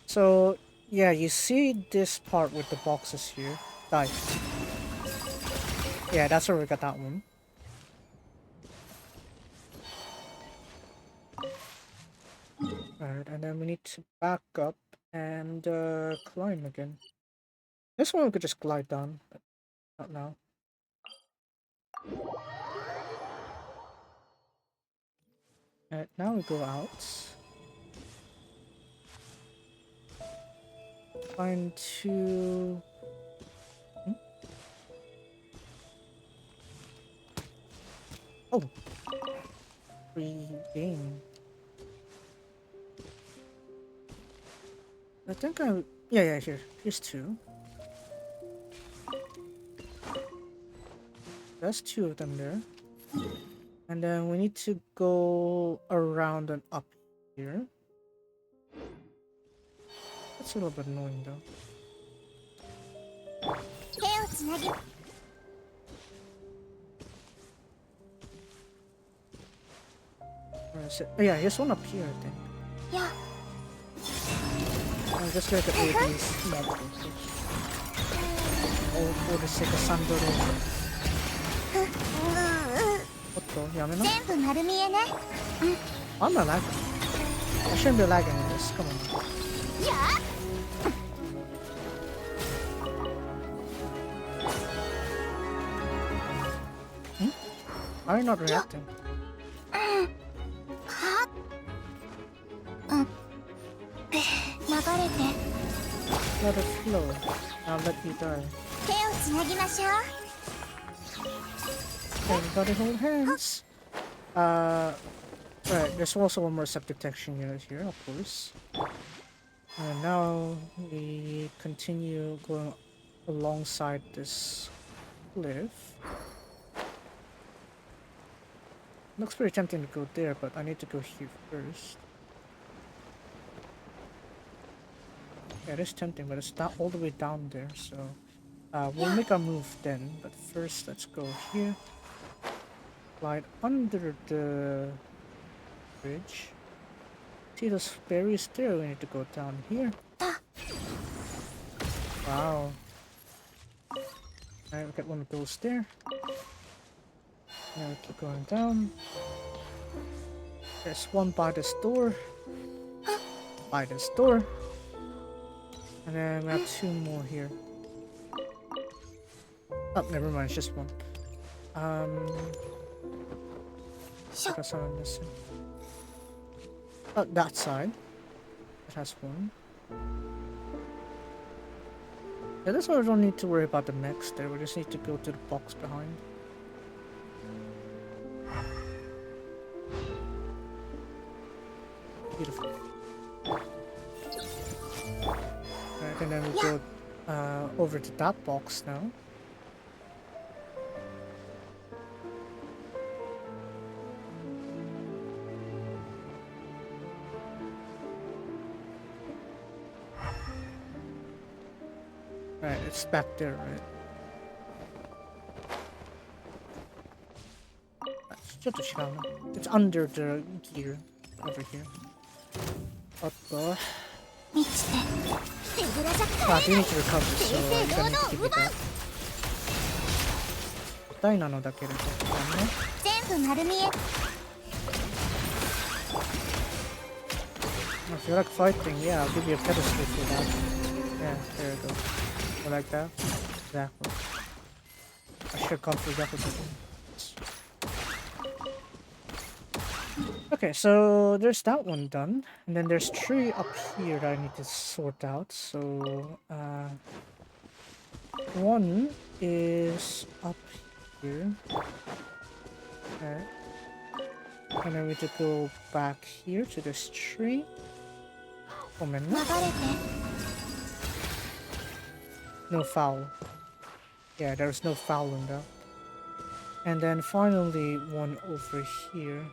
So yeah, you see this part with the boxes here. Die. Yeah, that's where we got that one. Alright, and then we need to back up and climb again. This one we could just glide down, but not now. Alright, now we go out. Find two. Oh, free game. I think yeah, here's two. There's two of them there. And then we need to go around and up here. That's a little bit annoying though. Where is it? Oh, yeah, here's one up here, I think. Yeah. I'm just gonna get rid of these mobs. Oh, for the sake of Sandoro. What the? Yamena? I'm not lagging. I shouldn't be lagging in this. Come on. Yeah. Why are you not reacting? Let it flow. I'll let you die. Everybody hold hands. Right, there's also one more septic texture unit here, of course. And now we continue going alongside this cliff. Looks pretty tempting to go there, but I need to go here first. Yeah, it is tempting, but it's not all the way down there, so we'll make our move then. But first, let's go here. Slide under the bridge. See those berries there? We need to go down here. Wow. Alright, we got one of those there. Now we keep going down. There's one by this door. By this door. And then we have two more here. Oh, never mind, it's just one. What else am I missing? Oh, that side. It has one. Yeah, this one we don't need to worry about the mechs there, we just need to go to the box behind. Beautiful. Alright, and then we go over to that box now. Alright, it's back there, right? It's under the gear over here. What the? Ah, they need to recover, so you don't need to give it back. 大なのだけれどね。全部丸見え。If you like fighting, yeah, I'll give you a pedestal for that. Yeah, there you go. You like that? Exactly. I should have gone for that. Okay, so there's that one done. And then there's three up here that I need to sort out. So, one is up here. Okay. And then we need to go back here to this tree. Oh man. No foul. Yeah, there's no foul in that. And then finally one over here.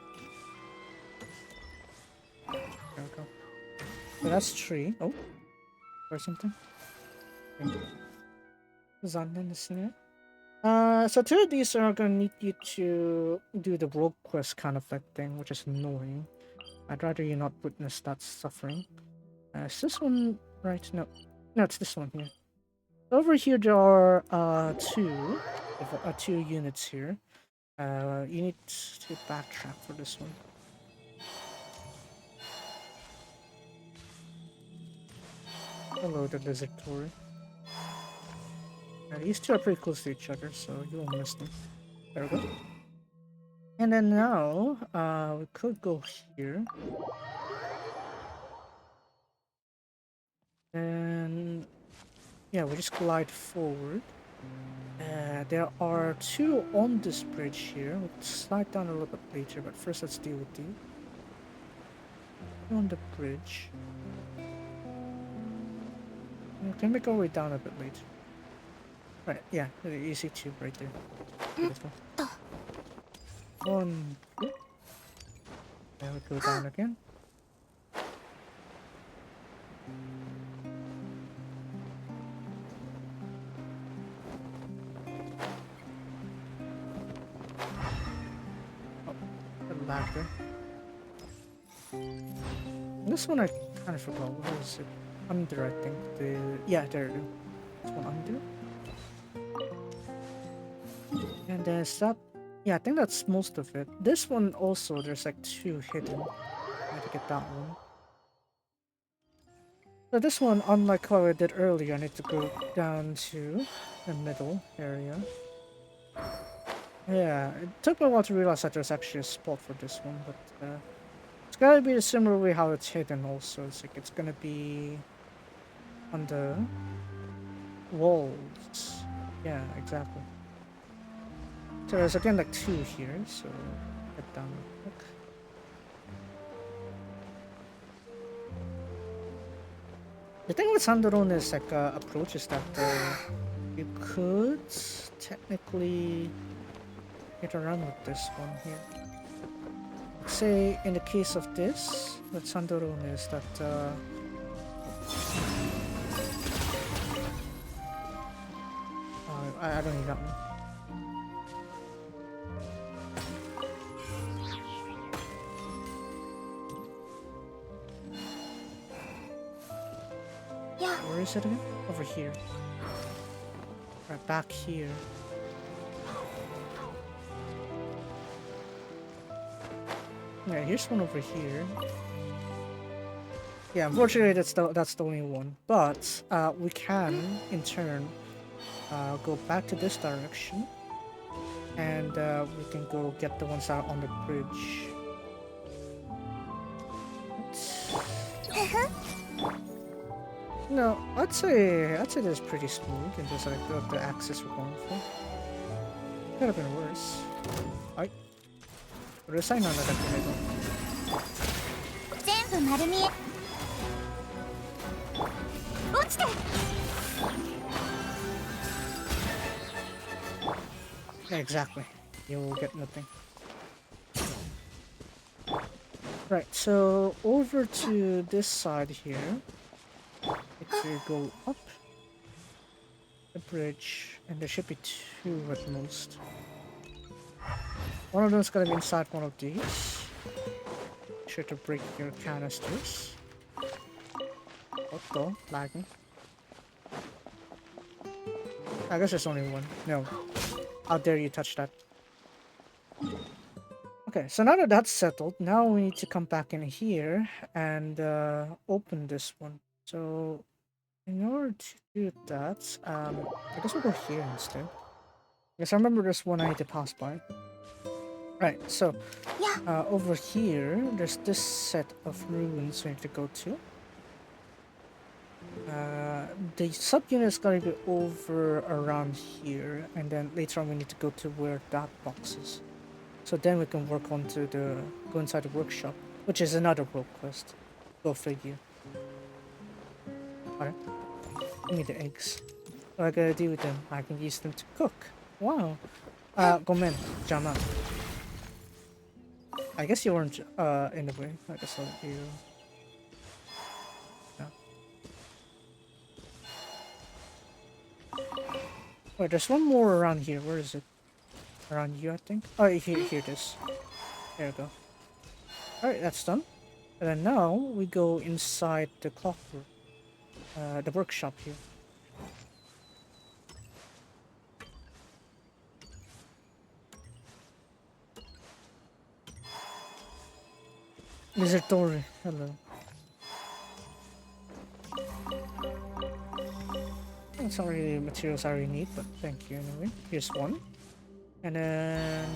There we go. So that's three. Oh, or something. So two of these are gonna need you to do the rogue quest kind of like thing, which is annoying. I'd rather you not witness that suffering. Is this one right? No, it's this one here. Over here there are two units here. You need to backtrack for this one. Hello, the lizard tour. These two are pretty close to each other, so you won't miss them. There we go. And then now, we could go here. And yeah, we just glide forward. There are two on this bridge here. We'll slide down a little bit later, but first let's deal with these. On the bridge. We can make our way down a bit later. Right, yeah, really easy tube right there. Beautiful. One. Then we go down again. Oh, a ladder. This one I kind of forgot. Where is it? Under, I think. Yeah, there it is. This one under. And there's that. Yeah, I think that's most of it. This one also, there's like two hidden. I had to get that one. So this one, unlike what I did earlier, I need to go down to the middle area. Yeah, it took me a while to realize that there's actually a spot for this one, but it's gotta be a similar way how it's hidden also. It's like it's gonna be on the walls. Yeah, exactly. So there's again like two here, so get down real quick. The thing with Sandarone's like approach is that you could technically get around with this one here. Let's say in the case of this, with Sandarone is that I don't need that one. Yeah. Where is it again? Over here. Right back here. Yeah, here's one over here. Yeah, unfortunately that's the only one. But we can in turn go back to this direction, and we can go get the ones that are on the bridge. No, I'd say that's pretty smooth in terms of like the axis we're going for. Could have been worse. Alright. うるさいな、なんだっけね。全部丸見え。落ちて。Exactly. You will get nothing. Right, so over to this side here. If you go up the bridge, and there should be two at most. One of them's gonna be inside one of these. Make sure to break your canisters. What the? Lagging. I guess there's only one. No. How dare you touch that? Okay, so now that that's settled, now we need to come back in here and open this one. So, in order to do that, I guess we'll go here instead. Because I remember there's one I need to pass by. Right, so over here, there's this set of rooms we need to go to. The subunit is going to be over around here, and then later on we need to go to where that box is. So then we can work on to go inside the workshop, which is another world quest. Go figure. Alright. Give me the eggs. What I gotta do with them? I can use them to cook. Wow. Gomen, Jama. I guess you weren't in the way. I guess I'll let you. Wait, there's one more around here. Where is it? Around you, I think. Oh, here it is. There we go. Alright, that's done. And then now we go inside the clockwork. The workshop here. Desertori, hello. That's not really materials I really need, but thank you anyway. Here's one. And then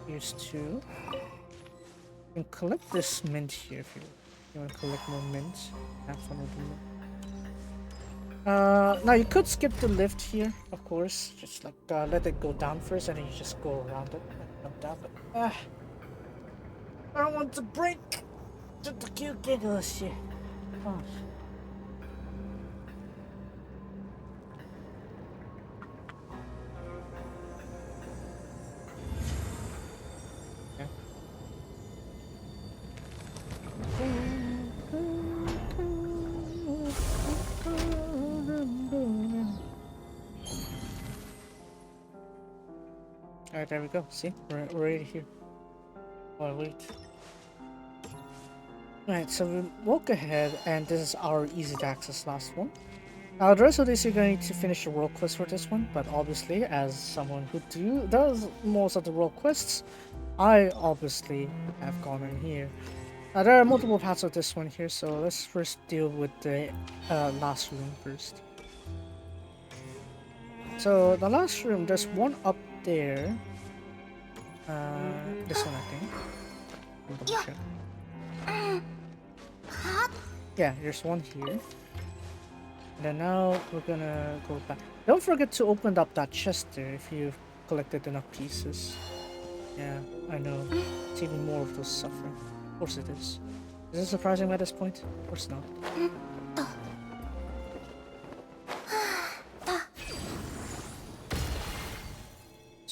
here's two. You can collect this mint here if you want to collect more mint. Have fun with them. Now you could skip the lift here, of course. Just like let it go down first, and then you just go around it. Like that, but I don't want to break the cute giggles here. Oh. Alright, there we go. See? We're right here. Oh, wait. Alright, so we walk ahead, and this is our easy to access last one. Now, the rest of this, you're going to finish the world quest for this one, but obviously, as someone who does most of the world quests, I obviously have gone in here. Now, there are multiple paths of this one here, so let's first deal with the last room first. So, the last room, there's one up there. This one, I think. Yeah, there's one here. And then now we're gonna go back. Don't forget to open up that chest there if you've collected enough pieces. Yeah, I know. It's even more of those suffering. Of course it is. Is it surprising at this point? Of course not.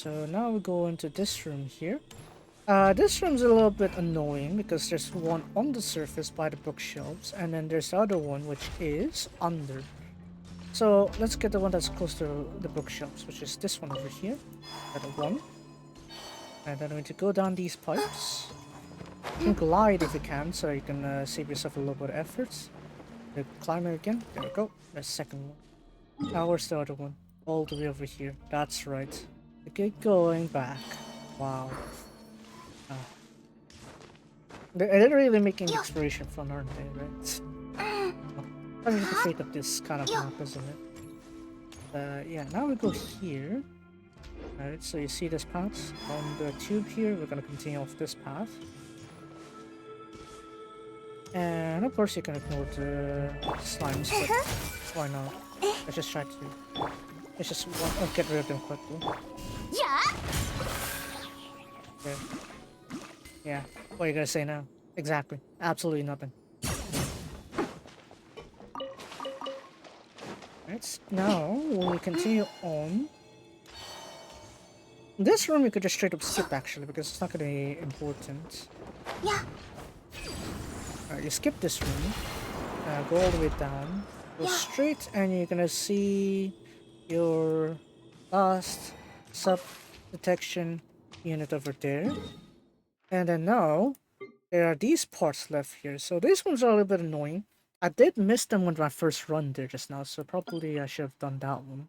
So now we go into this room here. This room's a little bit annoying because there's one on the surface by the bookshelves, and then there's the other one which is under. So let's get the one that's close to the bookshelves, which is this one over here. That one. And then we need to go down these pipes. You can glide if you can, so you can save yourself a little bit of efforts. Climb it again. There we go. The second one. Now where's the other one? All the way over here. That's right. Okay, going back. Wow. They're really making the exploration fun, aren't they, right? That's the fate of this kind of map, isn't it? Yeah, now we go here. Alright, so you see this path on the tube here. We're gonna continue off this path. And of course you can ignore the slimes, but why not? Let's just try to... Let's just get rid of them quickly. Okay. Yeah, what are you gonna say now? Exactly. Absolutely nothing. Right, now we continue on. This room you could just straight up skip actually, because it's not gonna be important. Yeah. Alright, you skip this room, go all the way down, go straight, and you're gonna see your last sub-detection unit over there. And then now, there are these parts left here. So these ones are a little bit annoying. I did miss them when I first run there just now, so probably I should have done that one.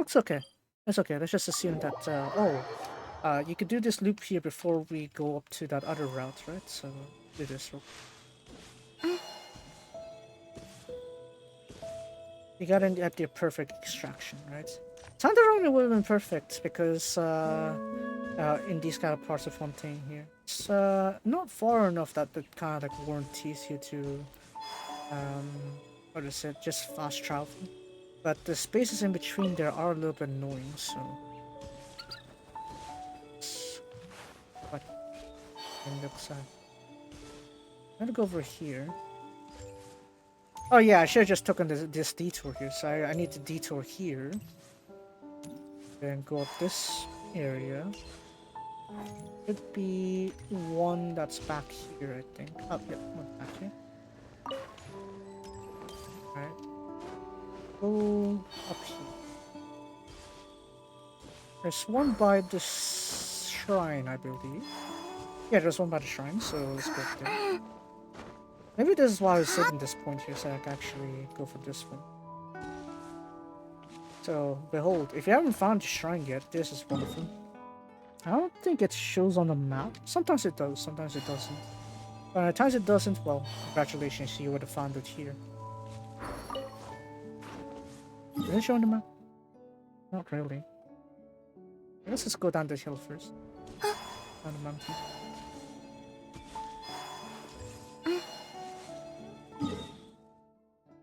It's okay. It's okay, let's just assume that, you could do this loop here before we go up to that other route, right? So, do this route. You gotta have the perfect extraction, right? Sandarone would have been perfect because, in these kind of parts of Fontaine here. It's not far enough that it kind of like warranties you to, what is it, just fast travel. But the spaces in between there are a little bit annoying, so... What? And looks like... I'm gonna go over here. Oh yeah, I should have just taken this detour here, so I need to detour here. Then go up this area. Could be one that's back here, I think. Oh, yeah, one back here. Alright. Go up here. There's one by the shrine, I believe. Yeah, there's one by the shrine, so let's go up there. Maybe this is why I was setting this point here, so I can actually go for this one. So, behold, if you haven't found the shrine yet, this is one of them. I don't think it shows on the map. Sometimes it does, sometimes it doesn't. But at times it doesn't, well, congratulations, you would have found it here. Does it show on the map? Not really. Let's just go down this hill first. Down the mountain.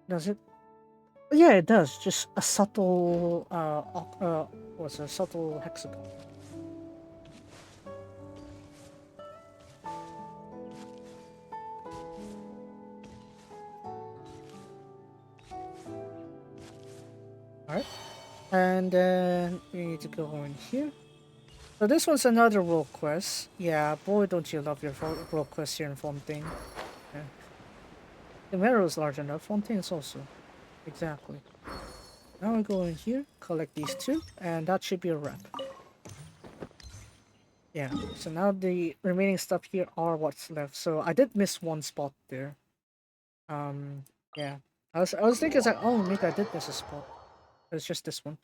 Does it? Yeah, it does. Just a subtle, what's a subtle hexagon. Alright. And then we need to go in here. So this one's another world quest. Yeah, boy don't you love your world quest here in Fontaine. Yeah. The mirror is large enough, Fontaine is also. Exactly. Now we go in here, collect these two, and that should be a wrap. Yeah, so now the remaining stuff here are what's left. So I did miss one spot there. Yeah. I was thinking, it's like, oh, maybe I did miss a spot. It's just this one.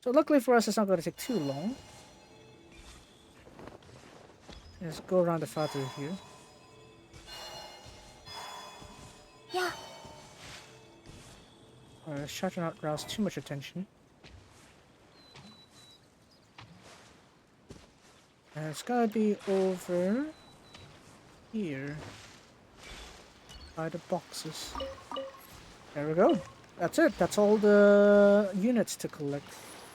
So luckily for us, it's not going to take too long. Let's go around the factory here. Yeah. Let's try to not rouse too much attention. And it's gotta be over here. By the boxes. There we go. That's it. That's all the units to collect.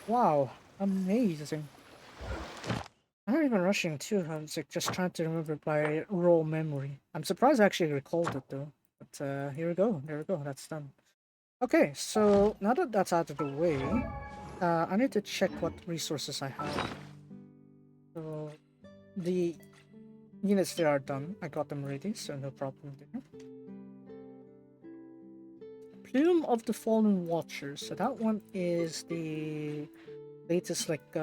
Wow. Amazing. I'm not even rushing too. I was like just trying to remember it by raw memory. I'm surprised I actually recalled it though. But here we go. There we go. That's done. Okay, so now that that's out of the way, I need to check what resources I have. So the units there are done. I got them ready, so no problem there. Plume of the Fallen Watchers. So that one is the latest like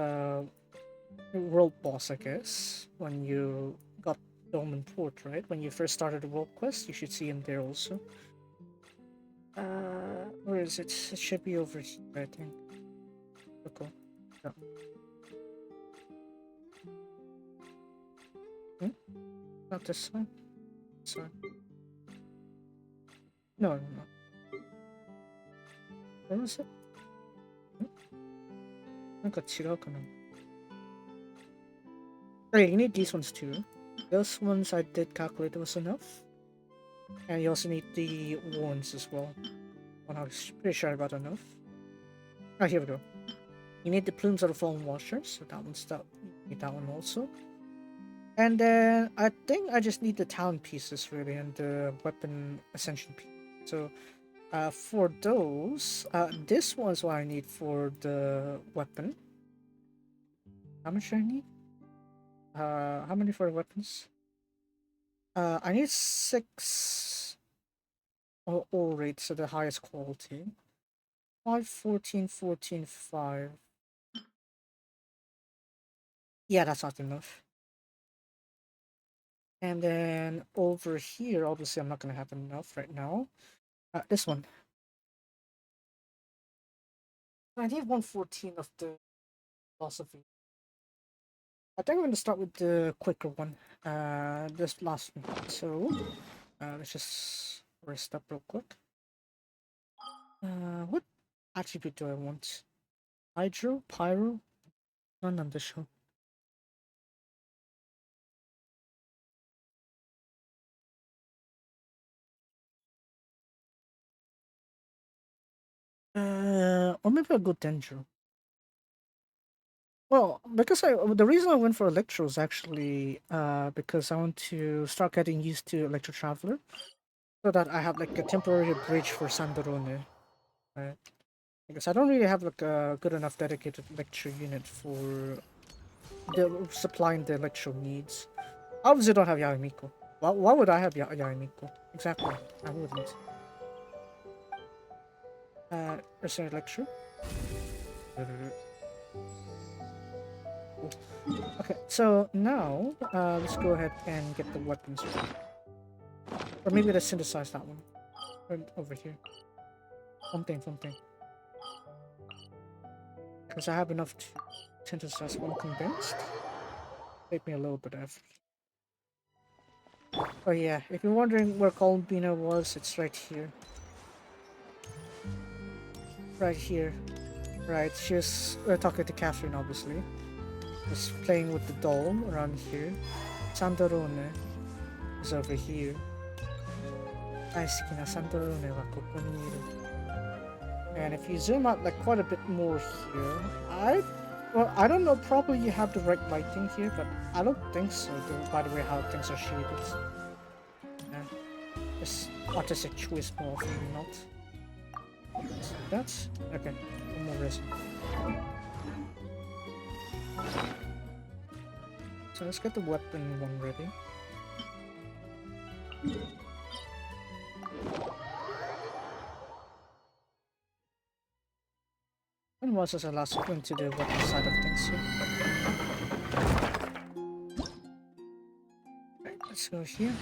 world boss, I guess. When you got Dolmen Port, right? When you first started the world quest, you should see him there also. Where is it? It should be over here, I think. Okay. No. Not this one. Sorry. No. Where was it? なんか違うかな? Okay, you need these ones too. Those ones I did calculate was enough. And you also need the ones as well. Well, I was pretty sure I got enough. Oh, here we go. You need the Plumes of the Fallen Watchers, so that one's that. You need that one also. And then I think I just need the town pieces really and the weapon ascension piece. So for those, this one's what I need for the weapon. How much do I need? How many for the weapons? I need 6 all rates, so the highest quality. 5, 14, 14, 5. Yeah, that's not enough. And then over here, obviously I'm not gonna have enough right now. This one. I need 114 of the philosophy. I think I'm gonna start with the quicker one. This last one. So let's just rest up real quick. What attribute do I want? Hydro? Pyro? None on the show. Or maybe I'll go Dendro. Well, because the reason I went for Electro is actually because I want to start getting used to Electro Traveler, so that I have like a temporary bridge for Sandorone, right? Because I don't really have like a good enough dedicated Electro unit for supplying the Electro needs. I obviously don't have Yaimiko. Why would I have Yaimiko? Exactly, I wouldn't. Resleri Electro. Okay, so now let's go ahead and get the weapons. Or maybe let's synthesize that one. Right over here. Something. Because I have enough to synthesize one condensed. Take me a little bit of effort. Oh yeah, if you're wondering where Columbina was, it's right here. Right here. Right, she was talking to Catherine, obviously. Just playing with the doll around here. Sandorone is over here. Sandorone wa koko ni iru. And if you zoom out like quite a bit more here, I don't know, probably you have the right lighting here, but I don't think so, by the way how things are shaded. Yeah. It's artistic choice more often than not. So that's okay. One more resin. So let's get the weapon one ready. And once as a last go into the weapon side of things here. Right, let's go here.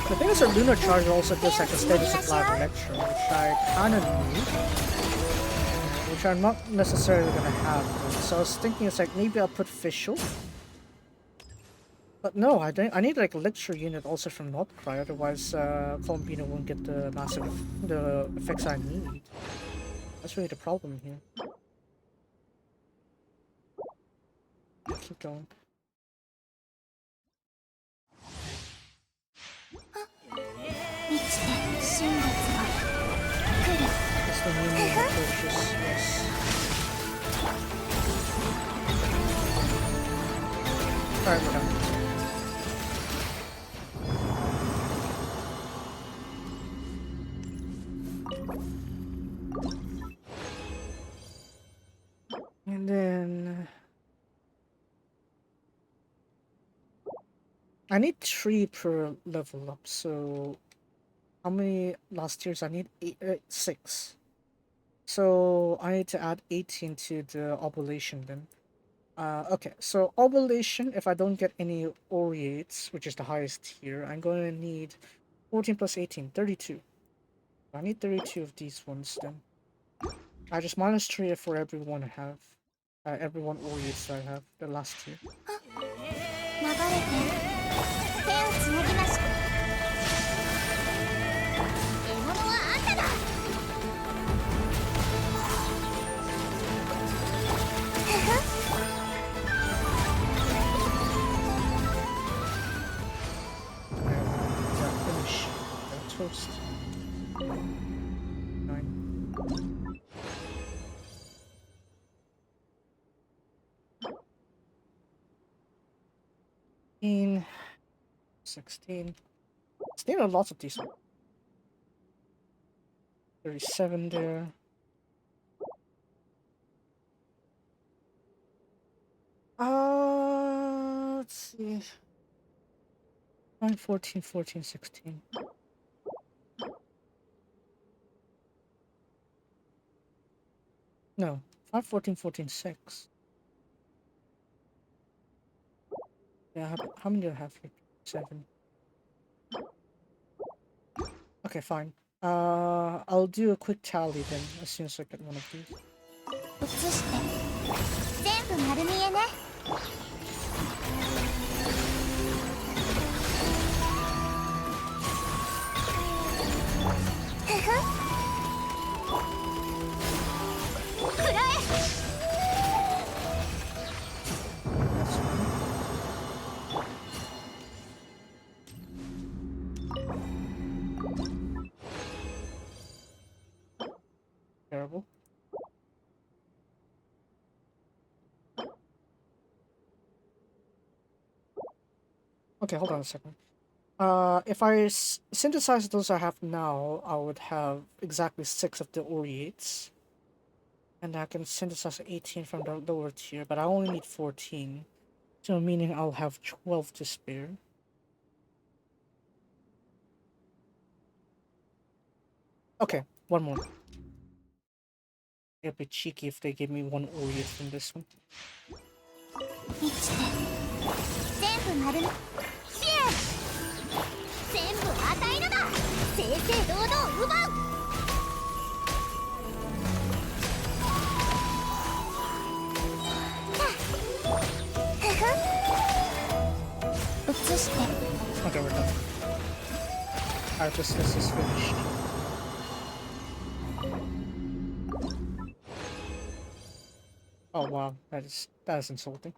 The thing is that Lunar Charge also gives like a steady supply of Electro, which I kinda need. Which I'm not necessarily gonna have. So I was thinking it's like maybe I'll put Fischl. But no, I need like a lecture unit also from Nordcry, otherwise Colombina won't get the the effects I need. That's really the problem here. Keep going. That's the new approaches, yes. Alright, we're done. And then I need 3 per level up, so how many last years I need? 6. So I need to add 18 to the obulation then. Okay, so obulation, if I don't get any aureates, which is the highest here, I'm going to need 14 plus 18, 32. I need 32 of these ones then. I just minus 3 for everyone I have. Everyone aureates that I have, the last 2. Finish. Toast. 9. 16. Still a lot of these. 37 there. Let's see. 9, 14, 14, 16. No, 5, 14, 14, 6. Yeah, how many do I have here? 7. Okay, fine. I'll do a quick tally then, as soon as I get one of these. Terrible. Okay, hold on a second. If I synthesize those I have now, I would have exactly 6 of the aureates. And I can synthesize 18 from the lower tier, but I only need 14. So meaning I'll have 12 to spare. Okay, one more. It'll be cheeky if they give me 1 aureate from this one. Okay, we're done. Our business is finished. Oh wow, that is insulting.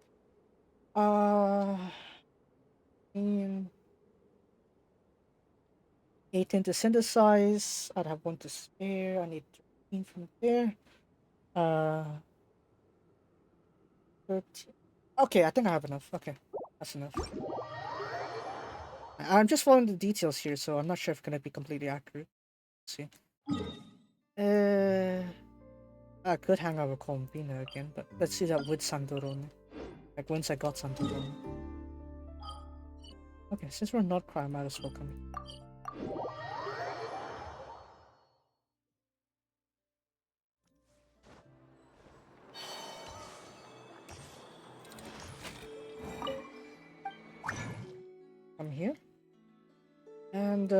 18 to synthesize. I'd have 1 to spare. I need 13 from there. 13. Okay, I think I have enough. Okay, that's enough. I'm just following the details here, so I'm not sure if it's gonna be completely accurate. Let's see. I could hang out with Colombina again, but let's see that with Sandorone. Like once I got Sandorone. Okay, since we're not cry, I might as well come in. I'm here. And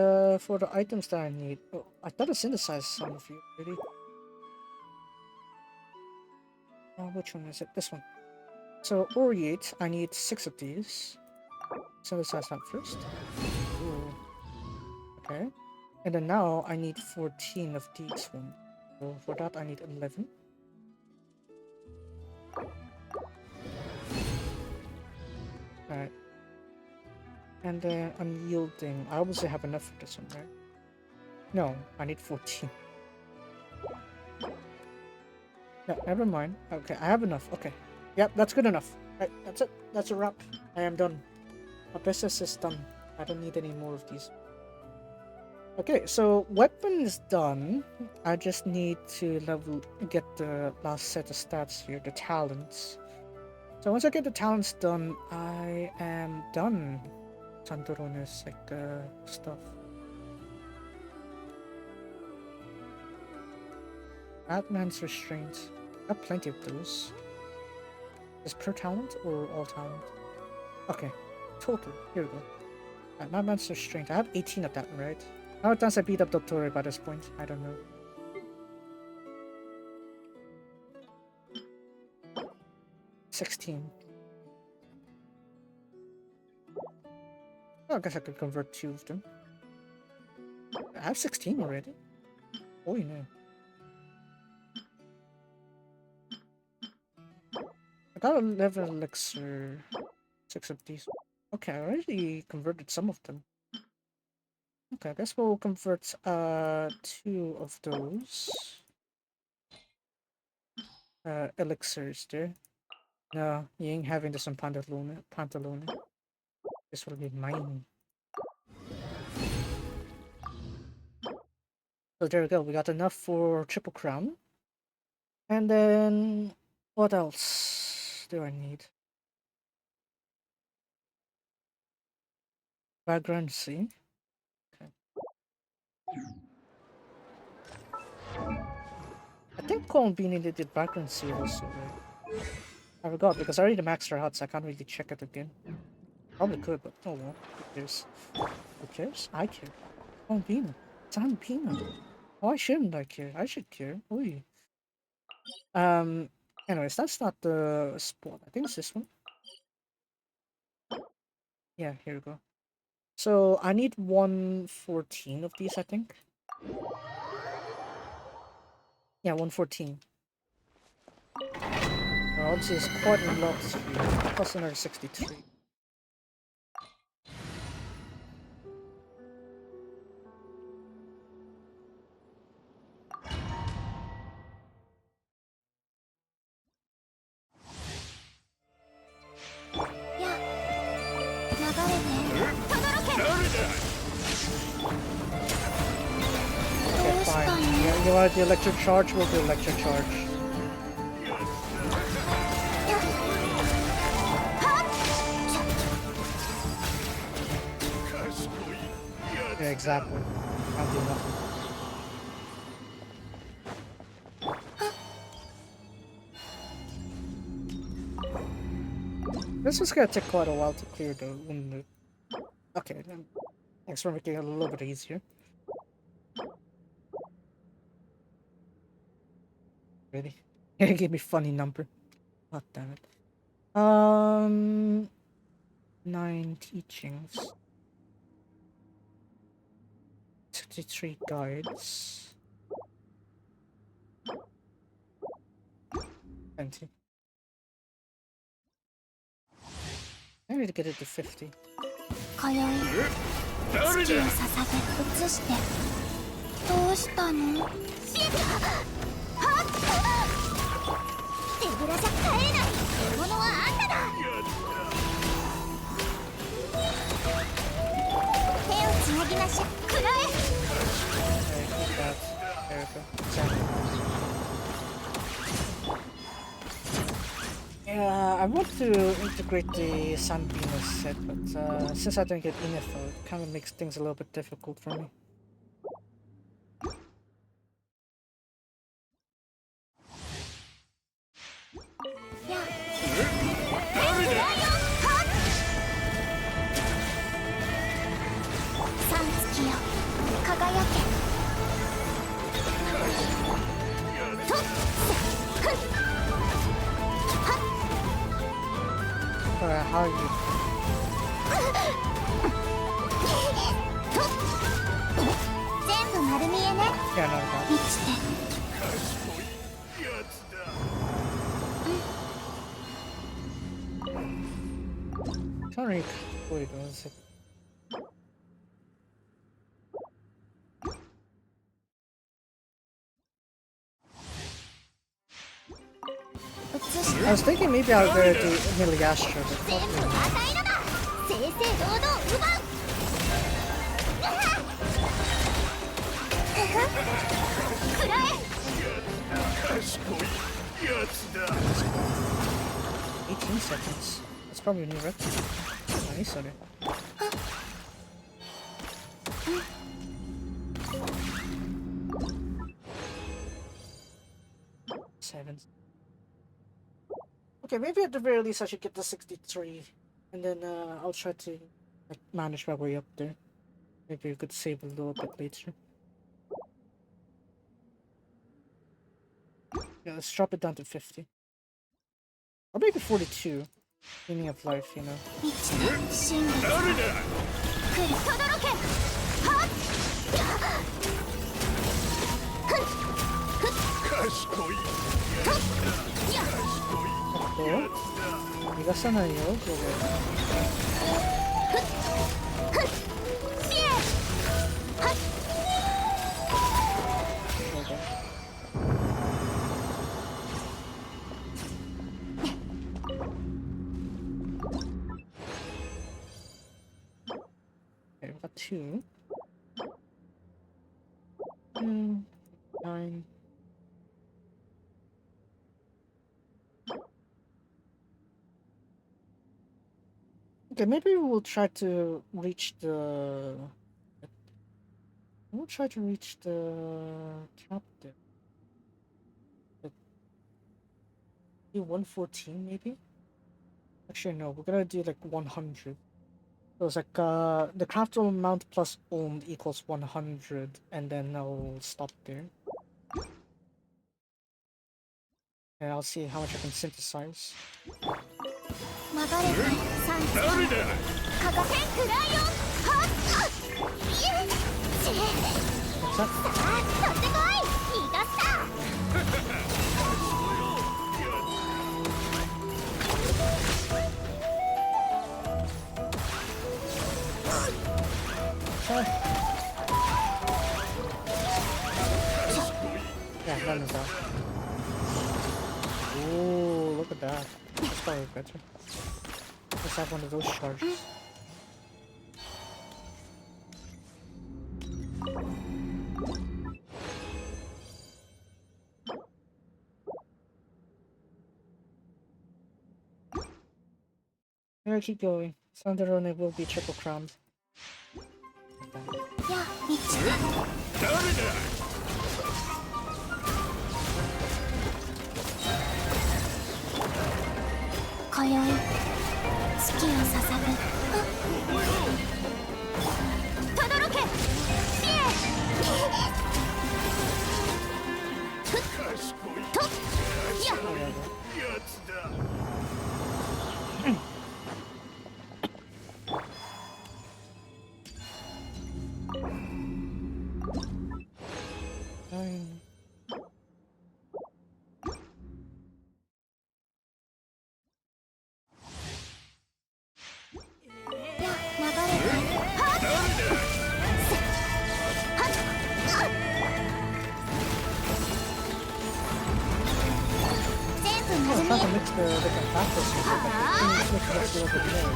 for the items that I need, oh, I thought I synthesized some of you already. Which one is it? This one. So aureate, I need 6 of these. synthesize that first. Ooh. Okay. And then now I need 14 of these ones. So for that I need 11. Alright. And then unyielding. I obviously have enough for this one, right? No, I need 14. No, never mind. Okay, I have enough. Okay. Yep, that's good enough. Right, that's it. That's a wrap. I am done. My business is done. I don't need any more of these. Okay, so weapon is done. I just need to get the last set of stats here, the talents. So once I get the talents done, I am done. Santoron's stuff. Batman's restraint. I have plenty of those. Is per talent or all talent? Okay, total. Here we go. Madman's restraint. I have 18 of that, right? How many times I beat up Dottore by this point? I don't know. 16. Oh, I guess I could convert 2 of them. I have 16 already. Oh, you know. I got a level elixir. 6 of these. Okay, I already converted some of them. Okay, I guess we'll convert 2 of those elixirs there. No, you ain't having this on Pantalone. This will be mine. So there we go, we got enough for Triple Crown. And then what else do I need? Vagrancy. Okay. I think Columbine needed vagrancy also, right? I forgot because I already maxed her out, so I can't really check it again. Probably could, but oh well. Who cares? Who cares? I care. Columbine. San Pino. Why shouldn't I care? I should care. Oy. Anyways, that's not the spot. I think it's this one. Yeah, here we go. So I need 114 of these, I think. Yeah, 114. Obviously, it's quite a lot here. Plus another 63. Okay, fine. Yeah, you want the electric charge? We'll do electric charge. Yeah, exactly. I'll do nothing. This is gonna take quite a while to clear the wound. Okay, then. Thanks for making it a little bit easier. Really? It gave me funny number. God damn it. 9 teachings. 63 guides. 20. I need to get it to 50. 今宵月を捧げ移してどうしたの？手ぶらじゃ帰れない獲物はあんただ。手をつなぎましょう。くらYeah, I want to integrate the San Pino set, but since I don't get info, it kind of makes things a little bit difficult for me. How are you? Alright, wait one second. I was thinking maybe I'll go to Inuyasha, but probably not. 正々堂々奪うくらえ 18 seconds. That's probably a new record. Nice on it. Seven. Okay, maybe at the very least I should get the 63, and then I'll try to like manage my way up there. Maybe we could save a little bit later. Yeah, let's drop it down to 50. Or maybe 42. Meaning of life, you know. Oh, 逃がさないよ、これ。Okay, we've got 2. 9. Okay, maybe we'll try to reach the... We'll try to reach the captain. Do 114 maybe? Actually no, we're gonna do like 100. So it's like the craftable amount plus owned equals 100, and then I'll stop there. And I'll see how much I can synthesize. What's that? Yeah, none of that. Ooh, look at that. That's probably better. Let's have one of those charges. Alright, keep going. Sandarone will be triple crowned. Yeah, I'm trying to mix the different factors here, but it makes it a little bit more.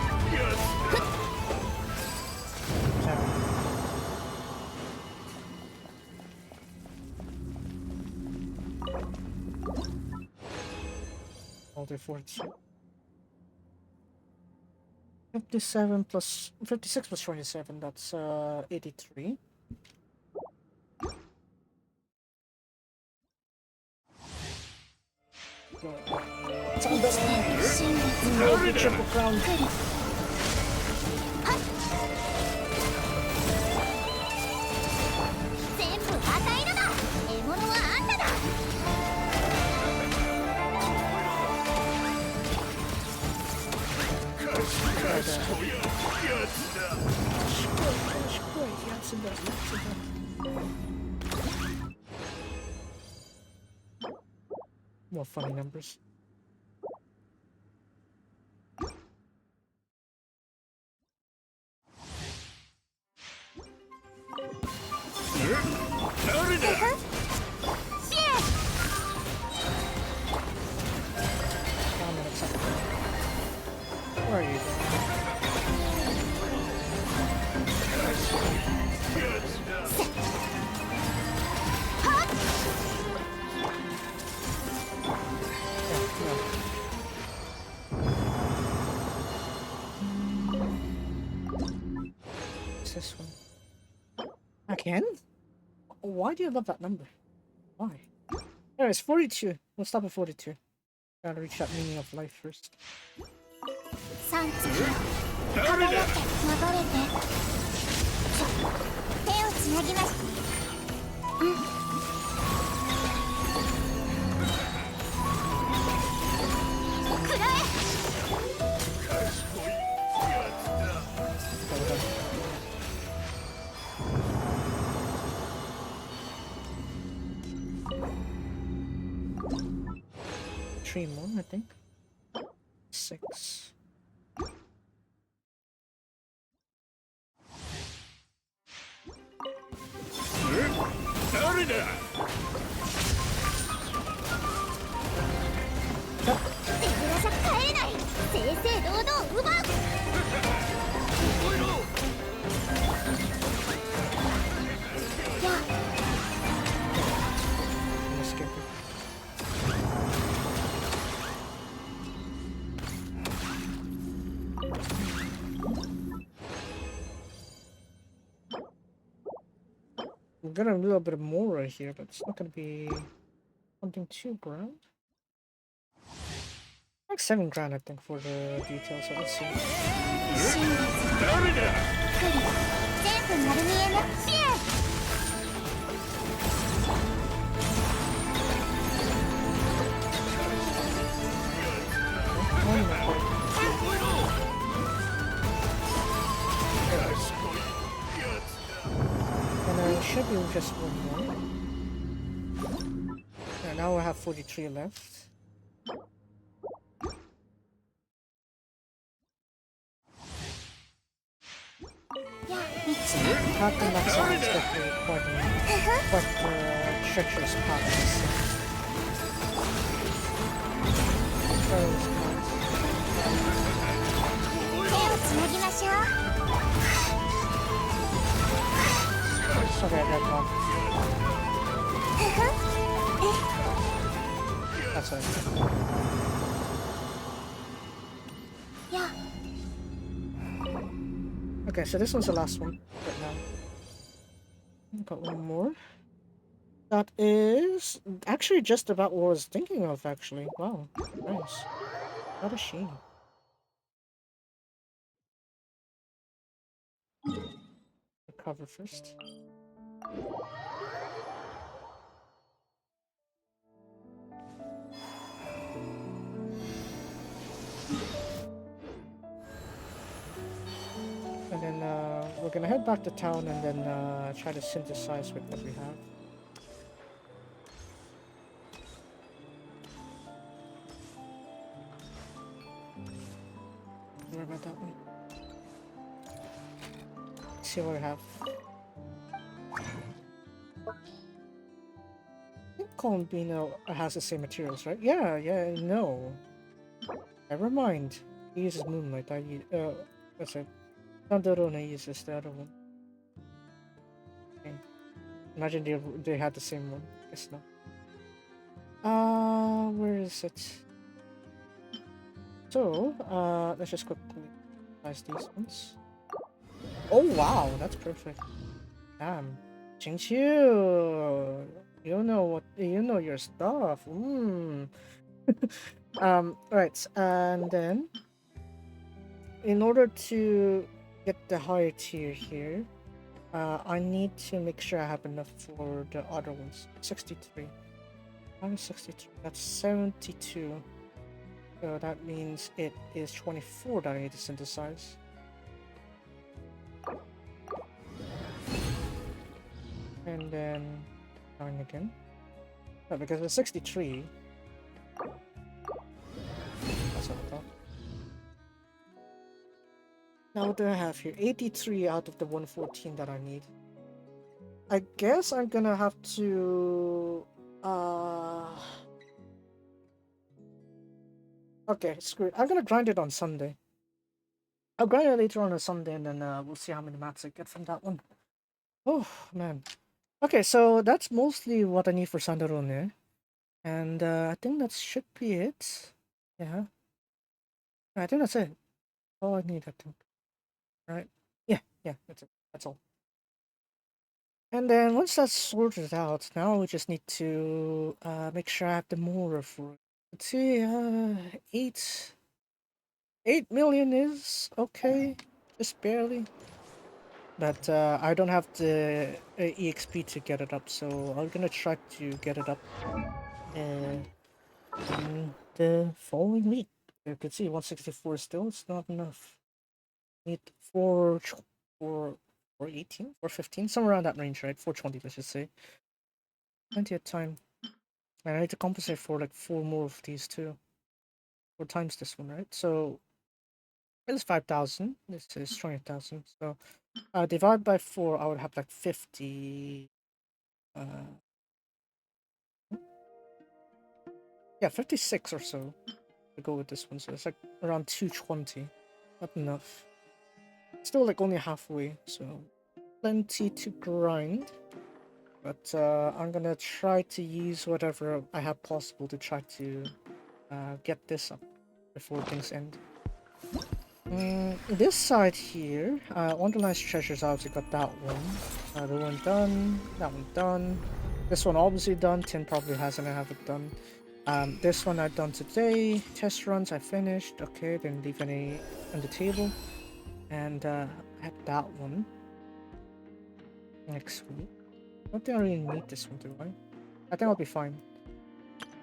All day 42. 57 plus 56 plus 27, that's 83. Triple crown. More funny numbers. Where are you? What's this one? Again? Why do you love that number? Why? Anyways, 42. We'll stop at 42. Gotta reach that meaning of life first. 3次輝け流れて手をつなぎますくらえ 3 more, I think. 6. We're gonna do a bit more right here, but it's not gonna be something too grand. Like 7 grand, I think, for the details. So let's see. Should be just one more. Yeah, now we have 43 left. Half the next one is definitely quite treacherous path. Okay, that's one. That's right. Yeah. Okay, so this one's the last one. Right now. Got one more. That is actually just about what I was thinking of, actually. Wow, nice. What a shame. Recover first. And then we're gonna head back to town and then try to synthesize with what we have. Worry about that one. Let's see what we have. I think Colombino has the same materials, right? Yeah, no. Never mind. He uses Moonlight. I use, what's it? Sandorone uses the other one. Okay. Imagine they had the same one. Guess not. Where is it? So, let's just quickly price these ones. Oh wow, that's perfect. Damn. Chinchu! You know your stuff. Right, and then in order to get the higher tier here, I need to make sure I have enough for the other ones. 63. Minus 63. That's 72. So that means it is 24 that I need to synthesize. And then 9 again. No, because it's 63. That's what I thought. Now what do I have here? 83 out of the 114 that I need. I guess I'm gonna have to... Okay, screw it. I'm gonna grind it on Sunday. I'll grind it later on Sunday, and then we'll see how many mats I get from that one. Oh man. Okay, so that's mostly what I need for Sandarone. And I think that should be it. Yeah. I think that's it. All I need, I think. Right? Yeah, that's it. That's all. And then once that's sorted out, now we just need to make sure I have the Mora for it. Let's see, 8 million is okay, just barely. But I don't have the EXP to get it up, so I'm gonna try to get it up in the following week. You can see 164 still, it's not enough. Need 418, 415, somewhere around that range, right? 420, let's just say. Plenty of time. And I need to compensate for like 4 more of these too. 4 times this one, right? So this is 5,000. This is 20,000. So divide by 4, I would have like 50. Yeah, 56 or so to go with this one. So it's like around 220. Not enough. Still like only halfway. So plenty to grind. But I'm gonna try to use whatever I have possible to try to get this up before things end. This side here, Wonderland's Treasures, I obviously got that one. The one done, that one done. This one obviously done, 10 probably hasn't, I have it done. This one I've done today, test runs I finished, okay, didn't leave any on the table. And I had that one next week. I don't think I really need this one, do I? I think I'll be fine.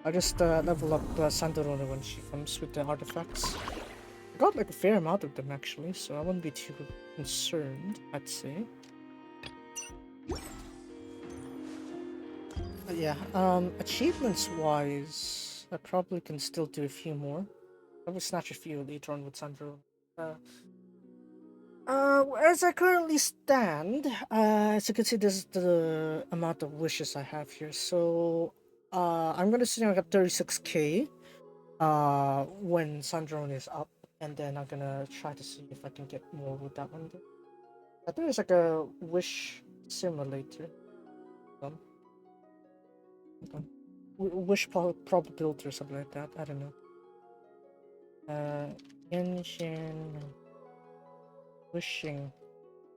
I'll just level up Sandorona when she comes with the artifacts. I got like a fair amount of them actually, so I wouldn't be too concerned, I'd say. But yeah, achievements wise, I probably can still do a few more. Probably snatch a few later on with Sandro. As I currently stand, as you can see, this is the amount of wishes I have here. So, I'm gonna say I got 36k. When Sandrone is up, and then I'm gonna try to see if I can get more with that one. I think it's like a wish simulator. Wish probability or something like that. I don't know. Genshin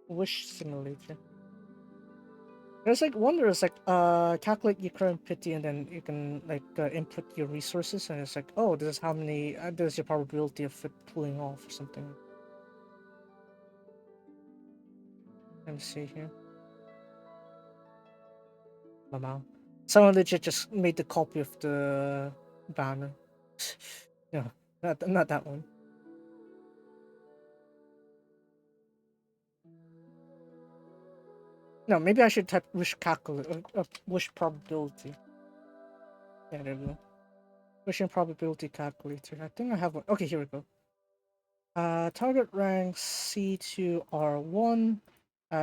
wish simulator. There's like one there's like calculate your current pity and then you can like input your resources and it's like, oh, this is how many this is your probability of it pulling off or something. Let me see here. Wow. Someone legit just made the copy of the banner. No, not that one. No, maybe I should type wish calculate, wish probability. Yeah, there we go. Wishing probability calculator. I think I have one. Okay, here we go. Target rank C2 R1.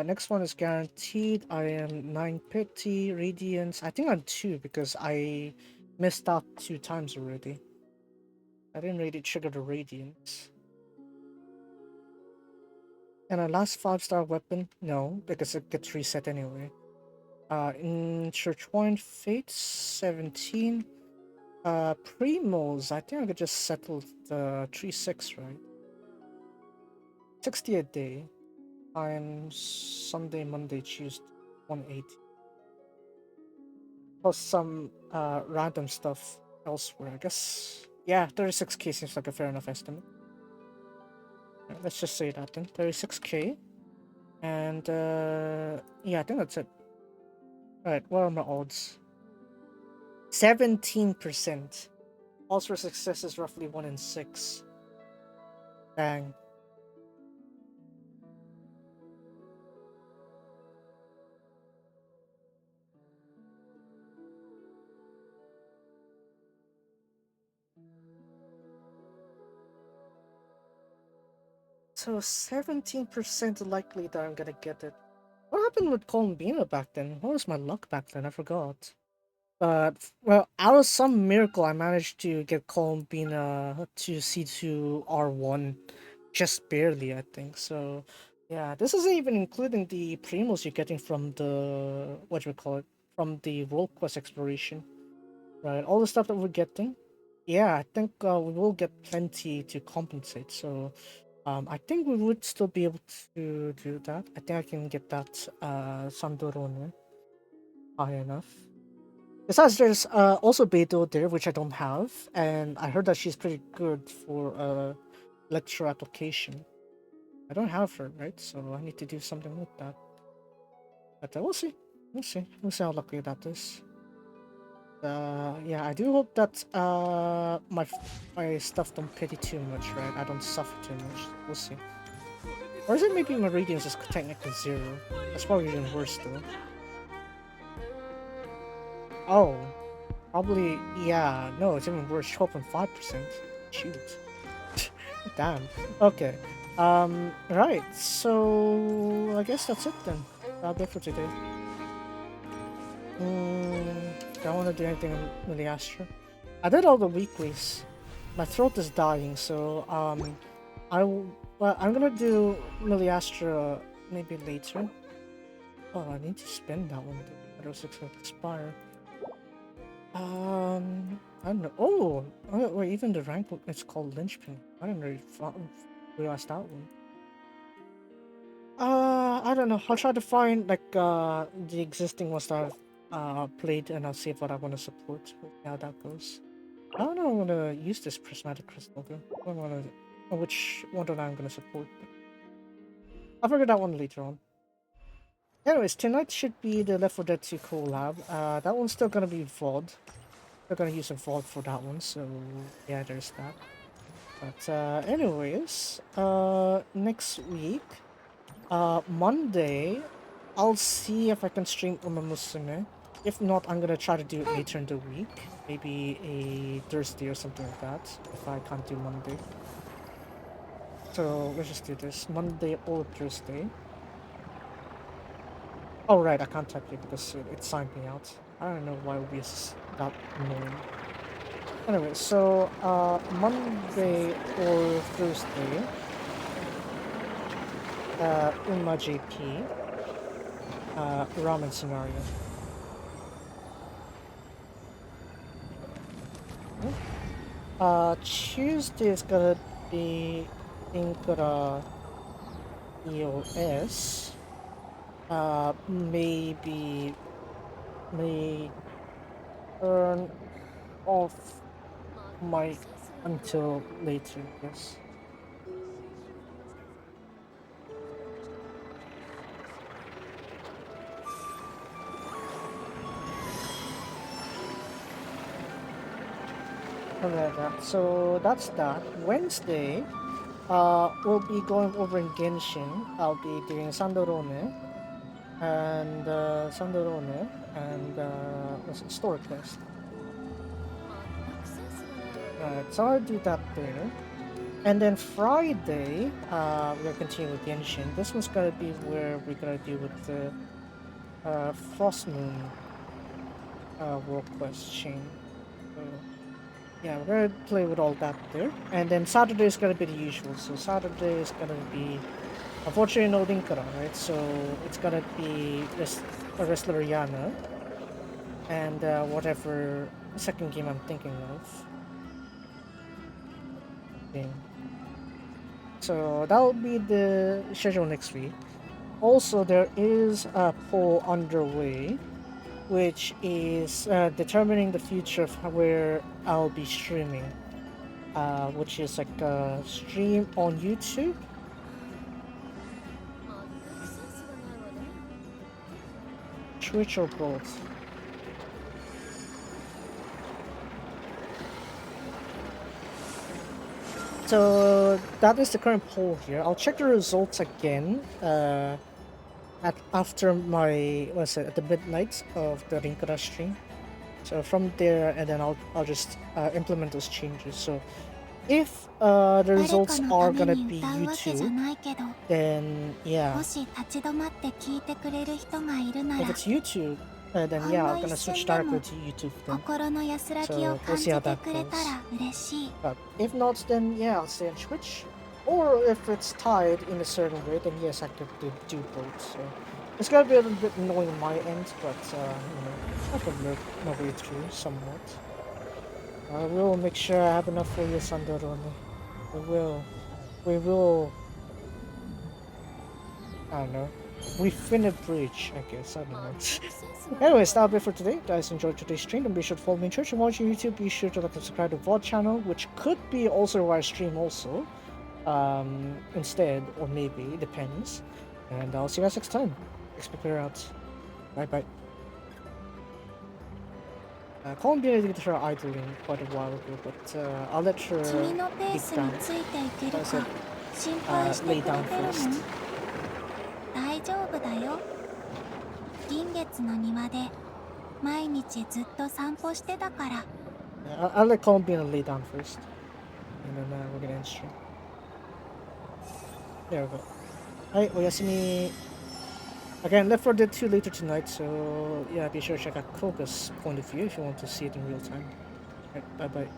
Next one is guaranteed. I am 9 pity, radiance. I think I'm 2 because I missed out 2 times already. I didn't really trigger the radiance. And a last 5-star weapon? No, because it gets reset anyway. In Ch31 Fate 17. Primos, I think I could just settle the 3-6, right? 60 a day times Sunday, Monday, Tuesday, 180. Plus some random stuff elsewhere. I guess, yeah, 36k seems like a fair enough estimate. Right, let's just say that then, 36k. And yeah, I think that's it. Alright, what are my odds? 17%. Odds for success is roughly 1 in 6. Dang. So 17% likely that I'm gonna get it. What happened with Columbina back then? What was my luck back then? I forgot. But, well, out of some miracle, I managed to get Columbina to C2 R1 just barely, I think. So yeah, this isn't even including the primos you're getting from the what do we call it? From the world quest exploration, right? All the stuff that we're getting. Yeah, I think we will get plenty to compensate. So I think we would still be able to do that. I think I can get that Sandorone high enough. Besides, there's also Beidou there, which I don't have, and I heard that she's pretty good for lecture application. I don't have her, right? So I need to do something with that. But we'll see. We'll see. We'll see how lucky that is. Yeah, I do hope that my stuff don't pity too much, right? I don't suffer too much. We'll see. Or is it maybe my radiance is technically 0? That's probably even worse though. Oh, probably, yeah, no, it's even worse, 12.5%. Shoot. Damn. Okay. Right, so I guess that's it then. That'll be it for today. Don't want to do anything on Miliastra. I did all the weeklies. My throat is dying, so I'm gonna do Miliastra maybe later. Oh, I need to spend that one. But it's going to expire. I don't know. Oh, wait, even the rank it's called Linchpin. I didn't really realize that one. I don't know. I'll try to find like the existing ones that I've played, and I'll see what I want to support. We'll see how that goes. I don't know. I'm gonna use this prismatic crystal though. I don't know which one that I'm gonna support. I'll figure that one later on. Anyways, tonight should be the Left 4 Dead 2 collab. That one's still gonna be VOD. We're gonna use a VOD for that one, so yeah, there's that. But anyways, next week, Monday, I'll see if I can stream Uma Musume. If not, I'm gonna try to do it later in the week. Maybe a Thursday or something like that, if I can't do Monday. So let's just do this, Monday or Thursday. Oh right, I can't type it because it signed me out. I don't know why OBS is that annoying. Anyway, so Monday or Thursday, Uma JP, ramen scenario. Tuesday is gonna be Linkura EOS. Maybe may turn off mic until later, yes. So that's that. Wednesday, we'll be going over in Genshin. I'll be doing Sandorone and what's it, Story Quest. Alright, so I'll do that there. And then Friday, we'll continue with Genshin. This one's gonna be where we're gonna deal with the Frost Moon World Quest chain. So, yeah, we're gonna play with all that there. And then Saturday is gonna be the usual. So Saturday is gonna be, unfortunately, no Linkura, right? So it's gonna be Resleriana and whatever second game I'm thinking of. Okay. So that'll be the schedule next week. Also, there is a poll underway, which is determining the future of where I'll be streaming, which is like a stream on YouTube, Twitch, or both. So that is the current poll here. I'll check the results again after my at the midnight of the Linkura stream. So from there, and then I'll just implement those changes. So if the results are gonna be YouTube, then yeah. If it's YouTube, then yeah, I'm gonna switch directly to YouTube then. So we'll see how that goes. But if not, then yeah, I'll stay on Twitch. Or if it's tied in a certain way, then yes, I could do both. So it's gonna be a little bit annoying on my end, but I can work my way through somewhat. I will make sure I have enough for you, Sandorone. We will. I don't know. We fin a bridge, I guess. I don't know. Anyways, that'll be it for today. Guys, enjoyed today's stream, and be sure to follow me on Twitch and watching YouTube. Be sure to like and subscribe to the VOD channel, which could be also where I stream also. Instead, or maybe, it depends. And I'll see you guys next time. Expect out. Bye bye. Colin did her idling quite a while ago, but I'll let her lay down first. 大丈夫だよ。銀月の庭で毎日ずっと散歩してたから。I'll let Colin lay down first, and then we're gonna end stream. There we go. Alright, oyasumi. Again, Left 4 Dead 2 later tonight, so yeah, be sure to check out Koga's point of view if you want to see it in real time. Alright, bye bye.